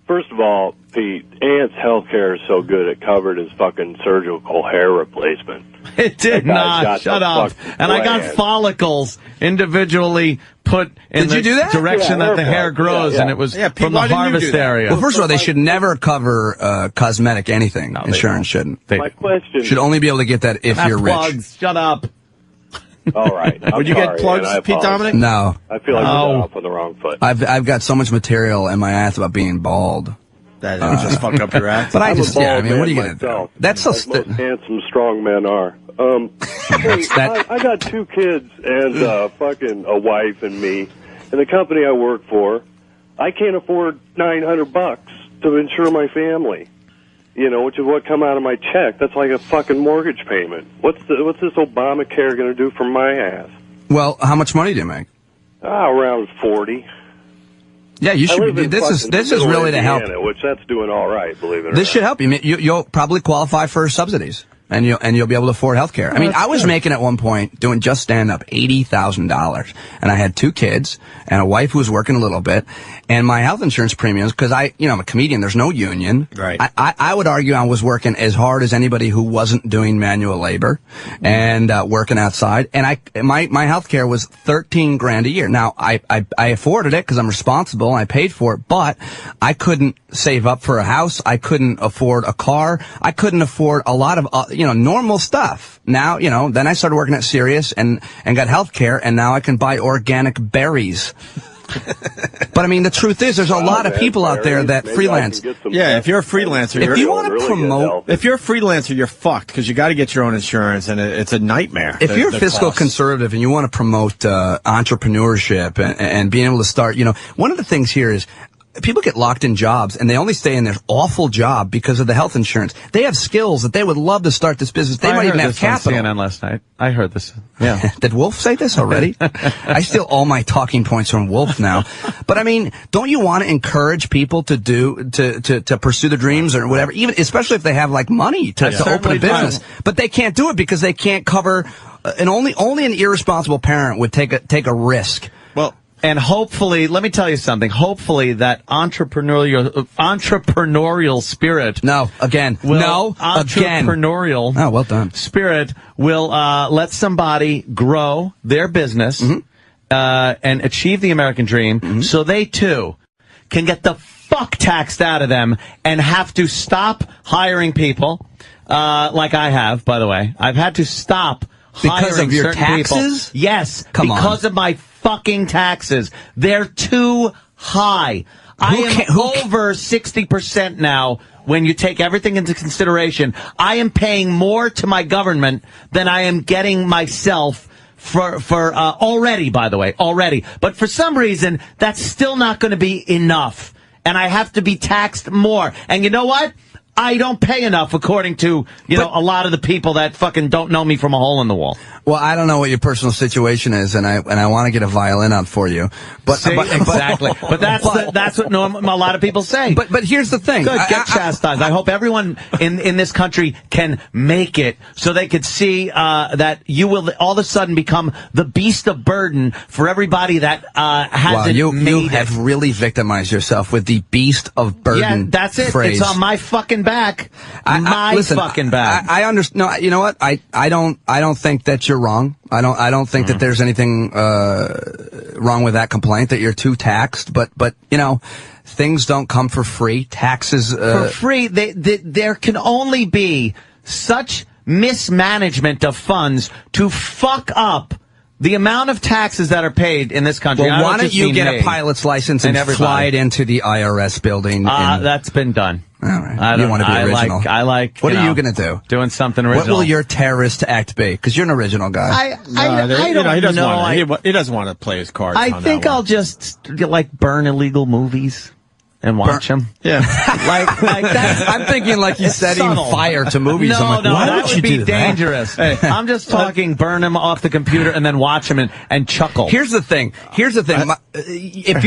first of all, Pete, Ant's healthcare is so good it covered his fucking surgical hair replacement. It did not. Shut up. And I got follicles individually put in the direction that the hair grows, and it was from the harvest area. Well, first of all, they should never cover cosmetic anything. No, insurance shouldn't. My question should only be able to get that if you're rich. Shut up. All right. Would you get plugs, Pete Dominic? No. I feel like we're off on the wrong foot. I've got so much material in my ass about being bald. That would just fuck up your ass. But I just, I mean, what are you going to do? That's so most handsome, strong men are. I got 2 kids and fucking a wife and me. And the company I work for, I can't afford $900 to insure my family. You know, which is what come out of my check. That's like a fucking mortgage payment. What's this Obamacare going to do for my ass? Well, how much money do you make? Around 40. Yeah, you should. This is really to help. Which that's doing all right, believe it or not. This should help you. You'll probably qualify for subsidies. And you'll be able to afford health care. I mean, I was making at one point, doing just stand-up, $80,000. And I had 2 kids and a wife who was working a little bit. And my health insurance premiums, because I'm a comedian, there's no union. Right. I would argue I was working as hard as anybody who wasn't doing manual labor and working outside. And my health care was $13,000 a year. Now, I afforded it because I'm responsible and I paid for it, but I couldn't save up for a house. I couldn't afford a car. I couldn't afford a lot of normal stuff. Now, then I started working at Sirius and got health care, and now I can buy organic berries. But I mean, the truth is, there's a lot of people out there that freelance. Yeah, if you're a freelancer, if you want to promote, if you're a freelancer, you're fucked because you got to get your own insurance, and it's a nightmare. If you're a fiscal conservative and you want to promote entrepreneurship and being able to start, one of the things here is, people get locked in jobs, and they only stay in their awful job because of the health insurance. They have skills that they would love to start this business. They might even have capital. I heard this on CNN last night. I heard this. Yeah. Did Wolf say this already? I steal all my talking points from Wolf now. But I mean, don't you want to encourage people to pursue their dreams or whatever, even especially if they have like money to open a business? But they can't do it because they can't cover. And only an irresponsible parent would take a risk. Well. And hopefully, let me tell you something. Hopefully, that entrepreneurial spirit. Entrepreneurial. Oh, well done. Spirit will let somebody grow their business and achieve the American dream, so they too can get the fuck taxed out of them and have to stop hiring people. Like I have, by the way, I've had to stop because of your People. taxes. Yes, because of my fucking taxes. They're too high. I am over 60% now when you take everything into consideration. I am paying more to my government than I am getting myself for already, by the way, already. But for some reason, that's still not going to be enough. And I have to be taxed more. And you know what? I don't pay enough, according to, a lot of the people that fucking don't know me from a hole in the wall. Well, I don't know what your personal situation is, and I want to get a violin out for you. But exactly. But that's what a lot of people say. But here's the thing. Good, get chastised. I hope everyone in this country can make it so they could see that you will all of a sudden become the beast of burden for everybody that hasn't made it. You have really victimized yourself with the beast of burden. Yeah, that's it. Phrase. It's on my fucking back. Fucking back. I understand. No, you know what? I don't think that you're wrong. I don't think that there's anything wrong with that complaint that you're too taxed. But things don't come for free. Taxes for free. There can only be such mismanagement of funds to fuck up The amount of taxes that are paid in this country. Well, why don't you get a pilot's license and fly it into the IRS building? That's been done. All right. You want to be original. I like. What are you going to do? Doing something original. What will your terrorist act be? Because you're an original guy. I don't know. He doesn't want to play his cards. I think I'll just burn illegal movies and watch them. Yeah, like that. I'm thinking like you setting fire to movies. No, I'm like, why that would would you be do dangerous. That? I'm just talking burn them off the computer and then watch them and chuckle. Here's the thing. If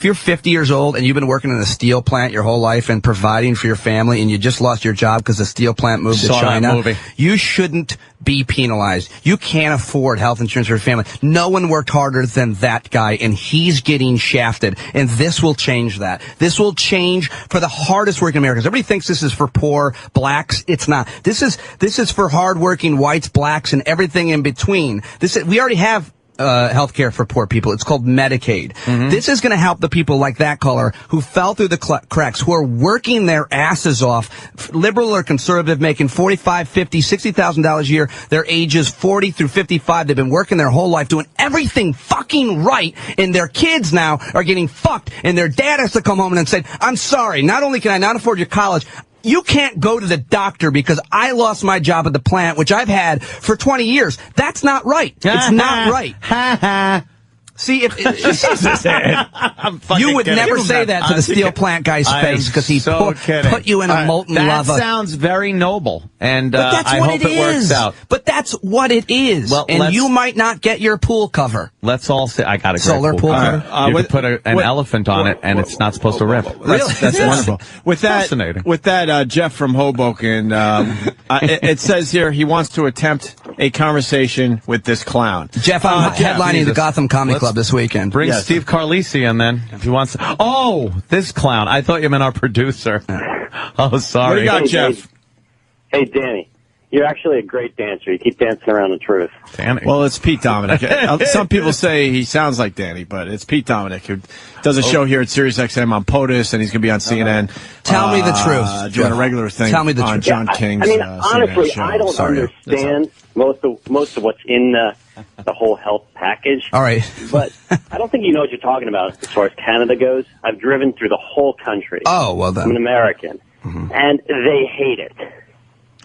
you're 50 years old and you've been working in a steel plant your whole life and providing for your family and you just lost your job because the steel plant moved to China, you shouldn't be penalized. You can't afford health insurance for your family. No one worked harder than that guy, and he's getting shafted. And this will change that. This will change for the hardest working Americans. Everybody thinks this is for poor blacks. It's not. This is for hardworking whites, blacks, and everything in between. We already have health care for poor people. It's called Medicaid. This is going to help the people like that caller who fell through the cracks, who are working their asses off, liberal or conservative, making $45,000, $50,000, $60,000 a year. Their ages 40 through 55. They've been working their whole life doing everything fucking right, and their kids now are getting fucked, and their dad has to come home and say, I'm sorry, not only can I not afford your college, you can't go to the doctor because I lost my job at the plant, which I've had for 20 years. That's not right. It's not right. See, you would never say that to the steel plant guy's face because he put you in a molten lava. That sounds very noble, and I hope it works out. But that's what it is. Well, and you might not get your pool cover. Let's all say I got a great solar pool cover. You could put an elephant on it, and it's not supposed to rip. Really? That's wonderful. With that, Jeff from Hoboken, it says here he wants to attempt a conversation with this clown. Jeff, I'm headlining the Gotham Comedy Club this weekend. Bring Steve Carlisi in then, if he wants to. Oh, this clown. I thought you meant our producer. Oh, sorry. What do you got, Jeff? Hey, Danny. You're actually a great dancer. You keep dancing around the truth. Danny. Well, it's Pete Dominic. Some people say he sounds like Danny, but it's Pete Dominic who does a show here at SiriusXM on POTUS, and he's going to be on CNN. Tell me the truth. Doing a regular thing. Tell me the on truth. John King's honestly, show. I don't understand most of what's in the whole health package. All right. But I don't think you know what you're talking about as far as Canada goes. I've driven through the whole country. Oh, well then. I'm an American. And they hate it.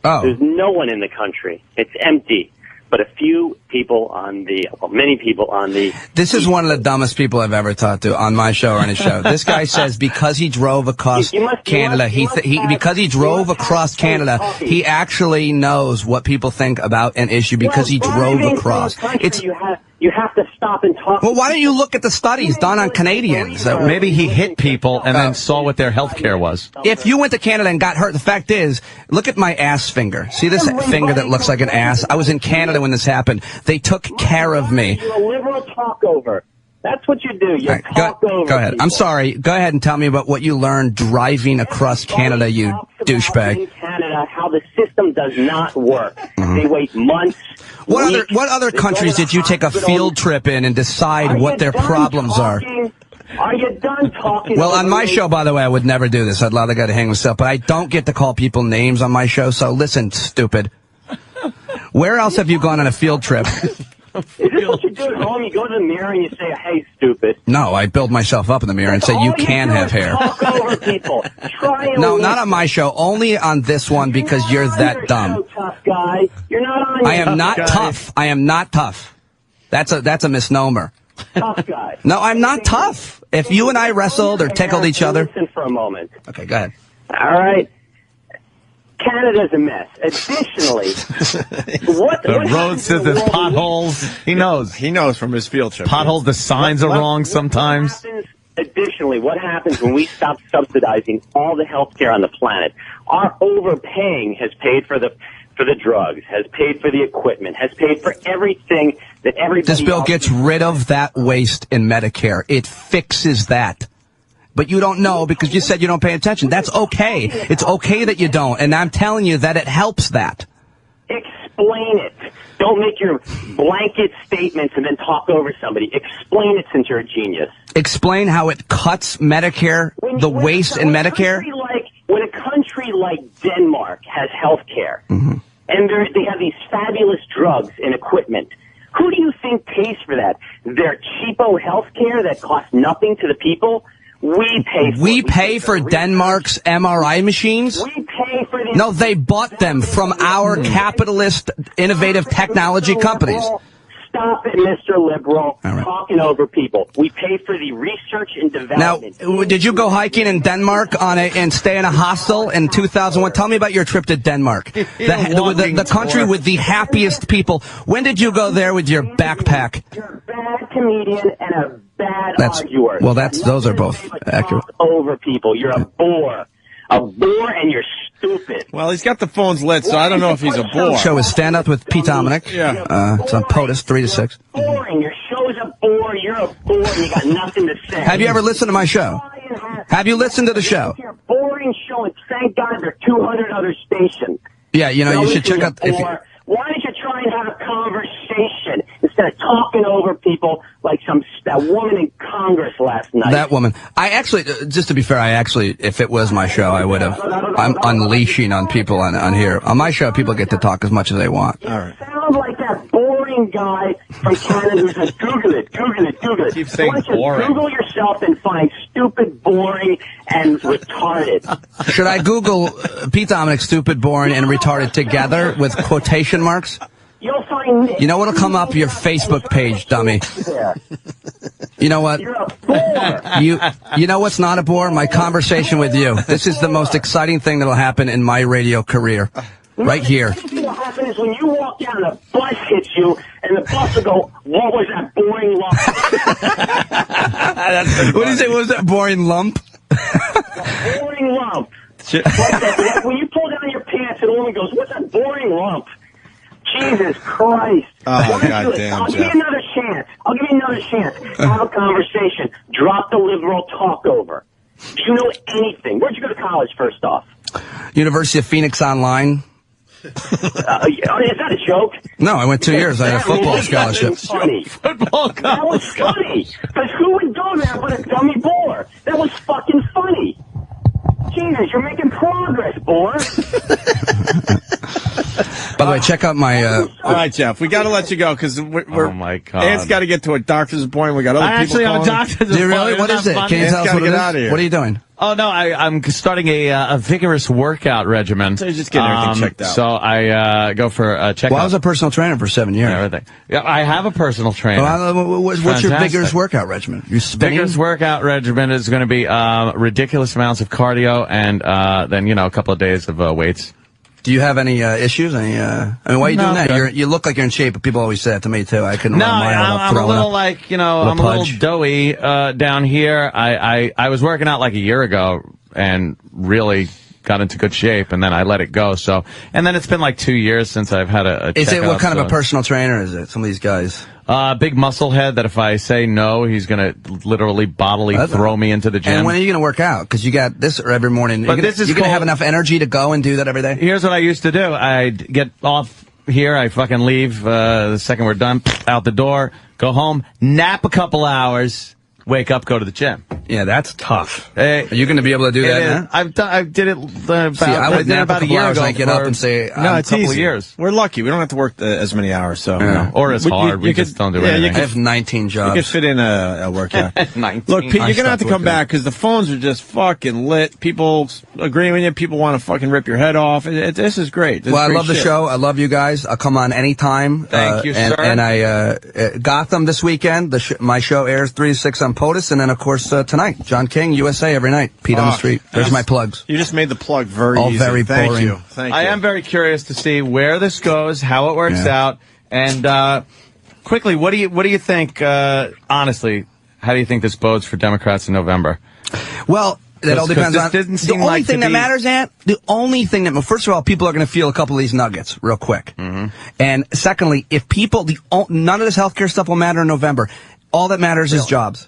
Oh. There's no one in the country. It's empty. But many people on the... This is one of the dumbest people I've ever talked to on my show or any show. This guy says because he drove across Canada, he actually knows what people think about an issue because he drove across. You have to stop and talk. Well, why don't you look at the studies done on Canadians? Maybe he hit people and then saw what their health care was. If you went to Canada and got hurt, the fact is, look at my ass finger. See this finger that looks like an ass? I was in Canada when this happened. They took care of me. You're a liberal talkover. That's what you do. You talk over. Go ahead. People. I'm sorry. Go ahead and tell me about what you learned driving across Canada, you douchebag. In Canada, how the system does not work. They wait months. What other countries did you take a field trip in and decide what their problems are? Are you done talking? Well, on my show, by the way, I would never do this. I'd allow the guy to hang himself, but I don't get to call people names on my show, so listen, stupid. Where else have you gone on a field trip? Is this what you do at home? You go to the mirror and you say, hey, stupid. No, I build myself up in the mirror and say, you can have hair. Talk over people. No, not on my show. Only on this one because you're that dumb. Tough guy. You're not on I am not tough. I am not tough. That's a misnomer. Tough guy. No, I'm not tough. If you and I wrestled or tickled each other. Listen for a moment. Okay, go ahead. All right. Canada's a mess. Additionally, the roads to the potholes. He knows. He knows from his field trip. Potholes. The signs are wrong sometimes. Additionally, what happens when we stop subsidizing all the health care on the planet? Our overpaying has paid for the drugs, has paid for the equipment, has paid for everything that everybody. This bill gets rid of that waste in Medicare. It fixes that. But you don't know because you said you don't pay attention. That's okay. It's okay that you don't. And I'm telling you that it helps that. Explain it. Don't make your blanket statements and then talk over somebody. Explain it since you're a genius. Explain how it cuts Medicare, the waste in Medicare. When a country like Denmark has health care, and they have these fabulous drugs and equipment, Who do you think pays for that? Their cheapo health care that costs nothing to the people? We pay for We pay for Denmark's MRI machines? We pay for these. No, they bought them from our capitalist, innovative technology companies. Stop it, Mr. Liberal, talking over people. We pay for the research and development. Now, did you go hiking in Denmark and stay in a hostel in 2001? Tell me about your trip to Denmark, the country with the happiest people. When did you go there with your backpack? You're a bad comedian and a bad arguer. Well, those are both accurate. Over people. You're a bore. A bore, and you're stupid. Well, he's got the phones lit, so I don't know if he's a bore. Show is Stand Up with Pete Dominic. Yeah. It's on POTUS, 3 to 6. Boring. Your show's a bore. You're a bore. And you got nothing to say. Have you ever listened to my show? Have you listened to the show? You're a boring show, and thank God there are 200 other stations. Yeah, you should check out. Why don't you try and have a conversation instead of talking over people like that woman in Congress last night? That woman. I actually, just to be fair, if it was my show, I would have. I'm unleashing on people on here. On my show, people get to talk as much as they want. All right. Sound like that boring guy from Canada who says, Google it. Keep saying Why don't you boring. Google yourself and find stupid, boring, and retarded. Should I Google Pete Dominic, stupid, boring, and retarded together with quotation marks? You'll find You know what'll come up? Your Facebook page, dummy. You know what? You're a bore. You know what's not a bore? My conversation with you. This is the most exciting thing that'll happen in my radio career. Right here. What will happen is when you walk down, a bus hits you, and the bus will go, what was that boring lump? What did you say? What was that boring lump? A boring lump. Like when you pull down your pants and a woman goes, what's that boring lump? Jesus Christ. Oh, goddamn, I'll give you another chance. Have a conversation. Drop the liberal talk over. Do you know anything? Where'd you go to college, first off? University of Phoenix Online. Is that a joke? No, I went 2 years. I had a football scholarship. Funny. That was funny. Because who would go there but a dummy bore? That was fucking funny. Jesus, you're making progress, bore. By the way, check out my... All right, Jeff, we got to let you go because we're... Oh, my God. Ant's got to get to a doctor's appointment. We got other people actually have a calling. doctor's Do you really? appointment. What is it? Funny. Can you tell us what it out of is? here. What are you doing? Oh, no, I'm starting a vigorous workout regimen. So you're just getting everything checked out. So I go for a checkup. Well, I was a personal trainer for 7 years. Everything. Yeah, I have a vigorous trainer. What's your vigorous workout regimen? You spinning? Vigorous workout regimen is going to be ridiculous amounts of cardio and then, a couple of days of weights. Do you have any issues? Why are you doing that? You look like you're in shape, but people always say that to me, too. I couldn't run a mile without I'm a throwing little up. I'm a little doughy down here. I was working out like a year ago and really got into good shape, and then I let it go. So, and then it's been like 2 years since I've had a Is it what kind of so. a personal trainer is it? Some of these guys. Big muscle head that if I say no, he's going to literally bodily throw me into the gym. And when are you going to work out? Because you got this every morning. But you're going to have enough energy to go and do that every day? Here's what I used to do. I'd get off here. I fucking leave the second we're done, out the door, go home, nap a couple hours, wake up, go to the gym. Yeah, that's tough. Are you going to be able to do that? I did it about a year ago. I get up and say, no, it's a couple easy. of years. We're lucky. We don't have to work as many hours. So, or as hard. We just don't do anything. I have 19 jobs. You could fit in a workout. 19. Look, Pete, you're going to have to come back because the phones are just fucking lit. People agree with you. People want to fucking rip your head off. This is great. I love the show. I love you guys. I'll come on anytime. Thank you, sir. And I Gotham this weekend. My show airs 3 to 6 on POTUS. And then, of course, tonight, John King, USA, every night. Pete on the Street. There's my plugs. You just made the plug very easy. Very Thank boring. you. Thank you. I am very curious to see where this goes, how it works out, and quickly, what do you think? Honestly, how do you think this bodes for Democrats in November? Well, that all depends on the only thing that matters, Ant. The only thing that, first of all, people are going to feel a couple of these nuggets real quick, and secondly, if people, none of this healthcare stuff will matter in November. All that matters is jobs.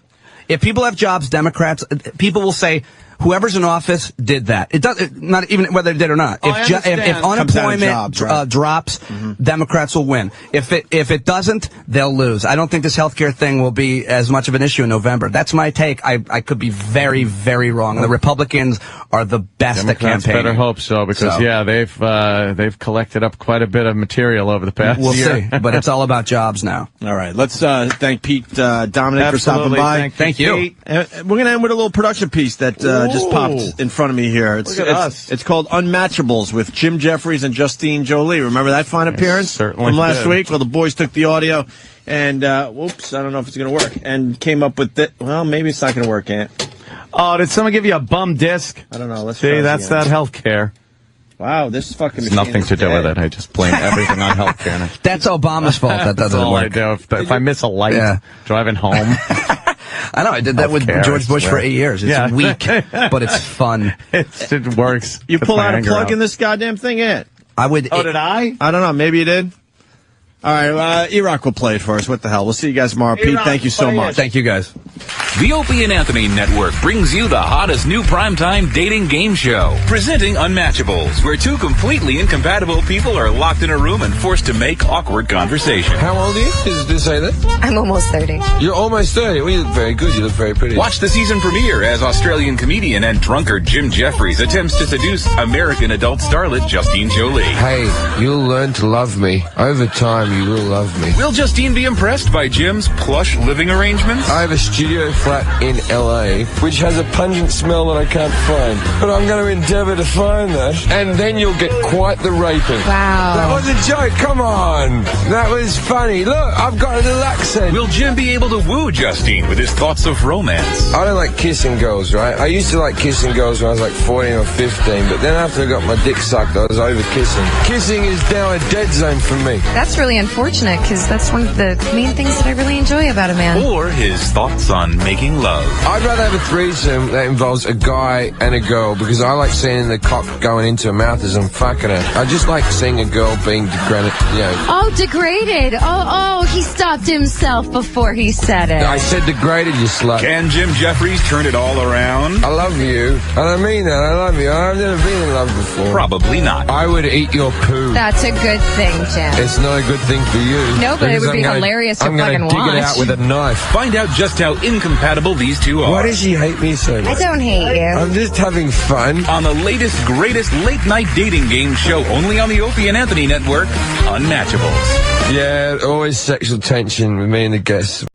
If people have jobs, Democrats, people will say, Whoever's in office did that. It does not even whether they did or not. If unemployment drops, Democrats will win. If it doesn't, they'll lose. I don't think this healthcare thing will be as much of an issue in November. That's my take. I could be very, very wrong. And the Republicans are the best at campaigning. Better hope so, because they've collected up quite a bit of material over the past year. We'll see, but it's all about jobs now. All right, let's thank Pete Dominic for stopping by. Thank you. We're going to end with a little production piece that just popped in front of me here. It's called Unmatchables with Jim Jeffries and Justine Jolie. Remember that fine appearance from last week? Well, the boys took the audio and, whoops, I don't know if it's going to work, and came up with well, maybe it's not going to work, Ant. Oh, did someone give you a bum disc? I don't know. Let's see. That's that healthcare. Wow, this fucking machine nothing to do with it. I just blame everything on healthcare. That's Obama's fault. That doesn't work. That's all I do. If I miss a light driving home. I know. I did that with George Bush for 8 years. It's weak, but it's fun. It works. You pull out a plug in this goddamn thing, Ant? I would. Oh, did I? I don't know. Maybe you did. All right, E-Rock will play it for us. What the hell? We'll see you guys tomorrow. Pete, thank you so much. Thank you, guys. The Opie and Anthony Network brings you the hottest new primetime dating game show. Presenting Unmatchables, where two completely incompatible people are locked in a room and forced to make awkward conversation. How old are you? Did you say that? I'm almost 30. You're almost 30. Well, you look very good. You look very pretty. Watch the season premiere as Australian comedian and drunkard Jim Jeffries attempts to seduce American adult starlet Justine Jolie. Hey, you'll learn to love me. Over time, you will love me. Will Justine be impressed by Jim's plush living arrangements? I have a studio flat in LA, which has a pungent smell that I can't find. But I'm going to endeavour to find that. And then you'll get quite the raping. Wow. That was a joke. Come on. That was funny. Look, I've got a little accent. Will Jim be able to woo Justine with his thoughts of romance? I don't like kissing girls, right? I used to like kissing girls when I was like 14 or 15, but then after I got my dick sucked, I was over kissing. Kissing is now a dead zone for me. That's really unfortunate, because that's one of the main things that I really enjoy about a man. Or his thoughts on making love. I'd rather have a threesome that involves a guy and a girl, because I like seeing the cock going into her mouth as I'm fucking her. I just like seeing a girl being degraded, Oh, degraded. Oh, he stopped himself before he said it. I said degraded, you slut. Can Jim Jeffries turn it all around? I love you, and I mean that. I love you. I've never been in love before. Probably not. I would eat your poo. That's a good thing, Jim. It's not a good thing for you. No, but it would be hilarious to fucking watch. I'm going to dig it out with a knife. Find out just how incompatible these two are. Why does she hate me so much? I don't hate you. I'm just having fun. On the latest, greatest late-night dating game show only on the Opie and Anthony Network, Unmatchables. Yeah, always sexual tension with me and the guests.